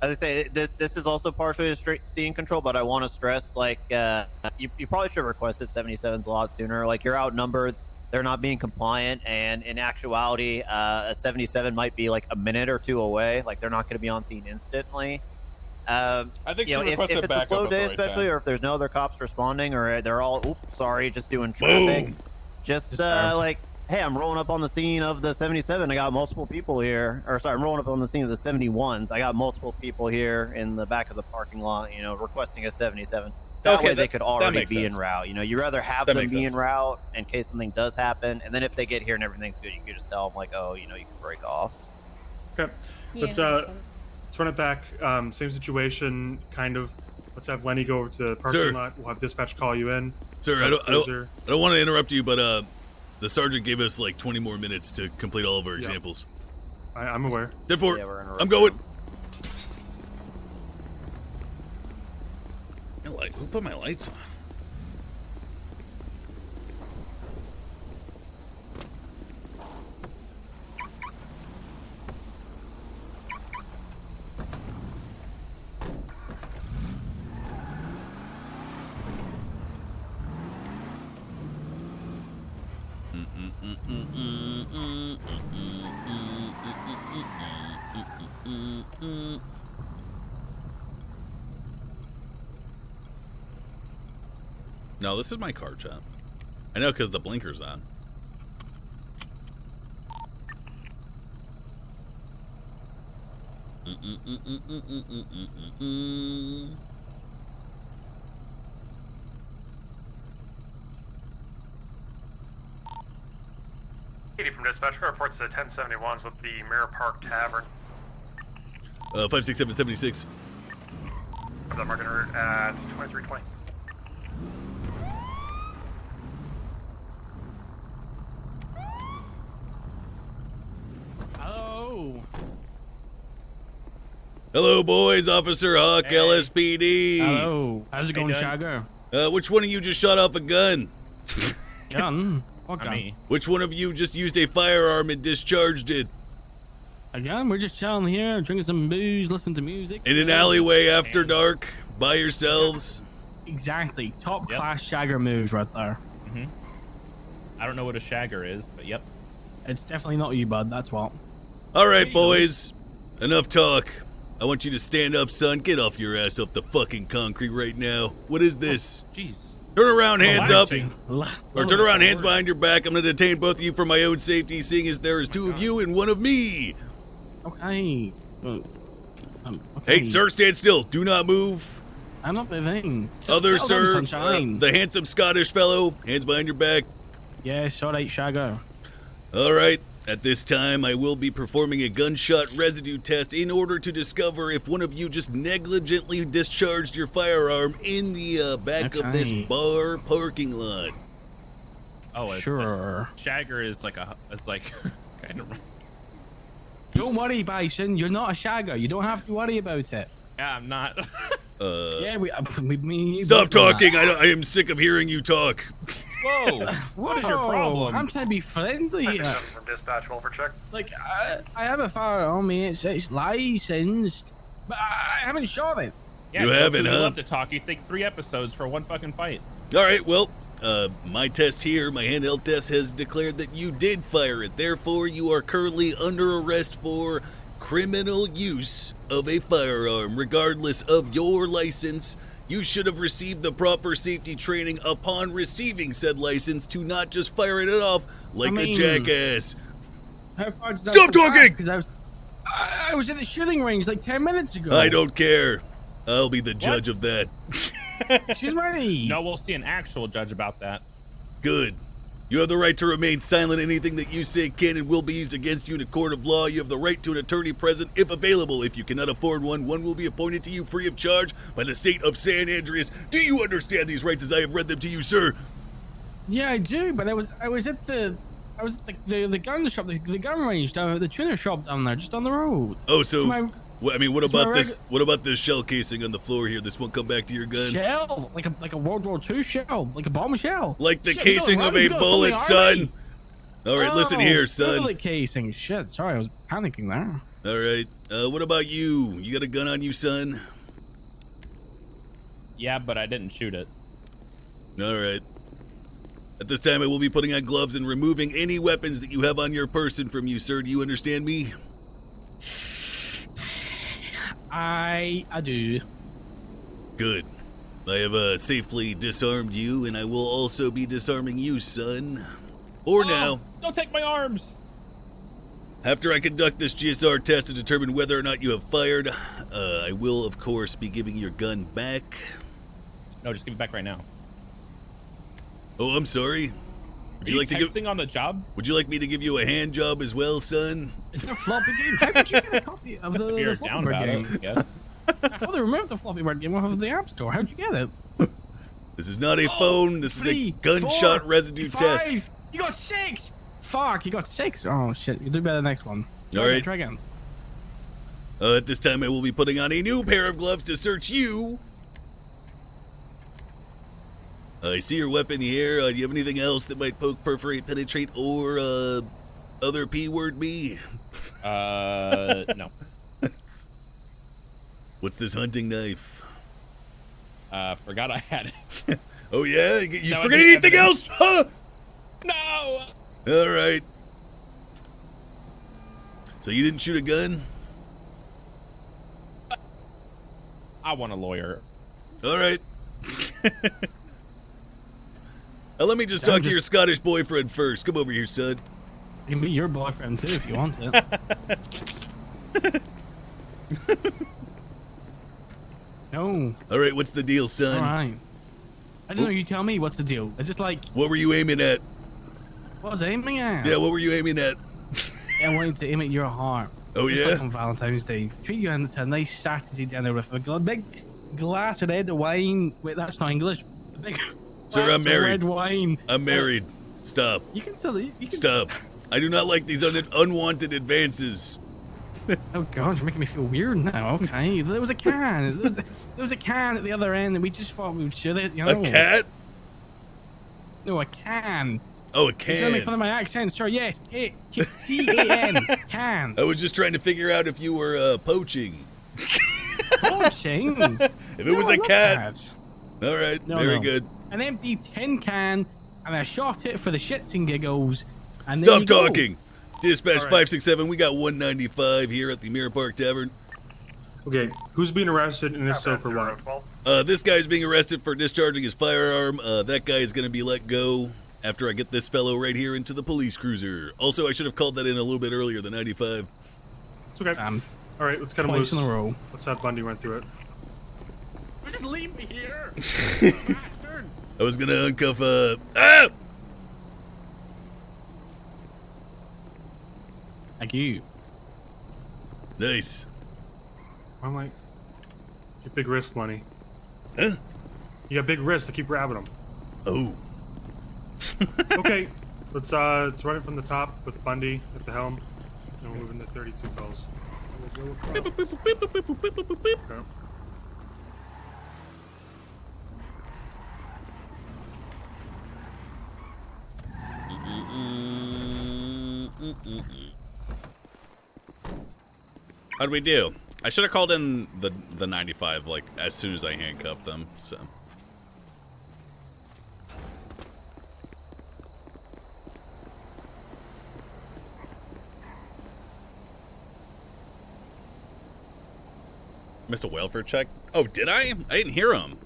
As I say, this is also partially a straight scene control, but I want to stress, like, you probably should have requested 77s a lot sooner. Like, you're outnumbered. They're not being compliant, and in actuality, a 77 might be like a minute or two away. Like, they're not going to be on scene instantly.
I think she requested
if it's a
backup
slow
at the
day,
right
especially,
time.
or if there's no other cops responding, or they're all, oops, sorry, just doing traffic.
Boom.
Just like, hey, I'm rolling up on the scene of the 77. I got multiple people here. Or sorry, I'm rolling up on the scene of the 71s. I got multiple people here in the back of the parking lot, requesting a 77. That way they could already be in route. You rather have them be in route in case something does happen, and then if they get here and everything's good, you can just tell them like, oh, you can break off.
Okay. Let's run it back. Same situation, kind of. Let's have Lenny go over to the parking lot. We'll have dispatch call you in.
Sir, I don't want to interrupt you, but the sergeant gave us like 20 more minutes to complete all of our examples.
I'm aware.
Therefore, I'm going. Who put my lights on? No, this is my car, chat. I know because the blinker's on.
Katie from dispatch reports the 1071s with the Mirror Park Tavern.
56776.
The market route at 2320.
Hello.
Hello, boys. Officer Hawk, LSPD.
Hello. How's it going, Shagger?
Which one of you just shot off a gun?
Gun? What gun?
Which one of you just used a firearm and discharged it?
Again, we're just chilling here, drinking some booze, listening to music.
In an alleyway after dark, by yourselves?
Exactly. Top class Shagger moves right there.
I don't know what a shagger is, but yep.
It's definitely not you, bud. That's what.
All right, boys. Enough talk. I want you to stand up, son. Get off your ass off the fucking concrete right now. What is this?
Jeez.
Turn around, hands up.
Relaxing.
Or turn around, hands behind your back. I'm going to detain both of you for my own safety, seeing as there is two of you and one of me.
Okay. Okay.
Hey, sir, stand still. Do not move.
I'm not moving.
Other
Settle
sir,
down, sunshine.
the handsome Scottish fellow, hands behind your back.
Yeah, all right, Shagger.
All right. At this time, I will be performing a gunshot residue test in order to discover if one of you just negligently discharged your firearm in the back of this bar parking lot.
Oh,
sure.
Shagger is like kind of.
Don't worry, Bison. You're not a Shagger. You don't have to worry about it.
Yeah, I'm not.
Yeah, we
Stop talking. I am sick of hearing you talk.
Whoa! What is your problem?
I'm trying to be friendly.
From dispatch, roll for check.
Like, I have a firearm on me. It's licensed, but I haven't shot it.
Yeah,
You haven't,
You
huh?
love to talk. You think 3 episodes for one fucking fight.
All right, well, my test here, my handheld test, has declared that you did fire it. Therefore, you are currently under arrest for criminal use of a firearm. Regardless of your license, you should have received the proper safety training upon receiving said license to not just fire it off like a jackass.
How far does that
Stop
go back?
talking!
'Cause I was in the shooting range like 10 minutes ago.
I don't care. I'll be the judge of that.
Excuse me.
No, we'll see an actual judge about that.
Good. You have the right to remain silent. Anything that you say can and will be used against you in a court of law. You have the right to an attorney present if available. If you cannot afford one, one will be appointed to you free of charge by the state of San Andreas. Do you understand these rights as I have read them to you, sir?
Yeah, I do, but I was at the gun shop, the gun range down at the tuner shop down there, just on the road.
Oh, so what about
my
this? What about this shell casing on the floor here? This won't come back to your gun.
Shell, like a World War II shell, like a bomb shell.
Like the
Shit,
casing of a bullet, son. All right, listen here, son.
Bullet casing. Shit, sorry, I was panicking there.
All right, what about you? You got a gun on you, son?
Yeah, but I didn't shoot it.
All right. At this time, I will be putting on gloves and removing any weapons that you have on your person from you, sir. Do you understand me?
I do.
Good. I have safely disarmed you, and I will also be disarming you, son. For now.
Don't take my arms!
After I conduct this GSR test to determine whether or not you have fired, I will, of course, be giving your gun back.
No, just give it back right now.
Oh, I'm sorry. Would you like to give
on the job?
Would you like me to give you a hand job as well, son?
Is there a floppy game? How did you get a copy of the,
If you're
the
down
floppy bird
about
game?
it, yes.
I thought they removed the floppy bird game off of the App Store. How'd you get it?
This is not a phone. This is a gunshot residue test.
You got 6! Fuck, you got 6. Oh, shit. You do better next one.
All right.
Try again.
At this time, I will be putting on a new pair of gloves to search you. I see your weapon here. Do you have anything else that might poke, perforate, penetrate, or other P-word me?
No.
What's this hunting knife?
Forgot I had it.
Oh, yeah? You
No,
forget anything else? Huh?
No!
All right. So you didn't shoot a gun?
I want a lawyer.
All right. Let me just talk to your Scottish boyfriend first. Come over here, son.
You can be your boyfriend, too, if you want it. No.
All right, what's the deal, son?
All right. I don't know. You tell me what's the deal. It's just like...
What were you aiming at?
What was I aiming at?
Yeah, what were you aiming at?
I wanted to aim at your heart.
Oh,
Just
yeah?
like on Valentine's Day. Treat you to a nice Saturday dinner with a big glass of red wine. Wait, that's not English. A big
Sir,
glass
I'm
of
married.
red wine.
I'm married. Stop.
You can still... You can...
Stop. I do not like these unwanted advances.
Oh, God, you're making me feel weird now. Okay. There was a can. There was a can at the other end, and we just thought we would share it, you know?
A cat?
No, a can.
Oh, a
You're trying to make
can.
fun of my accent, sir. Yes, C-A-N. Can.
I was just trying to figure out if you were poaching.
Poaching?
If it was a cat. All right,
No,
very
no.
good.
An empty tin can, and I shot it for the shits and giggles. And there
Stop
you go.
talking. Dispatch 567, we got 195 here at the Mirror Park Tavern.
Okay, who's being arrested and if so for what?
This guy is being arrested for discharging his firearm. That guy is going to be let go after I get this fellow right here into the police cruiser. Also, I should have called that in a little bit earlier than 95.
It's okay. All right, let's cut him
twice
loose.
in a row.
Let's have Bundy run through it.
Just leave me here.
I was going to uncuff, ah!
Thank you.
Nice.
I'm like, your big wrist, Lenny.
Huh?
You got big wrists. I keep grabbing them.
Oh.
Okay, let's run it from the top with Bundy at the helm, and we'll move into 32 calls. Okay.
How'd we do? I should have called in the 95 like as soon as I handcuffed them. So. Missed a welfare check. Oh, did I? I didn't hear him.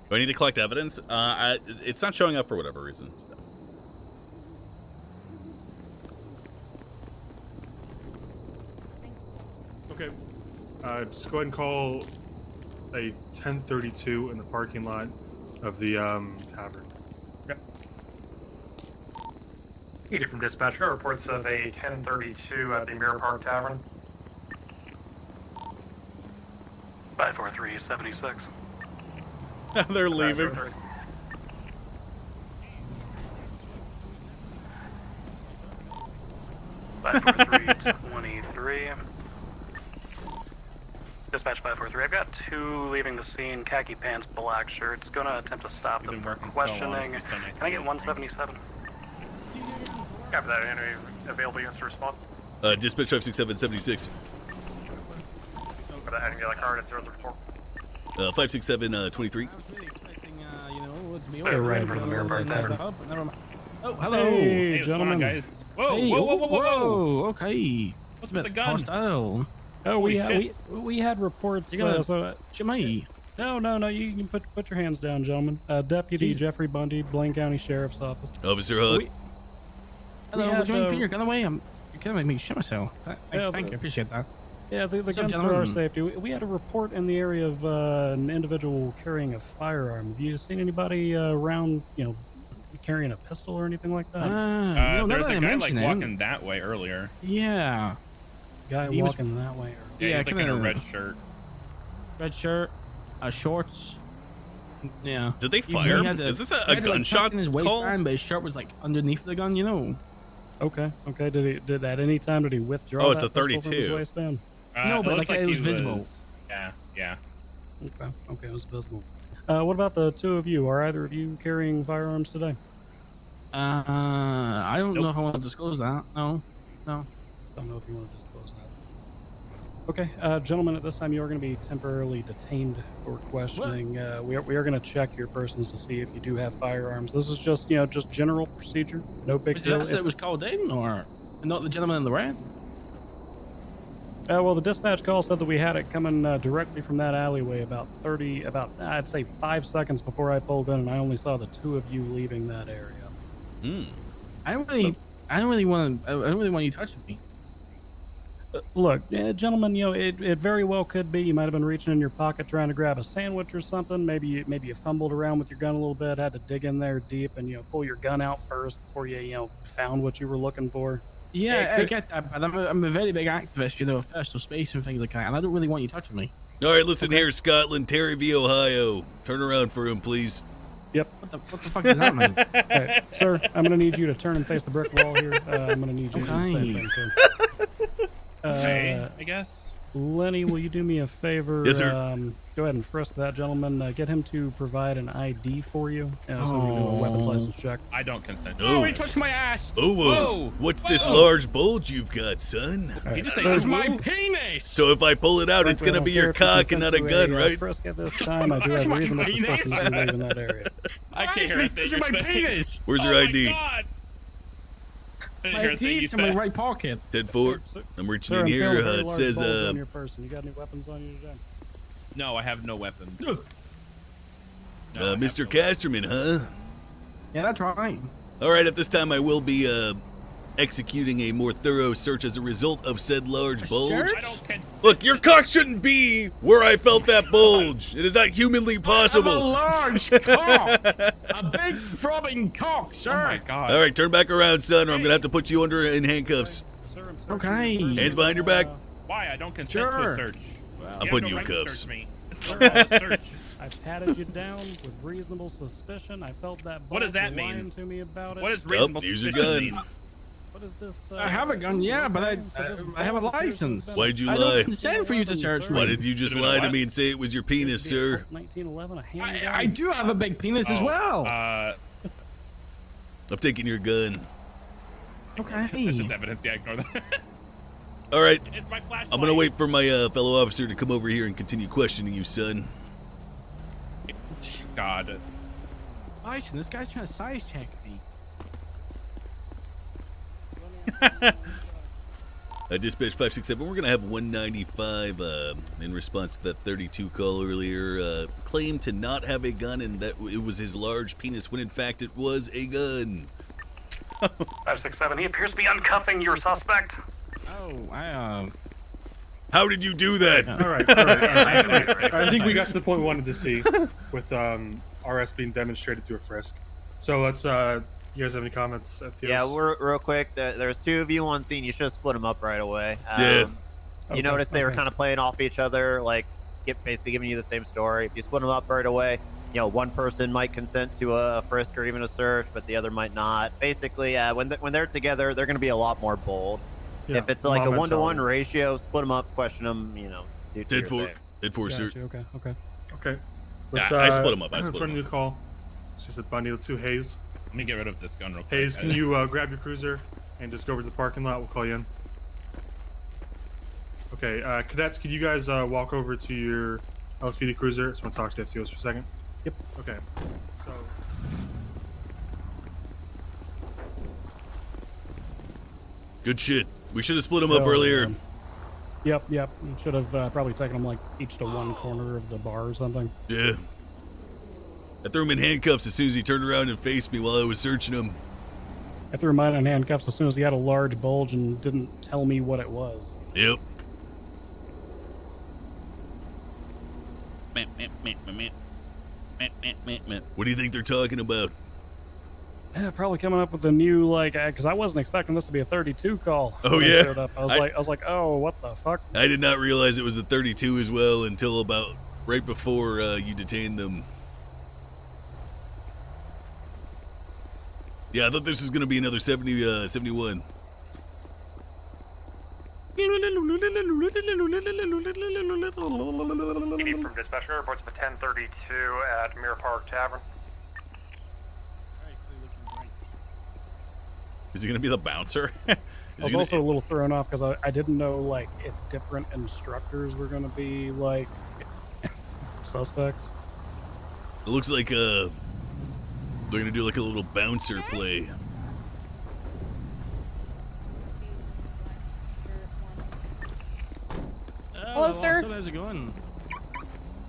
Do I need to collect evidence? It's not showing up for whatever reason.
Okay. Just go ahead and call a 1032 in the parking lot of the tavern.
Yep. Needed from dispatch. Got reports of a 1032 at the Mirror Park Tavern.
54376.
They're leaving.
54323. Dispatch 543. I've got 2 leaving the scene. Khaki pants, black shirts. Gonna attempt to stop them for questioning. Can I get 177?
Copy that. Any available units to respond?
Dispatch 56776.
Go ahead and get a card at 034.
56723.
They're right in front of the Mirror Park Tavern.
Oh, hello.
Hey, gentlemen.
guys. Whoa,
Hey,
whoa.
Okay.
What's with the gun?
Hostile.
Oh, we had reports.
You gotta
So,
shoot me.
No. You can put your hands down, gentlemen. Deputy Jeffrey Bundy, Blaine County Sheriff's Office.
Officer Hutt.
Hello.
had,
Would you mind putting your gun away? You're gonna make me shit myself.
Yeah,
Thank you. Appreciate that.
Yeah, the
What's up,
guns for our
gentlemen?
safety. We had a report in the area of an individual carrying a firearm. Have you seen anybody around, carrying a pistol or anything like that?
There's a guy like walking that way earlier.
Yeah.
Guy
He was-
walking that way.
Yeah, he's like in a
kinda-
red shirt.
Red shirt, shorts. Yeah.
Did they
He
fire?
had
Is this a
he had, like,
gunshot
tucked in his
call?
waistband, but his shirt was like underneath the gun,
Okay. Did at any time did he withdraw?
Oh, it's
that
a
pistol from his
32.
waistband?
No, but
looked
like it
he
was visible.
Yeah.
Okay, it was visible. What about the two of you? Are either of you carrying firearms today?
I don't know if I want to disclose that. No.
Don't know if you want to disclose that. Okay, gentlemen, at this time you are going to be temporarily detained for questioning. We are going to check your persons to see if you do have firearms. This is just general procedure. No big
Was
deal.
that was called in, or not the gentleman in the red?
Well, the dispatch call said that we had it coming directly from that alleyway about I'd say 5 seconds before I pulled in, and I only saw the two of you leaving that area.
I don't really want you touching me.
Look, gentlemen, it very well could be you might have been reaching in your pocket trying to grab a sandwich or something. Maybe you fumbled around with your gun a little bit, had to dig in there deep and pull your gun out first before you found what you were looking for.
Yeah, I get that, but I'm a very big activist, of personal space and things like that, and I don't really want you touching me.
All right, listen here, Scotland. Terry v. Ohio. Turn around for him, please.
Yep.
What the fuck does that mean?
Okay, sir, I'm going to need you to turn and face the brick wall here. I'm going to need you to do the same thing, sir.
Okay, I guess.
Lenny, will you do me a favor?
Yes, sir.
Go ahead and frisk that gentleman. Get him to provide an ID for you, so we can do a weapons license check.
I don't consent.
Oh.
he touched my ass!
Oh,
Whoa!
what's this large bulge you've got, son?
Right,
just
so-
said
It's my penis!
So if I pull it out, it's
Frankly,
going to
I
be
don't
your
care if you
cock and not
consent
a
to
gun, right?
Frisk at this time. I do have
My
reasonable
penis.
suspicion that you live in that area.
I can't hear a thing you're
my
saying.
penis!
Where's your ID?
God. I didn't
My
hear a thing you
teeth in my
said.
right pocket.
10-4. I'm reaching
Sir,
in
I'm
here.
feeling a very
It
large
says,
bulge on your person. You got any weapons on you today?
No, I have no weapons. No, I have
Mr.
no
Casterman, huh?
Yeah, that's right.
All right, at this time I will be executing a more thorough search as a result of said large bulge.
search?
I don't consent.
Look, your cock shouldn't be where I felt that bulge. It is not humanly
I'm a
possible.
large cock! A big throbbing cock, sir!
Oh my God.
All right, turn back around, son, or I'm going to have to put you under in handcuffs.
Sir, I'm searching
Okay.
your person.
Hands behind your back.
Why? I don't consent to a
Sure.
search.
I'm putting you in cuffs.
Search me. It's not a search.
I patted you down with reasonable suspicion. I felt that.
What does that
bulge lying
mean?
to me about it.
What is reasonable
here's your
suspicion
gun.
mean?
What is this?
I have a gun, yeah, but I have a license.
Why did you
I
lie?
don't consent for you to search me.
Why did you just lie to me and say it was your penis, sir?
1911, a handgun.
I do have a big penis as well.
I'm taking your gun.
Okay.
That's just evidence. Yeah, ignore that.
All right.
It's my flashlight.
I'm going to wait for my fellow officer to come over here and continue questioning you, son.
God.
Listen, this guy's trying to size check me.
Dispatch 567, we're going to have 195 in response to that 32 call earlier. Claimed to not have a gun and that it was his large penis when in fact it was a gun.
567. He appears to be uncuffing your suspect.
Oh,
How did you do that?
All right. I think we got to the point we wanted to see with RS being demonstrated through a frisk. So let's. You guys have any comments?
Yeah, real quick. There's two of you on scene. You should have split them up right away.
Yeah.
You noticed they were kind of playing off each other, like basically giving you the same story. If you split them up right away, you know, one person might consent to a frisk or even a search, but the other might not. Basically, when they're together, they're going to be a lot more bold. Yeah, if it's like a 1-to-1 ratio, split them up, question them, you know.
Dead for search.
Okay.
Okay.
I split them up.
Let's run a new call. She said, Bunny, let's do Hayes.
Let me get rid of this gun real quick.
Hayes, can you grab your cruiser and just go over to the parking lot? We'll call you in. Okay, cadets, could you guys walk over to your LSPD cruiser? I just want to talk to the FCOs for a second.
Yep.
Okay. So.
Good shit. We should have split them up earlier.
Yep. Should have probably taken them like each to one corner of the bar or something.
Yeah. I threw him in handcuffs as soon as he turned around and faced me while I was searching him.
I threw mine in handcuffs as soon as he had a large bulge and didn't tell me what it was.
Yep. What do you think they're talking about?
Yeah, probably coming up with a new, like, because I wasn't expecting this to be a 32 call.
Oh,
when I
yeah?
showed up. I was like, oh, what the fuck?
I did not realize it was a 32 as well until about right before you detained them. Yeah, I thought this was going to be another 71.
PD from dispatcher reports the 1032 at Mirror Park Tavern.
Is he going to be the bouncer?
I was also a little thrown off because I didn't know, like, if different instructors were going to be, like, suspects.
It looks like they're going to do like a little bouncer play.
Hello, sir.
So how's it going?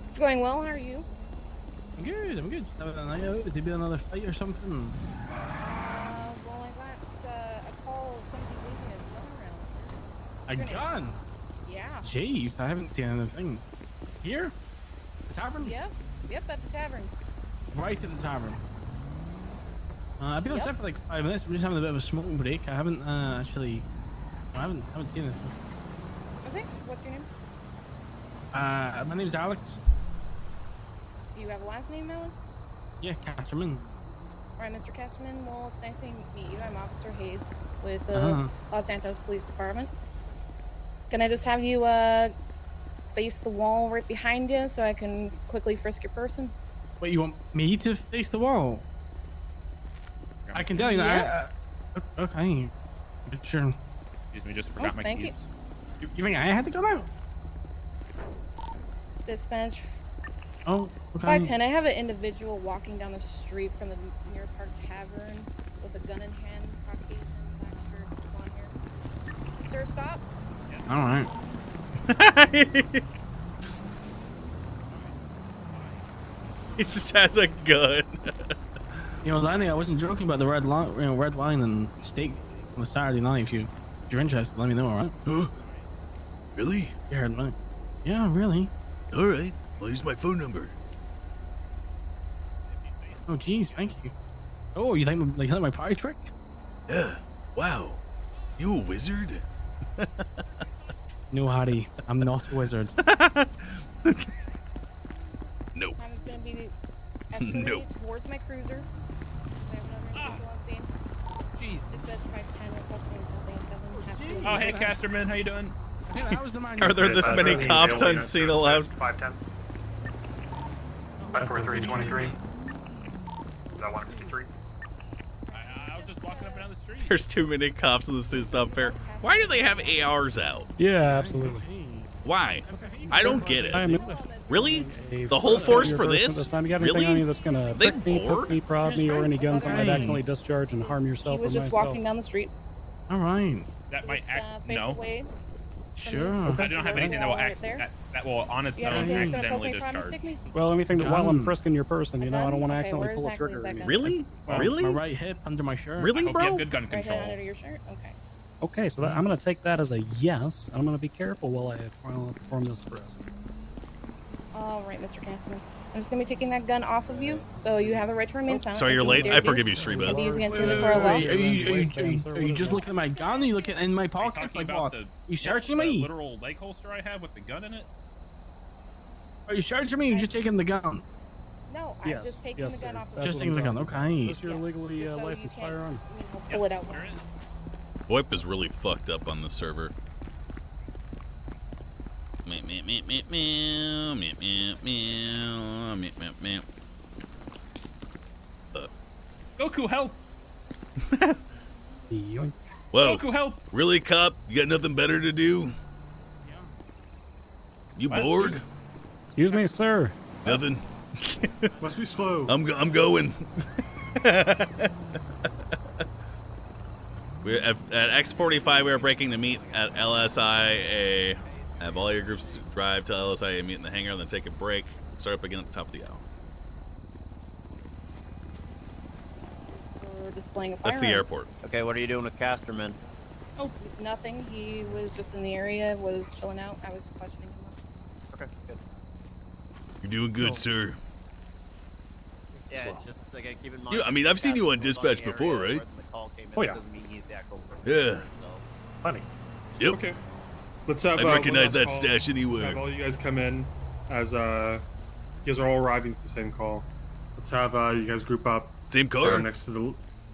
It's going well. How are you?
I'm good. Has he been another fight or something?
Well, I got a call of somebody leaving his gun around, sir.
A gun?
Yeah.
Jeez, I haven't seen anything. Here? The tavern?
Yep, at the tavern.
Right at the tavern. I've been outside for like 5 minutes. We're just having a bit of a smoking break. I haven't I haven't seen it.
Okay, what's your name?
My name's Alex.
Do you have a last name, Alex?
Yeah, Casterman.
Alright, Mr. Casterman, well, it's nice to meet you. I'm Officer Hayes with the Los Santos Police Department. Can I just have you face the wall right behind you so I can quickly frisk your person?
Wait, you want me to face the wall? I can tell you that. Okay. Sure.
Excuse me, just forgot my
thank
keys.
You think I had to come out?
Dispatch.
Oh, okay.
510. I have an individual walking down the street from the Mirror Park Tavern with a gun in hand, Caucasian, black shirt, blonde hair. Sir, stop.
All right.
He just has a gun.
You know, Lanny, I wasn't joking about the red wine and steak on a Saturday night. If you're interested, let me know. All right.
Huh? Really?
You heard me. Yeah, really.
All right. Well, here's my phone number.
Oh, geez, thank you. Oh, you like my party trick?
Yeah. Wow. You a wizard?
No, Harry. I'm not a wizard.
Nope.
I'm just going to be escalated towards my cruiser. I have another individual on scene. Jeez. Dispatch 510 requesting 1077.
Oh, hey, Casterman, how you doing?
Are there this many cops on scene allowed?
510. 54323. Is that 153?
I was just walking up and down the street.
There's too many cops on the scene. It's not fair. Why do they have ARs out?
Yeah, absolutely.
Why? I don't get it.
I'm
Really? The whole force for this?
You got anything on you that's gonna
They
prick me,
bored?
poke me, prod me, or any guns that might
Okay.
accidentally discharge and harm yourself
He was
or
just
myself?
walking down the street.
All right.
That might
Just,
act.
face
No.
away.
Sure.
I don't have anything that will
Right
act.
there.
That will on its
You got
own
anything that's gonna poke
accidentally
me, prod me,
discharge.
stick me?
Well, anything that while I'm
Gun.
frisking your person, you know, I don't want to
Okay,
accidentally
where
pull a
exactly
trigger.
is that gun?
Really?
Well,
Really?
My right hip under my shirt.
Really,
I hope you
bro?
have good gun
Right
control.
hand under your shirt? Okay.
Okay, so I'm going to take that as a yes. I'm going to be careful while I perform this frisk.
All right, Mr. Castleman. I'm just going to be taking that gun off of you, so you have the right to remain silent.
Sorry, you're late. I forgive you,
Can
Shriba.
be used against you in the court of law.
Are you just looking at my gun? Are you looking in my pockets? Like what? You searching
the
me?
literal leg holster I have with the gun in it?
Are you searching me? Or you just taking the gun?
No, I'm just taking the gun off of you.
Just taking the gun. Okay.
Is this your legally licensed firearm?
Pull it out.
VoIP is really fucked up on the server. Meow, meow, meow, meow, meow, meow, meow, meow, meow, meow.
Goku, help!
Whoa.
Goku, help!
Really, cop? You got nothing better to do? You bored?
Excuse me, sir.
Nothing.
Must be slow.
I'm going. We're at X45. We are breaking to meet at LSIA. Have all your groups drive to LSIA, meet in the hangar, and then take a break. Start up again at the top of the hour.
We're displaying a
That's
firearm.
the airport.
Okay, what are you doing with Casterman?
Oh, nothing. He was just in the area, was chilling out. I was questioning him.
Okay, good.
You're doing good, sir.
Yeah, it's just like keep in mind.
You, I mean, I've seen you on dispatch before, right?
Oh
yeah.
Yeah.
Funny.
Yep.
Okay. Let's have.
I'd
one
recognize
last
that
call.
stash anywhere.
Let's have all you guys come in as you guys are all arriving to the same call. Let's have you guys group up.
Same car?
Next to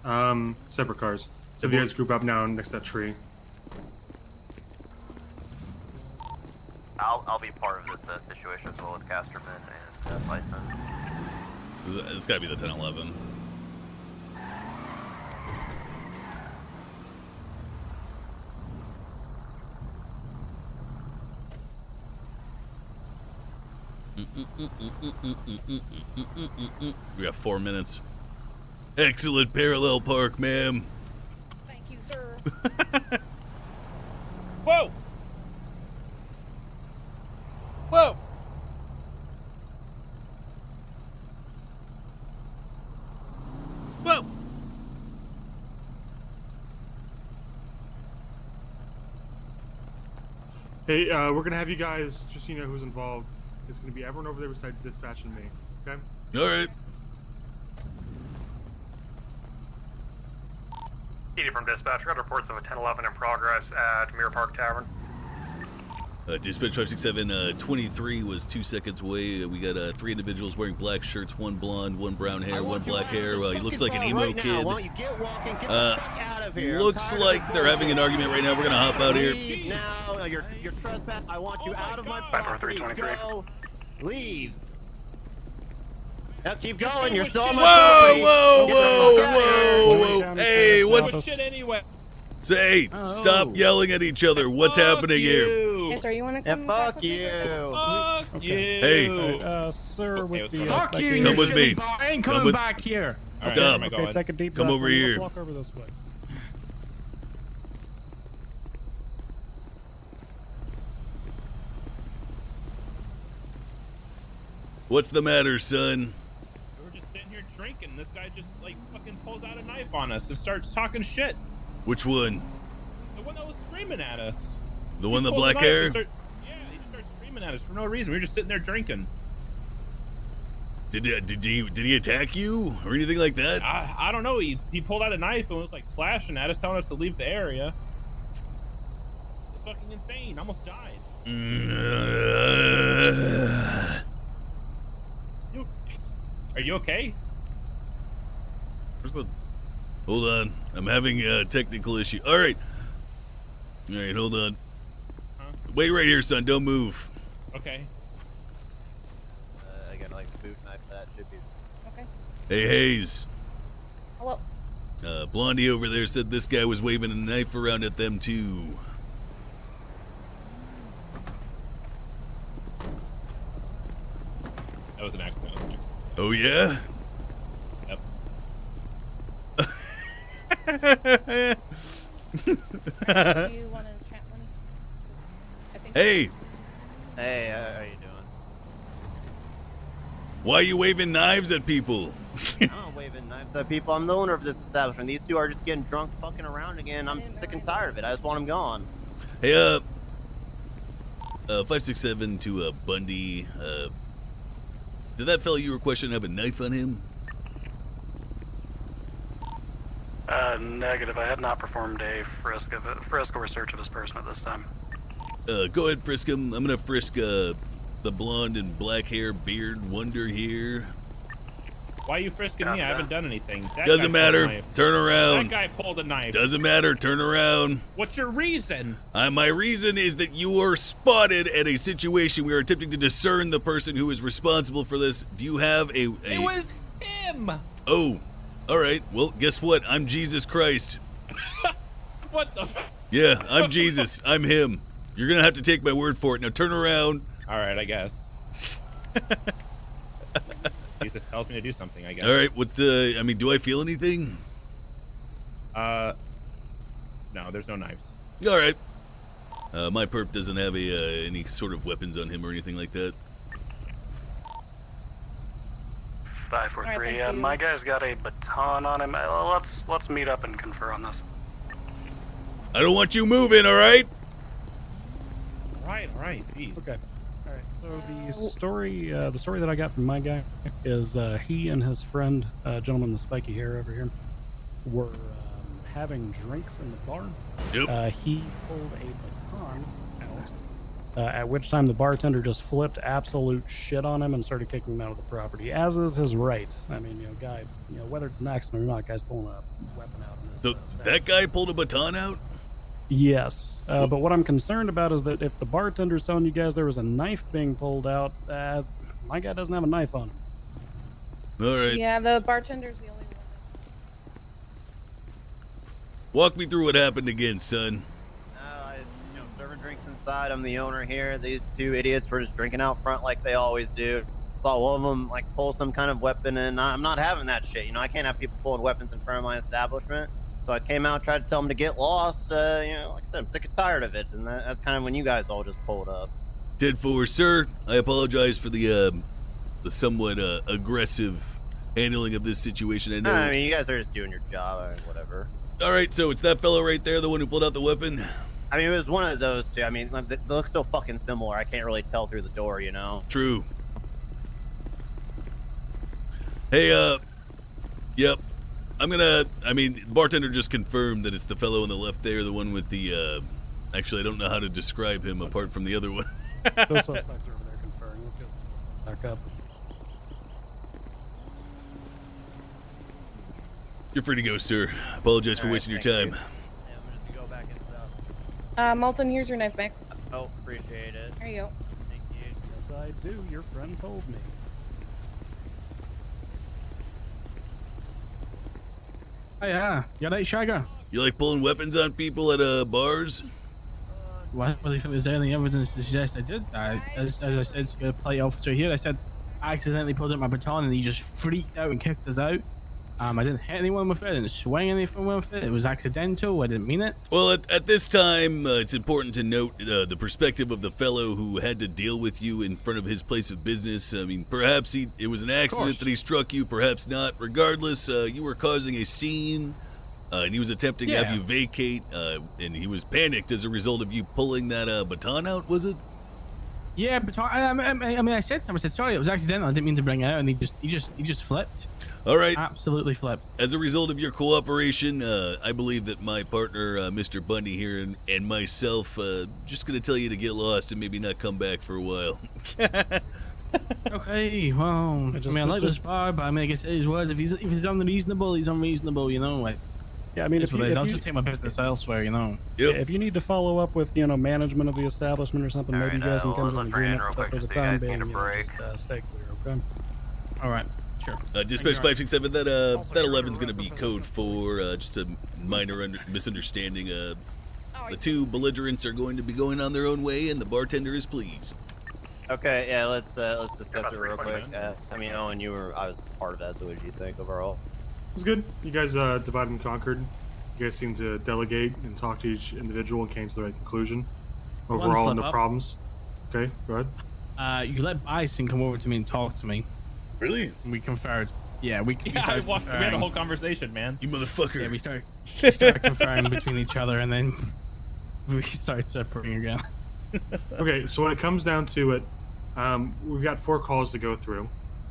the separate cars. So you guys group up now next to that tree.
I'll be part of this situation as well with Casterman and Bison.
This gotta be the 1011. We got 4 minutes. Excellent parallel park, ma'am.
Thank you, sir.
Whoa! Whoa! Whoa!
Hey, we're gonna have you guys, just so you know who's involved. It's gonna be everyone over there besides dispatch and me. Okay?
All right.
Edie from dispatch. Got reports of a 1011 in progress at Mirror Park Tavern.
Dispatch 567, 23 was 2 seconds away. We got 3 individuals wearing black shirts, 1 blonde, 1 brown hair, 1 black hair. He looks like an emo kid.
Why don't you get walking, get the fuck out of here.
Looks like they're having an argument right now. We're gonna hop out here.
Leave now. You're trespass. I want you out of my property. Go. Leave. Now keep going. You're still on my property.
Whoa! Hey, what's
shit anyway?
Say, stop yelling at each other. What's happening here?
Yes, sir. You want to come?
Fuck you.
Fuck you.
Hey,
sir, with the
Fuck you.
come with me.
I ain't
Come
coming
with-
back here.
Stop.
Okay, take a deep
Come
breath.
over
Let's
here.
Walk over this way.
What's the matter, son?
We were just sitting here drinking. This guy just like fucking pulls out a knife on us and starts talking shit.
Which one?
The one that was screaming at us.
The one with the
Pulls a
black
knife
hair?
and he just starts screaming at us for no reason. We were just sitting there drinking.
Did he attack you or anything like that?
I don't know. He pulled out a knife and was like slashing at us, telling us to leave the area. It's fucking insane. I almost died. Are you okay?
Where's the? Hold on, I'm having a technical issue. All right, hold on. Wait right here, son. Don't move.
Okay.
I got like a boot knife. That should be.
Okay.
Hey, Hayes.
Hello.
Blondie over there said this guy was waving a knife around at them too.
That was an accident.
Oh yeah?
Yep.
Do you want to chat, Lenny?
Hey,
Hey, how you doing?
why are you waving knives at people?
I don't wave waving knives at people. I'm the owner of this establishment. These two are just getting drunk, fucking around again. I'm sick and tired of it. I just want them gone.
Hey, 567 to Bundy. Did that fellow you were questioning have a knife on him?
Negative. I had not performed a frisk or search of his person at this time.
Go ahead, frisk him. I'm gonna frisk the blonde and black hair beard wonder here.
Why are you frisking me? I haven't done anything. That
Doesn't
guy pulled a
matter.
knife.
Turn around.
That guy pulled a knife.
Doesn't matter. Turn around.
What's your reason?
My reason is that you were spotted at a situation. We are attempting to discern the person who is responsible for this. Do you have a...
It was him.
Oh, all right. Well, guess what? I'm Jesus Christ.
What the...
Yeah, I'm Jesus. I'm him. You're going to have to take my word for it. Now turn around.
All right, I guess. Jesus tells me to do something, I guess.
All right, what's I mean, do I feel anything?
No, there's no knives.
All right. My perp doesn't have any sort of weapons on him or anything like that.
543. My guy's got a baton on him. Let's meet up and confer on this.
I don't want you moving. All right.
Right. Geez.
Okay. All right. So the story that I got from my guy is he and his friend, gentleman with spiky hair over here, were having drinks in the bar.
Yep.
He pulled a baton out, at which time the bartender just flipped absolute shit on him and started kicking him out of the property, as is his right. I mean, guy, whether it's an accident or not, guy's pulling a weapon out.
So that guy pulled a baton out?
Yes, but what I'm concerned about is that if the bartender's telling you guys there was a knife being pulled out, my guy doesn't have a knife on him.
All right.
Yeah, the bartender's the only one.
Walk me through what happened again, son.
Serving drinks inside. I'm the owner here. These two idiots were just drinking out front like they always do. Saw one of them pull some kind of weapon, and I'm not having that shit. I can't have people pulling weapons in front of my establishment. So I came out, tried to tell them to get lost. Like I said, I'm sick and tired of it, and that's kind of when you guys all just pulled up.
10-4, sir. I apologize for the somewhat aggressive handling of this situation. I know.
I mean, you guys are just doing your job, whatever.
All right, so it's that fellow right there, the one who pulled out the weapon.
I mean, it was one of those two. I mean, they look so fucking similar. I can't really tell through the door,
True. Hey, yep. The bartender just confirmed that it's the fellow on the left there, the one with the, actually, I don't know how to describe him apart from the other one.
Those suspects are over there conferring. Let's go back up.
You're free to go, sir. Apologize for wasting your time.
Malton, here's your knife back.
Oh, appreciate it.
There you go.
Thank you.
Yes, I do. Your friend told me.
Oh, yeah. You right, Shagger?
You like pulling weapons on people at bars?
Well, if there's any evidence to suggest I did that, as I said to the polite officer here, I said I accidentally pulled out my baton and he just freaked out and kicked us out. I didn't hit anyone with it, I didn't swing anything with it, it was accidental, I didn't mean it.
Well, at this time, it's important to note the perspective of the fellow who had to deal with you in front of his place of business. I mean, perhaps it was an accident that he struck you, perhaps not. Regardless, you were causing a scene, and he was attempting to have you vacate, and he was panicked as a result of you pulling that baton out, was it?
Yeah, but I mean, I said to him, I said, sorry, it was accidental, I didn't mean to bring it out, and he just flipped.
All right.
Absolutely flipped.
As a result of your cooperation, I believe that my partner, Mr. Bundy here, and myself, just going to tell you to get lost and maybe not come back for a while.
Okay, well, I like this bar, but I mean, I guess it is what if he's unreasonable, he's unreasonable,
Yeah, I mean,
I'll just take my business elsewhere,
Yep. If you need to follow up with, management of the establishment or something, maybe you guys can come to an agreement. But for the time being, just stay clear, okay?
All right, sure.
Dispatch 567, that 11's going to be code 4, just a minor misunderstanding. The two belligerents are going to be going on their own way, and the bartender is pleased.
Okay, yeah, let's discuss it real quick. I mean, Owen, I was part of that, so what did you think overall?
It was good. You guys divided and conquered. You guys seemed to delegate and talk to each individual and came to the right conclusion. Overall, no problems. Okay, go ahead.
You let Bison come over to me and talk to me.
Really?
And we conferred. Yeah, we
Yeah, we had a whole conversation, man.
You motherfucker.
Yeah, we start conferring between each other, and then we start separating again.
Okay, so when it comes down to it, we've got 4 calls to go through,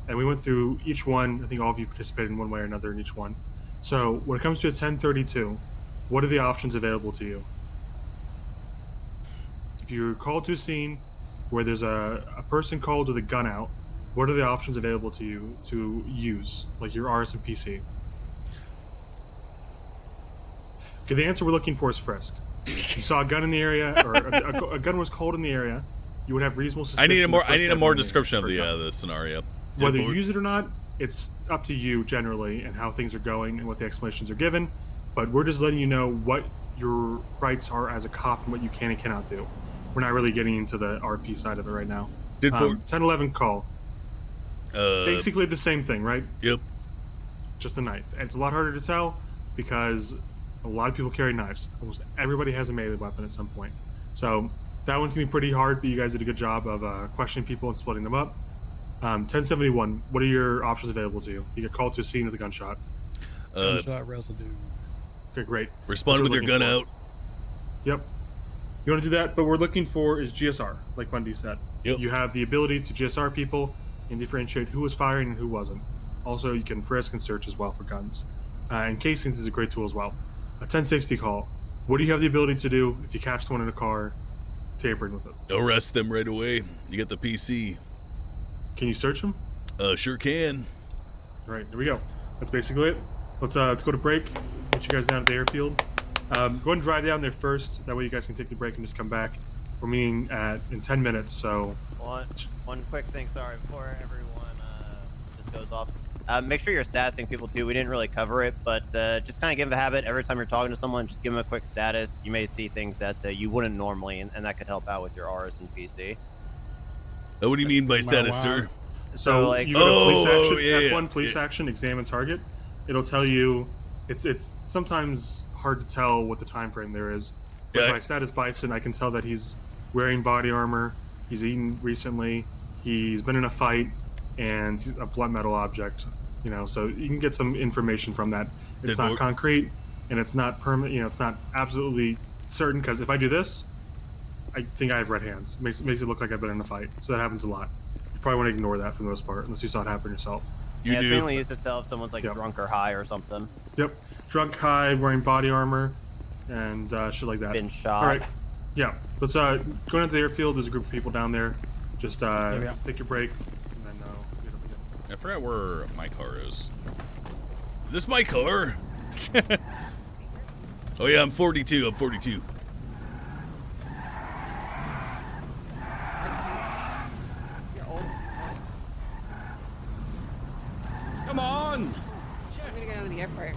and we went through each one. I think all of you participated in one way or another in each one. So when it comes to a 1032, what are the options available to you? If you're called to a scene where there's a person called with a gun out, what are the options available to you to use, like your RS and PC? Okay, the answer we're looking for is frisk. If you saw a gun in the area, or a gun was called in the area, you would have reasonable suspicion.
I need a more description of the scenario.
Whether you use it or not, it's up to you generally and how things are going and what the explanations are given. But we're just letting you know what your rights are as a cop and what you can and cannot do. We're not really getting into the RP side of it right now. 1011 call. Basically the same thing, right?
Yep.
Just a knife. And it's a lot harder to tell because a lot of people carry knives. Almost everybody has a melee weapon at some point. So that one can be pretty hard, but you guys did a good job of questioning people and splitting them up. 1071, what are your options available to you? You get called to a scene with a gunshot.
Gunshot residue.
Okay, great.
Respond with your gun out.
Yep. You want to do that, but what we're looking for is GSR, like Bundy said.
Yep.
You have the ability to GSR people and differentiate who was firing and who wasn't. Also, you can frisk and search as well for guns. And casings is a great tool as well. A 1060 call. What do you have the ability to do if you catch someone in a car tampering with it?
Arrest them right away. You get the PC.
Can you search them?
Sure can.
All right, here we go. That's basically it. Let's go to break. Get you guys down to the airfield. Go ahead and drive down there first. That way you guys can take the break and just come back. We're meeting in 10 minutes, so...
One quick thing, sorry, before everyone just goes off. Make sure you're statusing people too. We didn't really cover it, but just kind of give a habit every time you're talking to someone, just give them a quick status. You may see things that you wouldn't normally, and that could help out with your RS and PC.
What do you mean by status, sir?
So like, you go to police action, F1 police action, examine target. It'll tell you, it's sometimes hard to tell what the time frame there is. But if I status Bison, I can tell that he's wearing body armor, he's eaten recently, he's been in a fight, and he's a blunt metal object. You know, so you can get some information from that. It's not concrete, and it's not permanent. You know, it's not absolutely certain, because if I do this, I think I have red hands. Makes it look like I've been in a fight. So that happens a lot. You probably want to ignore that for the most part, unless you saw it happen yourself.
It's mainly used to tell if someone's like drunk or high or something.
Yep. Drunk, high, wearing body armor, and shit like that.
Been shot.
All right. Yeah. Let's go into the airfield. There's a group of people down there. Just take your break, and then get up again.
I forgot where my car is. Is this my car?
Oh yeah, I'm 42. I'm 42.
Come on!
I'm gonna go to the airport.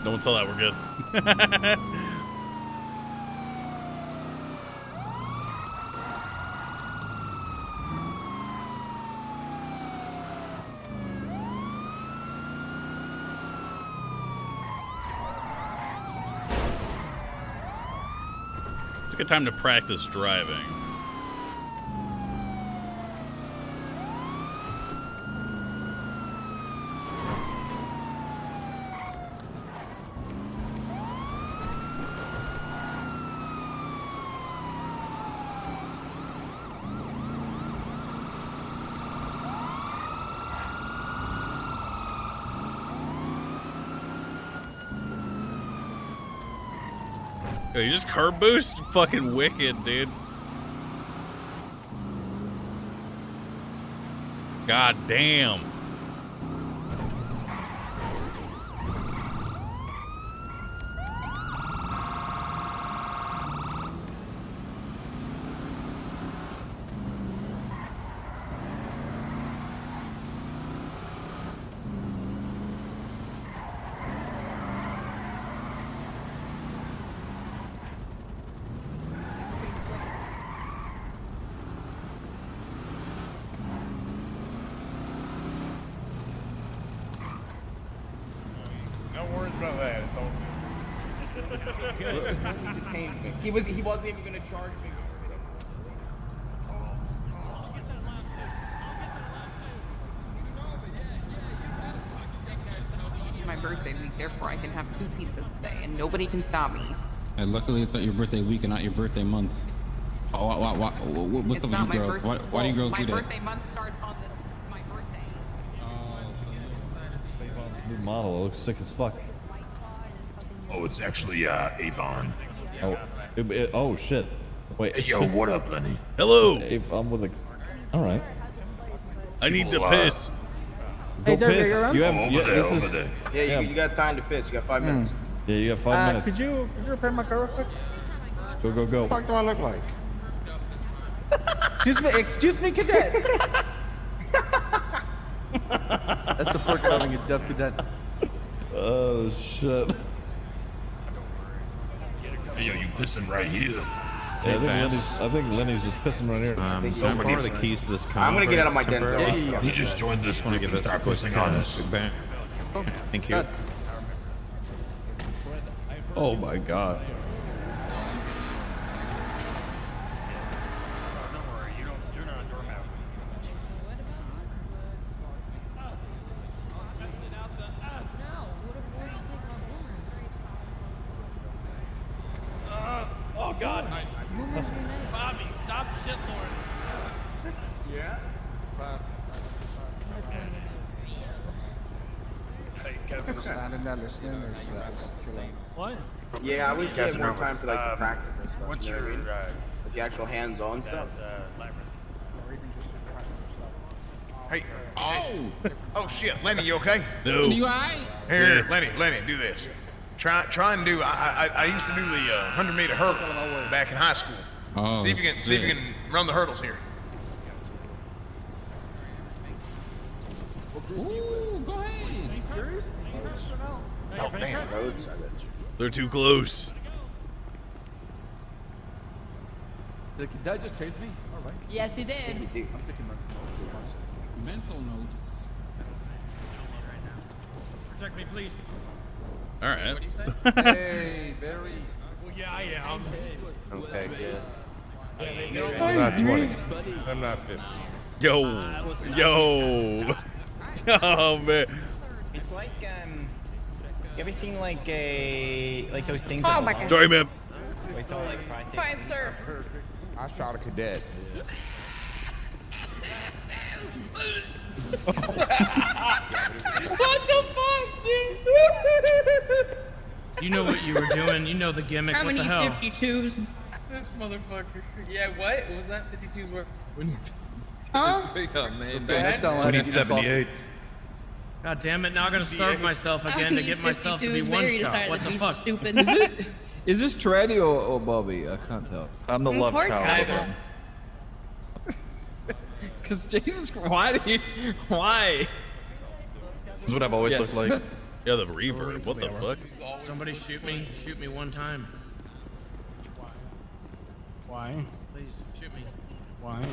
No one saw that. We're good. It's a good time to practice driving. Yo, you just curb boost? Fucking wicked, dude. God damn.
No worries about that. It's all good. He wasn't even gonna charge me.
It's my birthday week, therefore I can have 2 pizzas today, and nobody can stop me.
And luckily, it's not your birthday week and not your birthday month. Oh, what's
It's
up
not
with you
my
girls?
birthday.
Why do you girls
my
do that?
birthday month starts on my birthday.
New model. It looks sick as fuck.
Oh, it's actually Avon.
Oh, oh shit. Wait.
Hey, yo, what up, Lenny?
Hello.
I'm with a. All right.
I need to piss.
Go piss. You have.
Over there,
this
over
is,
there.
Yeah, you got time to piss. You got 5 minutes.
Yeah, you got 5 minutes.
Could you repair my car real quick?
Go, go, go.
What the fuck do I look like? Excuse me, cadet.
That's the perk of having a deaf cadet.
Oh shit.
Hey, yo, you pissing right here.
Yeah, I think Lenny's just pissing right here.
So far, the keys to this car.
I'm gonna get out of my den.
He just joined this group and started pissing on us.
Thank you.
Oh my god.
Oh God! Bobby, stop shitlord. Yeah.
What?
Yeah, I wish you had more time for like the practical stuff.
What's
you know
your
what I mean? Like the actual hands-on stuff.
Hey, oh shit, Lenny, you okay?
No.
You alright? Here, Lenny, do this. Try and do. I used to do the 100-meter hurdles back in high school.
Oh,
see if you can run the hurdles here.
Ooh, go ahead.
Are you serious?
Oh damn.
Roads.
They're too close.
Did the cadet just chase me? All right.
Yes, he did.
I'm thinking
Mental notes.
Protect me, please.
All right.
What do you say?
Hey, very.
Well, yeah, I am.
Okay, good.
I'm not 20. I'm not 50.
Yo. Oh man.
It's like you ever seen like those things?
Oh my God.
Sorry, ma'am.
Fine, sir.
I shot a cadet.
What the fuck, dude?
You know what you were doing. You know the gimmick.
How
what
many
the hell?
52s?
This motherfucker. Yeah, what? What was that? 52s were.
Huh?
Okay, next time
We need 78.
God damn it! Now I'm gonna starve myself again to get myself to be one shot. What the fuck?
Stupid.
Is this Treddy or Bobby? I can't tell.
I'm the love child.
Because Jesus, why?
This is what I've always looked like.
Yeah, the reverb. What the fuck?
Somebody shoot me. Shoot me one time.
Why?
Please shoot me.
Why?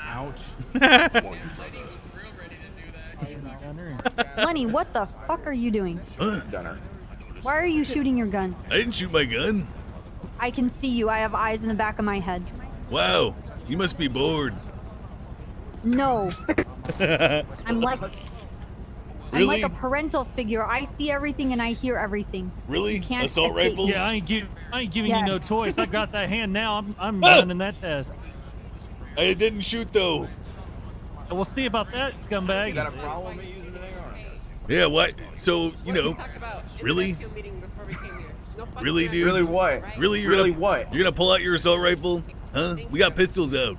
Ouch.
Lenny, what the fuck are you doing?
Gunner.
Why are you shooting your gun?
I didn't shoot my gun.
I can see you. I have eyes in the back of my head.
Wow. You must be bored.
No. I'm like
Really?
a parental figure. I see everything and I hear everything.
Really?
You can't
Assault
escape.
rifles?
Yeah, I ain't giving you no
Yes.
choice. I got that hand now. I'm running that test.
I didn't shoot though.
We'll see about that, scumbag.
You got a problem with me using an AR?
Yeah, what? So, you know, really?
Really, dude?
Really what?
Really,
Really what?
You're gonna pull out your assault rifle? Huh? We got pistols out.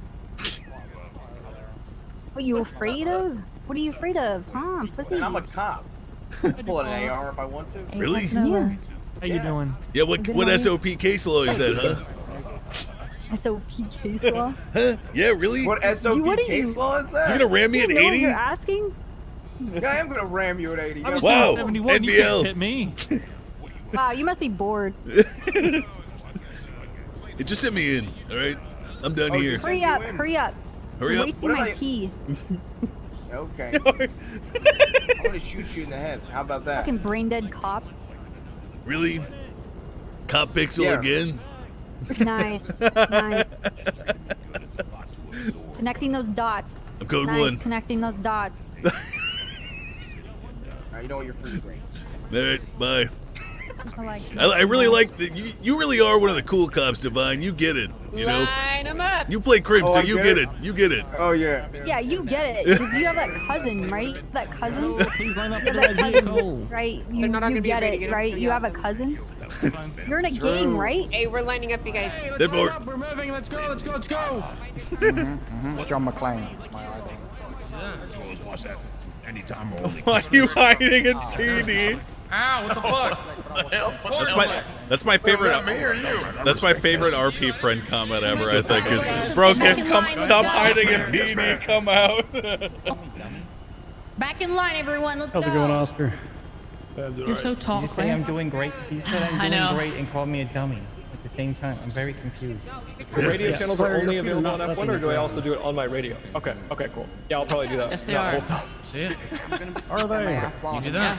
What are you afraid of? What are you afraid of? Huh, pussy?
And I'm a cop. I can pull an AR if I want to.
Really?
Yeah.
How you doing?
Yeah, what SOP case law is that, huh?
SOP case law?
Huh? Yeah, really?
What SOP case law is that?
You gonna ram me at
You know what
80?
you're asking?
Yeah, I am gonna ram you at 80.
I was
Wow,
71, you
NBL.
can't hit me.
Wow, you must be bored.
Hey, just send me in, all right? I'm done here.
Hurry up, hurry up.
Hurry
You're
up.
wasting my tea.
Okay. I'm gonna shoot you in the head. How about that?
Fucking brain dead cops.
Really? Cop pixel
Yeah.
again?
Nice, nice. Connecting those dots.
I'm code
nice,
1.
Connecting those dots.
You know what you're free to.
All right, bye.
I
I really like that. You really are one of the cool cops, Divine. You get it. You know.
Line 'em up.
You play Crim,
Oh,
so
I
you
get
get
it.
it. You get it.
Oh yeah.
Yeah, you get it. Because you have that cousin, right? That cousin?
Please line up
You
for
have
the
that
vehicle.
cousin, right? You,
They're not all
you
gonna be
get
afraid to
it,
get up to
right?
the
You have a
office.
cousin? You're in a gang, right?
Hey, we're lining up, you guys.
Hey, let's
Therefore-
line up. We're moving. Let's go. Let's go. Let's go.
John McClane, my idol.
Always watch that anytime or only.
Why are you hiding in PD?
Ow, what the fuck?
That's my favorite.
Was that me or you?
That's my favorite RP friend comment ever. I think is broken. Stop hiding in PD. Come out.
Back in line, everyone. Let's
How's it going, Oscar?
You're so tall. You say I'm doing great. He said I'm
I
doing
know.
great and called me a dummy at the same time. I'm very confused.
The radio channels are only
You're
available
not
on F1,
touching
or
the
do I
ground.
also do it on my radio? Okay, okay, cool. Yeah, I'll probably do that.
Yes, they
that
are.
whole time.
See it?
Are they?
You do that.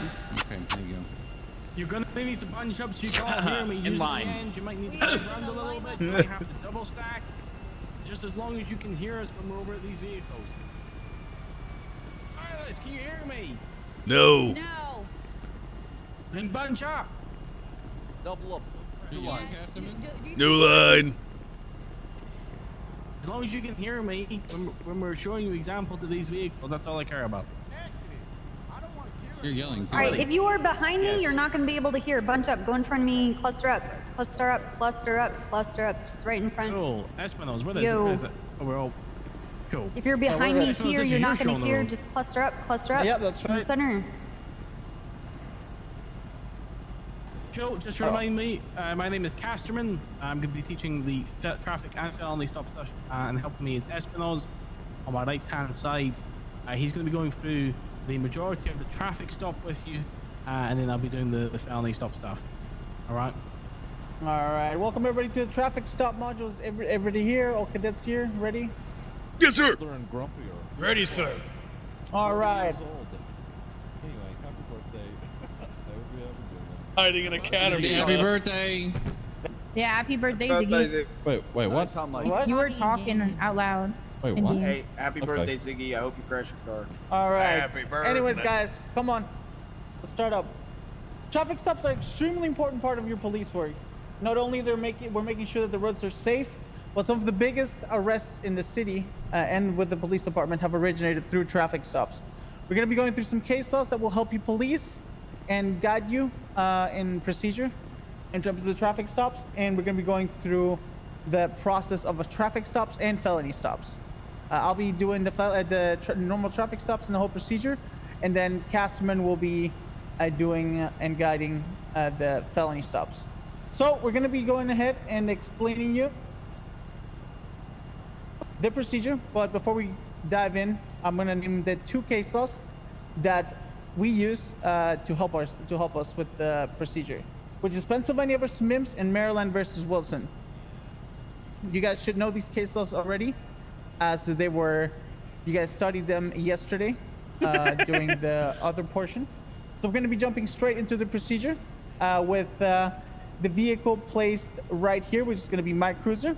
You're gonna need to bunch up so you can't hear me. Use
line.
the end. You might need to move around a little bit. You might have to double stack. Just as long as you can hear us when we're over at these vehicles. Silas, can you hear me?
No.
No.
Then bunch up.
Double up. Two lines.
New line.
As long as you can hear me when we're showing you examples of these vehicles, that's all I care about.
You're yelling too.
All right, if you are behind me, you're not going to be able to hear. Bunch up. Go in front of me. Cluster up. Cluster up. Cluster up. Cluster up. Just right in front.
Cool. Espino's, where
Yo.
is it? Oh, we're all cool.
If you're behind me here, you're not going to hear.
Just
Just cluster up. Cluster up.
Yeah, that's
In the
right.
center.
Joe, just to remind me, my name is Casterman. I'm going to be teaching the traffic and felony stop stuff, and helping me is Espino's on my right-hand side. He's going to be going through the majority of the traffic stop with you, and then I'll be doing the felony stop stuff. All right?
All right, welcome everybody to the traffic stop modules. Everybody here, all cadets here, ready?
Yes, sir.
Ready, sir.
All right.
Hiding in academy.
Happy birthday.
Yeah, happy birthday, Ziggy.
Wait, what?
What?
You were talking out loud.
Wait,
in
what?
here.
Hey, happy
Okay.
birthday, Ziggy. I hope you crash your car.
All right.
Happy birthday.
Anyways, guys, come on. Let's start up. Traffic stops are an extremely important part of your police work. Not only we're making sure that the roads are safe, but some of the biggest arrests in the city and with the police department have originated through traffic stops. We're going to be going through some case laws that will help you police and guide you in procedure in terms of the traffic stops, and we're going to be going through the process of traffic stops and felony stops. I'll be doing the normal traffic stops and the whole procedure, and then Casterman will be doing and guiding the felony stops. So we're going to be going ahead and explaining you the procedure, but before we dive in, I'm going to name the two case laws that we use to help us with the procedure, which is Pennsylvania versus Mims and Maryland versus Wilson. You guys should know these case laws already, as you guys studied them yesterday during the other portion. So we're going to be jumping straight into the procedure with the vehicle placed right here, which is going to be my cruiser.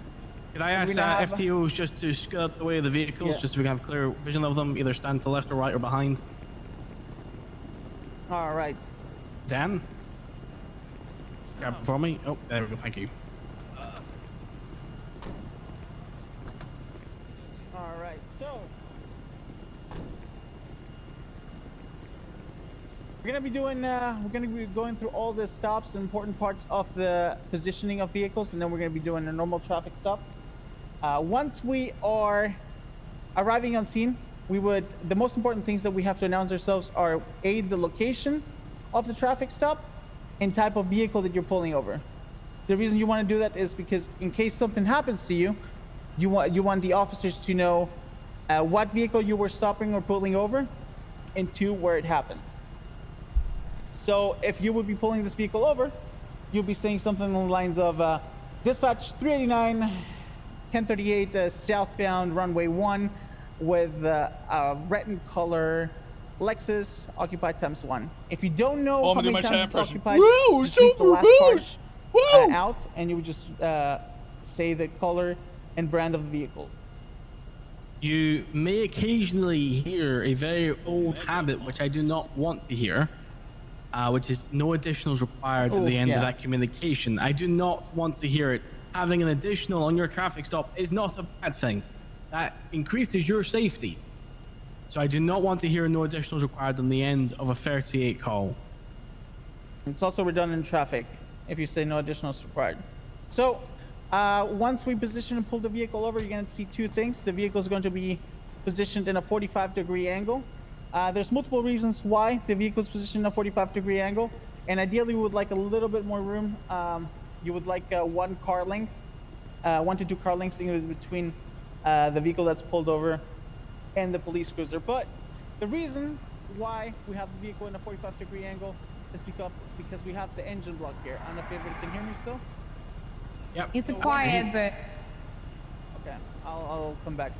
Could I ask FTOs just to skirt the way of the vehicles, just so we can have clear vision of them, either stand to the left or right or behind?
All right.
Dan? Grab it for me. Oh, there we go. Thank you.
All right, so We're gonna be going through all the stops and important parts of the positioning of vehicles, and then we're gonna be doing a normal traffic stop. Once we are arriving on scene, the most important things that we have to announce ourselves are the location of the traffic stop and type of vehicle that you're pulling over. The reason you want to do that is because in case something happens to you, you want the officers to know what vehicle you were stopping or pulling over, and 2, where it happened. So if you would be pulling this vehicle over, you'll be saying something along the lines of dispatch 389, 1038 southbound runway 1 with a red and color Lexus occupied ×1. If you don't know how many times it's occupied,
woo,
just leave the
super
last
boost.
part out, and you would just say the color and brand of the vehicle.
You may occasionally hear a very old habit, which I do not want to hear, which is no additionals required at the end of that communication. I do not want to hear it. Having an additional on your traffic stop is not a bad thing. That increases your safety. So I do not want to hear no additionals required on the end of a 38 call.
It's also redundant traffic if you say no additionals required. So once we position and pull the vehicle over, you're going to see 2 things. The vehicle is going to be positioned in a 45-degree angle. There's multiple reasons why the vehicle is positioned in a 45-degree angle, and ideally we would like a little bit more room. You would like 1 car length, 1 to 2 car lengths in between the vehicle that's pulled over and the police cruiser. But the reason why we have the vehicle in a 45-degree angle is because we have the engine block here. I don't know if everybody can hear me still.
Yep.
It's quiet, but
okay, I'll come back.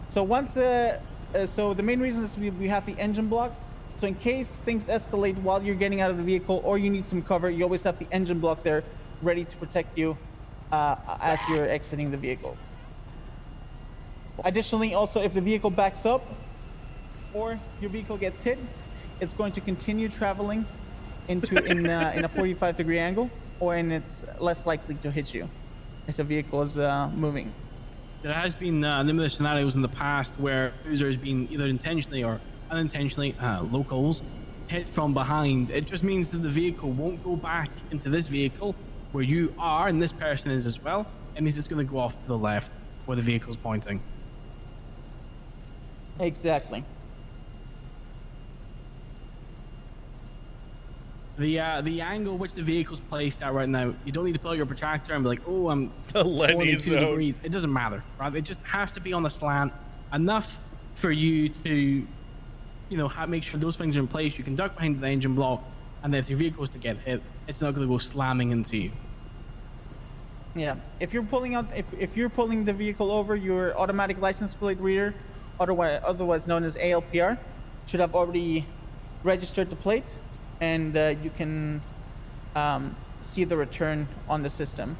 So once so the main reason is we have the engine block. So in case things escalate while you're getting out of the vehicle or you need some cover, you always have the engine block there ready to protect you as you're exiting the vehicle. Additionally, also, if the vehicle backs up or your vehicle gets hit, it's going to continue traveling in a 45-degree angle, and it's less likely to hit you if the vehicle is moving.
There has been numerous scenarios in the past where users have been either intentionally or unintentionally, locals, hit from behind. It just means that the vehicle won't go back into this vehicle where you are, and this person is as well. It means it's going to go off to the left where the vehicle's pointing.
Exactly.
The angle which the vehicle's placed at right now, you don't need to pull out your protractor and be like, oh, I'm
The Lenny
42
zone.
degrees. It doesn't matter, right? It just has to be on the slant enough for you to, make sure those things are in place. You can duck behind the engine block, and then if your vehicle is to get hit, it's not going to go slamming into you.
Yeah. If you're pulling the vehicle over, your automatic license plate reader, otherwise known as ALPR, should have already registered the plate, and you can see the return on the system.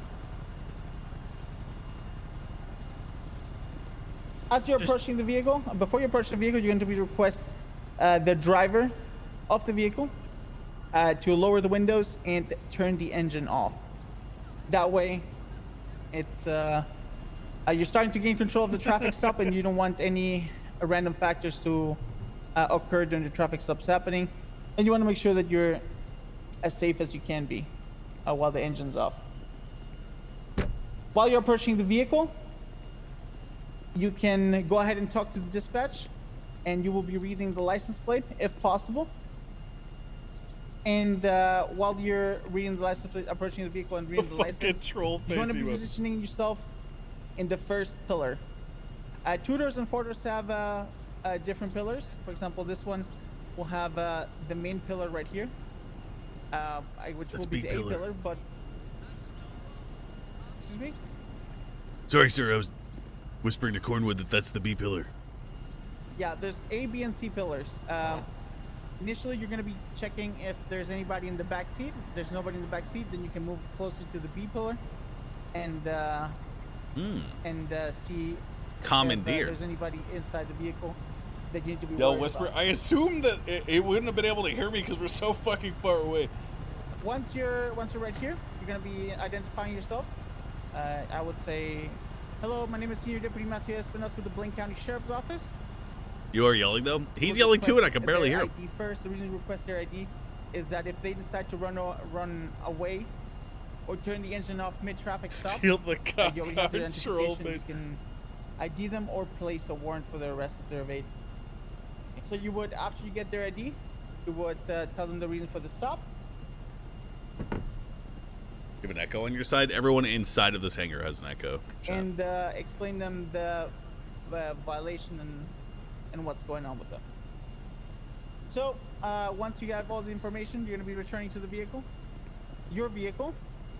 As you're approaching the vehicle, before you approach the vehicle, you're going to be request the driver of the vehicle to lower the windows and turn the engine off. That way, it's you're starting to gain control of the traffic stop, and you don't want any random factors to occur during the traffic stops happening, and you want to make sure that you're as safe as you can be while the engine's off. While you're approaching the vehicle, you can go ahead and talk to the dispatch, and you will be reading the license plate if possible. And while you're reading the license plate, approaching the vehicle and reading the license, you want to be positioning yourself in the first pillar. 2 doors and 4 doors have different pillars. For example, this one will have the main pillar right here, which will be the A pillar. But excuse me.
Sorry, sir. I was whispering to Cornwood that that's the B pillar.
Yeah, there's A, B, and C pillars. Initially, you're going to be checking if there's anybody in the back seat. If there's nobody in the back seat, then you can move closer to the B pillar and see
Commandeer.
if there's anybody inside the vehicle that you need to be
Yo,
worried
Whisper,
about.
I assume that it wouldn't have been able to hear me because we're so fucking far away.
Once you're right here, you're going to be identifying yourself. I would say, hello, my name is Senior Deputy Matthew Espinosa with the Blaine County Sheriff's Office.
You are yelling, though? He's yelling, too, and I can barely hear him.
ID first. The reason you request their ID is that if they decide to run away or turn the engine off mid-traffic stop,
Steal the car,
you already have their
control
identification, you can ID them or place a warrant for their arrest if they're evading. So you would, after you get their ID, you would tell them the reason for the stop.
You have an echo on your side. Everyone inside of this hangar has an echo.
And explain them the violation and what's going on with them. So once you have all the information, you're going to be returning to the vehicle, your vehicle,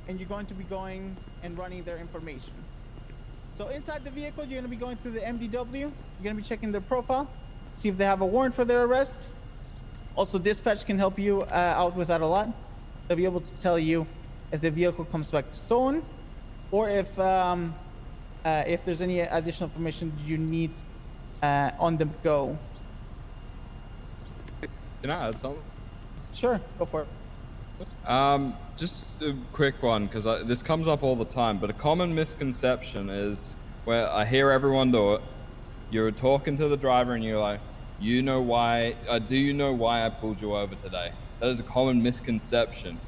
and you're going to be going and running their information. So inside the vehicle, you're going to be going through the MDW. You're going to be checking their profile, see if they have a warrant for their arrest. Also, dispatch can help you out with that a lot. They'll be able to tell you if the vehicle comes back stolen, or if there's any additional information you need on the go.
Can I add something?
Sure, go for it.
Just a quick one, because this comes up all the time, but a common misconception is where I hear everyone do it. You're talking to the driver and you're like, do you know why I pulled you over today? That is a common misconception.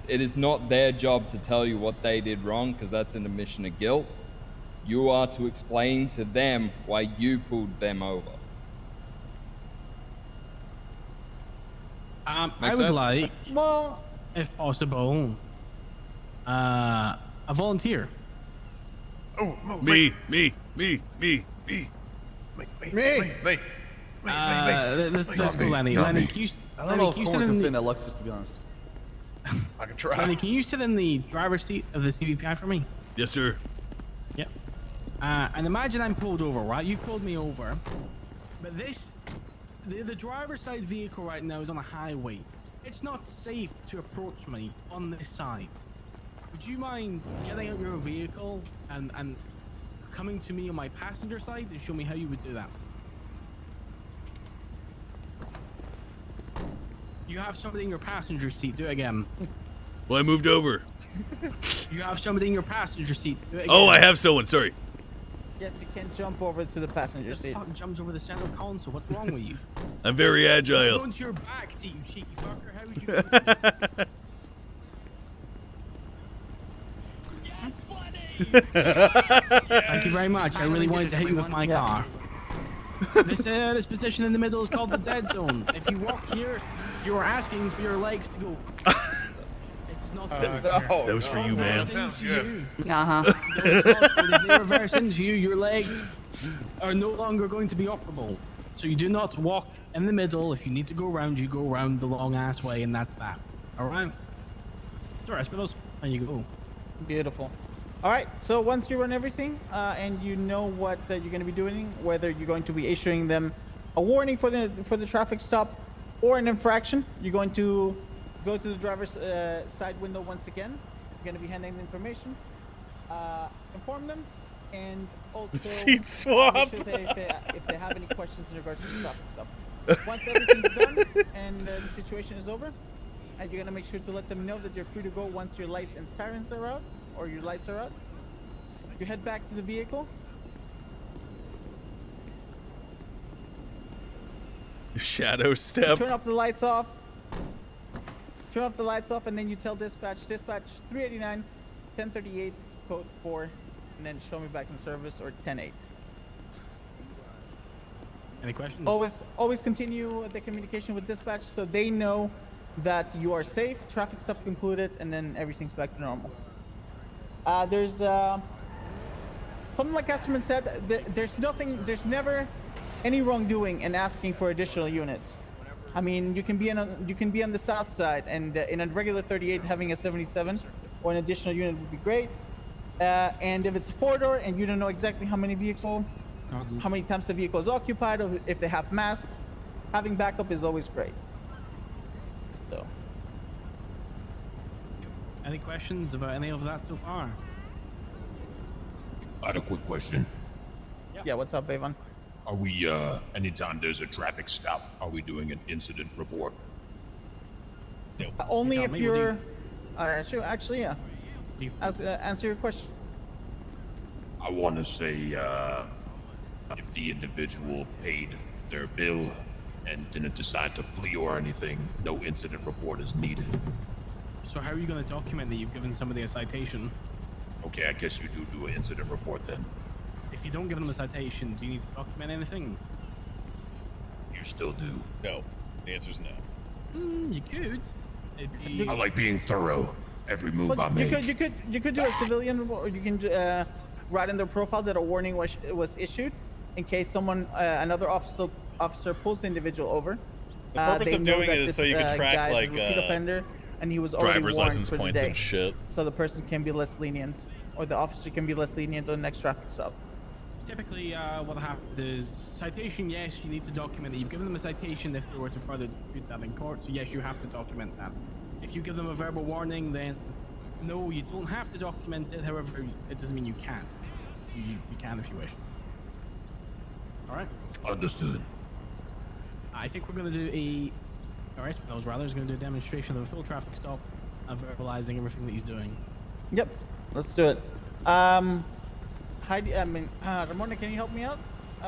It is not their job to tell you what they did wrong, because that's an admission of guilt. You are to explain to them why you pulled them over.
I
Makes
would
sense?
like,
well,
if possible, a volunteer.
Oh,
Me.
Let's go, Lenny. Lenny, can you,
I don't know if
sit
Corn
in
can
the,
fit in that Lexus, to be honest.
I can try.
Lenny, can you sit in the driver's seat of the CVPI for me?
Yes, sir.
Yep. And imagine I'm pulled over, right? You pulled me over, but the driver's side vehicle right now is on a highway. It's not safe to approach me on this side. Would you mind getting out your vehicle and coming to me on my passenger side and show me how you would do that? You have somebody in your passenger seat. Do it again.
Well, I moved over.
You have somebody in your passenger seat. Do it again.
Oh, I have someone. Sorry.
Yes, you can jump over to the passenger seat.
Fuck jumps over the center console. What's wrong with you?
I'm very
Go
agile.
into your back seat, you cheeky fucker. How would you do that? Thank you very much. I really wanted to hit you with my car. This position in the middle is called the dead zone. If you walk here, you are asking for your legs to go. It's not
That was for you, man.
If they reverse into you, your legs are no longer going to be operable. So you do not walk in the middle. If you need to go around, you go around the long ass way, and that's that. All right. It's all right, Spinos. There you go.
Beautiful. All right, so once you run everything and you know what you're going to be doing, whether you're going to be issuing them a warning for the traffic stop or an infraction, you're going to go to the driver's side window once again. You're going to be handing the information, inform them, and also
Seat swap.
make sure if they have any questions in regards to the traffic stop. Once everything's done and the situation is over, and you're going to make sure to let them know that you're free to go once your lights and sirens are out. Or your lights are out. You head back to the vehicle.
Shadow step.
Turn off the lights off. Turn off the lights off, and then you tell dispatch 389, 1038, code 4, and then show me back in service, or 10-8.
Any questions?
Always continue the communication with dispatch so they know that you are safe, traffic stop concluded, and then everything's back to normal. There's something like Casterman said. There's never any wrongdoing in asking for additional units. I mean, you can be on the south side, and in a regular 38, having a 77 or an additional unit would be great. And if it's a 4-door and you don't know exactly how many times the vehicle is occupied, or if they have masks, having backup is always great. So.
Any questions about any of that so far?
I had a quick question.
Yeah, what's up, Avon?
Are we, anytime there's a traffic stop, are we doing an incident report?
Only if you're... actually, yeah. Answer your question.
I want to say, if the individual paid their bill and didn't decide to flee or anything, no incident report is needed.
So how are you going to document that you've given somebody a citation?
Okay, I guess you do an incident report then.
If you don't give them a citation, do you need to document anything?
You still do.
No. The answer's no.
You could.
I like being thorough. Every move I
Well,
make.
you could do a civilian report, or you can write in their profile that a warning was issued in case someone another officer pulls the individual over.
The purpose
they
of
know
doing
that
it is
this,
so you can track
guy's a
like
repeat offender, and he was already
driver's
warned
license
for the
points
day.
and shit.
So the person can be less lenient, or the officer can be less lenient on the next traffic stop.
Typically, what happens is citation. Yes, you need to document that you've given them a citation if they were to further dispute that in court. So yes, you have to document that. If you give them a verbal warning, then no, you don't have to document it. However, it doesn't mean you can't. You can if you wish. All right.
Understood.
I think we're going to do those rather is going to do a demonstration of a full traffic stop and verbalizing everything that he's doing.
Yep, let's do it. Heidi, Ramona, can you help me out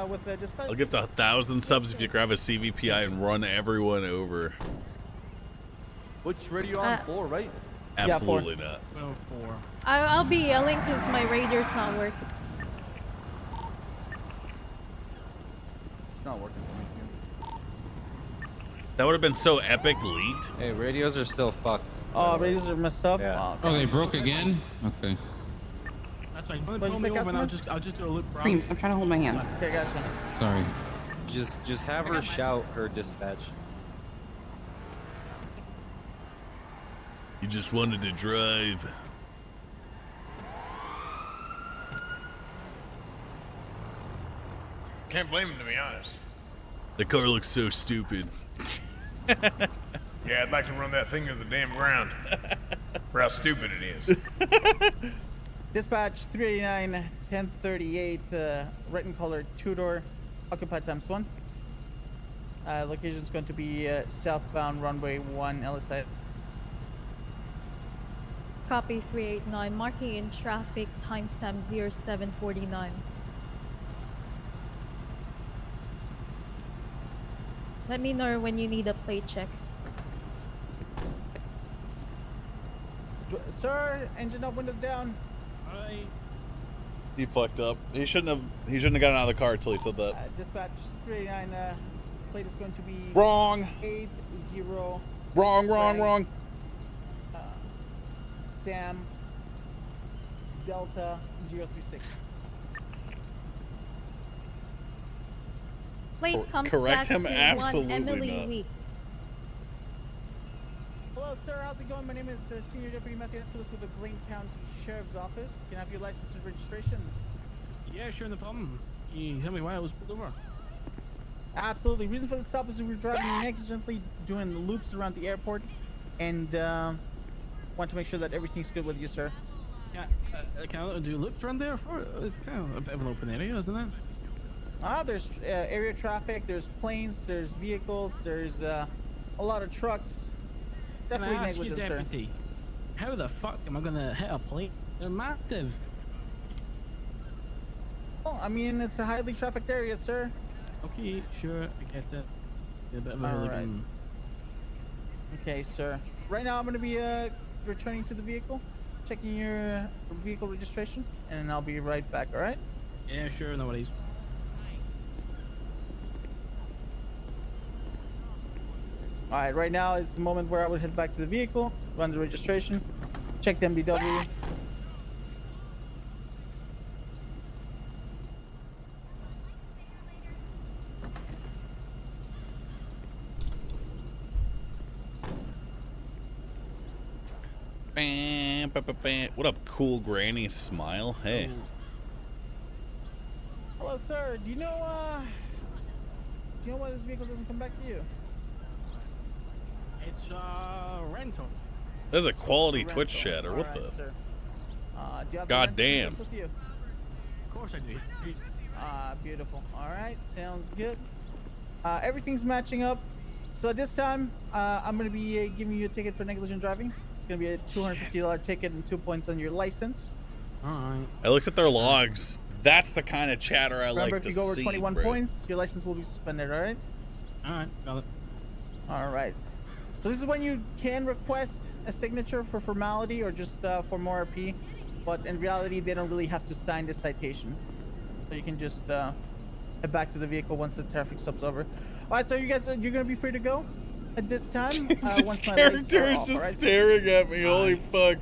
with the dispatch?
I'll give to 1,000 subs if you grab a CVPI and run everyone over.
Which radio on? 4, right?
Absolutely not.
4.
I'll be yelling because my radio's not working.
It's not working for me.
That would have been so epic, leaked.
Hey, radios are still fucked.
Oh, radios are messed up?
Yeah.
Oh,
they broke again? Okay.
That's fine.
What'd you
Pull
say,
me over and
customer?
I'll just do a loop around.
Cream, stop trying to hold my hand.
Okay, gotcha.
Sorry.
Just have her shout her dispatch.
You just wanted to drive.
Can't blame him, to be honest.
The car looks so stupid.
Yeah, I'd like to run that thing to the damn ground. For how stupid it is.
Dispatch 389 1038, red and color, 2-door, occupied ×1. Location is going to be southbound runway 1 LSI.
Copy 389, marking in traffic, timestamp 0749. Let me know when you need a plate check.
Sir, engine up, windows down.
He fucked up. He shouldn't have gotten out of the car until he said that.
Dispatch 389, plate is going to be
Wrong.
80.
Wrong.
Sam Delta 036.
Plate comes
correct
back
him?
to
Absolutely
one Emily
not.
Weeks.
Hello, sir. How's it going? My name is Senior Deputy Matthew Espelis with the Blaine County Sheriff's Office. Can I have your license and registration?
Yeah, sure, no problem. Can you tell me why I was pulled over?
Absolutely. Reason for the stop is we were driving negligently, doing loops around the airport, and want to make sure that everything's good with you, sir.
Yeah, can I do loops around there? It's kind of a bit of an open area, isn't it?
There's area traffic, there's planes, there's vehicles, there's a lot of trucks. Definitely
Can I ask you,
negligent, sir.
Deputy, how the fuck am I gonna hit a plane? They're massive.
Well, I mean, it's a highly trafficked area, sir.
Okay, sure, I get it. A bit of a
All
hooligan.
Okay, sir. Right now, I'm going to be returning to the vehicle, checking your vehicle registration, and I'll be right back, all right?
Yeah, sure, no worries.
All right, right now is the moment where I would head back to the vehicle, run the registration, check the MDW.
Bam, ba, ba, bam. What up, cool granny smile? Hey.
Hello, sir. Do you know why this vehicle doesn't come back to you?
It's rental.
There's a quality Twitch chatter. What the?
Sir. Do you have
God
the rental
damn.
with you?
Of course I do.
Beautiful. All right, sounds good. Everything's matching up. So at this time, I'm going to be giving you a ticket for negligent driving. It's going to be a $250 ticket and 2 points on your license.
All right.
I looked at their logs. That's the kind of chatter I
Remember,
like to
if you go over
see,
21
bro.
points, your license will be suspended, all right?
All right, got it.
All right. So this is when you can request a signature for formality or just for more RP, but in reality, they don't really have to sign the citation. So you can just head back to the vehicle once the traffic stop's over. All right, so you guys, you're gonna be free to go at this time.
This
once my lights
character
are
is
off,
just
all right?
staring at me. Holy fuck.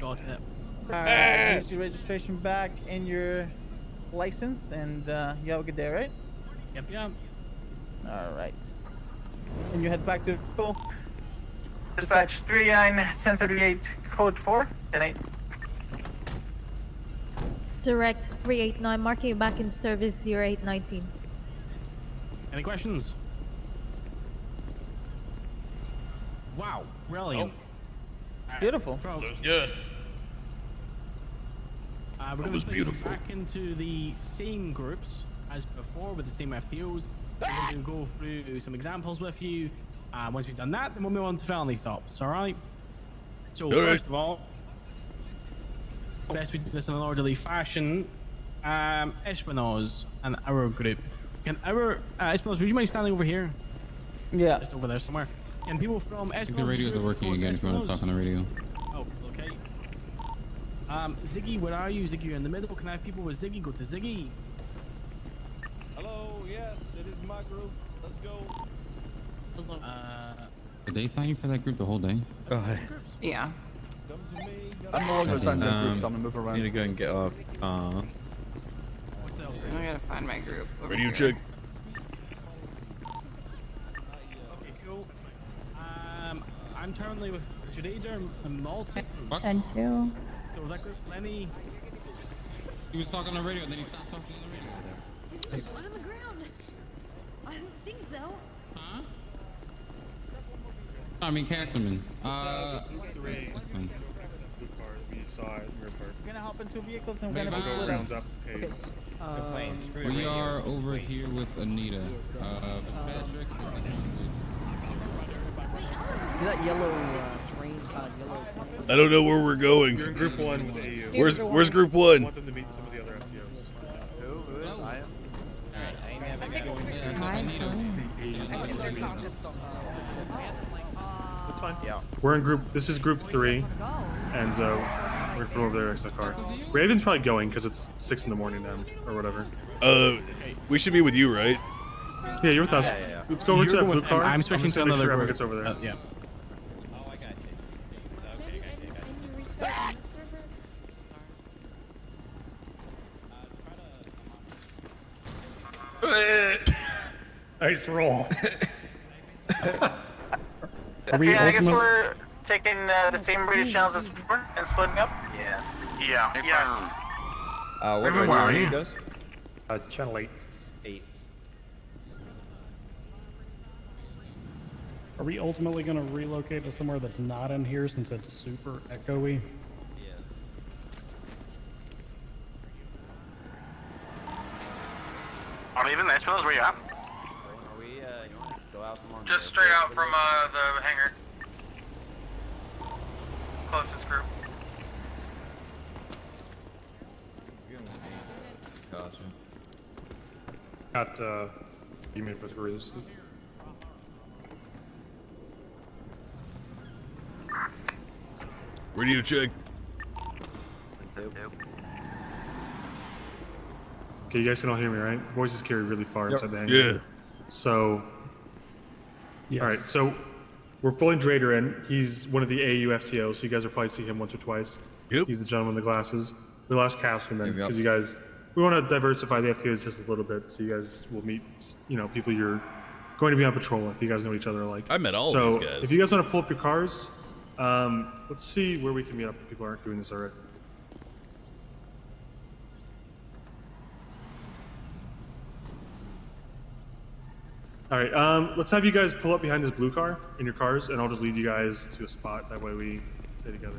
Here's your registration back and your license, and you have a good day, right?
Yep, yep.
All right. And you head back to vehicle.
Dispatch 39-1038, code 4, 10-8.
Direct 389, marking you back in service 0819.
Any questions? Wow, brilliant.
Beautiful.
Looks good.
We're going to split back into the same groups as before with the same FTOs. We're going to go through some examples with you. Once we've done that, then we'll move on to felony stops, alright? So, first of all, best we do this in an orderly fashion. Espinoz and our group. Can our Espinoz, would you mind standing over here?
Yeah.
Just over there somewhere. And people from Espinoz.
The radios are working again if you want to talk on the radio.
Oh, okay. Ziggy, where are you? Ziggy, you're in the middle. Can I have people with Ziggy? Go to Ziggy.
Hello, yes, it is my group. Let's go.
Did they sign you for that group the whole day?
Yeah.
I'm no longer assigned to that group, so I'm gonna move around.
Need to go and get our car.
I gotta find my group. over
Radio
here.
check.
Okay, cool. I'm currently with Jadader and Malton.
10-2.
So that group, Lenny.
He was talking on the radio, and then he stopped talking on the radio.
On the ground. I don't think so.
Huh? I mean, Castleman. That's fine.
We're gonna hop into vehicles and we're
Wait,
gonna be split
rounds
up. Okay.
We are over here with Anita. Patrick.
See that yellow train? Yellow.
I don't know where we're going.
You're in group 1 with AU.
Where's group 1?
I want them to meet some of the other FTOs.
Who is? I am.
Alright, That's fine.
Yeah.
We're in group. This is group 3, and so we're going over there next to the car. Raven's probably going because it's 6 in the morning now, or whatever.
We should be with you, right?
Yeah, you're with us.
Yeah.
Let's go over to that blue car.
I'm switching
just
to
gonna make
another
sure everyone
group.
gets over there.
Yeah.
Nice roll.
Okay, I guess we're taking the same radio channels as before and splitting up? Yeah.
What
Raven,
radio
where are
are
you?
you guys?
Channel 8.
Are we ultimately going to relocate to somewhere that's not in here since it's super echoey?
I'm leaving. Nice fellas, where you at?
Are we, you want to go out tomorrow?
Just straight out from the hangar. Closest group.
Gotcha.
Got, you mean for the cruise?
Radio check.
Okay, you guys can all hear me, right? Voices carry really far inside the hangar.
Yeah.
So, all right. So we're pulling Drader in. He's one of the AU FTOs, so you guys will probably see him once or twice.
Yep.
He's the gentleman with the glasses. We lost Castleman
Yep.
because you guys. We want to diversify the FTOs just a little bit, so you guys will meet, people you're going to be on patrol with. You guys know each other alike.
I met all
so
of these guys.
if you guys want to pull up your cars, let's see where we can meet up if people aren't doing this already. All right, let's have you guys pull up behind this blue car in your cars, and I'll just lead you guys to a spot. That way we stay together.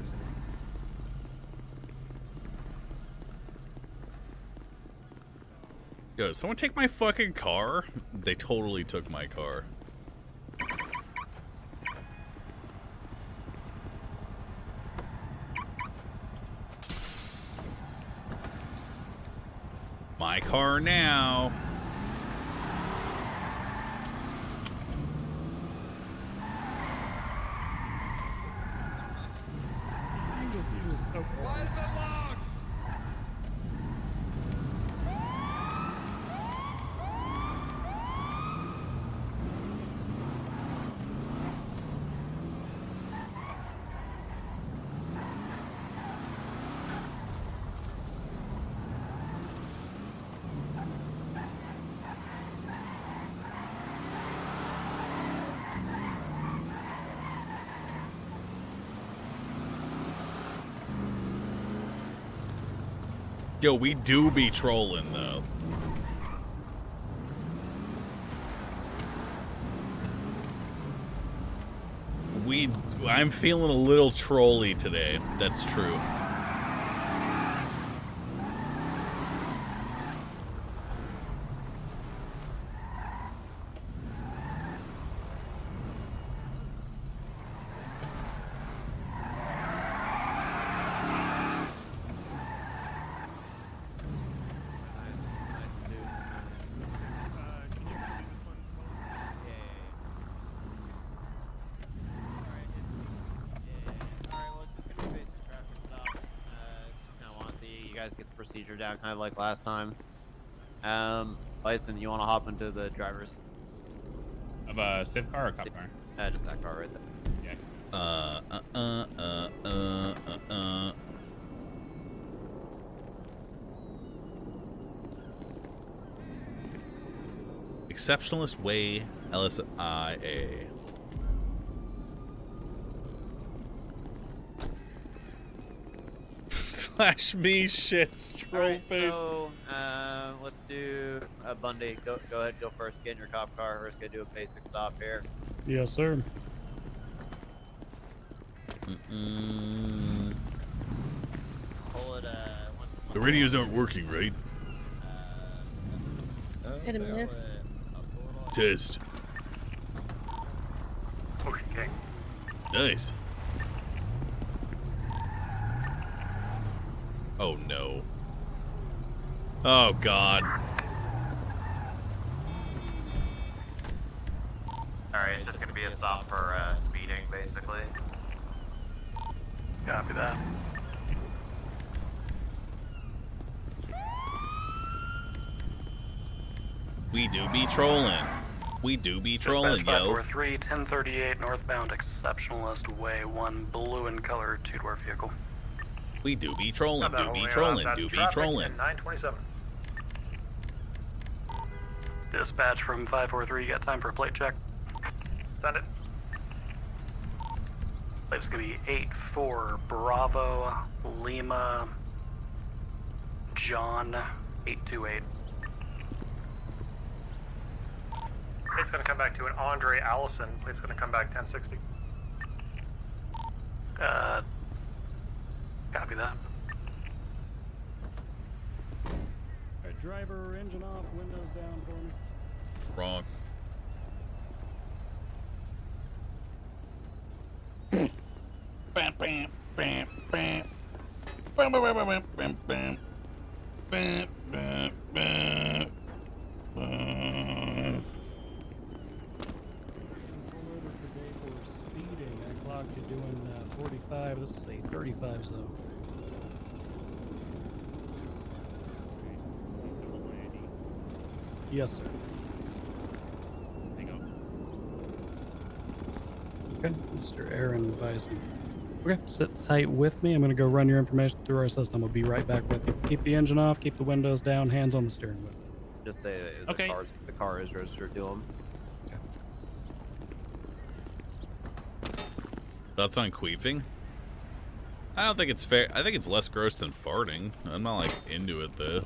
Yo, did someone take my fucking car? They totally took my car. My car now.
Why is that locked?
Yo, we do be trolling though. I'm feeling a little trolly today. That's true.
Get the procedure down kind of like last time. Bison, you want to hop into the driver's
of a civ car or a cop car?
Just that car right there.
Yeah.
Exceptionalist Way, LSIA. Slash me shits troll face.
So, let's do Bundy. Go ahead, go first. Get in your cop car. We're just gonna do a basic stop here.
Yes, sir.
Pull it.
The radios aren't working, right?
It's hit and miss.
Test.
Okay.
Nice. Oh no. Oh god.
Alright, it's just gonna be a stop for speeding, basically. Copy that.
We do be trolling. We do be trolling, yo.
543, 1038 northbound, Exceptionalist Way, 1 blue in color, 2-door vehicle.
We do be trolling, do be trolling, do be trolling.
927. Dispatch from 543, you got time for a plate check? Send it. Plate's gonna be 84 Bravo Lima John 828. It's gonna come back to an Andre Allison. It's gonna come back 1060. Copy that.
Alright, driver, engine off, windows down for me.
Wrong. Bam, bam, bam, bam. Bam, bam, bam, bam, bam, bam. Bam, bam, bam.
For speeding, I clocked you doing 45. This is a 35 zone. Yes, sir. Okay, Mr. Aaron Bison. Okay, sit tight with me. I'm going to go run your information through our system. I'll be right back with you. Keep the engine off, keep the windows down, hands on the steering wheel.
Just say
Okay.
the car is registered to him.
Thoughts on queefing? I don't think it's fair. I think it's less gross than farting. I'm not like into it though.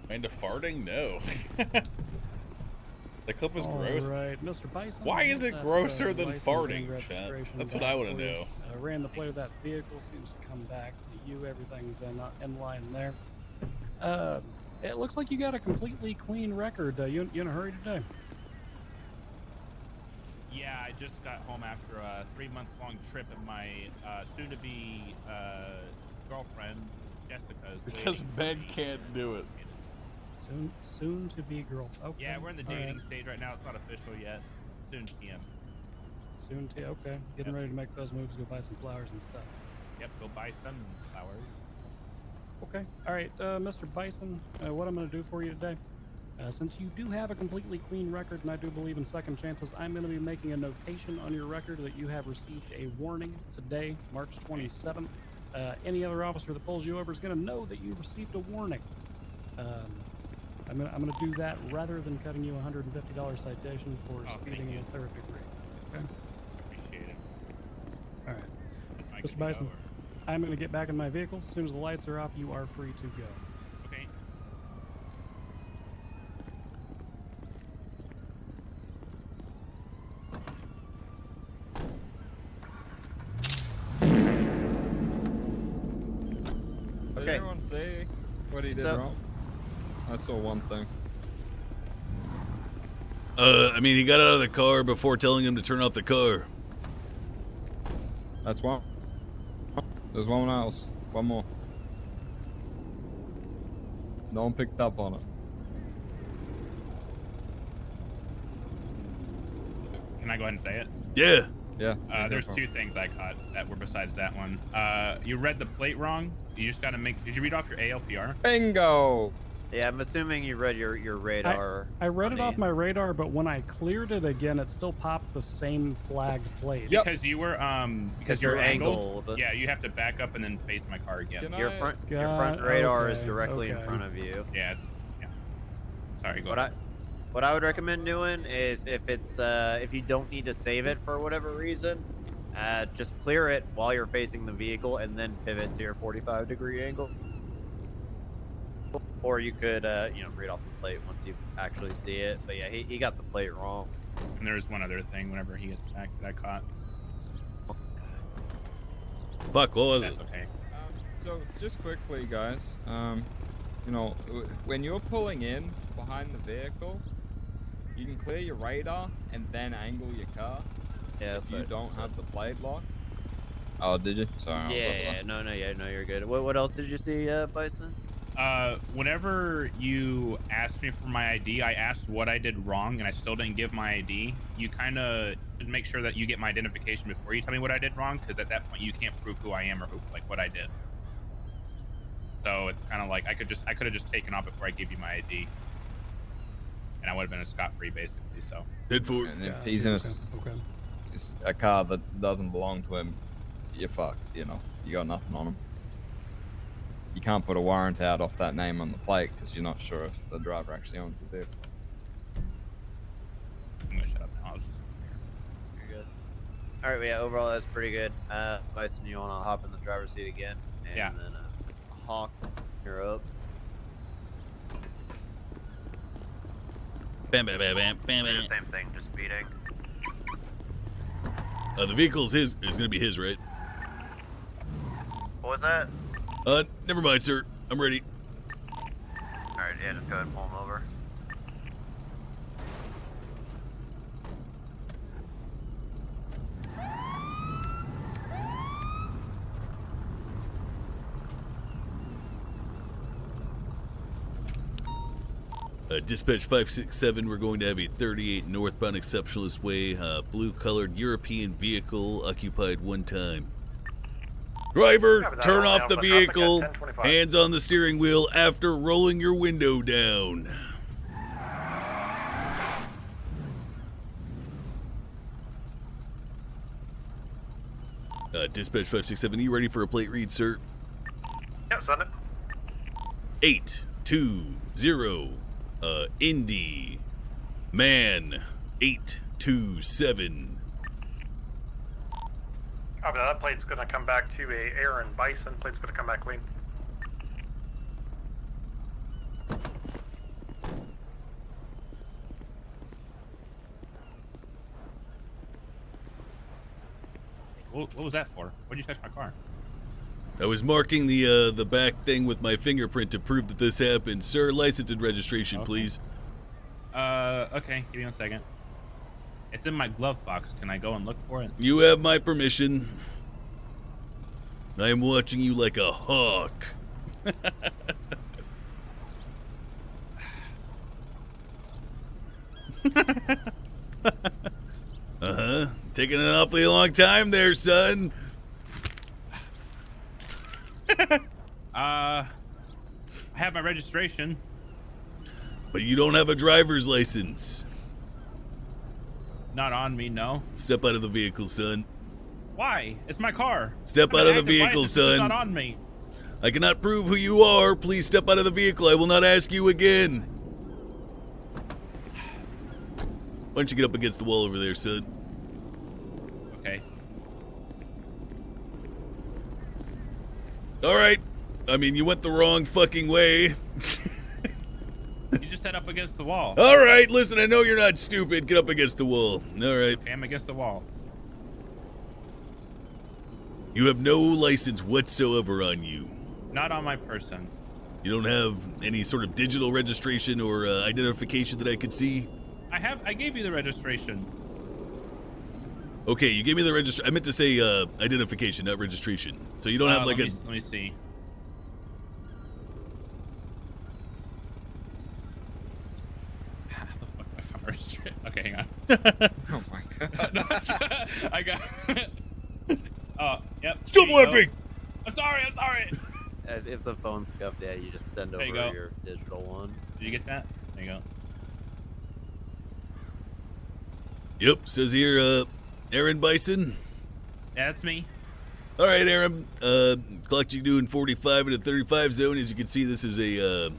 Into farting? No. The clip was gross.
Right, Mr. Bison.
Why is it
that,
grosser than
license
farting,
and
chat?
registration
That's what
back
I want to
for you.
know.
Ran the plate of that vehicle, seems to come back to you. Everything's in line there. It looks like you got a completely clean record. You in a hurry today?
Yeah, I just got home after a 3-month-long trip of my soon-to-be girlfriend, Jessica's.
Because Ben can't do it.
Soon to be girl. Okay.
Yeah, we're in the
all
dating
right.
stage right now. It's not official yet. Soon PM.
Soon to okay. Getting ready to make those moves. Go buy some flowers and stuff.
Yep, go buy some flowers.
Okay. All right, Mr. Bison. What I'm going to do for you today, since you do have a completely clean record, and I do believe in second chances, I'm going to be making a notation on your record that you have received a warning today, March 27th. Any other officer that pulls you over is going to know that you received a warning. I'm gonna do that rather than cutting you a $150 citation for speeding in a third degree. Okay.
Appreciate it.
All right, Mr. Bison. I'm gonna get back in my vehicle. As soon as the lights are off, you are free to go.
Okay.
Did
Okay.
everyone see what he did
So-
wrong? I saw one thing.
I mean, he got out of the car before telling him to turn off the car.
That's one. There's one else. One more. No one picked up on it.
Can I go ahead and say it?
Yeah.
Yeah.
There's two things I caught that were besides that one. You read the plate wrong. You just got to make. Did you read off your ALPR?
Bingo.
Yeah, I'm assuming you read your radar.
I read it off my radar, but when I cleared it again, it still popped the same flagged plate.
Because you were because you're
you're
angled.
angled.
Yeah, you have to back up and then face my car again.
Your front radar is
okay,
directly in
okay.
front of you.
Yeah. Sorry. Go
What
ahead.
What I would recommend doing is if it's if you don't need to save it for whatever reason, just clear it while you're facing the vehicle and then pivot to your 45-degree angle. Or you could read off the plate once you actually see it. But yeah, he got the plate wrong.
And there's one other thing. Whenever he gets back, that I caught.
Fuck, what was
That's
it?
okay.
So just quickly, guys. When you're pulling in behind the vehicle, you can clear your radar and then angle your car.
Yeah,
if you don't have the plate lock. Oh, did you? Sorry.
Yeah, no, you're good. What else did you see, Bison?
Whenever you asked me for my ID, I asked what I did wrong, and I still didn't give my ID. You kind of make sure that you get my identification before you tell me what I did wrong, because at that point you can't prove who I am or what I did. So it's kind of like I could have just taken off before I gave you my ID, and I would have been a scot-free basically. So.
Head for it.
And if he's in a car that doesn't belong to him, you're fucked. You got nothing on him. You can't put a warrant out off that name on the plate because you're not sure if the driver actually owns the vehicle.
I'm gonna shut up now.
You're good. All right, well, yeah, overall that's pretty good. Bison, you want to hop in the driver's seat again? And
Yeah.
then Hawk, you're up.
Bam, bam, bam, bam, bam, bam.
Same thing, just speeding.
The vehicle's his. It's gonna be his, right?
What was that?
Never mind, sir. I'm ready.
Alright, yeah, just go ahead and pull him over.
Dispatch 567, we're going to have a 38 northbound Exceptionalist Way, blue-colored European vehicle occupied one time. Driver, turn off the vehicle, hands on the steering wheel after rolling your window down. Dispatch 567, you ready for a plate read, sir?
Yep, send it.
820, Indy, man, 827.
Copy that. That plate's gonna come back to a Aaron Bison. Plate's gonna come back clean.
What was that for? Why'd you touch my car?
I was marking the back thing with my fingerprint to prove that this happened. Sir, license and registration,
Okay.
please.
Okay, give me 1 second. It's in my glove box. Can I go and look for it?
You have my permission. I am watching you like a hawk. Uh-huh. Taking an awfully long time there, son.
I have my registration.
But you don't have a driver's license.
Not on me, no.
Step out of the vehicle, son.
Why? It's my car.
Step
I
out
have
of
an
the
active
vehicle,
license, it's
son.
not on me.
I cannot prove who you are. Please step out of the vehicle. I will not ask you again. Why don't you get up against the wall over there, son?
Okay.
All right. I mean, you went the wrong fucking way.
You just head up against the wall.
All right, listen, I know you're not stupid. Get up against the wall. All right.
Okay, I'm against the wall.
You have no license whatsoever on you.
Not on my person.
You don't have any sort of digital registration or identification that I could see?
I gave you the registration.
Okay, you gave me the registration. I meant to say identification, not registration. So you don't have like
let me see. How the fuck do I find registration? Okay, hang on.
Oh my god.
I got. Oh, yep.
Stop
here you go.
laughing!
I'm sorry.
If the phone's scuffed, yeah, you just send over
There you go.
your digital one.
Did you get that? There you go.
Yep, says here, Aaron Bison.
Yeah, that's me.
All right, Aaron. Clock you doing 45 in a 35 zone. As you can see, this is a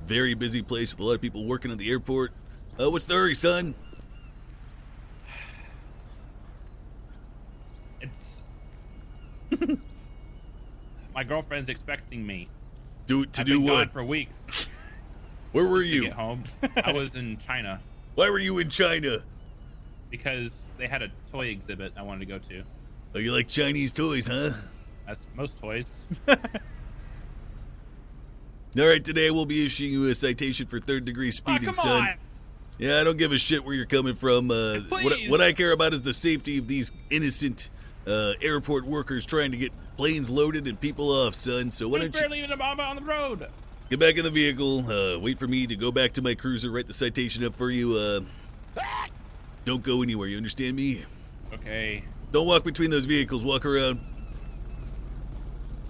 very busy place with a lot of people working at the airport. What's the hurry, son?
It's my girlfriend's expecting me.
I've
been
do
gone
what?
for weeks.
Where were
To
you?
get home. I was in China
Why were you in China?
because they had a toy exhibit I wanted to go to.
Oh, you like Chinese toys, huh?
That's most toys.
All right, today we'll be issuing you a citation for third-degree speeding,
come
son.
on!
Yeah, I don't give a shit where you're coming from.
Please.
What I care about is the safety of these innocent airport workers trying to get planes loaded and people off, son. So why
There's
don't you
barely even a bomb on the road.
get back in the vehicle, wait for me to go back to my cruiser, write the citation up for you. Don't go anywhere, you understand me?
Okay.
Don't walk between those vehicles, walk around.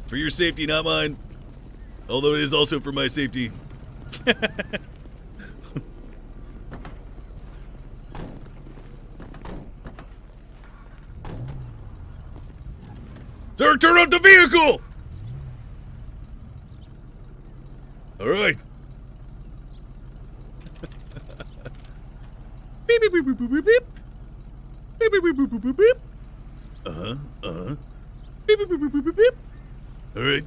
For your safety, not mine. Although it is also for my safety. Sir, turn off the vehicle! All right. Beep, beep, beep, beep, beep, beep, beep. Beep, beep, beep, beep, beep, beep, beep. Uh-huh, uh-huh. Beep, beep, beep, beep, beep, beep, beep. All right.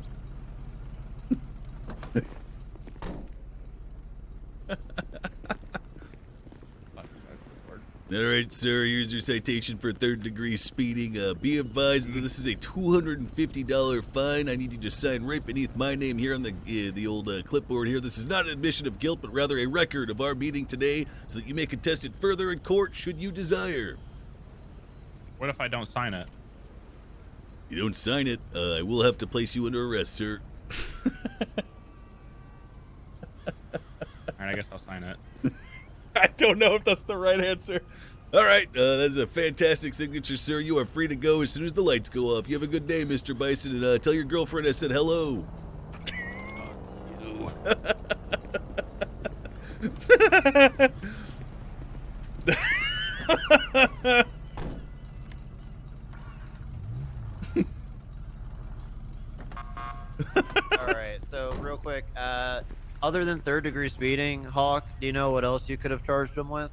All right, sir, here's your citation for third-degree speeding. Be advised that this is a $250 fine. I need you to sign right beneath my name here on the old clipboard here. This is not an admission of guilt, but rather a record of our meeting today so that you may contest it further in court should you desire.
What if I don't sign it?
You don't sign it, I will have to place you under arrest, sir.
All right, I guess I'll sign it.
I don't know if that's the right answer. All right, that's a fantastic signature, sir. You are free to go as soon as the lights go off. You have a good day, Mr. Bison, and tell your girlfriend I said hello.
All right, so real quick, other than third-degree speeding, Hawk, do you know what else you could have charged him with?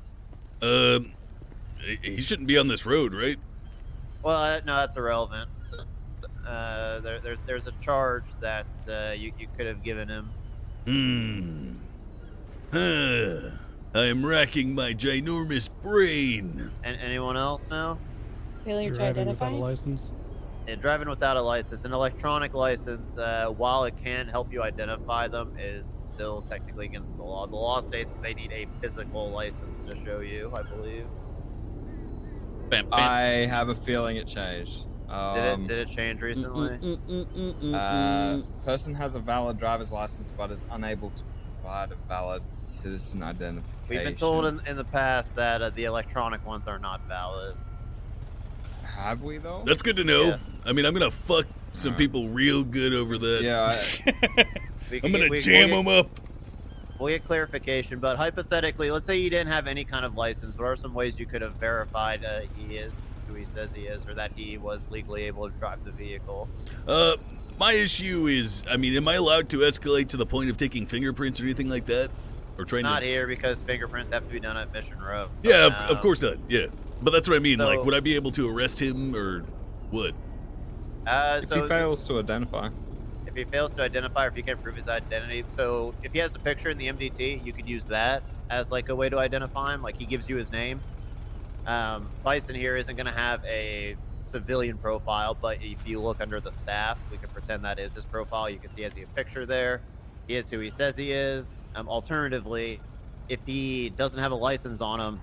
He shouldn't be on this road, right?
Well, no, that's irrelevant. So, there's a charge that you could have given him.
I am racking my ginormous brain.
And anyone else know?
Failure to
Driving without a
identify?
license.
Yeah, driving without a license, an electronic license, while it can help you identify them, is still technically against the law. The law states that they need a physical license to show you, I believe.
I have a feeling it changed.
Did it change recently?
Person has a valid driver's license but is unable to provide a valid citizen identification.
We've been told in the past that the electronic ones are not valid.
Have we though?
That's good to know.
Yes.
I mean, I'm gonna fuck some people real good over that.
Yeah.
I'm gonna jam them up.
We'll get clarification, but hypothetically, let's say you didn't have any kind of license. What are some ways you could have verified he is who he says he is, or that he was legally able to drive the vehicle?
My issue is, I mean, am I allowed to escalate to the point of taking fingerprints or anything like that? Or trying
Not
to...
here, because fingerprints have to be done at Mission Row.
Yeah, of course not. Yeah. But that's what I mean.
So-
Like, would I be able to arrest him or what?
If he fails to identify.
If he fails to identify, or if you can't prove his identity, so if he has a picture in the MDT, you could use that as like a way to identify him. Like he gives you his name. Bison here isn't going to have a civilian profile, but if you look under the staff, we can pretend that is his profile. You can see he has a picture there. He is who he says he is. Alternatively, if he doesn't have a license on him,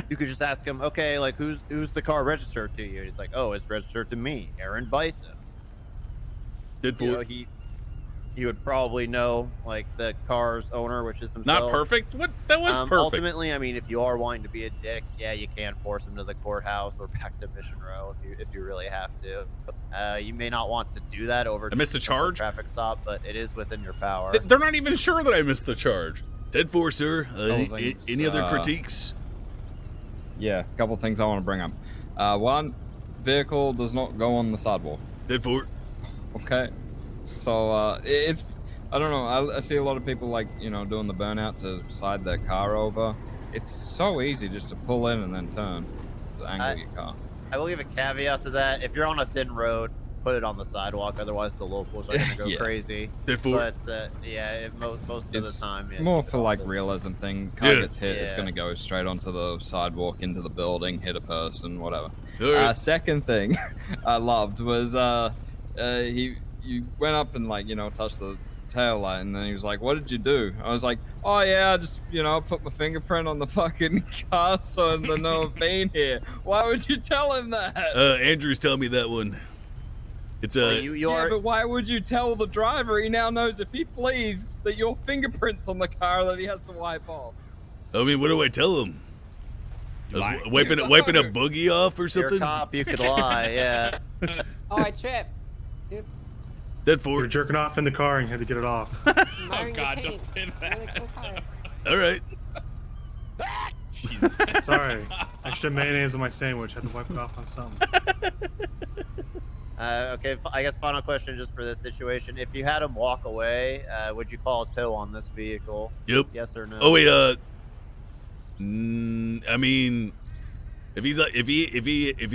you could just ask him, okay, like who's the car registered to you? He's like, oh, it's registered to me, Aaron Bison. You know, he would probably know like the car's owner, which is himself.
Not perfect? What? That was perfect.
Ultimately, I mean, if you are wanting to be a dick, yeah, you can force him to the courthouse or back to Mission Row if you really have to. You may not want to do that over.
I missed a charge?
Traffic stop, but it is within your power.
They're not even sure that I missed the charge.
10-4, sir. Any other critiques?
Yeah, a couple things I want to bring up. One, vehicle does not go on the sidewalk.
10-4.
Okay, so it's, I don't know, I see a lot of people like, you know, doing the burnout to slide their car over. It's so easy just to pull in and then turn the angle of your car.
I will give a caveat to that. If you're on a thin road, put it on the sidewalk. Otherwise, the locals are going to go
Yeah.
crazy.
Therefore,
But yeah, most of
It's
the time, yeah,
more for like realism thing. Car
Yeah.
gets hit, it's
Yeah.
going to go straight onto the sidewalk, into the building, hit a person, whatever.
All right.
Second thing I loved was you went up and like, you know, touched the tail light, and then he was like, what did you do? I was like, oh yeah, I just, you know, put my fingerprint on the fucking car so they know I've been here. Why would you tell him that?
Andrew's telling me that one. It's
but why would you tell the driver? He now knows if he flees that your fingerprints on the car that he has to wipe off.
I mean, what do I tell him? I was
Lie.
wiping a boogie off or something?
You're a cop, you could lie, yeah.
Oh, I tripped. Oops.
That for
You're jerking off in the car and you had to get it off.
Oh
Marring
God,
the
don't
paint.
say
Really
that.
cool car.
All right.
Jesus.
Sorry. Extra mayonnaise on my sandwich. Had to wipe it off on something.
Okay, I guess final question just for this situation. If you had him walk away, would you call a tow on this vehicle?
Yep.
Yes or no?
Oh wait, I mean, if he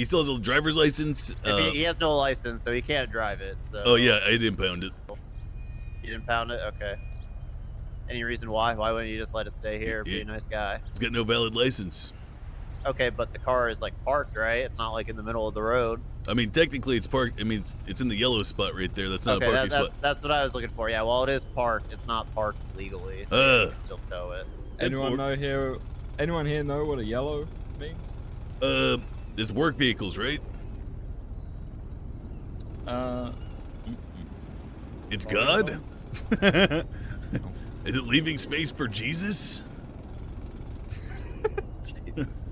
still has a driver's license,
He has no license, so he can't drive it. So.
oh yeah, I didn't pound it.
You didn't pound it? Okay. Any reason why? Why wouldn't you just let it stay here? Be a nice guy.
It's got no valid license.
Okay, but the car is like parked, right? It's not like in the middle of the road.
I mean, technically it's parked. I mean, it's in the yellow spot right there. That's not
Okay,
a parking spot.
that's what I was looking for. Yeah, well, it is parked. It's not parked legally, so you can still tow it.
Anyone here know what a yellow means?
It's work vehicles, right? It's God? Is it leaving space for Jesus?
Jesus.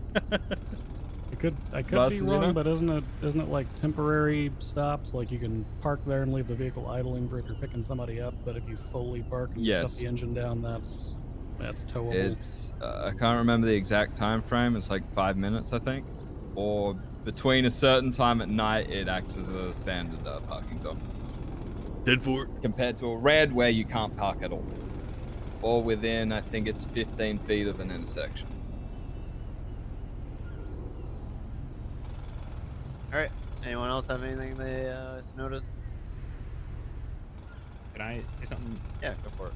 I could be wrong, but isn't it like temporary stops? Like you can park there and leave the vehicle idling for if you're picking somebody up, but if you fully park and shut the engine down, that's towable.
It's I can't remember the exact time frame. It's like 5 minutes, I think, or between a certain time at night, it acts as a standard parking zone.
Dead for
compared to a red where you can't park at all, or within, I think it's 15 feet of an intersection.
All right. Anyone else have anything they noticed?
Can I say something?
Yeah, go for it.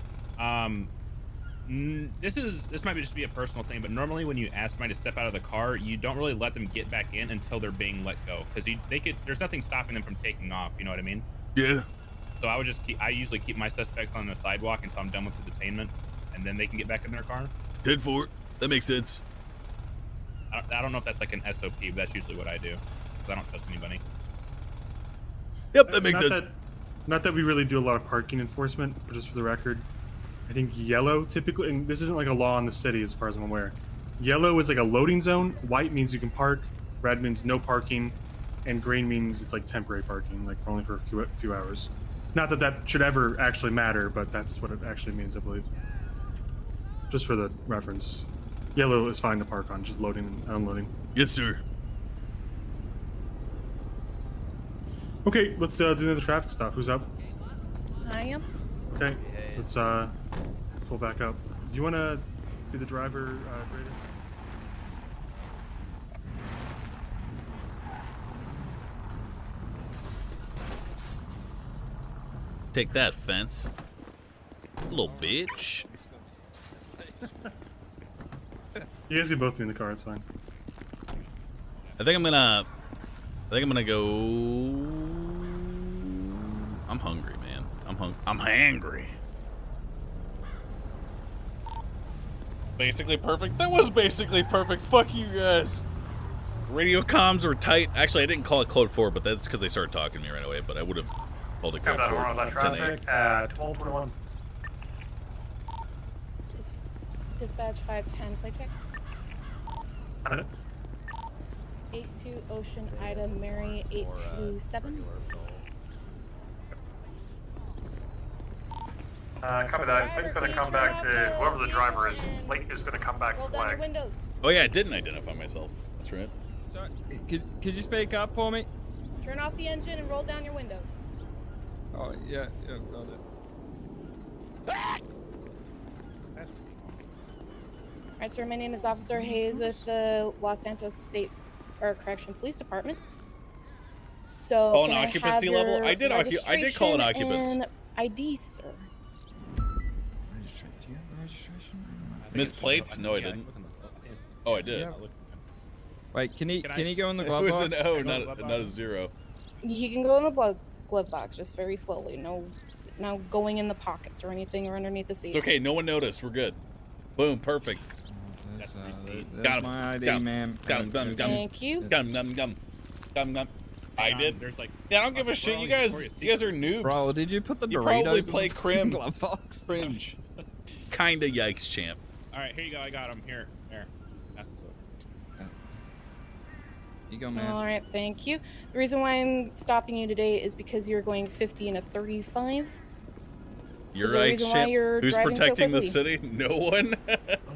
This might just be a personal thing, but normally when you ask somebody to step out of the car, you don't really let them get back in until they're being let go, because there's nothing stopping them from taking off. You know what I mean?
Yeah.
So I usually keep my suspects on the sidewalk until I'm done with the detainment, and then they can get back in their car.
10-4. That makes sense.
I don't know if that's like an SOP, but that's usually what I do, because I don't trust anybody.
Yep, that makes sense.
Not that we really do a lot of parking enforcement, but just for the record, I think yellow typically, and this isn't like a law in the city as far as I'm aware. Yellow is like a loading zone. White means you can park. Red means no parking, and green means it's like temporary parking, like only for a few hours. Not that that should ever actually matter, but that's what it actually means, I believe. Just for the reference. Yellow is fine to park on, just loading and unloading.
Yes, sir.
Okay, let's do another traffic stop. Who's up?
I am.
Okay, let's pull back up. Do you want to be the driver, Grader?
Take that, fence. Little bitch.
You guys can both be in the car, it's fine.
I think I'm gonna go. I'm hungry, man. I'm hangry.
Basically perfect. That was basically perfect. Fuck you guys.
Radio comms were tight. Actually, I didn't call it code 4, but that's because they started talking to me right away. But I would have called it code 4.
Traffic at 12:21.
Dispatch 510, play check. 82 Ocean Ida Mary 827.
Copy that. I think it's going to come back to whoever the driver is. Lake is going to come back
Roll
to
down your
flag.
windows.
Oh yeah, I didn't identify myself. That's right.
Sorry, could you speak up for me?
Turn off the engine and roll down your windows.
Oh yeah, got it.
Alright, sir, my name is Officer Hayes with the Los Santos State Correction Police Department. So,
Call an
can I
occupancy
have
level?
your
I did call an
registration
occupants.
and ID, sir.
Missed plates? No, I didn't. Oh, I did.
Wait, can he go in the glove
It was
box?
an O, not a 0.
He can go in the glove box, just very slowly. No going in the pockets or anything or underneath the seat.
It's okay. No one noticed. We're good. Boom. Perfect. Got him.
My ID,
Got him.
ma'am.
Got him. Got him.
Thank you.
Got him. I did.
There's like,
Yeah, I don't give a shit. You guys are noobs.
Bro, did you put the
You
Doritos
probably
in
play
the
crim.
glove box?
Cringe.
Kinda yikes, champ.
all right, here you go. I got him. Here. That's
You go, man.
All right, thank you. The reason why I'm stopping you today is because you're going 50 and a 35.
You're
Is there a
right,
reason why
champ.
you're
Who's
driving so
protecting the
quickly?
city? No one.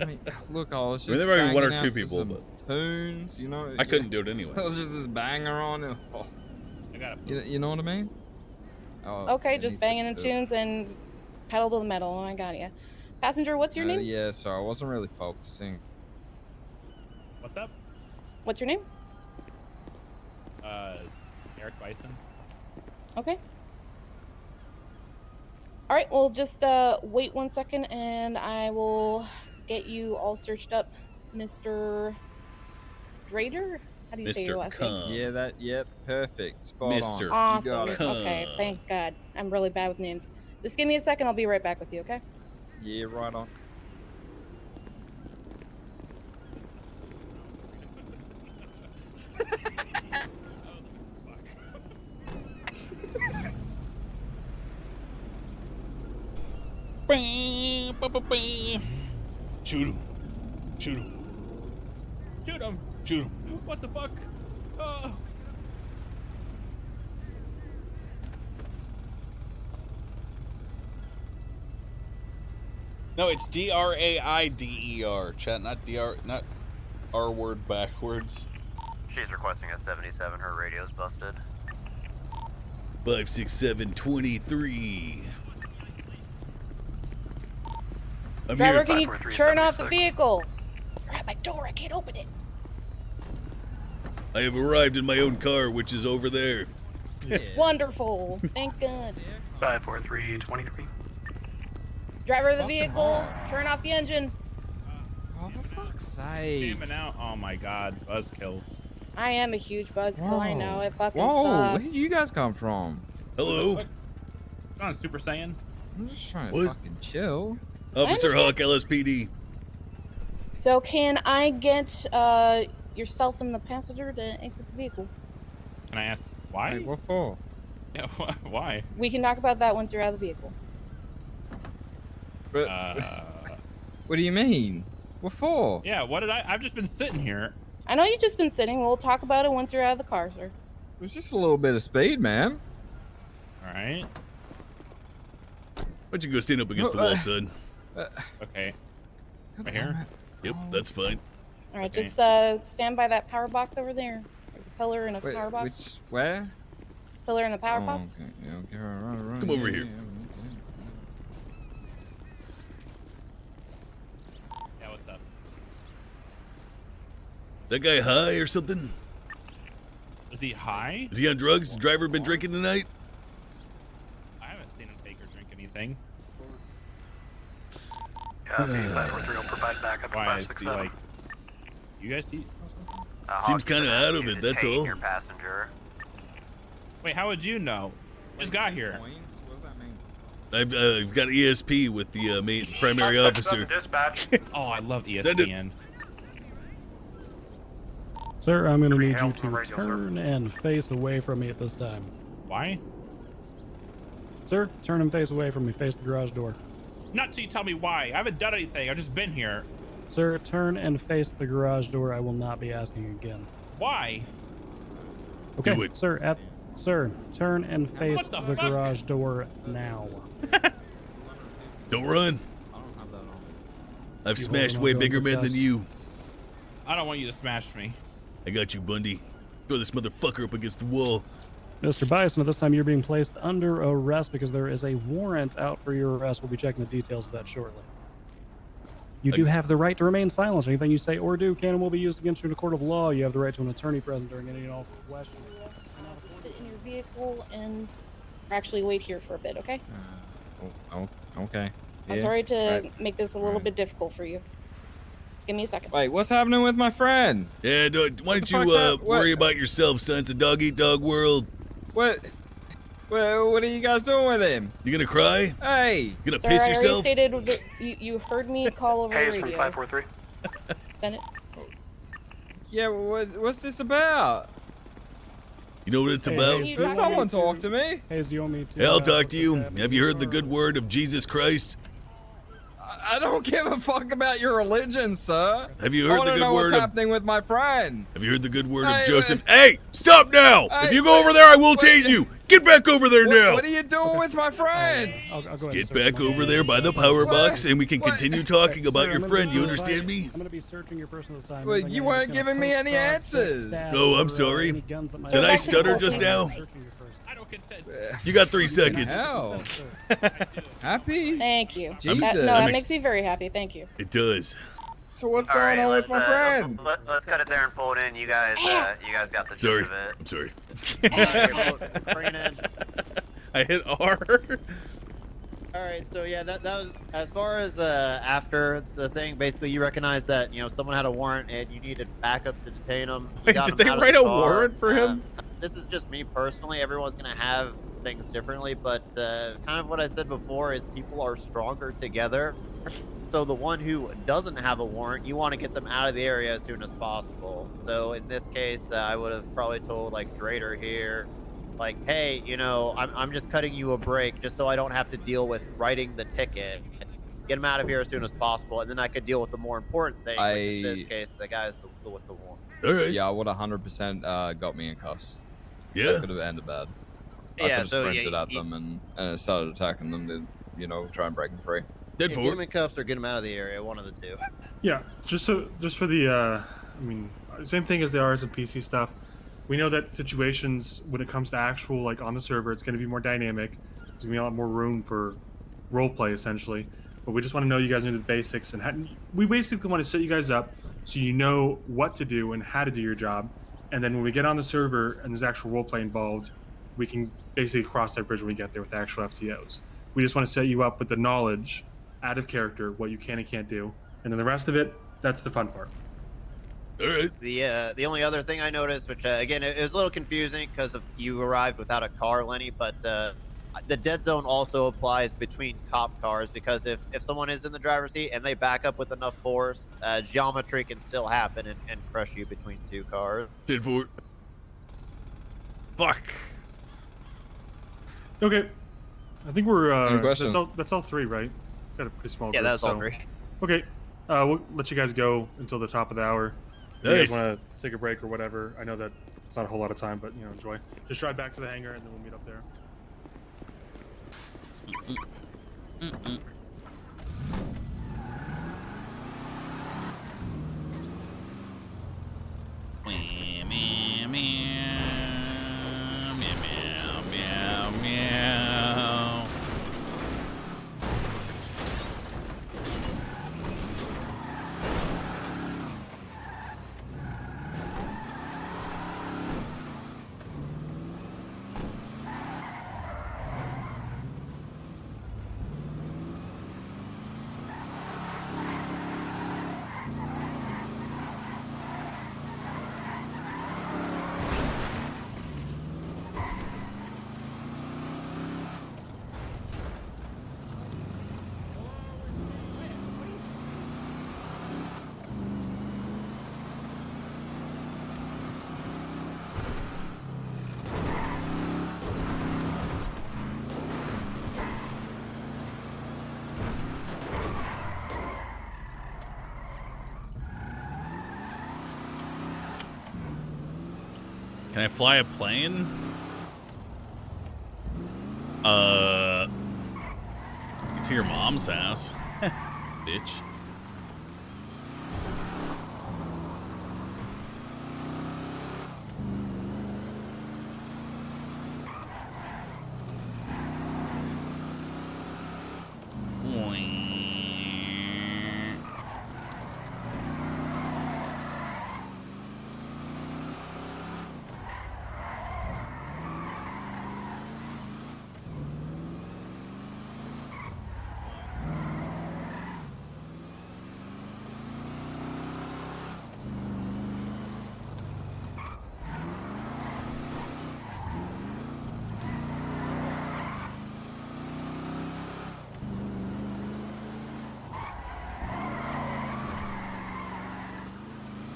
I mean, look, I was just
I mean, there might be one or
banging
two
out to
people,
some
but
tunes, you know.
I couldn't do it anyway.
It was just this banger on. And, oh.
I got it.
You know what I mean? Oh,
Okay,
it
just
needs
banging
to
the
do it.
tunes and pedal to the metal. I got you. Passenger, what's your name?
Yeah, so I wasn't really focusing.
What's up?
What's your name?
Eric Bison.
Okay. All right, well, just wait 1 second and I will get you all searched up, Mr. Drader? How do you say your last name?
Yeah, yep, perfect. Spot on. You
Awesome.
got it.
Okay, thank God. I'm really bad with names. Just give me a second. I'll be right back with you, okay?
Yeah, right on.
Shoot him. Shoot him.
Shoot him.
Shoot him.
What the fuck? Oh.
No, it's DRAIDER. Chat, not R word backwards.
She's requesting a 77. Her radio's busted.
56723. I'm
Driver,
here.
can you turn off the vehicle? You're at my door. I can't open it.
I have arrived in my own car, which is over there.
Wonderful. Thank God.
54323.
Driver of the vehicle, turn off the engine.
Oh, for fuck's sake.
Jamming out. Oh my God. Buzz kills.
I am a huge buzzkill. I know. It fucking
Whoa,
sucks.
where did you guys come from?
Hello.
On Super Saiyan.
I'm just trying to
What?
fucking chill.
Officer Hawk, LSPD.
So can I get yourself and the passenger to exit the vehicle?
Can I ask why?
Wait, what for?
Yeah, why?
We can talk about that once you're out of the vehicle.
But, what do you mean? What for?
Yeah, what did I've just been sitting here.
I know you've just been sitting. We'll talk about it once you're out of the car, sir.
It was just a little bit of speed, man.
All right.
Why don't you go stand up against the wall, son?
Okay. Right here?
Yep, that's fine.
All right,
Okay.
just stand by that power box over there. There's a pillar and a
Wait,
power box.
where?
Pillar and a power
Oh,
box.
okay. Yeah, okay, right.
Come over here.
Yeah, what's up?
That guy high or something?
Is he high?
Is he on drugs? Has the driver been drinking tonight?
I haven't seen him take or drink anything.
Copy, 543 will provide backup.
Why is he
567.
like? You guys see something?
Seems kind of out of it, that's all.
Your passenger.
Wait, how would you know? Just got here.
I've got ESP with the main primary officer.
Dispatch.
Oh, I love
Send it.
ESPN.
Sir, I'm going to need you
Help from
to
radio,
turn and face away from me at this time.
Why?
Sir, turn and face away from me. Face the garage door.
Not till you tell me why. I haven't done anything. I've just been here.
Sir, turn and face the garage door. I will not be asking again.
Why?
Okay,
Do it.
Sir, turn and face
What the
the
fuck?
garage door now.
Don't run. I've
You
smashed
holding
way
on to
bigger
him
men than
fast?
you.
I don't want you to smash me.
I got you, Bundy. Throw this motherfucker up against the wall.
Mr. Bison, at this time you're being placed under arrest because there is a warrant out for your arrest. We'll be checking the details of that shortly. You do have the right to remain silent. Anything you say or do can and will be used against you in a court of law. You have the right to an attorney present during any and all questions.
Just sit in your vehicle and actually wait here for a bit, okay?
Okay.
I'm
Yeah,
sorry to
right.
make this a little bit difficult for you. Just give me a second.
Wait, what's happening with my friend?
Yeah, why don't
the fuck's
you
that? What?
worry about yourself, son? It's a dog-eat-dog world.
What are you guys doing with him?
You gonna cry?
Hey!
You gonna
Sir,
piss
I already
yourself?
stated that you heard me call over the
Hayes from
radio.
543.
Send it.
Yeah, what's this about?
You know what it's
Hey,
about?
Hayes,
Did someone talk to me?
Hayes, do you want me to?
Hey, I'll talk
put
to
this
you.
app in
Have you heard the
your-
good word of Jesus Christ?
I don't give a fuck about your religion, sir.
Have you
I
heard
want
the
to
good
know what's
word of?
happening with my friend.
Have you heard the good word
Hey,
of Joseph? Hey, stop now! If
Hey,
you go over there, I will tase you. Get back over there now.
What are you doing with my friend?
I'll go ahead
Get
and search
back
them up.
over there by the power box, and we can
What?
continue talking about
Sir,
your
I'm
friend.
gonna
You
be-
understand me?
I'm going to be searching your personal assignment.
Well,
I'm
you
gonna
weren't
be
giving me any answers.
Oh, I'm sorry. Did I stutter just now?
I don't consent.
You got 3 seconds.
Hell. Happy?
Thank you.
Jesus.
No,
I'm
that
ex-
makes me very happy. Thank you.
It does.
So what's
All
going
right,
on with my friend?
Let's cut it there and pull it in. You guys got the gist
Sorry.
of it.
I'm sorry.
Bring it in.
I hit R.
All right, so yeah, that was as far as after the thing. Basically, you recognize that someone had a warrant and you needed backup to detain them.
Wait, did they write a warrant for him?
This is just me personally. Everyone's gonna have things differently, but kind of what I said before is people are stronger together. So the one who doesn't have a warrant, you want to get them out of the area as soon as possible. So in this case, I would have probably told like Drader here, like, hey, I'm just cutting you a break just so I don't have to deal with writing the ticket. Get him out of here as soon as possible, and then I could deal with the more important thing, which is this case, the guys with the warrant.
All right.
Yeah, I would 100% got me in cuffs.
Yeah.
That could have ended bad. I
Yeah,
could have
so,
sprinted at them and started attacking them to, try and break them free.
Dead
Get him in cuffs or get him out of the area, one of the two.
Yeah, just for the, same thing as the RS and PC stuff. We know that situations when it comes to actual, like on the server, it's going to be more dynamic. There's going to be a lot more room for role play, essentially. But we just want to know you guys know the basics, and we basically want to set you guys up so you know what to do and how to do your job. And then when we get on the server and there's actual role play involved, we can basically cross that bridge when we get there with the actual FTOs. We just want to set you up with the knowledge out of character, what you can and can't do, and then the rest of it, that's the fun part.
All right.
The only other thing I noticed, which again it was a little confusing because you arrived without a car, Lenny, but the dead zone also applies between cop cars because if someone is in the driver's seat and they back up with enough force, geometry can still happen and crush you between two cars.
Dead for it. Fuck.
Okay, I think we're
Any questions?
that's all 3, right? got a pretty small
Yeah,
group.
that was all
so-
three.
Okay, we'll let you guys go until the top of the hour. If you guys
Nice.
want to take a break or whatever, I know that it's not a whole lot of time, but you know, enjoy. Just drive back to the hangar and then we'll meet up there.
Can I fly a plane? To your mom's house, bitch.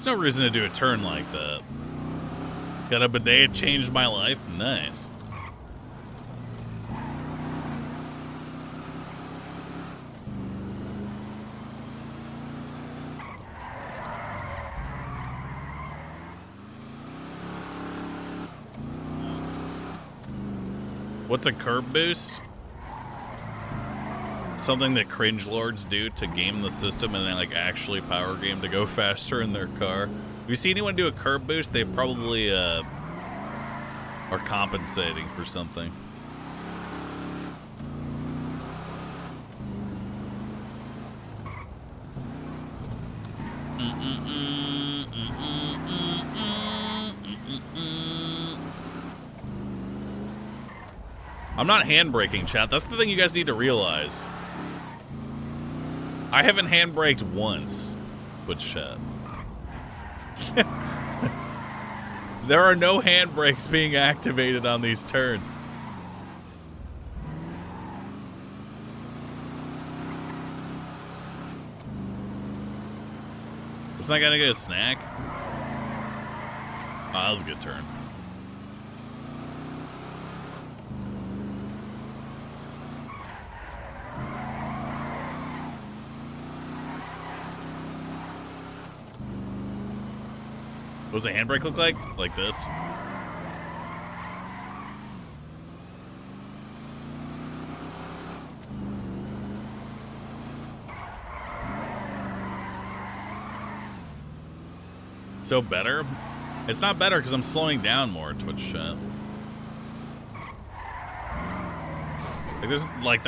There's no reason to do a turn like that. Got a bidet, changed my life. Nice. What's a curb boost? Something that cringe lords do to game the system and then like actually power game to go faster in their car. If you see anyone do a curb boost, they probably are compensating for something. I'm not handbraking, chat. That's the thing you guys need to realize. I haven't handbraked once with chat. There are no handbrakes being activated on these turns. Was I gonna get a snack? Oh, that was a good turn. What does a handbrake look like? Like this. So better? It's not better because I'm slowing down more, Twitch chat.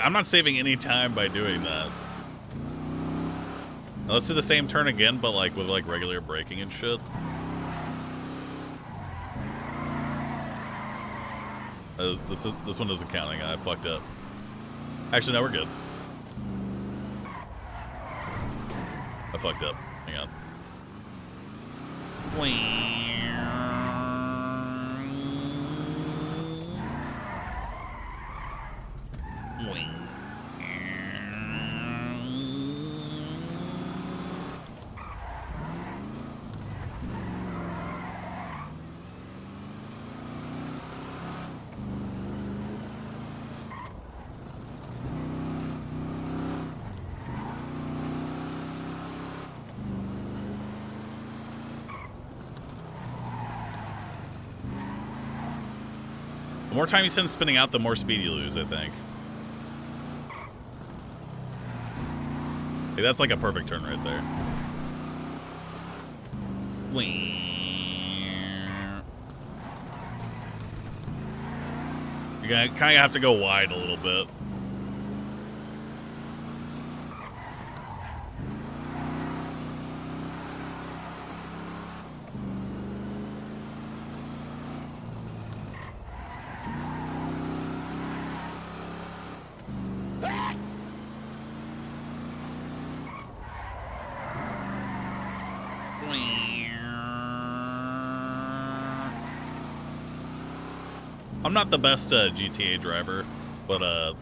I'm not saving any time by doing that. Now let's do the same turn again, but like with like regular braking and shit. This one isn't counting. I fucked up. Actually, no, we're good. I fucked up. Hang on.
more time you spend spinning out, the more speed you lose, I think. Hey, that's like a perfect turn right there. You kind of have to go wide a little bit. I'm not the best GTA driver, but I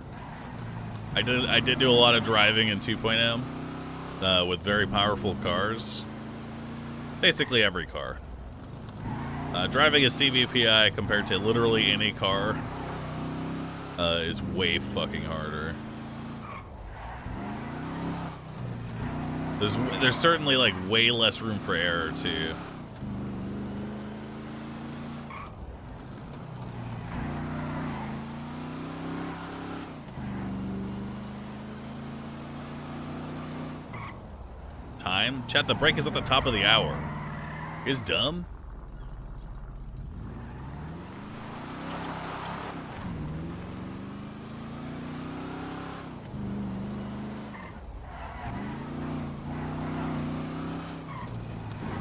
did do a lot of driving in 2.M with very powerful cars. Basically every car. Driving a CVPI compared to literally any car is way fucking harder. There's certainly like way less room for error too. Time? Chat, the break is at the top of the hour. Is dumb?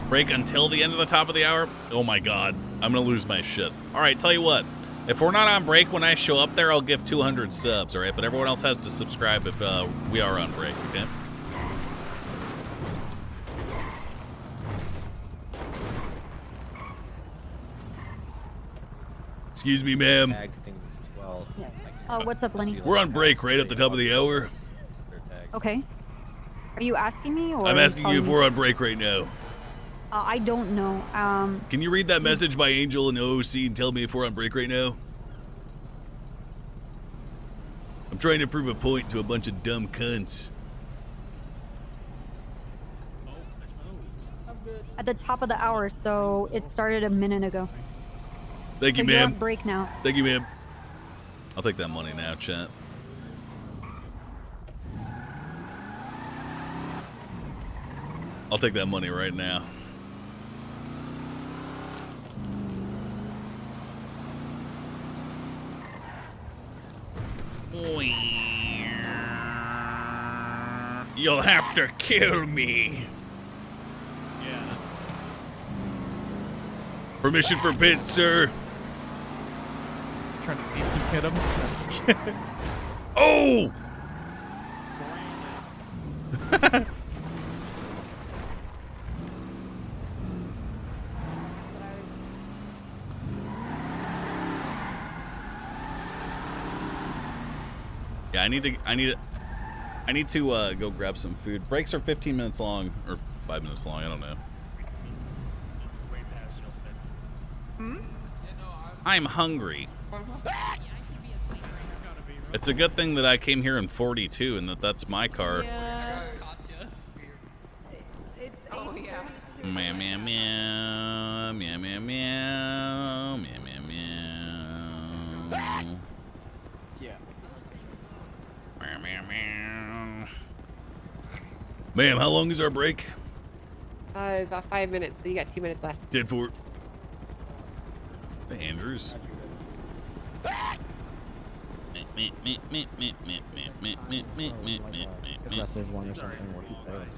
Break until the end of the top of the hour? Oh my god. I'm gonna lose my shit. Alright, tell you what. If we're not on break when I show up there, I'll give 200 subs, alright? But everyone else has to subscribe if we are on break, okay? Excuse me, ma'am.
What's up, Lenny?
We're on break right at the top of the hour.
Okay. Are you asking me, or
I'm asking you if we're on break right now.
I don't know.
Can you read that message by Angel and OOC and tell me if we're on break right now? I'm trying to prove a point to a bunch of dumb cunts.
At the top of the hour, so it started a minute ago.
Thank you,
So you're
ma'am.
on break now.
Thank you, ma'am. I'll take that money now, chat. I'll take that money right now. You'll have to kill me.
Yeah.
Permission for bid, sir.
Trying to easy kid him.
Oh! Yeah, I need to go grab some food. Breaks are 15 minutes long, or 5 minutes long, I don't know. I'm hungry. It's a good thing that I came here in 42 and that's my car.
Yeah. It's
oh yeah.
Meow meow meow meow meow meow meow meow meow.
Yeah.
Meow meow meow. Ma'am, how long is our break?
About 5 minutes, so you got 2 minutes left.
Dead for it. Hey, Andrews.
Aggressive one or something. Or keep that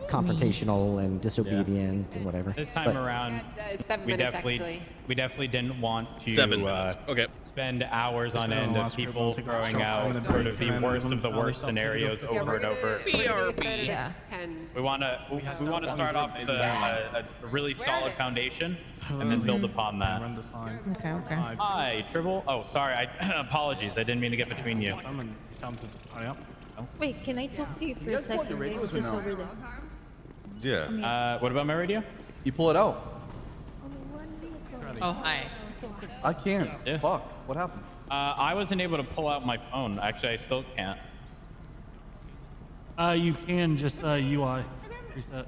confrontational and disobedient and whatever.
This time
But-
around,
7
we
minutes
definitely
actually.
we definitely didn't want to
7 minutes. Okay.
spend hours on
Just
end
gonna
of
watch
people
people
throwing
take
out
off.
sort of the
And
worst
then
of the
all the
worst
stuff
scenarios
that goes
over and over.
Yeah. 10.
We want to start off with a really solid foundation and then build upon that.
Run the sign.
Okay, okay.
Hi, Tribble. Oh, sorry. Apologies. I didn't mean to get between you.
I'm in town to hurry up.
Wait, can I talk to you for
You
a
guys want
second?
your
Maybe
radios or
just
no?
over there.
Yeah.
What about my radio?
You pull it out.
Oh, hi.
I can't.
Yeah.
Fuck. What happened?
I wasn't able to pull out my phone. Actually, I still can't.
You can just UI reset.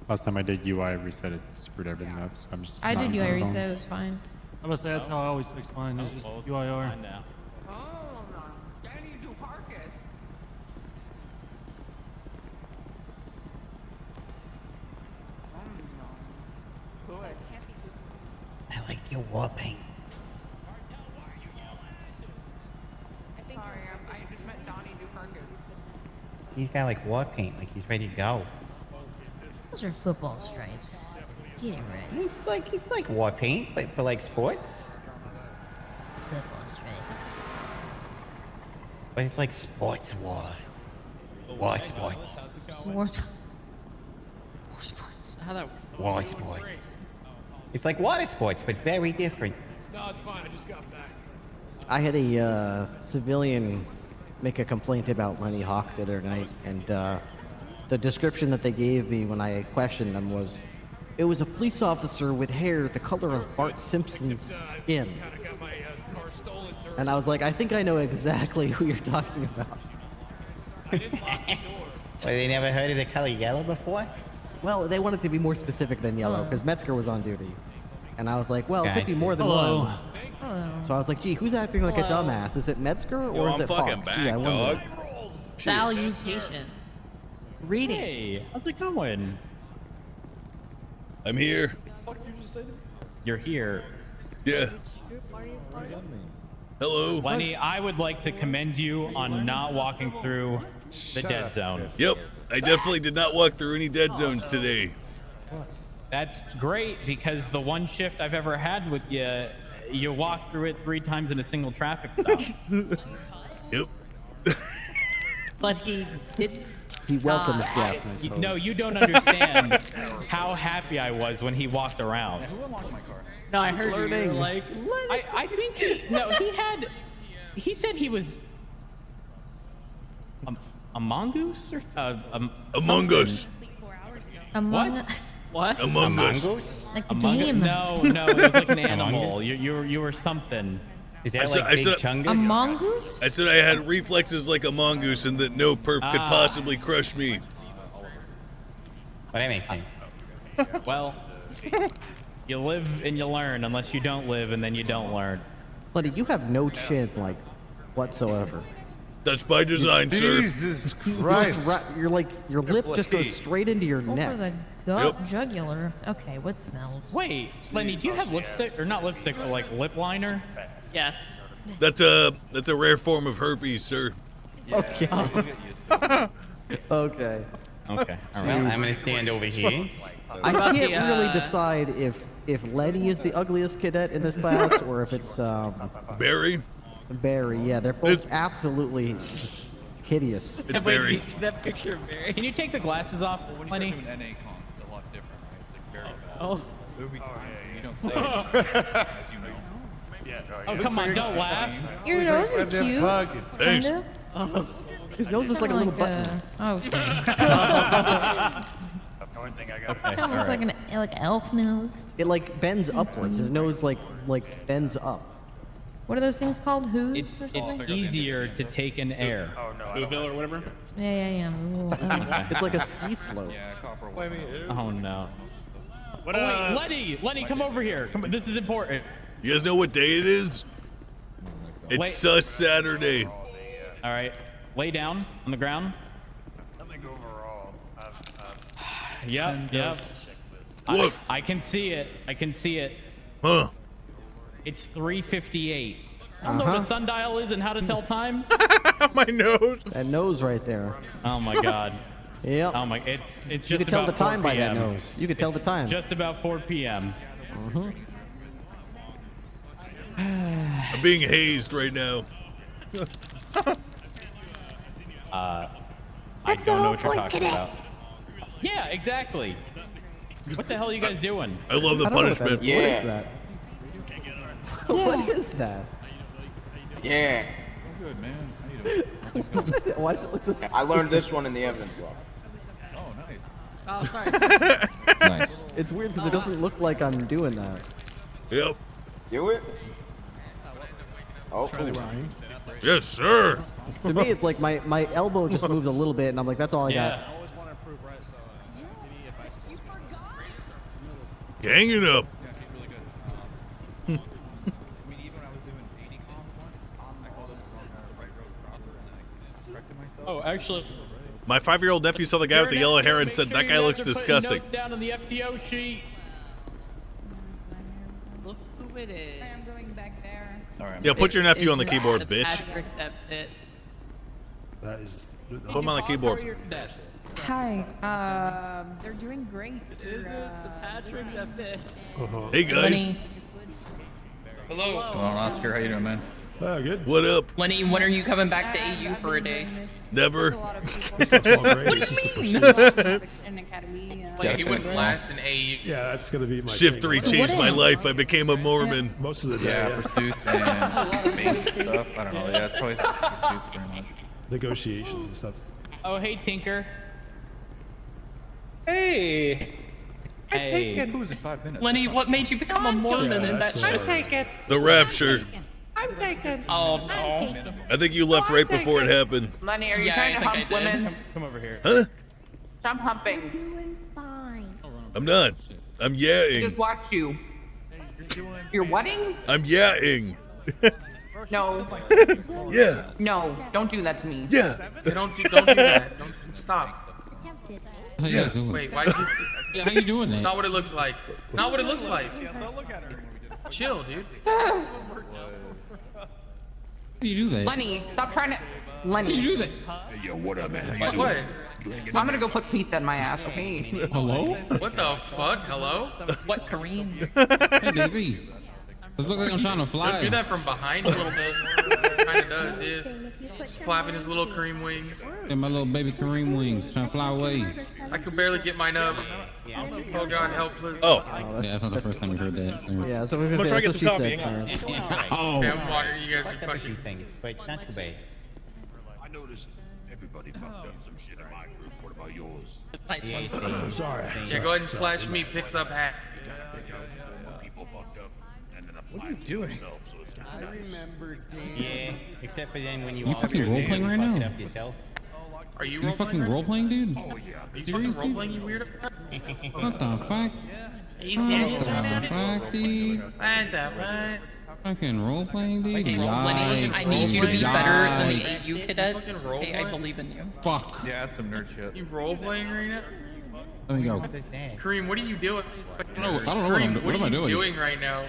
Last time I did UI reset, it screwed everything up. So I'm just.
I
not
did
on
UI
my
reset,
phone.
it was fine.
I must say that's how I always fix mine. It's just UIR.
Now.
I like your war paint. He's got like war paint, like he's ready to go.
Those are football stripes. Get it right.
It's like war paint, but for like sports.
Football stripes.
But it's like sports war. War sports.
War sports.
How that?
War sports. It's like water sports, but very different.
No, it's fine. I just got back.
I had a civilian make a complaint about Lenny Hawk the other night, and the description that they gave me when I questioned them was, it was a police officer with hair the color of Bart Simpson's skin. And I was like, I think I know exactly who you're talking about.
So they never heard of the color yellow before?
Well, they wanted to be more specific than yellow, because Metzger was on duty. And I was like, well, it could be more than one. So I was like, gee, who's acting like a dumbass? Is it Metzger or is it Hawk? Gee, I wonder.
Salutations. Readings.
Hey, how's it going?
I'm here.
You're here.
Yeah. Hello.
Lenny, I would like to commend you on not walking through the dead zone.
Yep. I definitely did not walk through any dead zones today.
That's great, because the one shift I've ever had with you, you walked through it 3 times in a single traffic stop.
Yep.
But he did.
He welcomes death.
No, you don't understand how happy I was when he walked around.
No, I heard you. You were like,
I think he said he was a mongoose or
Among Us.
Among Us.
What?
Among Us.
Like the
Among
game.
No, it was like an animal. You were something.
Is that like Big Chungus?
A mongoose?
I said I had reflexes like a mongoose and that no perp could possibly crush me.
Well, that makes sense.
Well, you live and you learn, unless you don't live and then you don't learn.
Buddy, you have no chin, like, whatsoever.
That's by design, sir.
Jesus
You
Christ.
just you're like, your lip just goes straight into your
Over
neck.
the jugular. Okay, what smells?
Wait, Lenny, do you have lipstick, or not lipstick, but like lip liner?
yes.
That's a rare form of herpes, sir.
Okay. Okay.
Okay. All right.
Well, I'm gonna stand over here.
I can't really decide if Lenny is the ugliest cadet in this class or if it's
Barry.
Barry. Yeah, they're both absolutely hideous.
It's Barry.
That picture of Barry.
Can you take the glasses off, Lenny?
Oh.
Oh, come on, don't laugh.
Your nose is cute.
Thanks.
Kinda.
His nose is like a little button.
Oh,
Okay,
kind of looks like an elf nose.
It like bends upwards. His nose like bends up.
What are those things called? Who's?
It's easier to take in air.
Louisville or whatever.
Yeah.
It's like a ski slope.
Oh no.
What,
Oh, wait, Lenny, come over here. Come on, this is important.
You guys know what day it is? It's
Wait.
Sus Saturday.
All right, lay down on the ground. Yep.
Look.
I can see it.
Huh.
It's 3:58. I don't know what a sundial is and how to tell time.
My nose.
That nose right there.
Oh my god.
Yep.
Oh my, it's just
You could tell
about
the time
4
by that
p.m.
nose. You could tell the time.
Just about 4 p.m.
I'm being hazed right now.
I don't know what you're talking about. Yeah, exactly. What the hell are you guys doing?
I love the punishment.
What is that? What is that?
Yeah.
Good, man.
Why does it look so
I learned this one in the evidence log.
Oh, nice.
Oh, sorry.
Nice. It's weird because it doesn't look like I'm doing that.
Yep.
Do it. Oh,
yes, sir.
To me, it's like my elbow just moves a little bit, and I'm like, that's all I got.
Gang it up.
Oh, actually.
My 5-year-old nephew saw the guy with the yellow hair and said, "That guy looks disgusting."
Notes down on the FTO sheet.
Look who it is.
I'm going back there.
All right.
Yeah, put your nephew on the
It's
keyboard,
the
bitch.
Patrick that fits.
That is.
Put him on the keyboard.
Hi. They're doing great.
Is it the Patrick that fits?
Hey guys.
Hello.
Come on, Oscar. How you doing, man?
Oh, good.
What up?
Lenny, when are you coming back to AU for a day?
Never.
This stuff's all great.
What do
It's
you
just the
mean?
pursuits.
An academy.
Like, he went last in AU.
Yeah, that's gonna be my
Shift
thing.
3 changed my life. I became a Mormon.
Most of the day.
Yeah, pursuits and base stuff. I don't know. Yeah, it's probably pursuits pretty much.
Negotiations and stuff.
Oh, hey, Tinker.
Hey.
Hey.
Who's in 5 minutes?
Lenny, what made you become a Mormon
Yeah,
in that
that's
shit?
hilarious.
The rapture.
I'm taken. Oh, no.
I think you left right before it happened.
Lenny, are you trying to hump women?
Come over here.
Huh?
I'm humping.
Doing fine.
I'm not. I'm yaing.
watch you. You're whatting?
I'm yaing.
No.
Yeah.
No, don't do that to me.
Yeah.
Don't do that. Don't stop.
Attempted.
How you guys doing?
Wait, why did you?
Yeah, how you doing,
It's
Nate?
not what it looks like. It's not what it looks like. Chill, dude.
How do you do that?
Lenny, stop trying to.
How do
Lenny,
you do that?
Yo, what up, man?
What?
I'm gonna go put pizza in my ass, okay?
Hello?
What the fuck? Hello?
What, Kareem?
Hey, Daisy. This looks like I'm trying to fly.
Don't do that from behind a little bit. Kinda does, yeah. Just flapping his little cream wings.
Yeah, my little baby Kareem wings trying to fly away.
I could barely get mine up. Oh God, help! Please.
Oh.
Yeah, that's not the first time you heard that.
Yeah, so we're
I'm gonna try to get
that's
some
what
coffee.
she
Hang on.
said.
Oh.
Okay, I'm watering you guys are
A few
fucking.
things, but not too bad.
I noticed everybody fucked up some shit in my group. What about yours?
Yeah,
I'm sorry.
Yeah, go ahead and slash me. Picks up hat.
You gotta pick out what people fucked up and then apply
What are you
it to
doing?
yourself, so it's
I remember. Yeah, except for then when you
You
all
fucking role-playing right
fuck it
now?
up yourself.
Are you
You
role
fucking
playing?
role playing, dude?
Oh yeah.
Are you fucking
Serious,
role
dude?
playing, you weirdo?
What the fuck?
Are you serious right now?
What the fuck, dude?
What the fuck?
Fucking role playing, dude?
Okay, Lenny,
Yikes,
I need you to be
dude,
better than the
yikes.
AU cadets.
Fucking role
Hey, I
play?
believe in you.
Fuck.
Yeah, that's some nerd shit.
You role playing right now?
Let me go.
What is that?
Kareem, what are you doing?
I don't know what I'm
Kareem,
what am I doing?
doing right now?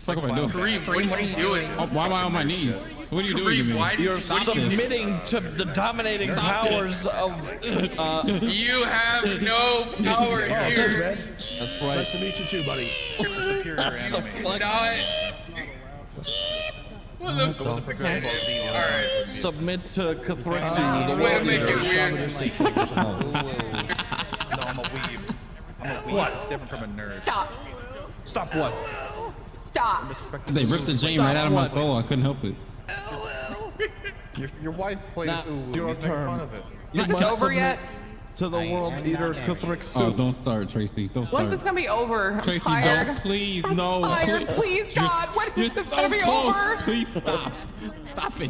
What the fuck am I doing?
Kareem, what are you doing?
Oh, why am I on my knees? What are you doing to
Kareem,
me?
why did you
Submitting to the dominating powers of.
You have no power here.
That's right.
Nice to meet you too, buddy.
Superior anime.
Not. What the fuck? Alright.
Submit to Cathrixie, the
Way to
world
make
leader.
it weird.
No, I'm a weeb. I'm a weeb. It's different from a nerd.
Stop.
Stop what?
Stop.
They ripped the Jane right out of my soul. I couldn't help it.
Your wife's played
Now,
ooh,
your
he's making
turn.
fun of it.
Is this over yet?
To the world leader, Cathrixie.
Oh, don't start, Tracy. Don't start.
When's this gonna be over? I'm
Tracy,
tired.
don't. Please,
I'm
no.
tired. Please, God. When
You're
is this
so
gonna be
close.
over?
Please stop. Stop it.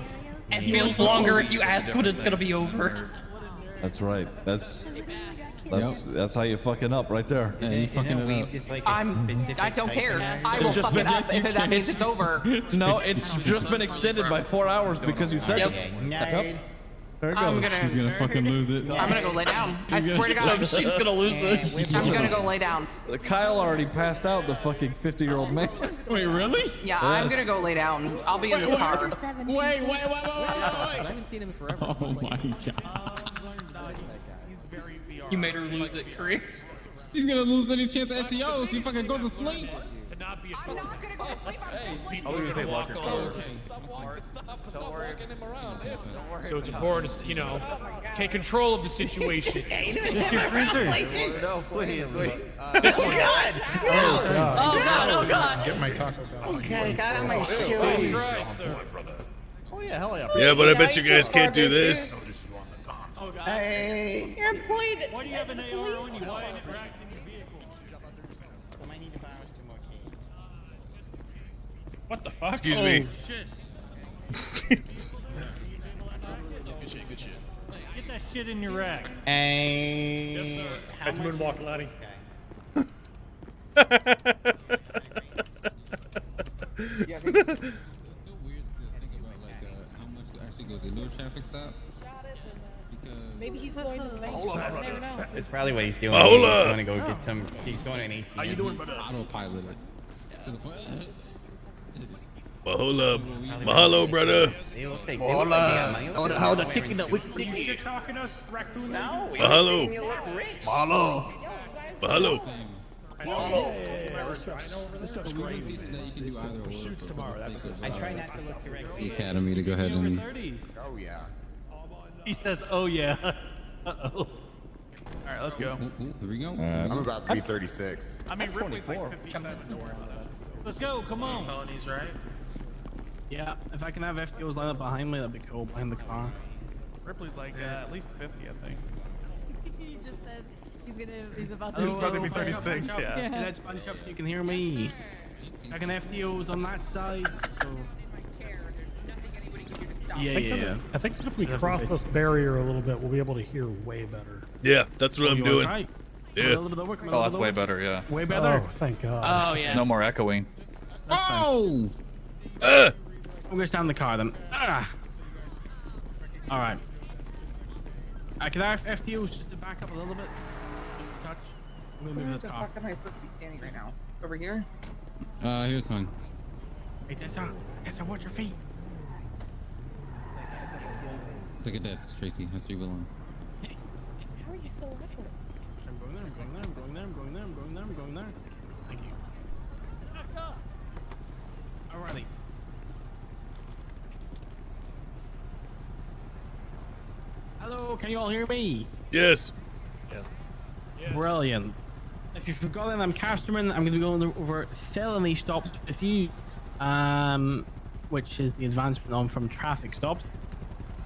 It feels longer if you ask when it's gonna be over.
That's right. That's how you fucking up right there.
Yeah, you fucking
Isn't
it
weeb
up.
just like a
I
specific
don't
type
care.
of-
I will fuck it up if that means it's over.
No, it's just been extended by 4 hours because you said
Yep.
it.
Nerd.
There it
I'm
goes.
She's gonna fucking lose it.
I'm gonna go lay down. I swear to God.
She's gonna lose it.
I'm gonna go lay down.
Kyle already passed out, the fucking 50-year-old man.
Wait, really?
Yeah, I'm gonna go lay down. I'll be in this car.
Wait.
I haven't seen him in forever.
Oh my god.
You made her lose it, Kareem.
She's gonna lose any chance at FTO. She fucking goes to sleep.
To not be a
I'm not gonna go to sleep. I'm
I was gonna say lock your car.
So it's important to, you know, take control of the situation.
No, please, wait.
This one.
Oh God.
Get my Taco Bell. Oh God, I got on my shoes.
Oh yeah, hell yeah.
Yeah, but I bet you guys can't do this.
Hey.
You're employed.
Why do you have an AR on you? Why ain't it racked in your vehicle?
I might need to borrow some more keys.
What the fuck?
Excuse
oh,
me.
Shit. Get that shit in your rack.
Hey.
Nice moonwalk, laddie.
Yeah,
It's so weird to think about like how much it actually goes into a traffic stop
Maybe he's going to the bank.
Hold
I never know.
It's probably what he's doing.
Hold
He's
up.
going to go get some. He's going to an ATM.
How you doing, brother?
Autopilot it.
Mahalo, mahalo, brother.
They look like
How the ticket that we
You're talking to us, raccoon?
No, we
Mahalo.
were saying you look rich.
Mahalo. Mahalo.
This stuff's great. Shoots tomorrow. That's good.
I try not to look directly.
The academy to go ahead and.
Oh yeah.
He says, "Oh yeah." Uh-oh. All right, let's go.
Here we go.
I'm about to be 36.
I mean, Ripley's like 50 cents.
Let's go. Come on.
Felonies, right?
Yeah, if I can have FTOs lined up behind me, that'd be cool. Behind the car.
Ripley's like at least 50, I think.
He just said he's about
He's
to.
about to
be 36, yeah.
Let's bunch up so you can hear me. I can FTOs on that side, so. Yeah.
I think that if we cross this barrier a little bit, we'll be able to hear way better.
Yeah, that's what I'm
You
doing.
alright?
Yeah.
Oh, that's way better, yeah.
Way better.
Oh, thank God.
Oh yeah.
No more echoing.
Oh!
I'm gonna stand in the car then. Alright. Can I have FTOs just to back up a little bit? Just a touch. I'm gonna move
Where
this
the
car.
fuck am I supposed to be standing right now? Over here?
Here's fine.
Hey, Tessa, watch your feet.
Look at this, Tracy. That's where you belong.
How are you still working?
I'm going there, I'm going there, I'm going there, I'm going there, I'm going there, I'm going there. Thank you. Alrighty. Hello, can you all hear me?
Yes.
Brilliant. If you've forgotten, I'm Casterman. I'm going to be going over felony stops with you, which is the advancement on from traffic stops.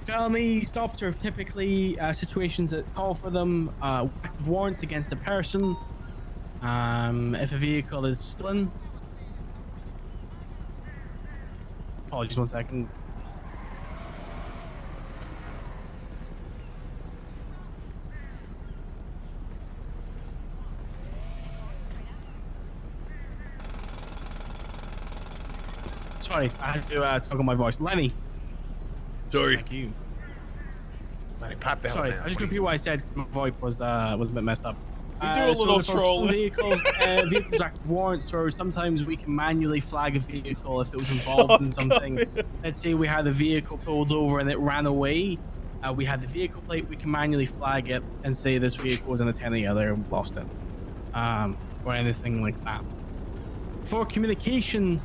Felony stops are typically situations that call for them, active warrants against a person. If a vehicle is stolen. Apologies, 1 second. Sorry, I had to toggle my voice. Lenny.
Sorry.
Thank you.
Lenny, pop the hell
Sorry,
down.
I just repeat what I said. My voice was a bit messed up.
We do a little
for
trolling.
Vehicles, vehicles active warrants, or sometimes we can manually flag a vehicle if it was involved in something. Let's say we had a vehicle pulled over and it ran away. We had the vehicle plate. We can manually flag it and say this vehicle was in a 10 the other and lost it, or anything like that. For communication,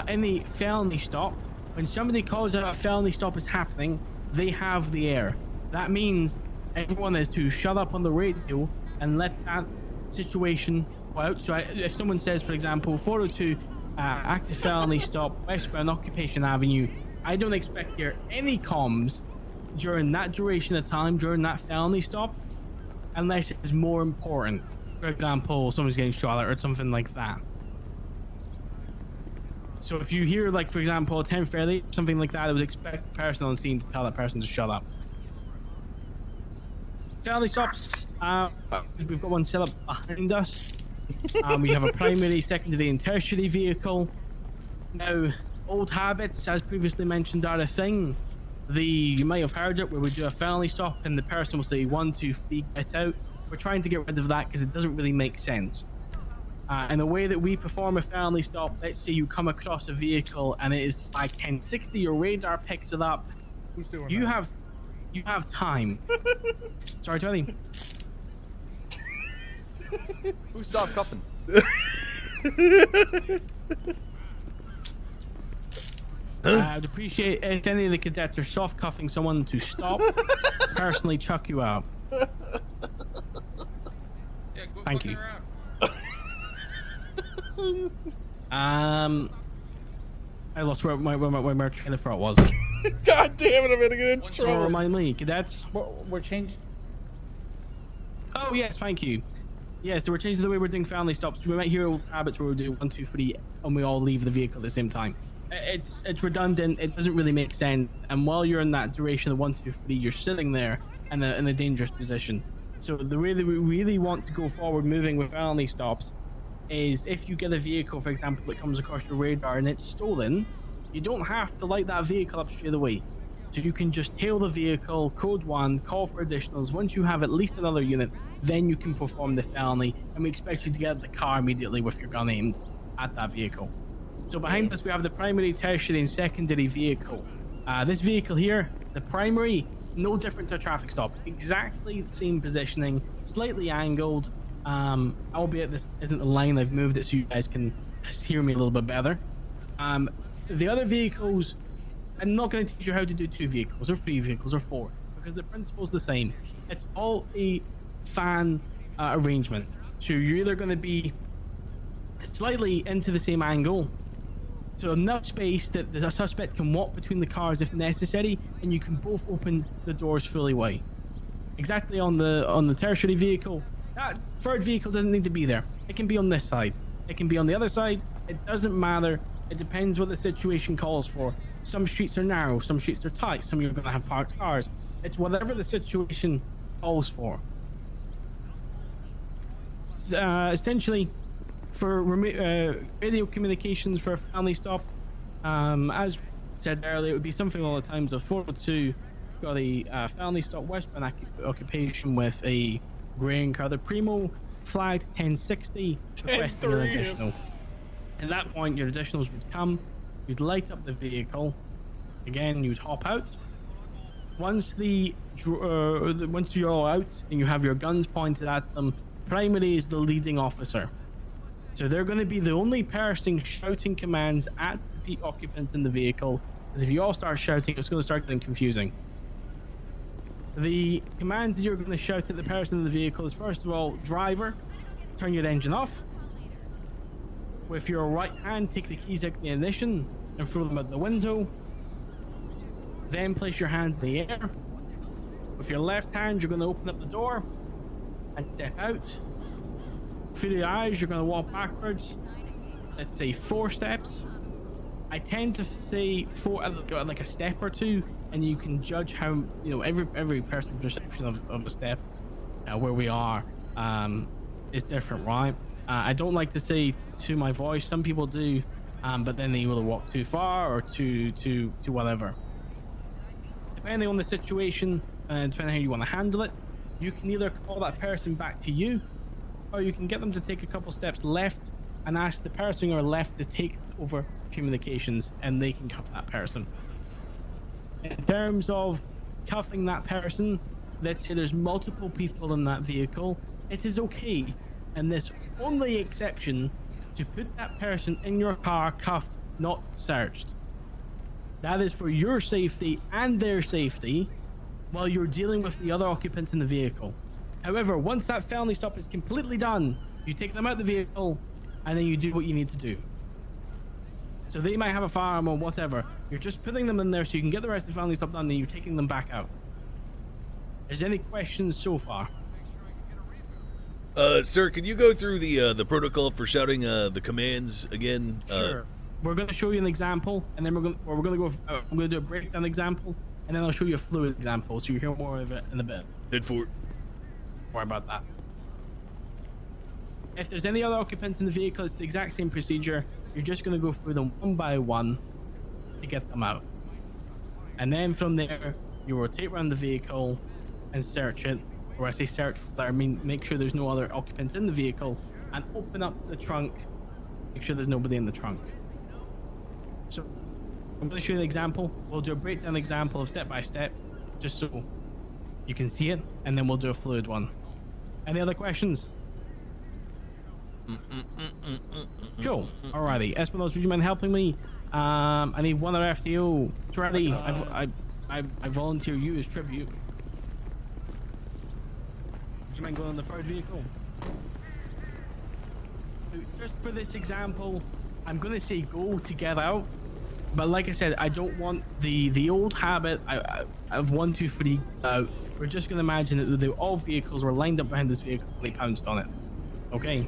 any felony stop, when somebody calls out a felony stop is happening, they have the air. That means everyone is to shut up on the radio and let that situation go out. So if someone says, for example, 402 active felony stop westbound Occupation Avenue, I don't expect to hear any comms during that duration of time, during that felony stop, unless it's more important. For example, someone's getting shot at or something like that. So if you hear, like, for example, a 10 fairly, something like that, I would expect the person on scene to tell that person to shut up. Felony stops, we've got one set up behind us. We have a primary, secondary, and tertiary vehicle. Now, old habits, as previously mentioned, are a thing. You might have heard it, where we do a felony stop and the person will say 1, 2, 3, get out. We're trying to get rid of that because it doesn't really make sense. And the way that we perform a felony stop, let's say you come across a vehicle and it is like 1060, your radar picks it up.
Who's doing
You
that?
have time. Sorry, Tony.
Who stopped cuffing?
I'd appreciate if any of the cadets are soft cuffing someone to stop. Personally, chuck you out. Thank you. I lost where my train of thought was.
God damn it, I'm gonna get in
So
trouble.
remind me, cadets.
We're changing.
Oh yes, thank you. Yeah, so we're changing the way we're doing family stops. We might hear old habits where we do 1, 2, 3, and we all leave the vehicle at the same time. It's redundant. It doesn't really make sense. And while you're in that duration of 1, 2, 3, you're sitting there in a dangerous position. So the way that we really want to go forward, moving with felony stops, is if you get a vehicle, for example, that comes across your radar and it's stolen, you don't have to light that vehicle up straight away. So you can just tail the vehicle, code 1, call for additionals. Once you have at least another unit, then you can perform the felony, and we expect you to get the car immediately with your gun aimed at that vehicle. So behind us, we have the primary, tertiary, and secondary vehicle. This vehicle here, the primary, no different to a traffic stop. Exactly the same positioning, slightly angled, albeit this isn't the line. I've moved it so you guys can hear me a little bit better. The other vehicles, I'm not going to teach you how to do 2 vehicles or 3 vehicles or 4, because the principle's the same. It's all a fan arrangement. So you're either going to be slightly into the same angle, so enough space that the suspect can walk between the cars if necessary, and you can both open the doors fully wide. Exactly on the tertiary vehicle, that third vehicle doesn't need to be there. It can be on this side. It can be on the other side. It doesn't matter. It depends what the situation calls for. Some streets are narrow, some streets are tight, some you're going to have parked cars. It's whatever the situation calls for. Essentially, for radio communications for a family stop, as said earlier, it would be something along the times of 402, got a family stop westbound occupation with a greying car. The Primo flagged 1060, requesting an additional. At that point, your additionals would come, you'd light up the vehicle, again, you'd hop out. Once once you're all out and you have your guns pointed at them, primary is the leading officer. So they're going to be the only person shouting commands at the occupants in the vehicle, because if you all start shouting, it's going to start getting confusing. The commands that you're going to shout at the person in the vehicle is, first of all, driver, turn your engine off. With your right hand, take the keys out of the ignition and throw them out the window. Then place your hands in the air. With your left hand, you're going to open up the door and step out. Through the eyes, you're going to walk backwards. Let's say 4 steps. I tend to say 4, like a step or 2, and you can judge how, every person's perception of a step, where we are, is different, right? I don't like to say to my voice. Some people do, but then they will walk too far or to whatever. Depending on the situation, depending on how you want to handle it, you can either call that person back to you, or you can get them to take a couple steps left and ask the person or left to take over communications, and they can cuff that person. In terms of cuffing that person, let's say there's multiple people in that vehicle, it is okay, and this only exception, to put that person in your car cuffed, not searched. That is for your safety and their safety while you're dealing with the other occupants in the vehicle. However, once that felony stop is completely done, you take them out the vehicle and then you do what you need to do. So they might have a firearm or whatever. You're just putting them in there so you can get the rest of the felony stop done, and then you're taking them back out. Is there any questions so far?
Sir, could you go through the protocol for shouting the commands again?
Sure. We're going to show you an example, and then we're going to do a breakdown example, and then I'll show you a fluid example, so you hear more of it in a bit.
Head for it.
Don't worry about that. If there's any other occupants in the vehicle, it's the exact same procedure. You're just going to go through them one by one to get them out. And then from there, you rotate around the vehicle and search it. Or I say search, I mean make sure there's no other occupants in the vehicle, and open up the trunk, make sure there's nobody in the trunk. So I'm going to show you an example. We'll do a breakdown example of step by step, just so you can see it, and then we'll do a fluid one. Any other questions? Cool. Alrighty, Espinosa, would you mind helping me? I need one other FTO. Charlie, I volunteer you as tribute. Would you mind going on the third vehicle? Just for this example, I'm going to say go to get out. But like I said, I don't want the old habit of 1, 2, 3 out. We're just going to imagine that all vehicles were lined up behind this vehicle and they pounced on it. Okay.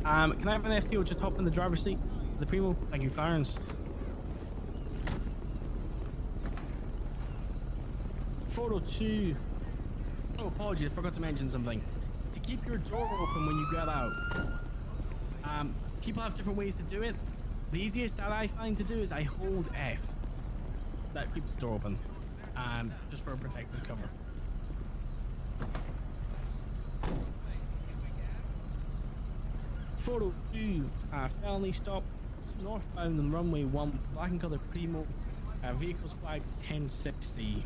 Can I have an FTO just hop in the driver's seat? The Primo? Thank you, Clarence. Photo 2. Oh, apologies, I forgot to mention something. To keep your door open when you get out, people have different ways to do it. The easiest that I find to do is I hold F. that keeps the door open, just for a protective cover. Photo 2, Felony stop, northbound on runway 1, black and colour Primo, vehicle's flagged is 1060,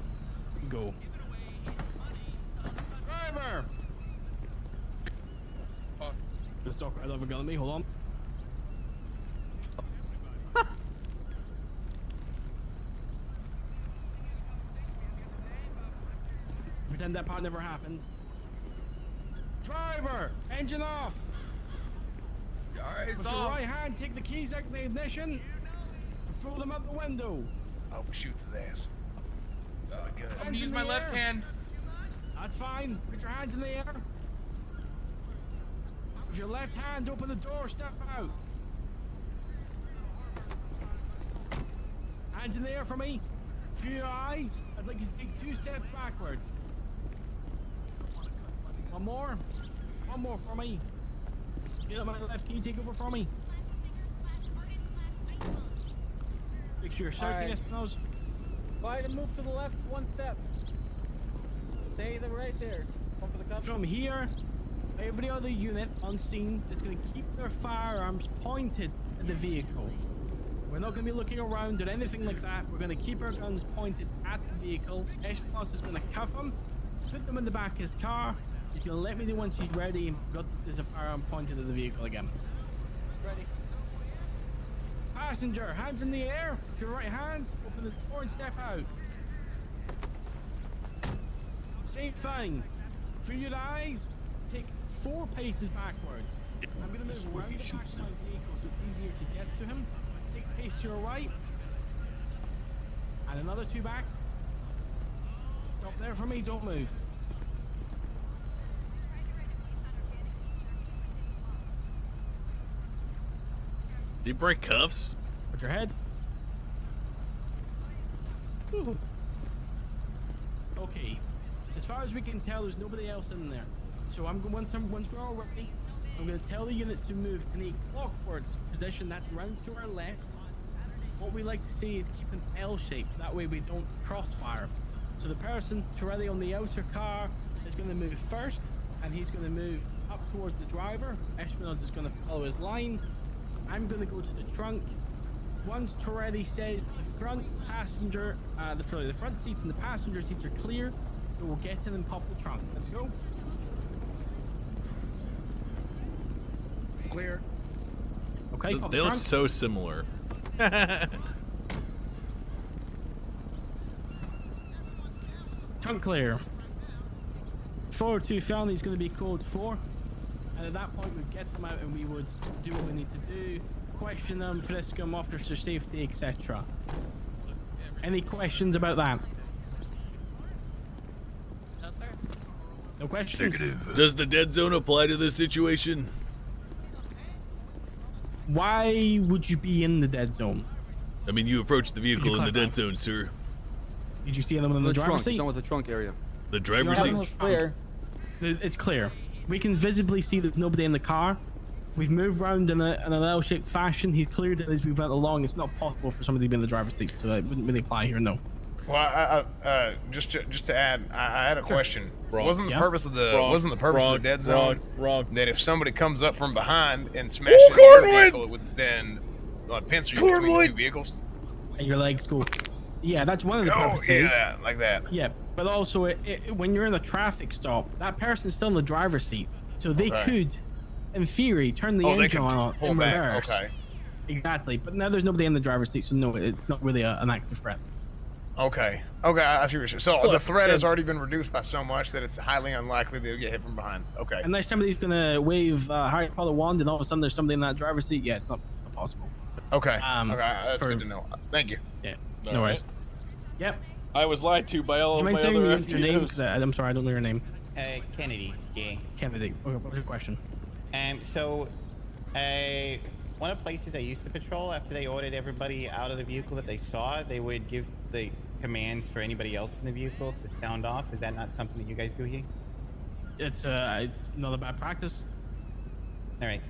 go. Driver!
Fuck.
The stalker I love a gun at me, hold on. Pretend that part never happened. Driver! Engine off!
Alright, it's
With your
off.
right hand, take the keys out of the ignition and throw them out the window.
Oh, shoots his ass. Good.
I'm gonna use my left hand.
That's fine. Put your hands in the air. With your left hand, open the door, step out. Hands in the air for me. Through your eyes, I'd like you to take 2 steps backwards. One more. One more for me. Get up my left, can you take over for me? Make sure you're searching Espinosa.
Try to move to the left 1 step. Stay right there. Come for the cup.
From here, every other unit on scene is going to keep their firearms pointed at the vehicle. We're not going to be looking around or anything like that. We're going to keep our guns pointed at the vehicle. Espinosa is going to cuff him, put them in the back of his car. He's going to let me know once he's ready. There's a firearm pointed at the vehicle again.
Ready.
Passenger, hands in the air. With your right hand, open the door and step out. Same thing. Through your eyes, take 4 paces backwards. I'm going to move around the back of my vehicle so it's easier to get to him. Take a pace to your right. And another 2 back. Stop there for me, don't move.
Did you break cuffs?
Put your head. Ooh. Okay. As far as we can tell, there's nobody else in there. So once we're all ready, I'm going to tell the units to move in a clockwards position that's round to our left. What we like to see is keep an L shape. That way we don't crossfire. So the person Torelli on the outer car is going to move first, and he's going to move up towards the driver. Espinosa is going to follow his line. I'm going to go to the trunk. Once Torelli says the front passenger, the front seats and the passenger seats are clear, so we'll get in and pop the trunk. Let's go.
Clear.
Okay, pop
They
the
look
trunk.
so similar.
Trunk clear. 4-2 Felony is going to be code 4. And at that point, we'd get them out and we would do what we need to do. Question them, frisk them, officer safety, etc. Any questions about that?
No, sir.
No questions?
Does the dead zone apply to this situation?
Why would you be in the dead zone?
I mean, you approached the vehicle in the dead zone, sir.
Did you see anyone in the driver's
trunk.
seat?
Someone with the trunk area.
The driver's seat?
Clear.
It's clear. We can visibly see there's nobody in the car. We've moved around in an L-shaped fashion. He's cleared it as we went along. It's not possible for somebody to be in the driver's seat, so it wouldn't really apply here, no.
Well, just to add, I had a question.
Wrong.
Wasn't the
Yeah?
purpose of the
Wrong.
of the dead zone
Wrong.
that if somebody comes up from behind and smashes
Oh,
your
Cornwood!
vehicle, it would then pincer you between the
Cornwood!
two vehicles?
And your legs go. Yeah, that's one of the purposes.
Yeah, like that.
Yeah, but also when you're in a traffic stop, that person's still in the driver's seat, so they
Okay.
could, in theory, turn the
Oh, they
engine
could
on
pull
in
back.
reverse.
Okay.
Exactly, but now there's nobody in the driver's seat, so no, it's not really an active threat.
Okay. I see what you're saying. So
Look,
the threat has
then-
already been reduced by so much that it's highly unlikely they'll get hit from behind. Okay.
Unless somebody's gonna wave Harry Potter wand and all of a sudden there's somebody in that driver's seat, yeah, it's not possible.
Okay. Okay. That's
for-
good to know. Thank you.
Yeah.
All
No worries.
right.
Yep.
I was lied to by all
Do
of
you
my
mind saying
other
your name? 'Cause
FTOs.
I'm sorry, I don't know your name.
Kennedy. Yeah.
Kennedy. Okay, what's your question?
So, one of the places I used to patrol, after they ordered everybody out of the vehicle that they saw, they would give the commands for anybody else in the vehicle to sound off. Is that not something that you guys do here?
It's not a bad practice.
All right.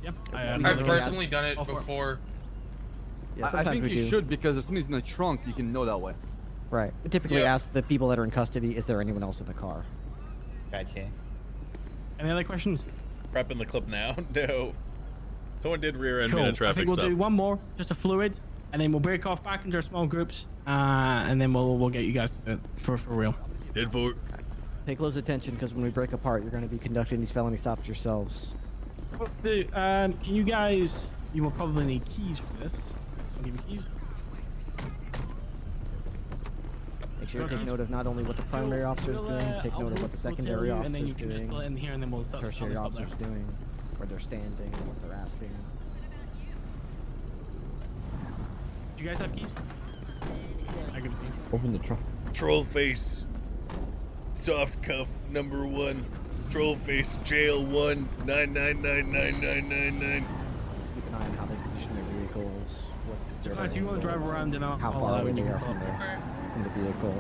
Yep.
I've personally done it
All for it.
before.
Yeah,
I
sometimes
think
we
you
do.
should, because if somebody's in the trunk, you can know that way.
Right. We typically
Yeah.
ask the people that are in custody, is there anyone else in the car?
Gotcha.
Any other questions?
Prepping the clip now? No. Someone did rear end me
Cool.
in a
I
traffic
think we'll
stop.
do one more, just a fluid, and then we'll break off back into our small groups, and then we'll get you guys to do it for real.
Dead for.
Pay close attention, because when we break apart, you're going to be conducting these felony stops yourselves.
Can you guys? You will probably need keys for this. I'll give you keys.
Make sure to take note of not only what the primary officer is doing, take note of what the secondary officer
and then you
is
can just
doing,
split in here, and then we'll stop.
tertiary officers doing, where they're standing, what they're asking.
Do you guys have keys? I give it to you.
Open the trunk.
Troll face. Soft cuff number 1. Troll face jail 1 9999999.
Keep an eye on how they position their vehicles.
So, guys, you want to drive around and
how
I'll
far
allow
away
you
they
to
are
pull
from
up.
from the vehicle.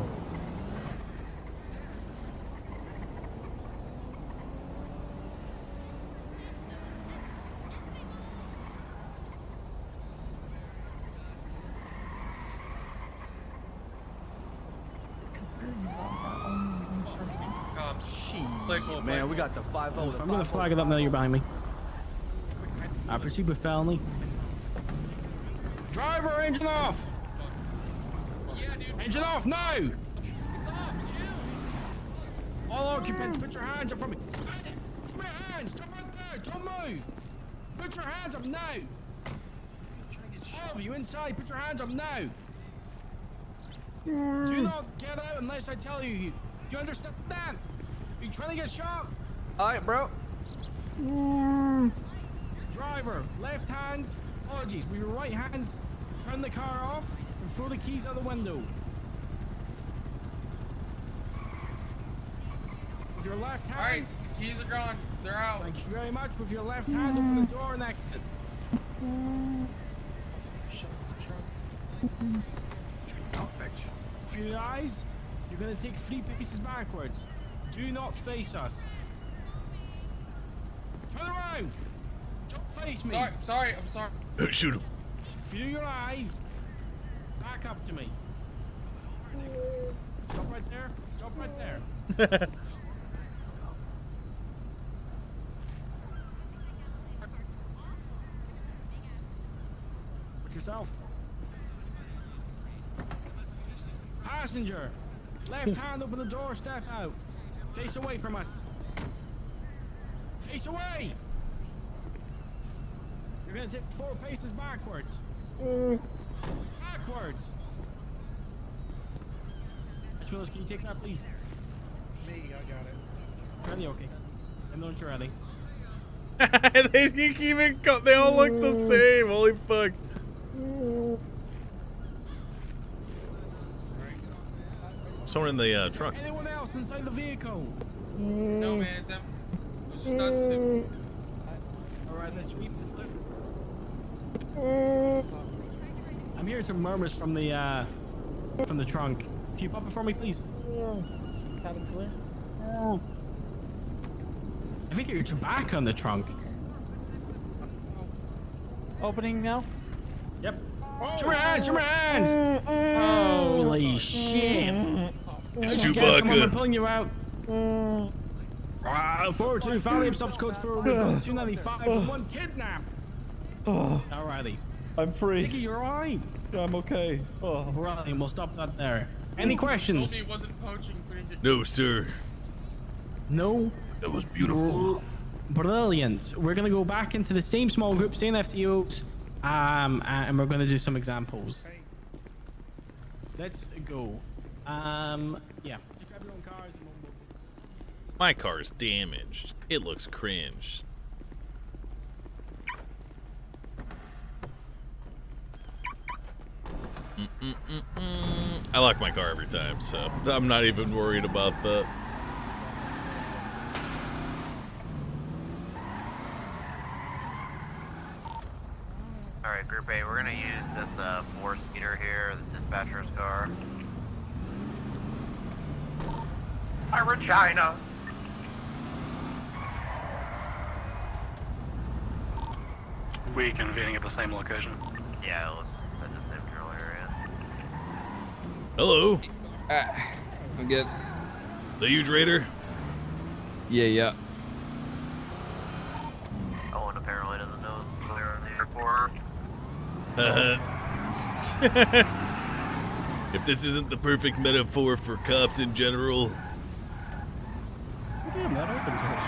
Man, we got the 5-0.
I'm gonna flag it up now. You're behind me. I proceed with felony. Driver, engine off! Engine off now! All occupants, put your hands up from me. Put your hands, stop right there, don't move. Put your hands up now. All of you inside, put your hands up now. Do not get out unless I tell you. Do you understand? Are you trying to get shot?
Alright, bro.
Driver, left hand, apologies, with your right hand, turn the car off and throw the keys out the window. With your left hand.
Alright, keys are gone. They're out.
Thank you very much. With your left hand, open the door and exit. With your eyes, you're going to take 3 paces backwards. Do not face us. Turn around! Don't face me!
I'm sorry.
Shoot him.
Feel your eyes. Back up to me. Stop right there. Stop right there. Put yourself. Passenger. Left hand, open the door, step out. Face away from us. Face away! You're gonna take 4 paces backwards. Backwards! Mr. Willis, can you take that, please?
Me, I got it.
Charlie, okay. I'm not sure, Ali.
They all look the same. Holy fuck. Someone in the truck.
Anyone else inside the vehicle?
No, man, it's empty. It's just us two.
Alright, let's sweep this clip. I'm hearing some murmurs from the trunk. Can you pop it for me, please?
Cabin clear.
I think you're tobacco on the trunk.
Opening now.
Yep. Show my hands! Show my hands! Holy shit!
It's
Come on, I'm
Chewbacca.
pulling you out. 4-2, family subscode for 295 and 1 kidnapped. Alrighty.
I'm free.
Nicky, you're alright.
Yeah, I'm okay.
Right, we'll stop that there. Any questions?
Told me it wasn't poaching.
No, sir.
No?
That was beautiful.
Brilliant. We're gonna go back into the same small group, same FTOs, and we're gonna do some examples. Let's go. Yeah. Just grab your own cars and we'll...
My car's damaged. It looks cringe. I lock my car every time, so I'm not even worried about that.
Alright, Group A, we're gonna use this 4-seater here, the dispatcher's car. Hi, Regina!
We convening at the same location.
Yeah,
Hello.
I'm good.
The huge raider?
Yeah.
Owen apparently doesn't know where in the airport.
If this isn't the perfect metaphor for cops in general.
Damn, that opens up.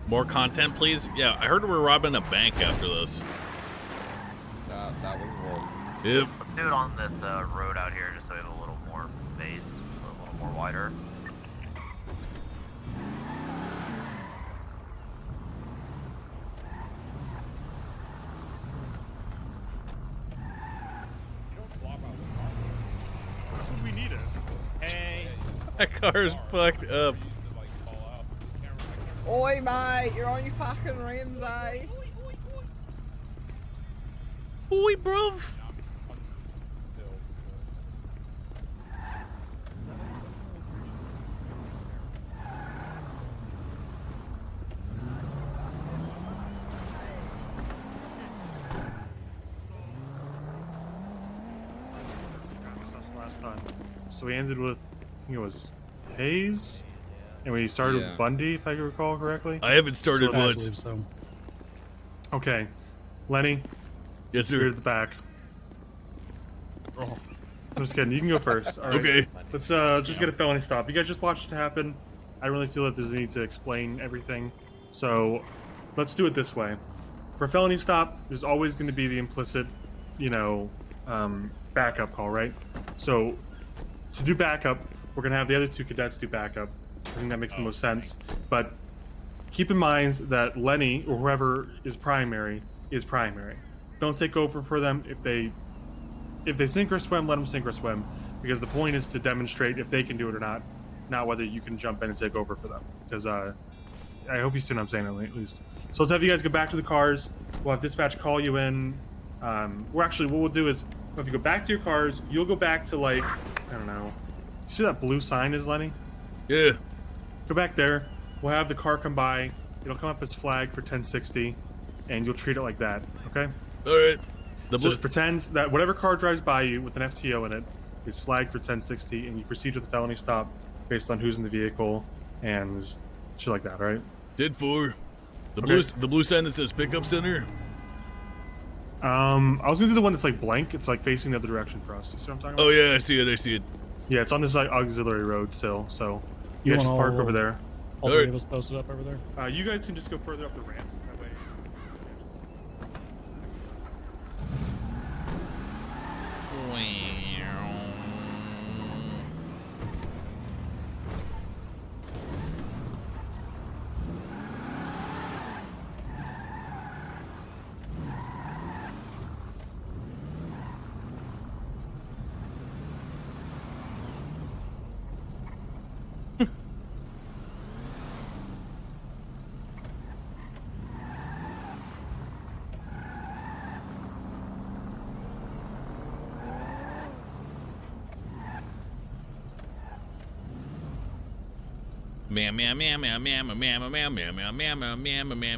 More content, please? Yeah, I heard we're robbing a bank after this.
That was wrong.
Yep.
Let's do it on this road out here just so we have a little more space, a little more wider.
We need it.
Hey.
That car's fucked up.
Oi, mate, you're on your fucking rims, eh?
Oi, bruv.
Last time. So we ended with, I think it was Hayes, and we started with Bundy, if I recall correctly.
I haven't started once.
So. Okay, Lenny.
Yes, sir.
You're at the back. Oh, I'm just kidding. You can go first. All right.
Okay.
Let's just get a felony stop. You guys just watched it happen. I really feel that there's a need to explain everything. So let's do it this way. For a felony stop, there's always going to be the implicit, backup call, right? So to do backup, we're going to have the other two cadets do backup. I think that makes the most sense. But keep in mind that Lenny, or whoever is primary. Don't take over for them. If they sink or swim, let them sink or swim. Because the point is to demonstrate if they can do it or not whether you can jump in and take over for them. Because I hope you see what I'm saying at least. So let's have you guys go back to the cars. We'll have dispatch call you in. What we'll do is, if you go back to your cars, you'll go back to, like, I don't know. You see that blue sign is, Lenny?
Yeah.
Go back there. We'll have the car come by. It'll come up as flagged for 1060, and you'll treat it like that, okay?
All right.
So just pretends that whatever car drives by you with an FTO in it is flagged for 1060, and you proceed with the felony stop based on who's in the vehicle and shit like that, all right?
Did for the
Okay.
blue sign that says pickup center.
I was gonna do the one that's like blank. It's like facing the other direction for us. You see what I'm talking about?
Oh yeah, I see it.
Yeah, it's on this like auxiliary road still. So you guys want just park all- over there. all All three of us posted up over there. You guys can just go further up the ramp. That way.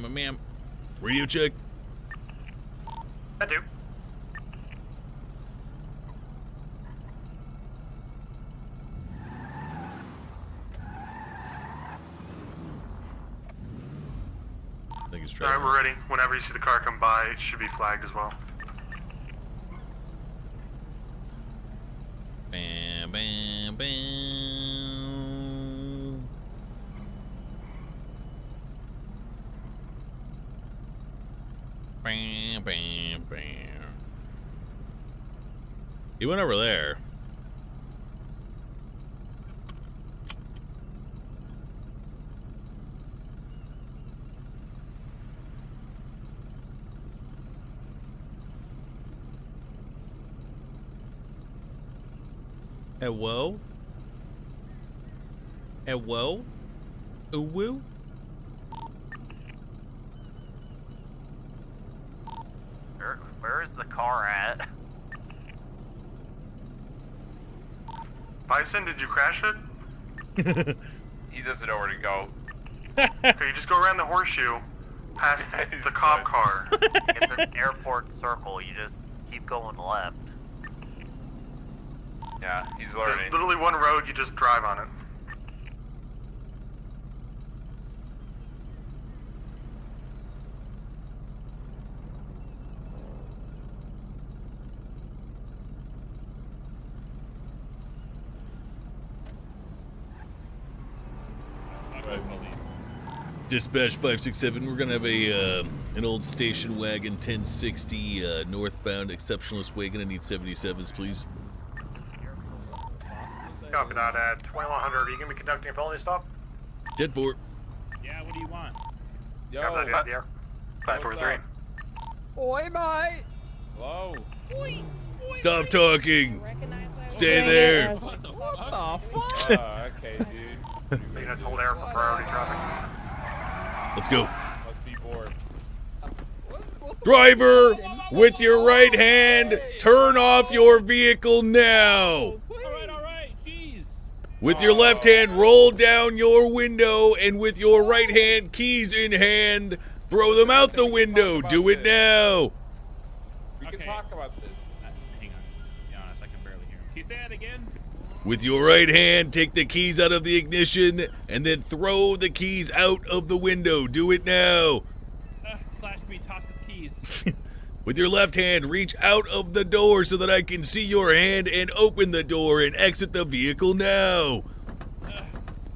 Ma'am. Were you chick?
I do.
I think it's
All right, we're ready. Whenever you see the car come by, it should be flagged as well.
Bam, bam, bam. Bam, bam, bam. He went over there. Hello?
Hello? Uwu?
Where is the car at?
Bison, did you crash it?
He doesn't know where to go.
Okay, you just go around the horseshoe, past the cop car.
It's an airport circle. You just keep going left.
Yeah, he's
There's
learning.
literally one road, you just drive on it.
Dispatch 567, we're gonna have a an old station wagon 1060 northbound exceptionalist way. Gonna need 77s, please.
Copy that at 2100. Are you going to be conducting a felony stop?
10-4.
Yeah, what do you want?
Yo.
Copy that, yeah. 543.
Oi, mate!
Hello.
Stop talking. Stay there.
What the fuck?
Okay, dude.
You're going to hold air for priority traffic.
Let's go.
Must be bored.
Driver, with your right hand, turn off your vehicle now. With your left hand, roll down your window, and with your right hand, keys in hand, throw them out the window. Do it now.
We can talk about this.
Hang on. To be honest, I can barely hear him. Can you say that again?
With your right hand, take the keys out of the ignition, and then throw the keys out of the window. Do it now.
Slash me, toss his keys.
With your left hand, reach out of the door so that I can see your hand and open the door and exit the vehicle now.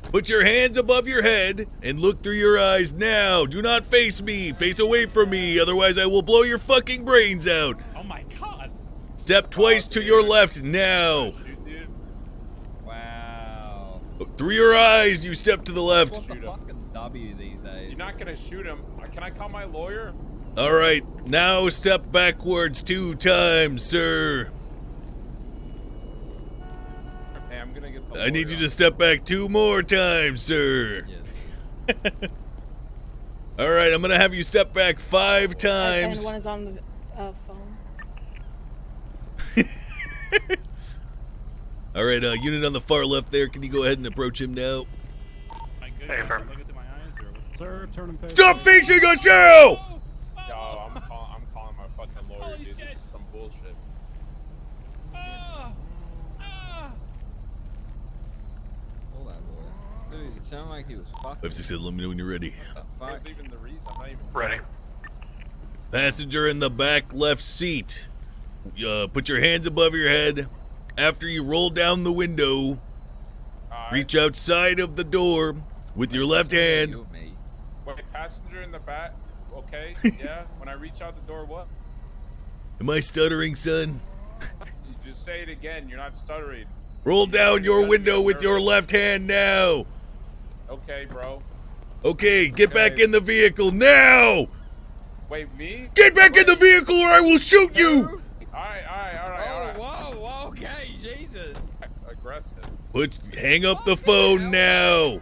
Put your hands above your head and look through your eyes now. Do not face me. Face away from me. Otherwise, I will blow your fucking brains out.
Oh my god.
Step twice to your left now.
Wow.
Through your eyes, you step to the left.
What's the fucking W these days?
You're not gonna shoot him. Can I call my lawyer?
All right, now step backwards 2 times, sir.
Hey, I'm gonna get the
I need you to step back 2 more times, sir.
Yes.
All right, I'm gonna have you step back 5 times.
One is on the phone.
All right, unit on the far left there. Can you go ahead and approach him now?
Hey, firm.
Look into my eyes, or
Sir, turn him face.
Stop facing us now!
Yo, I'm calling my fucking lawyer, dude. This is some bullshit.
Hold that boy. Dude, it sounded like he was fucking.
567, let me know when you're ready.
What's even the reason? I'm not even
Ready.
Passenger in the back left seat. Put your hands above your head. After you roll down the window, reach outside of the door with your left hand.
Wait, passenger in the back. Okay, yeah. When I reach out the door, what?
Am I stuttering, son?
You just say it again. You're not stuttering.
Roll down your window with your left hand now.
Okay, bro.
Okay, get back in the vehicle now.
Wait, me?
Get back in the vehicle or I will shoot you.
All right.
Whoa, okay, Jesus.
Aggressive.
Hang up the phone now.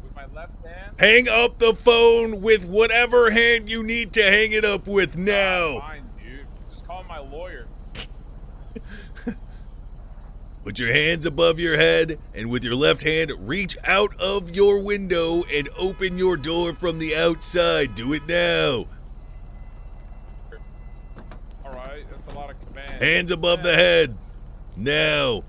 With my left hand?
Hang up the phone with whatever hand you need to hang it up with now.
Fine, dude. Just call my lawyer.
Put your hands above your head and with your left hand, reach out of your window and open your door from the outside. Do it now.
All right, that's a lot of commands.
Hands above the head. Now.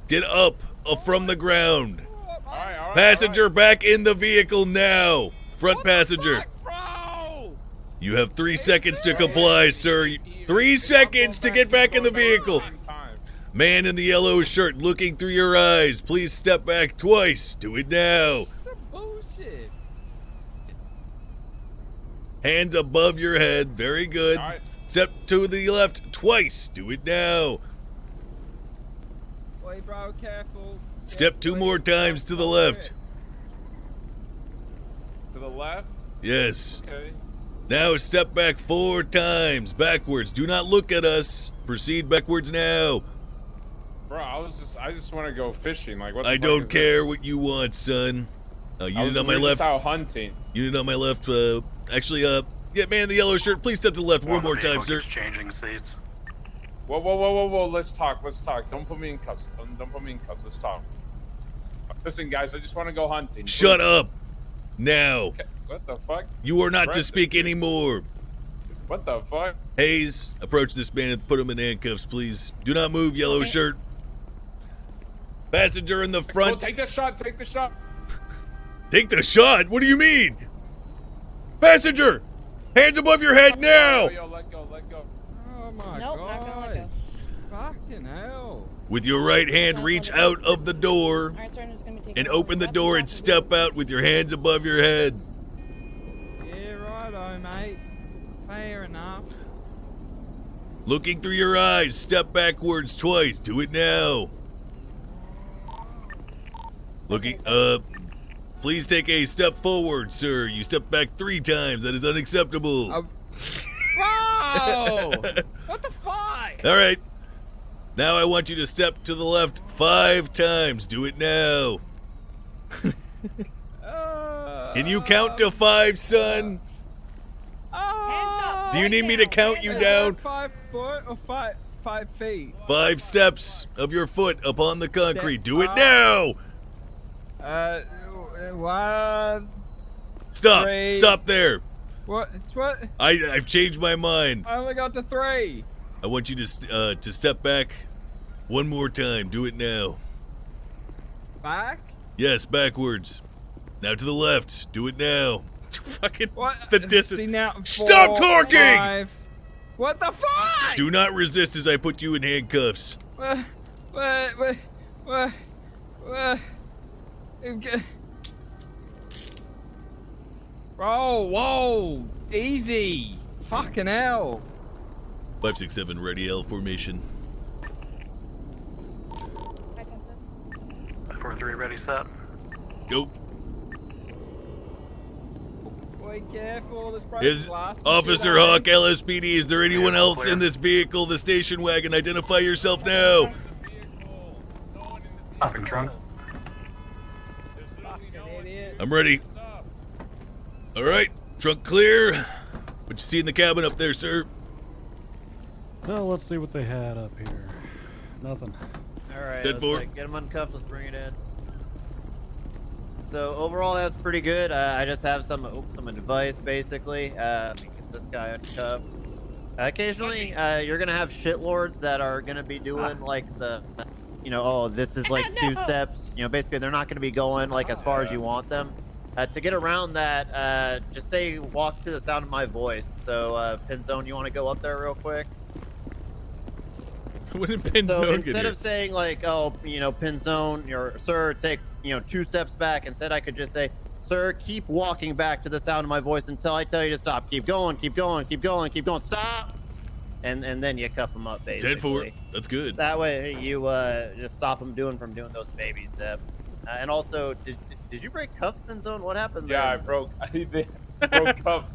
Get up from the ground.
All right,
Passenger back in the vehicle now. Front passenger. You have 3 seconds to comply, sir. 3 seconds to get back in the vehicle. Man in the yellow shirt looking through your eyes. Please step back twice. Do it now.
Some bullshit.
Hands above your head. Very good. Step to the left twice. Do it now.
Wait, bro, careful.
Step 2 more times to the left.
To the left?
Yes.
Okay.
Now step back 4 times. Backwards. Do not look at us. Proceed backwards now.
Bro, I just want to go fishing. Like, what the
I
fuck
don't
is
care what you want, son. Unit on my
we're
left.
just out hunting.
Unit on my left. Actually, yeah, man in the yellow shirt, please step to the left one more time, sir.
Changing seats.
Whoa. Let's talk. Don't put me in cuffs. Don't put me in cuffs. Let's talk. Listen, guys, I just want to go hunting.
Shut up. Now.
Okay. What the fuck?
You are not to speak anymore.
What the fuck?
Hayes, approach this man and put him in handcuffs, please. Do not move, yellow shirt. Passenger in the front.
Oh, take the shot. Take the shot.
Take the shot? What do you mean? Passenger! Hands above your head now!
Yo, let go.
Oh my
Nope,
god.
not gonna let go.
Fucking hell.
With your right hand, reach out of the door
Alright, sir, I'm just gonna be taking
and open the door and step out with your hands above your head.
Yeah, righto, mate. Fair enough.
Looking through your eyes, step backwards twice. Do it now. Looking, please take a step forward, sir. You stepped back 3 times. That is unacceptable.
Bro! What the fuck?
All right. Now I want you to step to the left 5 times. Do it now. Can you count to 5, son? Do you need me to count you down?
5 foot or 5 feet?
5 steps of your foot upon the concrete. Do it
up.
now.
1.
Stop.
3.
Stop there.
What? It's what?
I've changed my mind.
I only got to 3.
I want you to step back 1 more time. Do it now.
Back?
Yes, backwards. Now to the left. Do it now. Fucking
What?
the distance.
See now, 4,
Stop talking!
5. What the fuck?
Do not resist as I put you in handcuffs.
What? Bro, whoa, easy. Fucking hell.
567 ready L formation.
4-3 ready set.
Go.
Boy, careful, this breaks
Is
glass.
Officer Hawk LSPD, is there anyone else in this vehicle, the station wagon? Identify yourself now.
Stopping trunk.
I'm ready. All right, trunk clear. What you see in the cabin up there, sir?
Well, let's see what they had up here. Nothing.
Alright,
Dead
let's
for.
get him uncuffed, let's bring it in. So overall that's pretty good. I just have some advice basically. Get this guy uncuffed. Occasionally you're gonna have shitlords that are gonna be doing like the oh, this is like 2 steps. Basically they're not gonna be going like as far as you want them. To get around that, just say walk to the sound of my voice. So Pinzone, you wanna go up there real quick?
What did Pinzone
So
get
instead
here?
of saying like, oh, Pinzone, or sir, take 2 steps back, instead I could just say, sir, keep walking back to the sound of my voice until I tell you to stop. Keep going, keep going, keep going, keep going. Stop. And then you cuff them up, basically.
10-4. That's good.
That way you just stop them from doing those baby steps. And also, did you break cuffs, Pinzone? What happened there?
Yeah, I broke cuff,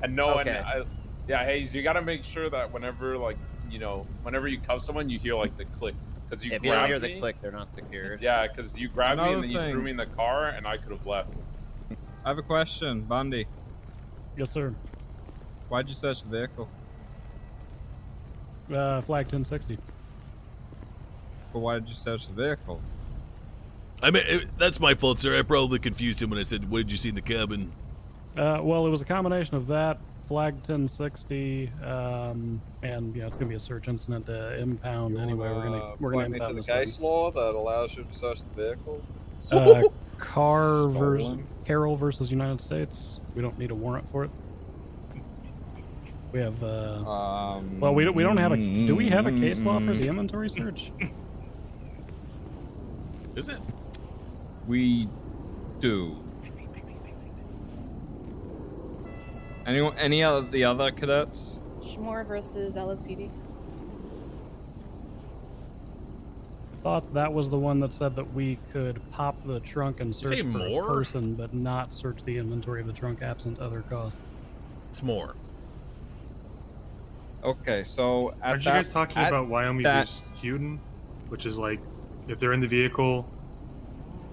and no one.
Okay.
Yeah, Hayes, you gotta make sure that whenever whenever you cuff someone, you hear like the click, because
If you don't hear the click, they're not secured.
Yeah, because you grabbed me
Another
and then you
thing.
threw me in the car, and I could have left.
I have a question, Bundy.
Yes, sir.
Why'd you search the vehicle?
Flag 1060.
But why did you search the vehicle?
I mean, that's my fault, sir. I probably confused him when I said, what did you see in the cabin?
Well, it was a combination of that, flag 1060, and it's gonna be a search incident to impound anyway. We're gonna
point me to
impound
the
this
case law that allows you to search the vehicle.
thing. Carl
Stolen.
versus United States. We don't need a warrant for it. We have well, we don't have a. Do we have a case law for the inventory search?
Is it?
We do. Any of the other cadets?
Schmore versus LSPD.
I thought that was the one that said that we could pop the trunk and search
Say
for
more?
a person, but not search the inventory of the trunk absent other cause.
It's more.
Okay, so
Aren't you guys talking about Wyoming versus Huden?
which is like if they're in the vehicle,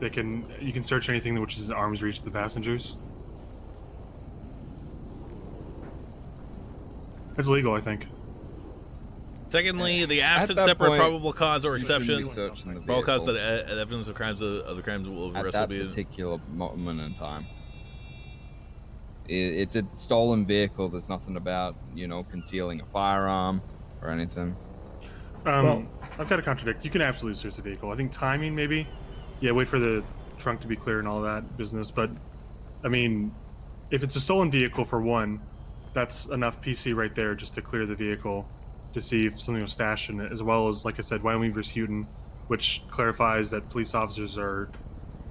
you can search anything which is in arm's reach of the passengers. It's legal, I think.
Secondly, the absent
that
separate
point,
probable cause or
you shouldn't be
exception,
searching the
probable cause
vehicle.
that evidence of crimes other crimes will
At
arrested
that
be.
particular moment in time. It's a stolen vehicle. There's nothing about, you know, concealing a firearm or anything.
I've got to contradict. You can absolutely search the vehicle. I think timing, maybe. Yeah, wait for the trunk to be clear and all that business. But, I mean, if it's a stolen vehicle, for one, that's enough PC right there just to clear the vehicle to see if something was stashed in it, as well as, like I said, Wyoming versus Houghton, which clarifies that police officers are,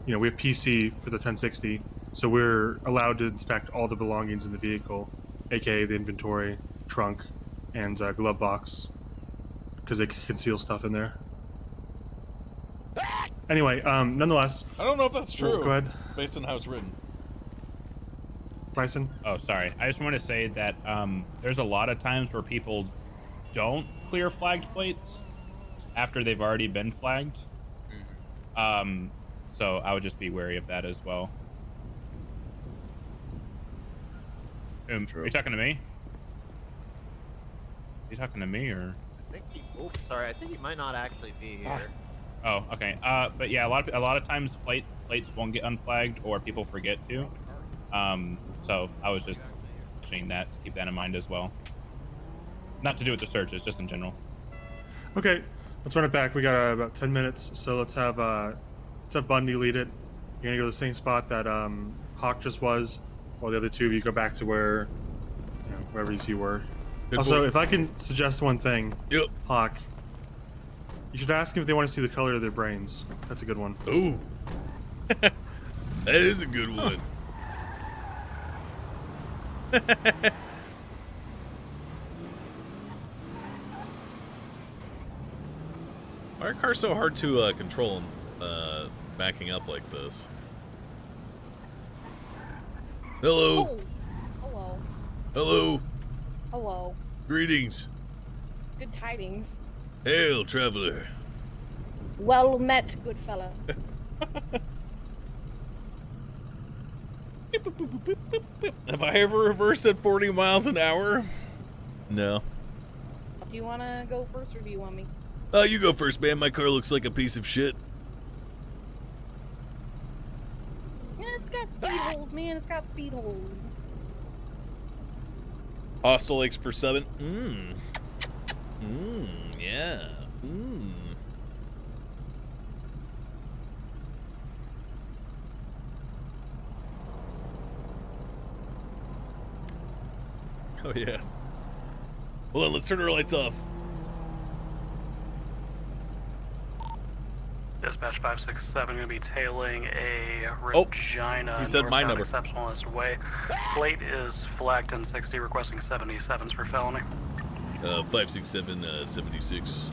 you know, we have PC for the 1060, so we're allowed to inspect all the belongings in the vehicle, aka the inventory, trunk, and glove box, because they can conceal stuff in there. Anyway, nonetheless.
I don't know if that's true.
Go ahead.
Based on how it's written.
Bryson?
Oh, sorry. I just want to say that there's a lot of times where people don't clear flagged plates after they've already been flagged. So I would just be wary of that as well. Are you talking to me? Are you talking to me or?
I think he might not actually be here.
Oh, okay. But yeah, a lot of times plates won't get unflagged or people forget to. So I was just saying that to keep that in mind as well. Not to do with the searches, just in general.
Okay, let's run it back. We got about 10 minutes, so let's have Bundy lead it. You're gonna go to the same spot that Hawk just was, while the other two of you go back to where, you know, wherever you were.
Good
also,
boy.
if I can suggest one thing, Hawk, you should ask them if they want to see the color of their brains. That's a good one.
Ooh, that is a good one.
Why are cars so hard to control backing up like this?
Hello.
Oh. Hello.
Hello.
Hello.
Greetings.
Good tidings.
Hail, traveler.
Well met, good fella.
Have I ever reversed at 40 miles an hour? No.
Do you want to go first or do you want me?
You go first, man. My car looks like a piece of shit.
Yeah, it's got speed holes, man. It's got speed holes.
Hostel Lakes per 7. Yeah. Oh, yeah.
Hold on, let's turn our lights off.
Dispatch 567 going to be tailing a
Oh,
Regina.
he said my number.
Exceptionalist way. Plate is flagged 1060, requesting 77s for felony.
567 76.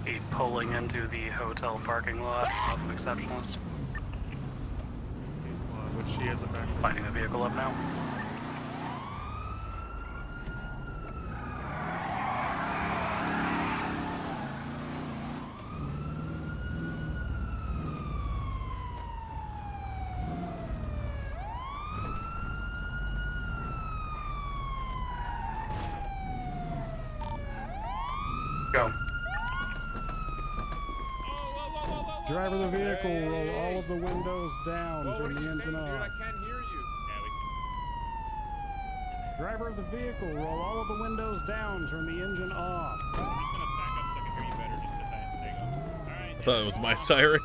He pulling into the hotel parking lot off of Exceptionalist. Which she has a back. Finding the vehicle up now. Go.
Driver of the vehicle, roll all of the windows down, turn the engine off.
I can't hear you.
Driver of the vehicle, roll all of the windows down, turn the engine off.
I'm just gonna back up so I can hear you better. Just sit tight. There you go. All right.
I thought it was my siren.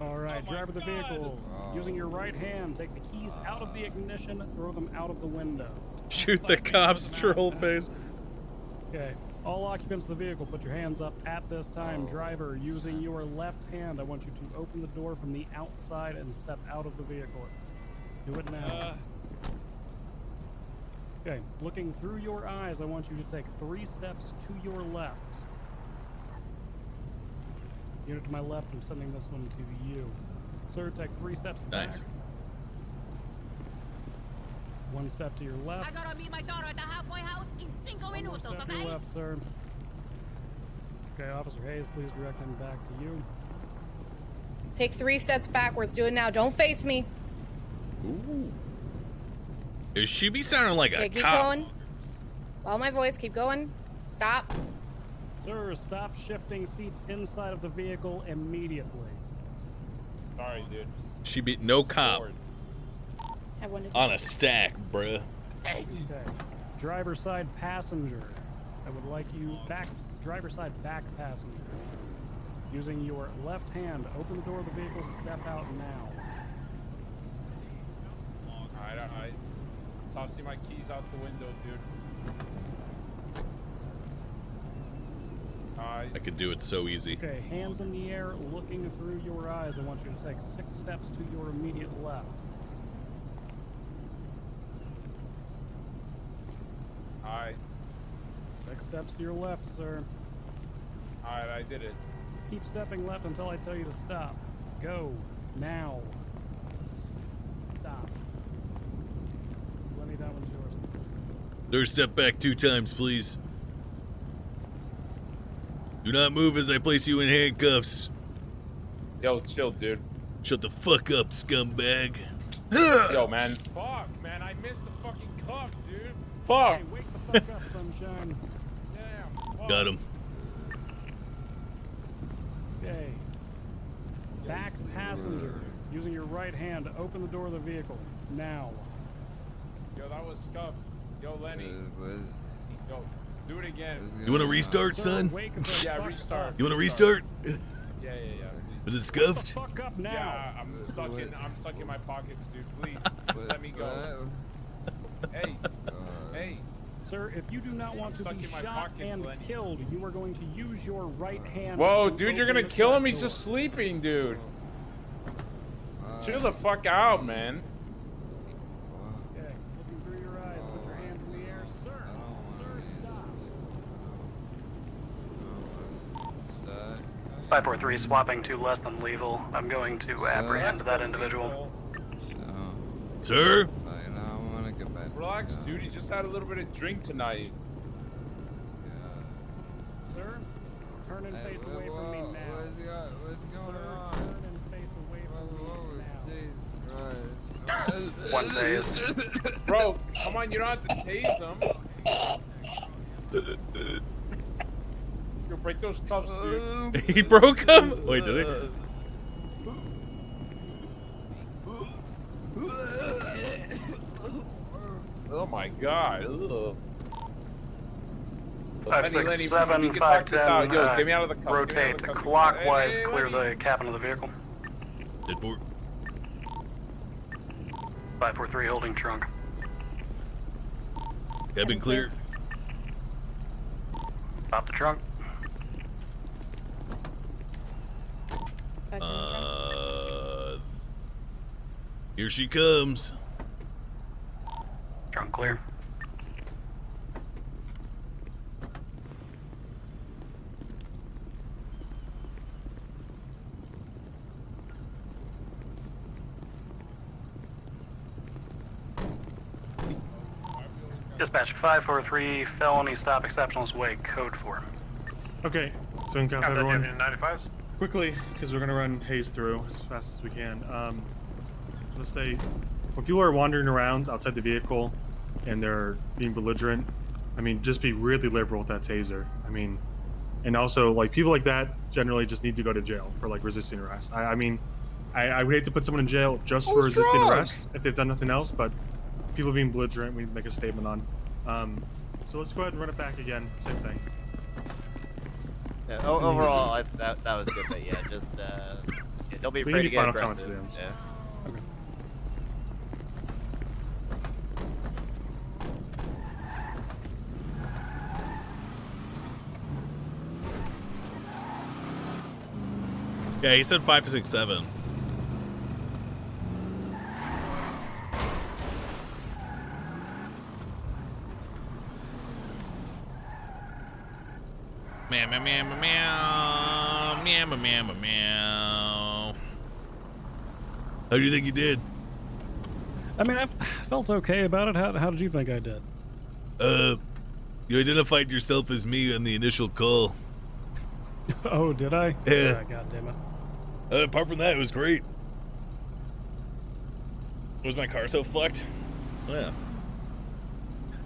All right, driver of the vehicle, using your right hand, take the keys out of the ignition, throw them out of the window.
Shoot the cops, troll face.
Okay, all occupants of the vehicle, put your hands up at this time. Driver, using your left hand, I want you to open the door from the outside and step out of the vehicle. Do it now. Okay, looking through your eyes, I want you to take 3 steps to your left. Unit to my left, I'm sending this one to you. Sir, take 3 steps
Nice.
back. 1 step to your left.
I gotta meet my daughter at the halfway house in 5
One more
minutos,
step to your
okay?
left, sir. Okay, Officer Hayes, please direct him back to you.
Take 3 steps backwards. Do it now. Don't face me.
Ooh. Is she be sounding like
Okay,
a
keep
cop?
going. Follow my voice. Keep going. Stop.
Sir, stop shifting seats inside of the vehicle immediately.
Sorry, dude.
She be no cop
Have one to
on a stack, bruh.
Okay. Driver side passenger. I would like you back. Driver side back passenger. Using your left hand, open the door of the vehicle. Step out now.
I'm tossing my keys out the window, dude.
I could do it so easy.
Okay, hands in the air, looking through your eyes. I want you to take 6 steps to your immediate left.
Alright.
6 steps to your left, sir.
Alright, I did it.
Keep stepping left until I tell you to stop. Go. Now. Stop. Lenny, that one's yours.
Sir, step back 2 times, please. Do not move as I place you in handcuffs.
Yo, chill, dude.
Shut the fuck up, scumbag.
Yo, man. Fuck, man. I missed the fucking cuff, dude. Fuck.
Hey, wake the fuck up, sunshine.
Damn. Fuck.
Got him.
Okay. Back passenger. Using your right hand, open the door of the vehicle. Now.
Yo, that was scuff. Yo, Lenny. Yo, do it again.
You want to restart, son?
Yeah, restart.
You want to restart?
Yeah.
Was it scuffed?
Fuck up now.
Yeah, I'm stuck in my pockets, dude. Please, just let me go. Hey.
Sir, if you do not want to
stuck
be
in my
shot
pockets,
and
Lenny.
killed, you are going to use your right hand.
Whoa,
to
dude, you're
open
gonna
the
kill him?
front
He's
door.
just sleeping, dude. Chill the fuck out, man.
Okay, looking through your eyes, put your hands in the air. Sir, stop.
543 swapping to less than lethal. I'm going to apprehend that individual.
Sir?
Relax, dude. He just had a little bit of drink tonight.
Sir, turn and face away from me now.
What's going on?
Turn and face away from me now.
One tase.
Bro, come on, you don't have to tase him. Yo, break those cuffs, dude.
He broke him? Wait, did he?
Oh my god. Ugh.
5, 6,
Lenny,
7,
we can
5,
talk this
10,
out. Yo, get me out of the cuffs.
rotate clockwise, clear the cabin of the vehicle.
Dead for.
543 holding trunk.
Cabin clear.
Stop the trunk.
Here she comes.
Trunk clear. Dispatch 543, felony stop exceptionless way, code 4.
Okay, so in count everyone.
95s.
Quickly, because we're gonna run Hayes through as fast as we can. So stay. When people are wandering around outside the vehicle and they're being belligerent, I mean, just be really liberal with that taser. I mean, and also like people like that generally just need to go to jail for like resisting arrest. I mean, I would hate to put someone in jail just for resisting arrest if they've done nothing else, but people being belligerent, we need to make a statement on. So let's go ahead and run it back again. Same thing.
Yeah, overall, that was good, but yeah, just don't be
We
afraid
need
to get
final comments
aggressive.
at the end.
Yeah.
Okay.
Yeah, he said 5, 6, 7. Meow, meow, meow, meow, Meow, meow, meow, meow.
How do you think you did?
I mean, I felt okay about it. How did you think I did?
You identified yourself as me on the initial call.
Oh, did I?
Yeah.
God damn it.
Apart from that, it was great.
Was my car so fucked? Yeah.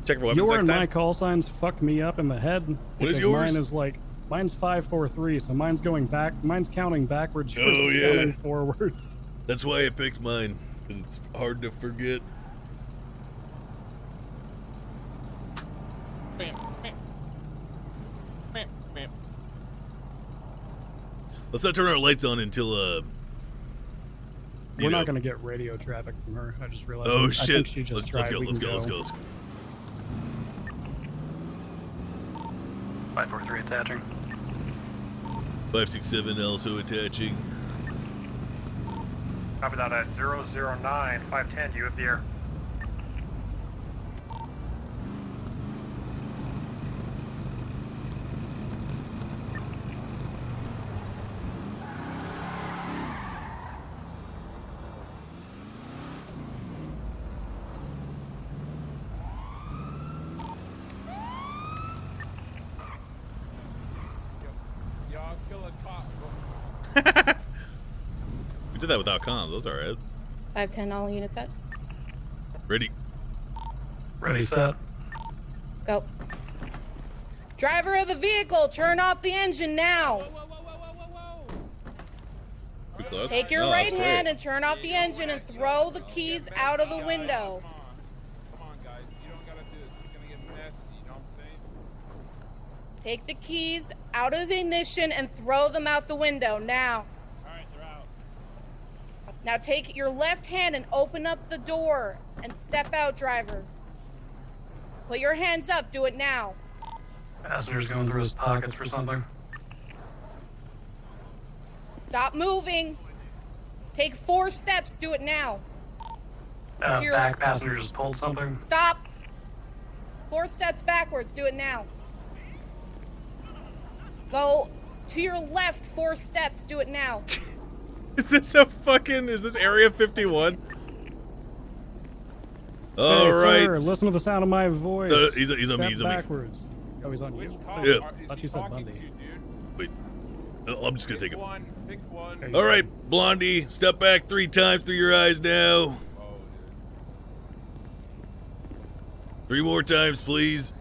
Check for weapons
Your
next
and
time.
my call signs fucked me up in the head.
What is
because
yours?
Mine is like, mine's 543, so mine's going back. Mine's counting backwards. Yours
Oh,
is
yeah.
counting forwards.
That's why I picked mine, because it's hard to forget. Let's not turn our lights on until,
We're not going to get radio traffic from her. I just realized.
Oh,
I
shit.
think she just
Let's
tried.
go,
We
let's
can
go, let's go, let's go.
543 attaching.
567 also attaching.
Copy that at 009, 510, you have the air.
Y'all kill a cop.
We did that without comms. That's alright.
510, all units set.
Ready.
Ready, set.
Go. Driver of the vehicle, turn off the engine now.
We close?
Take your
Oh,
right
that's great.
hand and turn off the engine and throw the keys out of the window.
Come on, guys. You don't gotta do this. It's gonna get messy. You know what I'm saying?
Take the keys out of the ignition and throw them out the window now.
Alright, they're out.
Now take your left hand and open up the door and step out, driver. Put your hands up, do it now.
Passenger's going through his pockets for something.
Stop moving. Take 4 steps, do it now. To your-
Back passenger just pulled something.
Stop. 4 steps backwards, do it now. Go to your left 4 steps, do it now.
Is this a fucking, is this Area 51?
All
Hey,
right.
sir, listen to the sound of my voice.
He's on me,
Step
he's on me.
backwards. Oh, he's on you.
Yeah.
I thought you said Bundy.
Wait. I'm just gonna take him.
Pick one.
All right, Blondie, step back 3 times through your eyes now. 3 more times, please.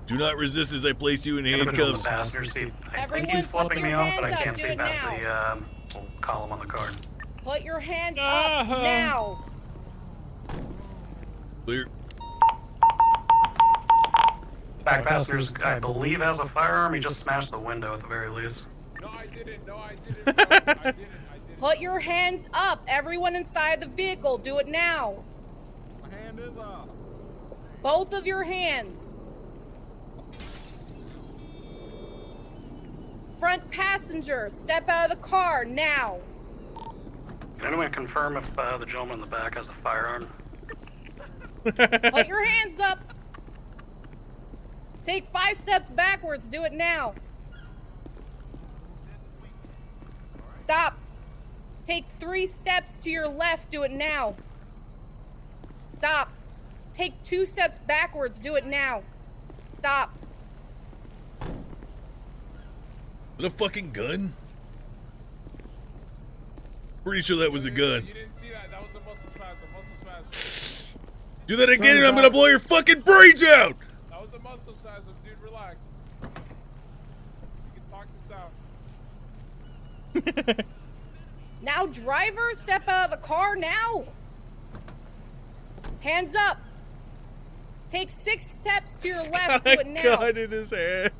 Do not resist as I place you in handcuffs.
Passenger seat. I think
Everyone
he's
put
flipping
your
me off, but I
hands up,
can't
do
see
it
past the column on the card.
Put your hands up now.
Clear.
Back passengers, I believe, has a firearm. He just smashed the window at the very least.
No, I didn't. No, I didn't. No, I didn't.
Put your hands up. Everyone inside the vehicle, do it now.
My hand is up.
Both of your hands. Front passenger, step out of the car now.
Can anyone confirm if the gentleman in the back has a firearm?
Put your hands up. Take 5 steps backwards, do it now. Stop. Take 3 steps to your left, do it now. Stop. Take 2 steps backwards, do it now. Stop.
Is it a fucking gun? Pretty sure that was a gun.
You didn't see that. That was a muscle spasm. Muscle spasm.
Do that again and I'm gonna blow your fucking brains out!
That was a muscle spasm, dude. Relax. You can talk this out.
Now, driver, step out of the car now. Hands up. Take 6 steps to your left, do it now.
Gun in his hand.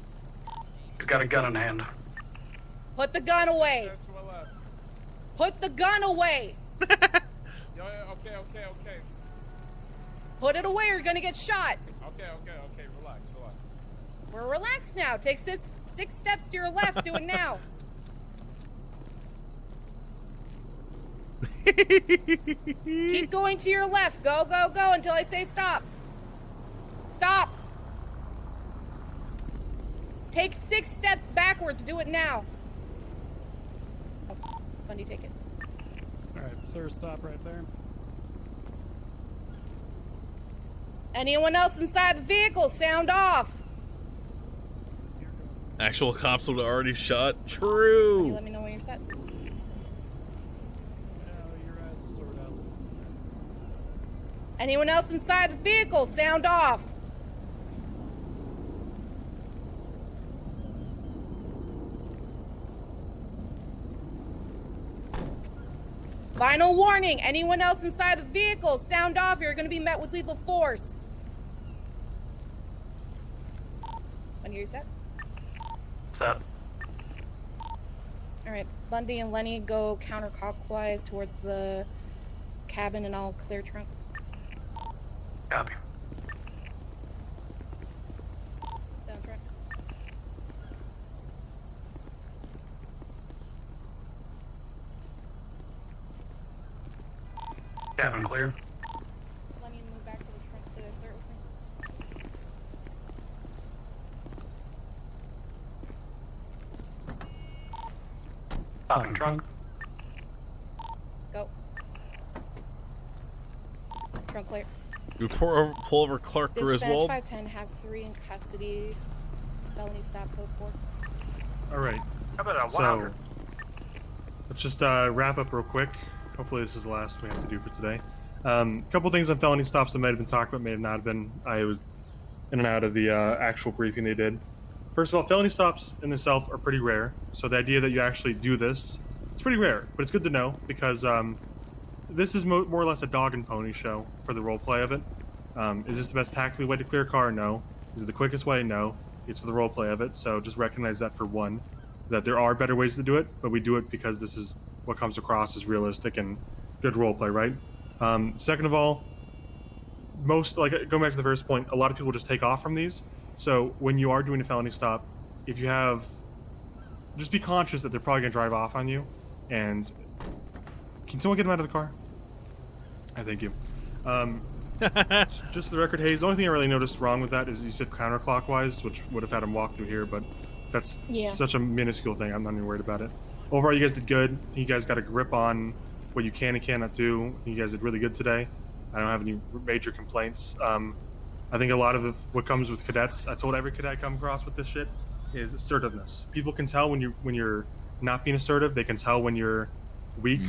He's got a gun in hand.
Put the gun away. Put the gun away.
Okay.
Put it away or you're gonna get shot.
Okay. Relax.
We're relaxed now. Take 6 steps to your left, do it now. Keep going to your left. Go until I say stop. Stop. Take 6 steps backwards. Do it now. Bundy, take it.
All right, sir, stop right there.
Anyone else inside the vehicle, sound off.
Actual cops would have already shot.
Bundy,
True.
let me know when you're set. Anyone else inside the vehicle, sound off. Final warning, anyone else inside the vehicle, sound off. You're going to be met with lethal force. When you're set?
Set.
All right, Bundy and Lenny go counterclockwise towards the cabin, and I'll clear trunk.
Copy.
Soundtrack.
Cabin clear.
Lenny, move back to the trunk to clear it with me.
Stopping trunk.
Go. Trunk clear.
You pull over Clark
Dispatch
Griswold.
510, have 3 in custody. Felony stop code 4.
All right.
How about a
So
wilder?
let's just wrap up real quick. Hopefully this is the last we have to do for today. A couple things on felony stops that might have been talked about, may have not been. I was in and out of the actual briefing they did. First of all, felony stops in themselves are pretty rare. So the idea that you actually do this, it's pretty rare, but it's good to know because this is more or less a dog and pony show for the role play of it. Is this the best tactical way to clear a car? No. Is it the quickest way? No. It's for the role play of it. So just recognize that for one, that there are better ways to do it, but we do it because this is what comes across as realistic and good role play, right? Second of all, going back to the first point, a lot of people just take off from these. So when you are doing a felony stop, if you have, just be conscious that they're probably gonna drive off on you. And can someone get them out of the car? I thank you. Just for the record, Hayes, the only thing I really noticed wrong with that is you said counterclockwise, which would have had him walk through here, but that's such a minuscule thing. I'm not even worried about it. Overall, you guys did good. I think you guys got a grip on what you can and cannot do. I think you guys did really good today. I don't have any major complaints. I think a lot of what comes with cadets, I told every cadet I come across with this shit, is assertiveness. People can tell when you're not being assertive. They can tell when you're weak.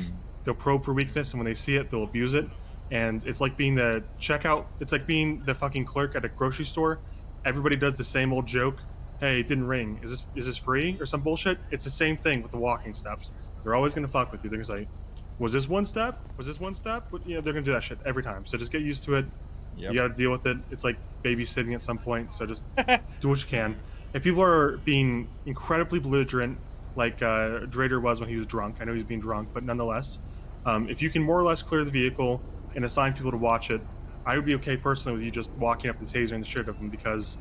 They'll probe for weakness, and when they see it, they'll abuse it. And it's like being the checkout. It's like being the fucking clerk at a grocery store. Everybody does the same old joke. Hey, it didn't ring. Is this free or some bullshit? It's the same thing with the walking steps. They're always gonna fuck with you. They're gonna say, "Was this one step? Was this one step?" But, they're gonna do that shit every time. So just get used to it.
Yep.
You got to deal with it. It's like babysitting at some point. So just do what you can. If people are being incredibly belligerent, like Drader was when he was drunk, I know he was being drunk, but nonetheless, if you can more or less clear the vehicle and assign people to watch it, I would be okay personally with you just walking up and tasering the shit of them because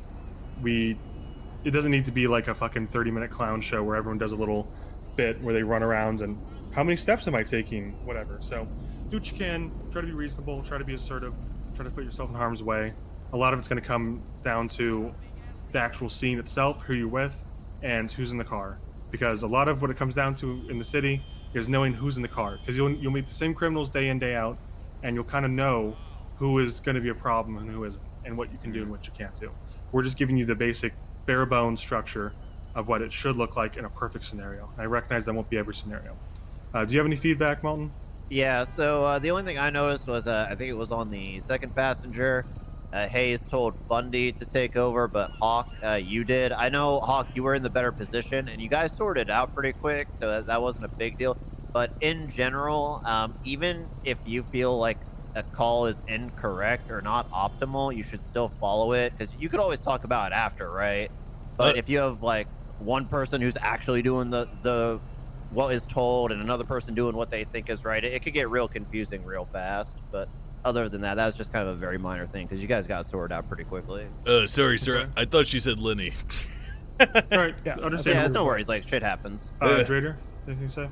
it doesn't need to be like a fucking 30-minute clown show where everyone does a little bit where they run around and how many steps am I taking, whatever. So do what you can, try to be reasonable, try to be assertive, try to put yourself in harm's way. A lot of it's going to come down to the actual scene itself, who you're with, and who's in the car. Because a lot of what it comes down to in the city is knowing who's in the car. Because you'll meet the same criminals day in, day out, and you'll kind of know who is going to be a problem and who isn't, and what you can do and what you can't do. We're just giving you the basic bare bones structure of what it should look like in a perfect scenario. And I recognize that won't be every scenario. Do you have any feedback, Melton?
Yeah, so the only thing I noticed was I think it was on the second passenger. Hayes told Bundy to take over, but Hawk, you did. I know, Hawk, you were in the better position, and you guys sorted it out pretty quick, so that wasn't a big deal. But in general, even if you feel like a call is incorrect or not optimal, you should still follow it, because you could always talk about it after, right? But if you have, like, one person who's actually doing the what is told and another person doing what they think is right, it could get real confusing real fast. But other than that, that's just kind of a very minor thing because you guys got sorted out pretty quickly.
Sorry, sir. I thought she said Lenny.
Right. Yeah. Understand.
Yeah, no worries. Like shit happens.
Drader, anything to say?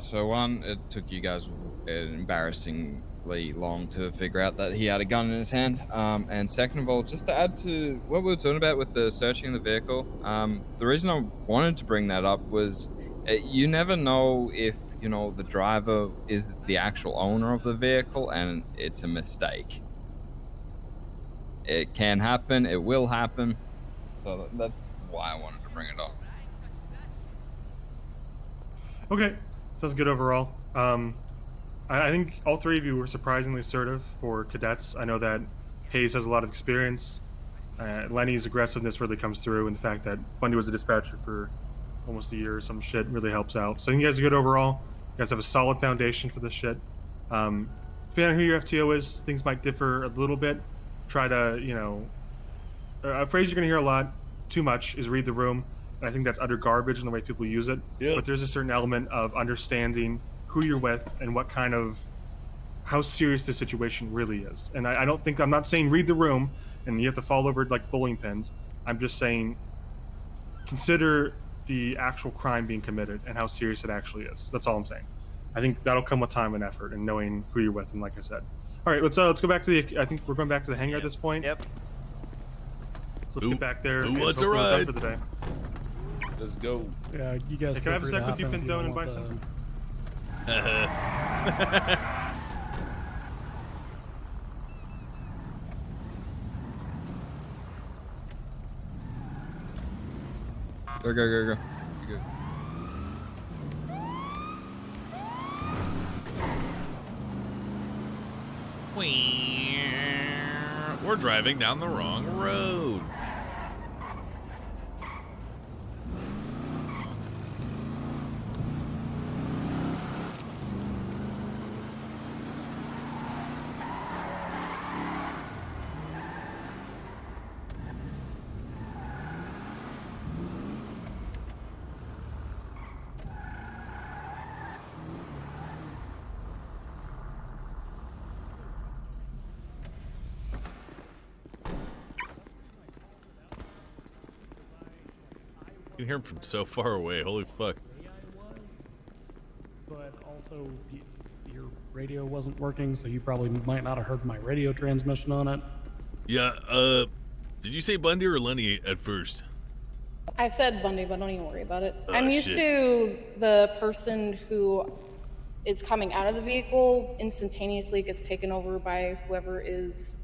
So one, it took you guys an embarrassing sufficiently long to figure out that he had a gun in his hand. And second of all, just to add to what we were talking about with the searching the vehicle, the reason I wanted to bring that up was you never know if, you know, the driver is the actual owner of the vehicle and it's a mistake. It can happen, it will happen. So that's why I wanted to bring it up.
Okay, sounds good overall. I think all three of you were surprisingly assertive for cadets. I know that Hayes has a lot of experience. Lenny's aggressiveness really comes through, and the fact that Bundy was a dispatcher for almost a year or some shit really helps out. So I think you guys are good overall. You guys have a solid foundation for this shit. Depending on who your FTO is, things might differ a little bit. Try to, you know, a phrase you're going to hear a lot, too much, is read the room. And I think that's utter garbage in the way people use it.
Yeah.
But there's a certain element of understanding who you're with and what kind of, how serious the situation really is. And I don't think, I'm not saying read the room and you have to fall over like bowling pins. I'm just saying consider the actual crime being committed and how serious it actually is. That's all I'm saying. I think that'll come with time and effort and knowing who you're with. And like I said, all right, let's go back to the, I think we're going back to the hangar at this point.
Yep.
So let's get back there.
Who
and
wants a
hopefully we're done
ride?
For the day.
Let's go.
Yeah, you guys.
Hey, can I have a
feel free
sec
to
with you,
hop in if
Pinzone and
want
Bison?
Go. You're good.
We're driving down the wrong road. You can hear him from so far away. Holy fuck.
But also, your radio wasn't working, so you probably might not have heard my radio transmission on it.
Yeah, did you say Bundy or Lenny at first?
I said Bundy, but don't even worry about it.
Oh,
I'm used
shit.
to the person who is coming out of the vehicle instantaneously gets taken over by whoever is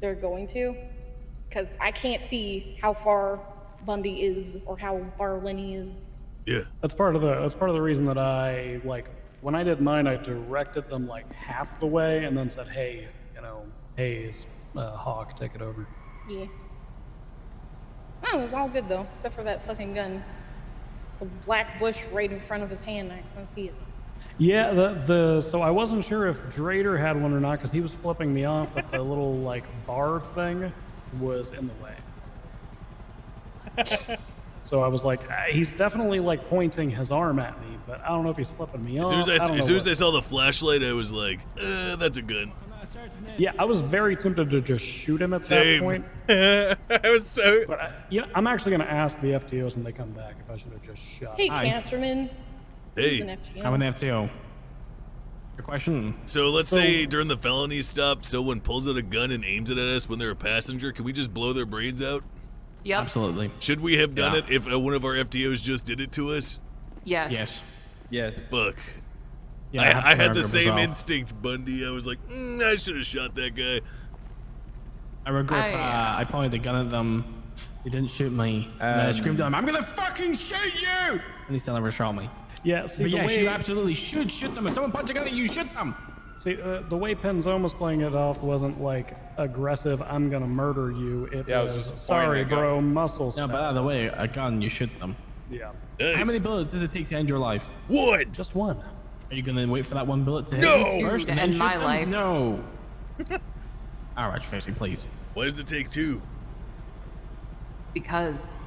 they're going to, because I can't see how far Bundy is or how far Lenny is.
Yeah.
That's part of the reason that I, like, when I did mine, I directed them like half the way and then said, hey, you know, Hayes, Hawk, take it over.
Yeah. Oh, it was all good though, except for that fucking gun. It's a black bush right in front of his hand. I can't see it.
Yeah, so I wasn't sure if Drader had one or not because he was flipping me off, but the little like bar thing was in the way. So I was like, he's definitely like pointing his arm at me, but I don't know if he's flipping me off.
As soon as I saw the flashlight, I was like, that's a gun.
Yeah, I was very tempted to just shoot him at
Same.
that point.
I was so.
But I'm actually going to ask the FTOs when they come back if I should have just shot.
Hey,
him.
Cancerman.
Hey.
He's an FTO.
I'm an FTO. Your question?
So let's say during the felony stop, someone pulls out a gun and aims it at us when they're a passenger. Can we just blow their brains out?
Yep.
Absolutely.
Should we have done it if one of our FTOs just did it to us?
Yes.
Yes.
Fuck.
Yeah,
I had the
as
same
well.
instinct, Bundy. I was like, I should have shot that guy.
I regret I pointed the gun at them. He didn't shoot me. And I screamed at him, I'm gonna fucking shoot you! And he still never shot me.
Yeah, see,
But
the
yes,
way
you absolutely should shoot them. If someone punches a gun at you, shoot them!
See, the way Penzone was playing it off wasn't like aggressive, I'm gonna murder you. It
Yeah, it was
was,
just
sorry,
pointing a gun.
bro, muscle
No, but out of the way, a gun, you shoot them.
Yeah.
How many bullets does it take to end your life?
One!
Just one.
Are you gonna wait for that one bullet to hit
No!
you first
To
and then
end
shoot
my
them?
life.
No. Alright, Tracy, please.
Why does it take two?
Because.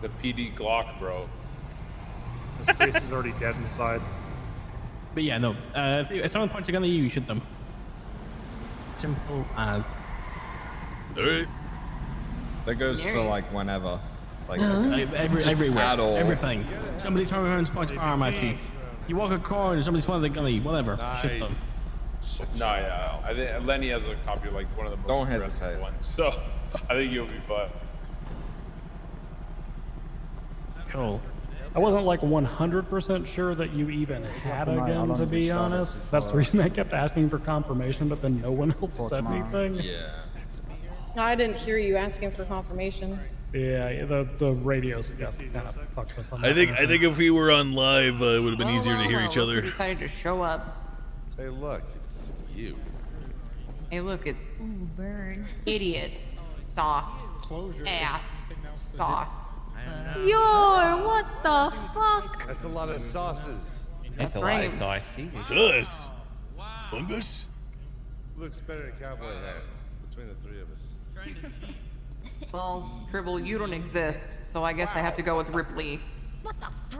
The PD Glock, bro.
His face is already dead inside.
But yeah, no. If someone punches a gun at you, you shoot them. Simple as.
Alright.
That goes for like whenever. Like
Everywhere.
at all.
Everything. Somebody turns around and points a firearm at you. You walk a corner and somebody's pointing a gun at you. Whatever. Shoot them.
No, yeah. I think Lenny has a copy of like one of the most
Don't
aggressive
hesitate.
ones, so I think you'll be fine.
Cool. I wasn't like 100% sure that you even had a gun, to be honest. That's the reason I kept asking for confirmation, but then no one else said anything.
Yeah.
I didn't hear you asking for confirmation.
Yeah, the radio stuff kind of fucked us on
I
that
think
one.
if we were on live, it would have been easier to hear each other.
Decided to show up.
Hey, look, it's you.
Hey, look, it's
burn.
idiot sauce ass sauce.
Yo, what the fuck?
That's a lot of sauces.
That's a lot of sauce. Jesus.
Sauce? Fungus?
Looks better than cowboy hat between the three of us.
Well, Tribble, you don't exist, so I guess I have to go with Ripley.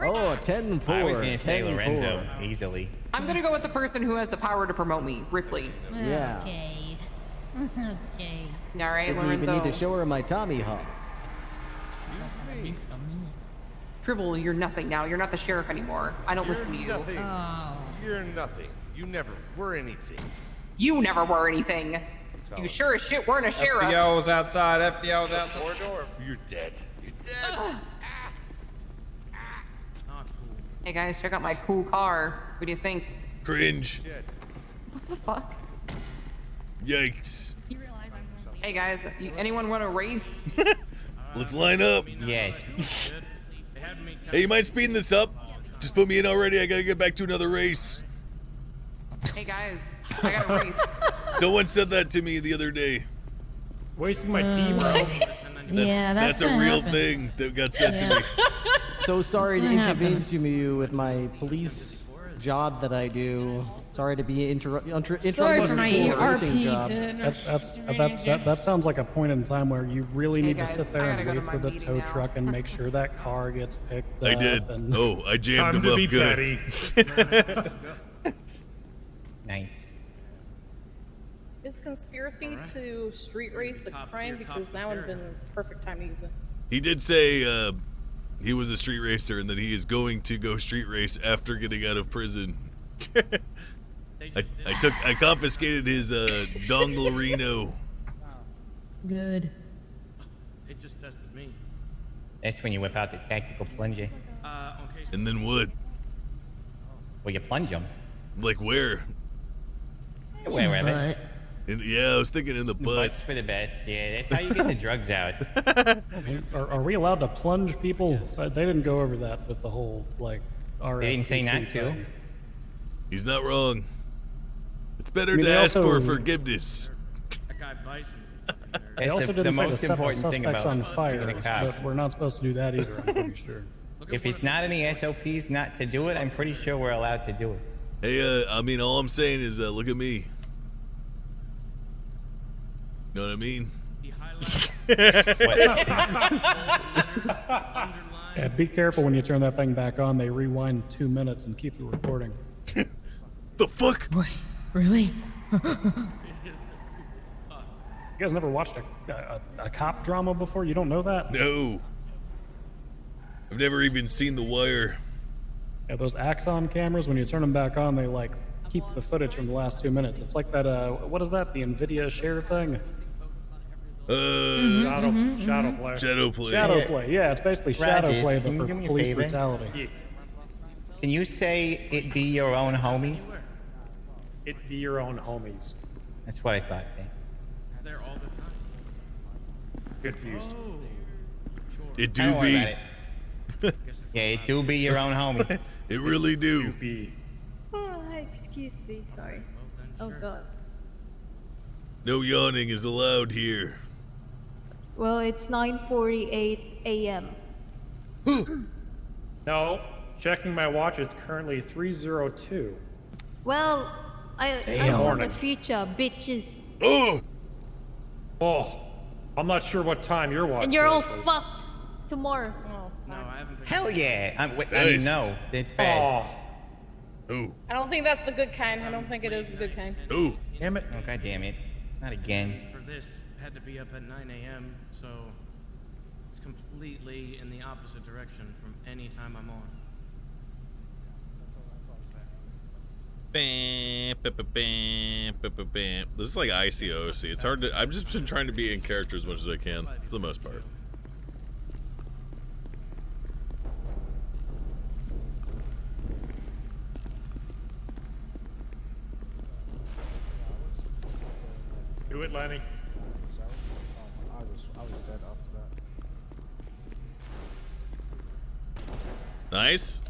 Oh, 10-4.
I was gonna say
10-4.
Lorenzo easily.
I'm gonna go with the person who has the power to promote me, Ripley.
Yeah.
Okay. Okay.
All right,
Didn't
Lorenzo.
even need to show her my Tommy Hawk.
Tribble, you're nothing now. You're not the sheriff anymore. I don't listen to you.
Nothing. You're nothing. You never were anything.
You never were anything. You sure as shit weren't a sheriff.
FDL's outside. FDL's outside.
You're dead. You're dead.
Hey guys, check out my cool car. What do you think?
Cringe.
What the fuck?
Yikes.
Hey guys, anyone want to race?
Let's line up.
Yes.
Hey, you mind speeding this up? Just put me in already. I gotta get back to another race.
Hey guys, I got a race.
Someone said that to me the other day.
Wasting my team, bro.
Yeah,
That's a
gonna
real
happen.
thing that got said to me.
So sorry to
It's gonna
inconvenience you with my police job that I do. Sorry to be interrupting
Sorry for my
your racing
ERP
job.
That sounds like a point in time where you really need
guys,
to sit there
I
and
gotta go
wait
to
for
my
the
meeting
tow
now.
truck and make sure that car gets picked up.
I did.
And
Oh, I jammed
Time
him
to
up
be
good.
petty.
Nice.
Is conspiracy to street race a crime? Because that would have been perfect time to use it.
He did say he was a street racer and that he is going to go street race after getting out of prison. I confiscated his dongle Reno.
Good.
It just tested me.
That's when you whip out the tactical plunger.
And then what?
Well, you plunge them.
Like where?
Wherever.
Yeah, I was thinking in the butt.
Butts for the best. Yeah, that's how you get the drugs out.
Are we allowed to plunge people? They didn't go over that with the whole like RSPC
They didn't say not to.
thing.
He's not wrong. It's better
I mean,
to
they
ask for
also-
forgiveness.
That guy Bison.
They
That's
also
the
didn't say to
most
set the
important thing
suspects
about
on fire,
being a cop.
but we're not supposed to do that either. I'm pretty sure.
If it's not any SOPs not to do it, I'm pretty sure we're allowed to do it.
Hey, I mean, all I'm saying is, look at me. Know what I mean?
Yeah, be careful when you turn that thing back on. They rewind 2 minutes and keep the recording.
The fuck?
Wait, really?
You guys never watched a cop drama before? You don't know that?
No. I've never even seen The Wire.
Yeah, those Axon cameras, when you turn them back on, they like keep the footage from the last 2 minutes. It's like that, what is that? The NVIDIA share thing? Shadow play.
Shadow play.
Shadow play. Yeah, it's basically shadow
Rogers,
play,
can you
but
do
for
me a
police
favor?
brutality.
Can you say it be your own homies?
It be your own homies.
That's what I thought.
There all the time.
Confused.
It
Don't
do
worry
be.
about it. Yeah, it do be your own homies.
It really do.
Oh, excuse me, sorry. Oh god.
No yawning is allowed here.
Well, it's 9:48 a.m.
No, checking my watch, it's currently 3:02.
Well, I'm from the
Morning.
future, bitches.
Oh,
I'm not sure what time your watch
And you're all
is, but-
fucked tomorrow.
No, I haven't been.
Hell yeah! I mean,
Nice.
no, it's bad.
Ooh.
I don't think that's the good kind. I don't think it is the good kind.
Ooh.
Damn it.
Oh, God damn it. Not again.
For this, had to be up at 9 a.m., so it's completely in the opposite direction from any time I'm on.
Bam, bam, bam, bam, bam, bam, bam. This is like ICOC. It's hard to. I've just been trying to be in character as much as I can, for the most part.
Do it, Lenny.
I was dead after that.
Nice.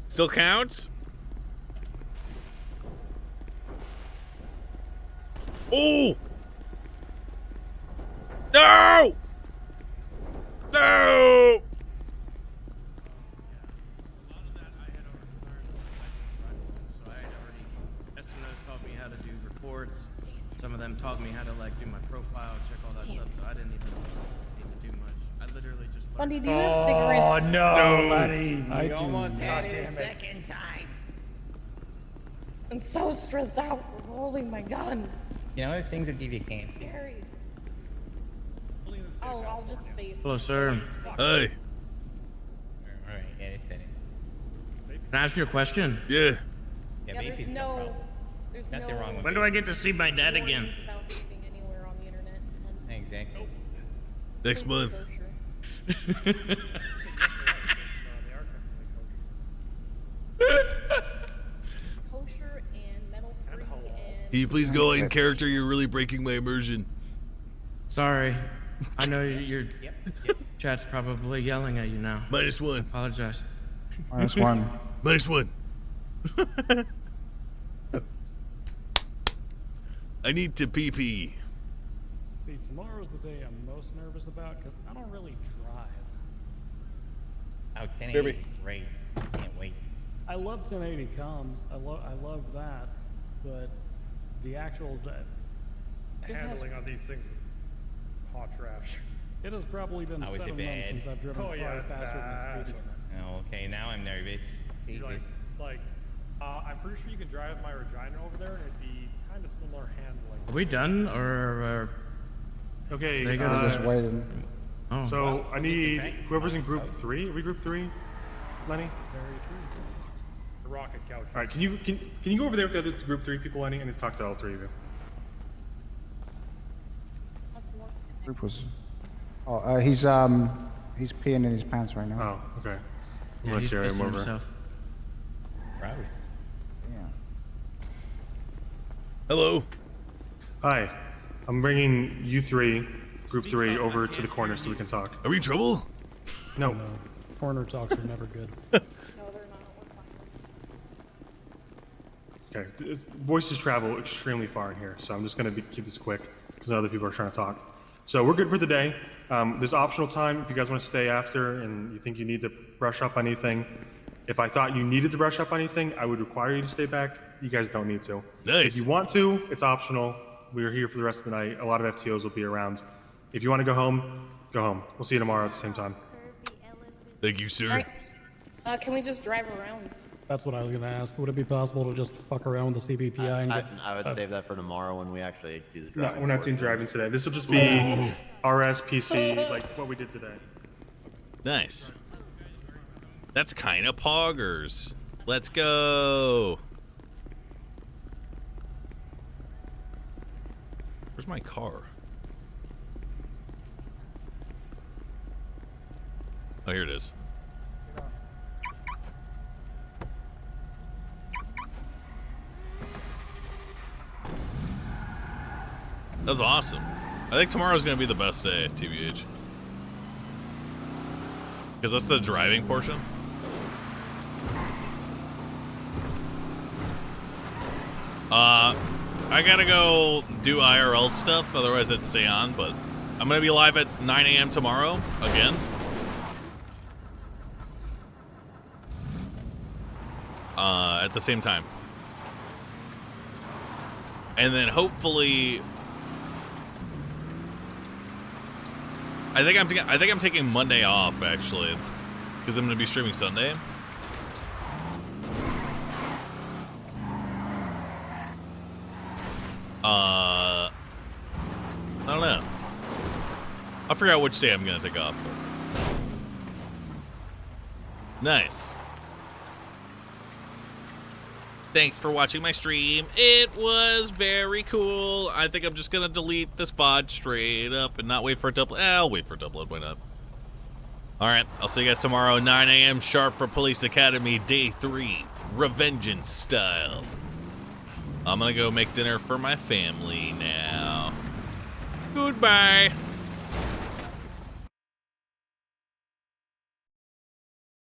Still counts. Oh! No! No!
Taught me how to do reports. Some of them taught me how to like do my profile, check all that stuff. So I didn't even need to do much. I literally just.
Bundy, do you have cigarettes?
Oh no,
buddy!
I
You
do
almost had
not.
it a second time.
I'm so stressed out from holding my gun.
You know, those things that give you candy.
Scary. Oh, I'll just fade.
Hello, sir.
Hey.
Alright, yeah, it's better.
Can I ask you a question?
Yeah.
Yeah,
vape
there's
is
no.
problem.
There's
Nothing
no
wrong with
When do I get to see my dad again?
warnings about vaping anywhere on the internet.
Exactly.
Next month.
Kosher and metal free and.
Can you please go in character? You're really breaking my immersion.
Sorry. I know your chat's probably yelling at you now.
-1.
I apologize.
-1.
-1. I need to pee pee.
See, tomorrow's the day I'm most nervous about because I don't really drive.
Oh, 1080 is great. Can't wait.
I love 1080 comms. I love that, but the actual
Handling on these things is hot trash.
It has probably been
Oh, is it
7 months
bad?
since I've driven a car faster than the speed limit.
Oh, okay. Now I'm nervous. Jesus.
I'm pretty sure you can drive my Regina over there, and it'd be kind of similar handling.
Are we done or?
Okay.
They gotta
just
waiting. Oh.
So I need whoever's in group 3. Are we group 3, Lenny?
Very true.
The rocket couch. All right. Can you go over there with the other group 3 people, Lenny, and talk to all 3 of you?
Group was. Oh, he's peeing in his pants right now.
Oh, okay.
Yeah,
I'm
he's
gonna carry him
pissing
over.
himself.
Gross.
Yeah.
Hello. Hi. I'm bringing you 3, group 3, over to the corner so we can talk.
Are we in trouble?
No.
Corner talks are never good.
Okay. Voices travel extremely far in here, so I'm just gonna keep this quick because other people are trying to talk. So we're good for the day. There's optional time if you guys want to stay after and you think you need to brush up on anything. If I thought you needed to brush up on anything, I would require you to stay back. You guys don't need to.
Nice.
If you want to, it's optional. We're here for the rest of the night. A lot of FTOs will be around. If you want to go home, go home. We'll see you tomorrow at the same time.
Thank you, sir.
Can we just drive around?
That's what I was gonna ask. Would it be possible to just fuck around with the CBPI and get?
I would save that for tomorrow when we actually do the
No,
driving.
we're not doing driving today. This will just be RS, PC, like what we did today.
Nice. That's kind of poggers. Let's go. Where's my car? Oh, here it is. That's awesome. I think tomorrow's gonna be the best day, TBH. Because that's the driving portion. I gotta go do IRL stuff, otherwise I'd stay on, but I'm gonna be live at 9 a.m. tomorrow, again. At the same time. And then hopefully I think I'm taking Monday off actually, because I'm gonna be streaming Sunday. I don't know. I'll figure out which day I'm gonna take off. Nice. Thanks for watching my stream. It was very cool. I think I'm just gonna delete this VOD straight up and not wait for it to upload. I'll wait for it to upload. Why not? All right, I'll see you guys tomorrow, 9 a.m. sharp for Police Academy Day 3, Revengeance style. I'm gonna go make dinner for my family now. Goodbye.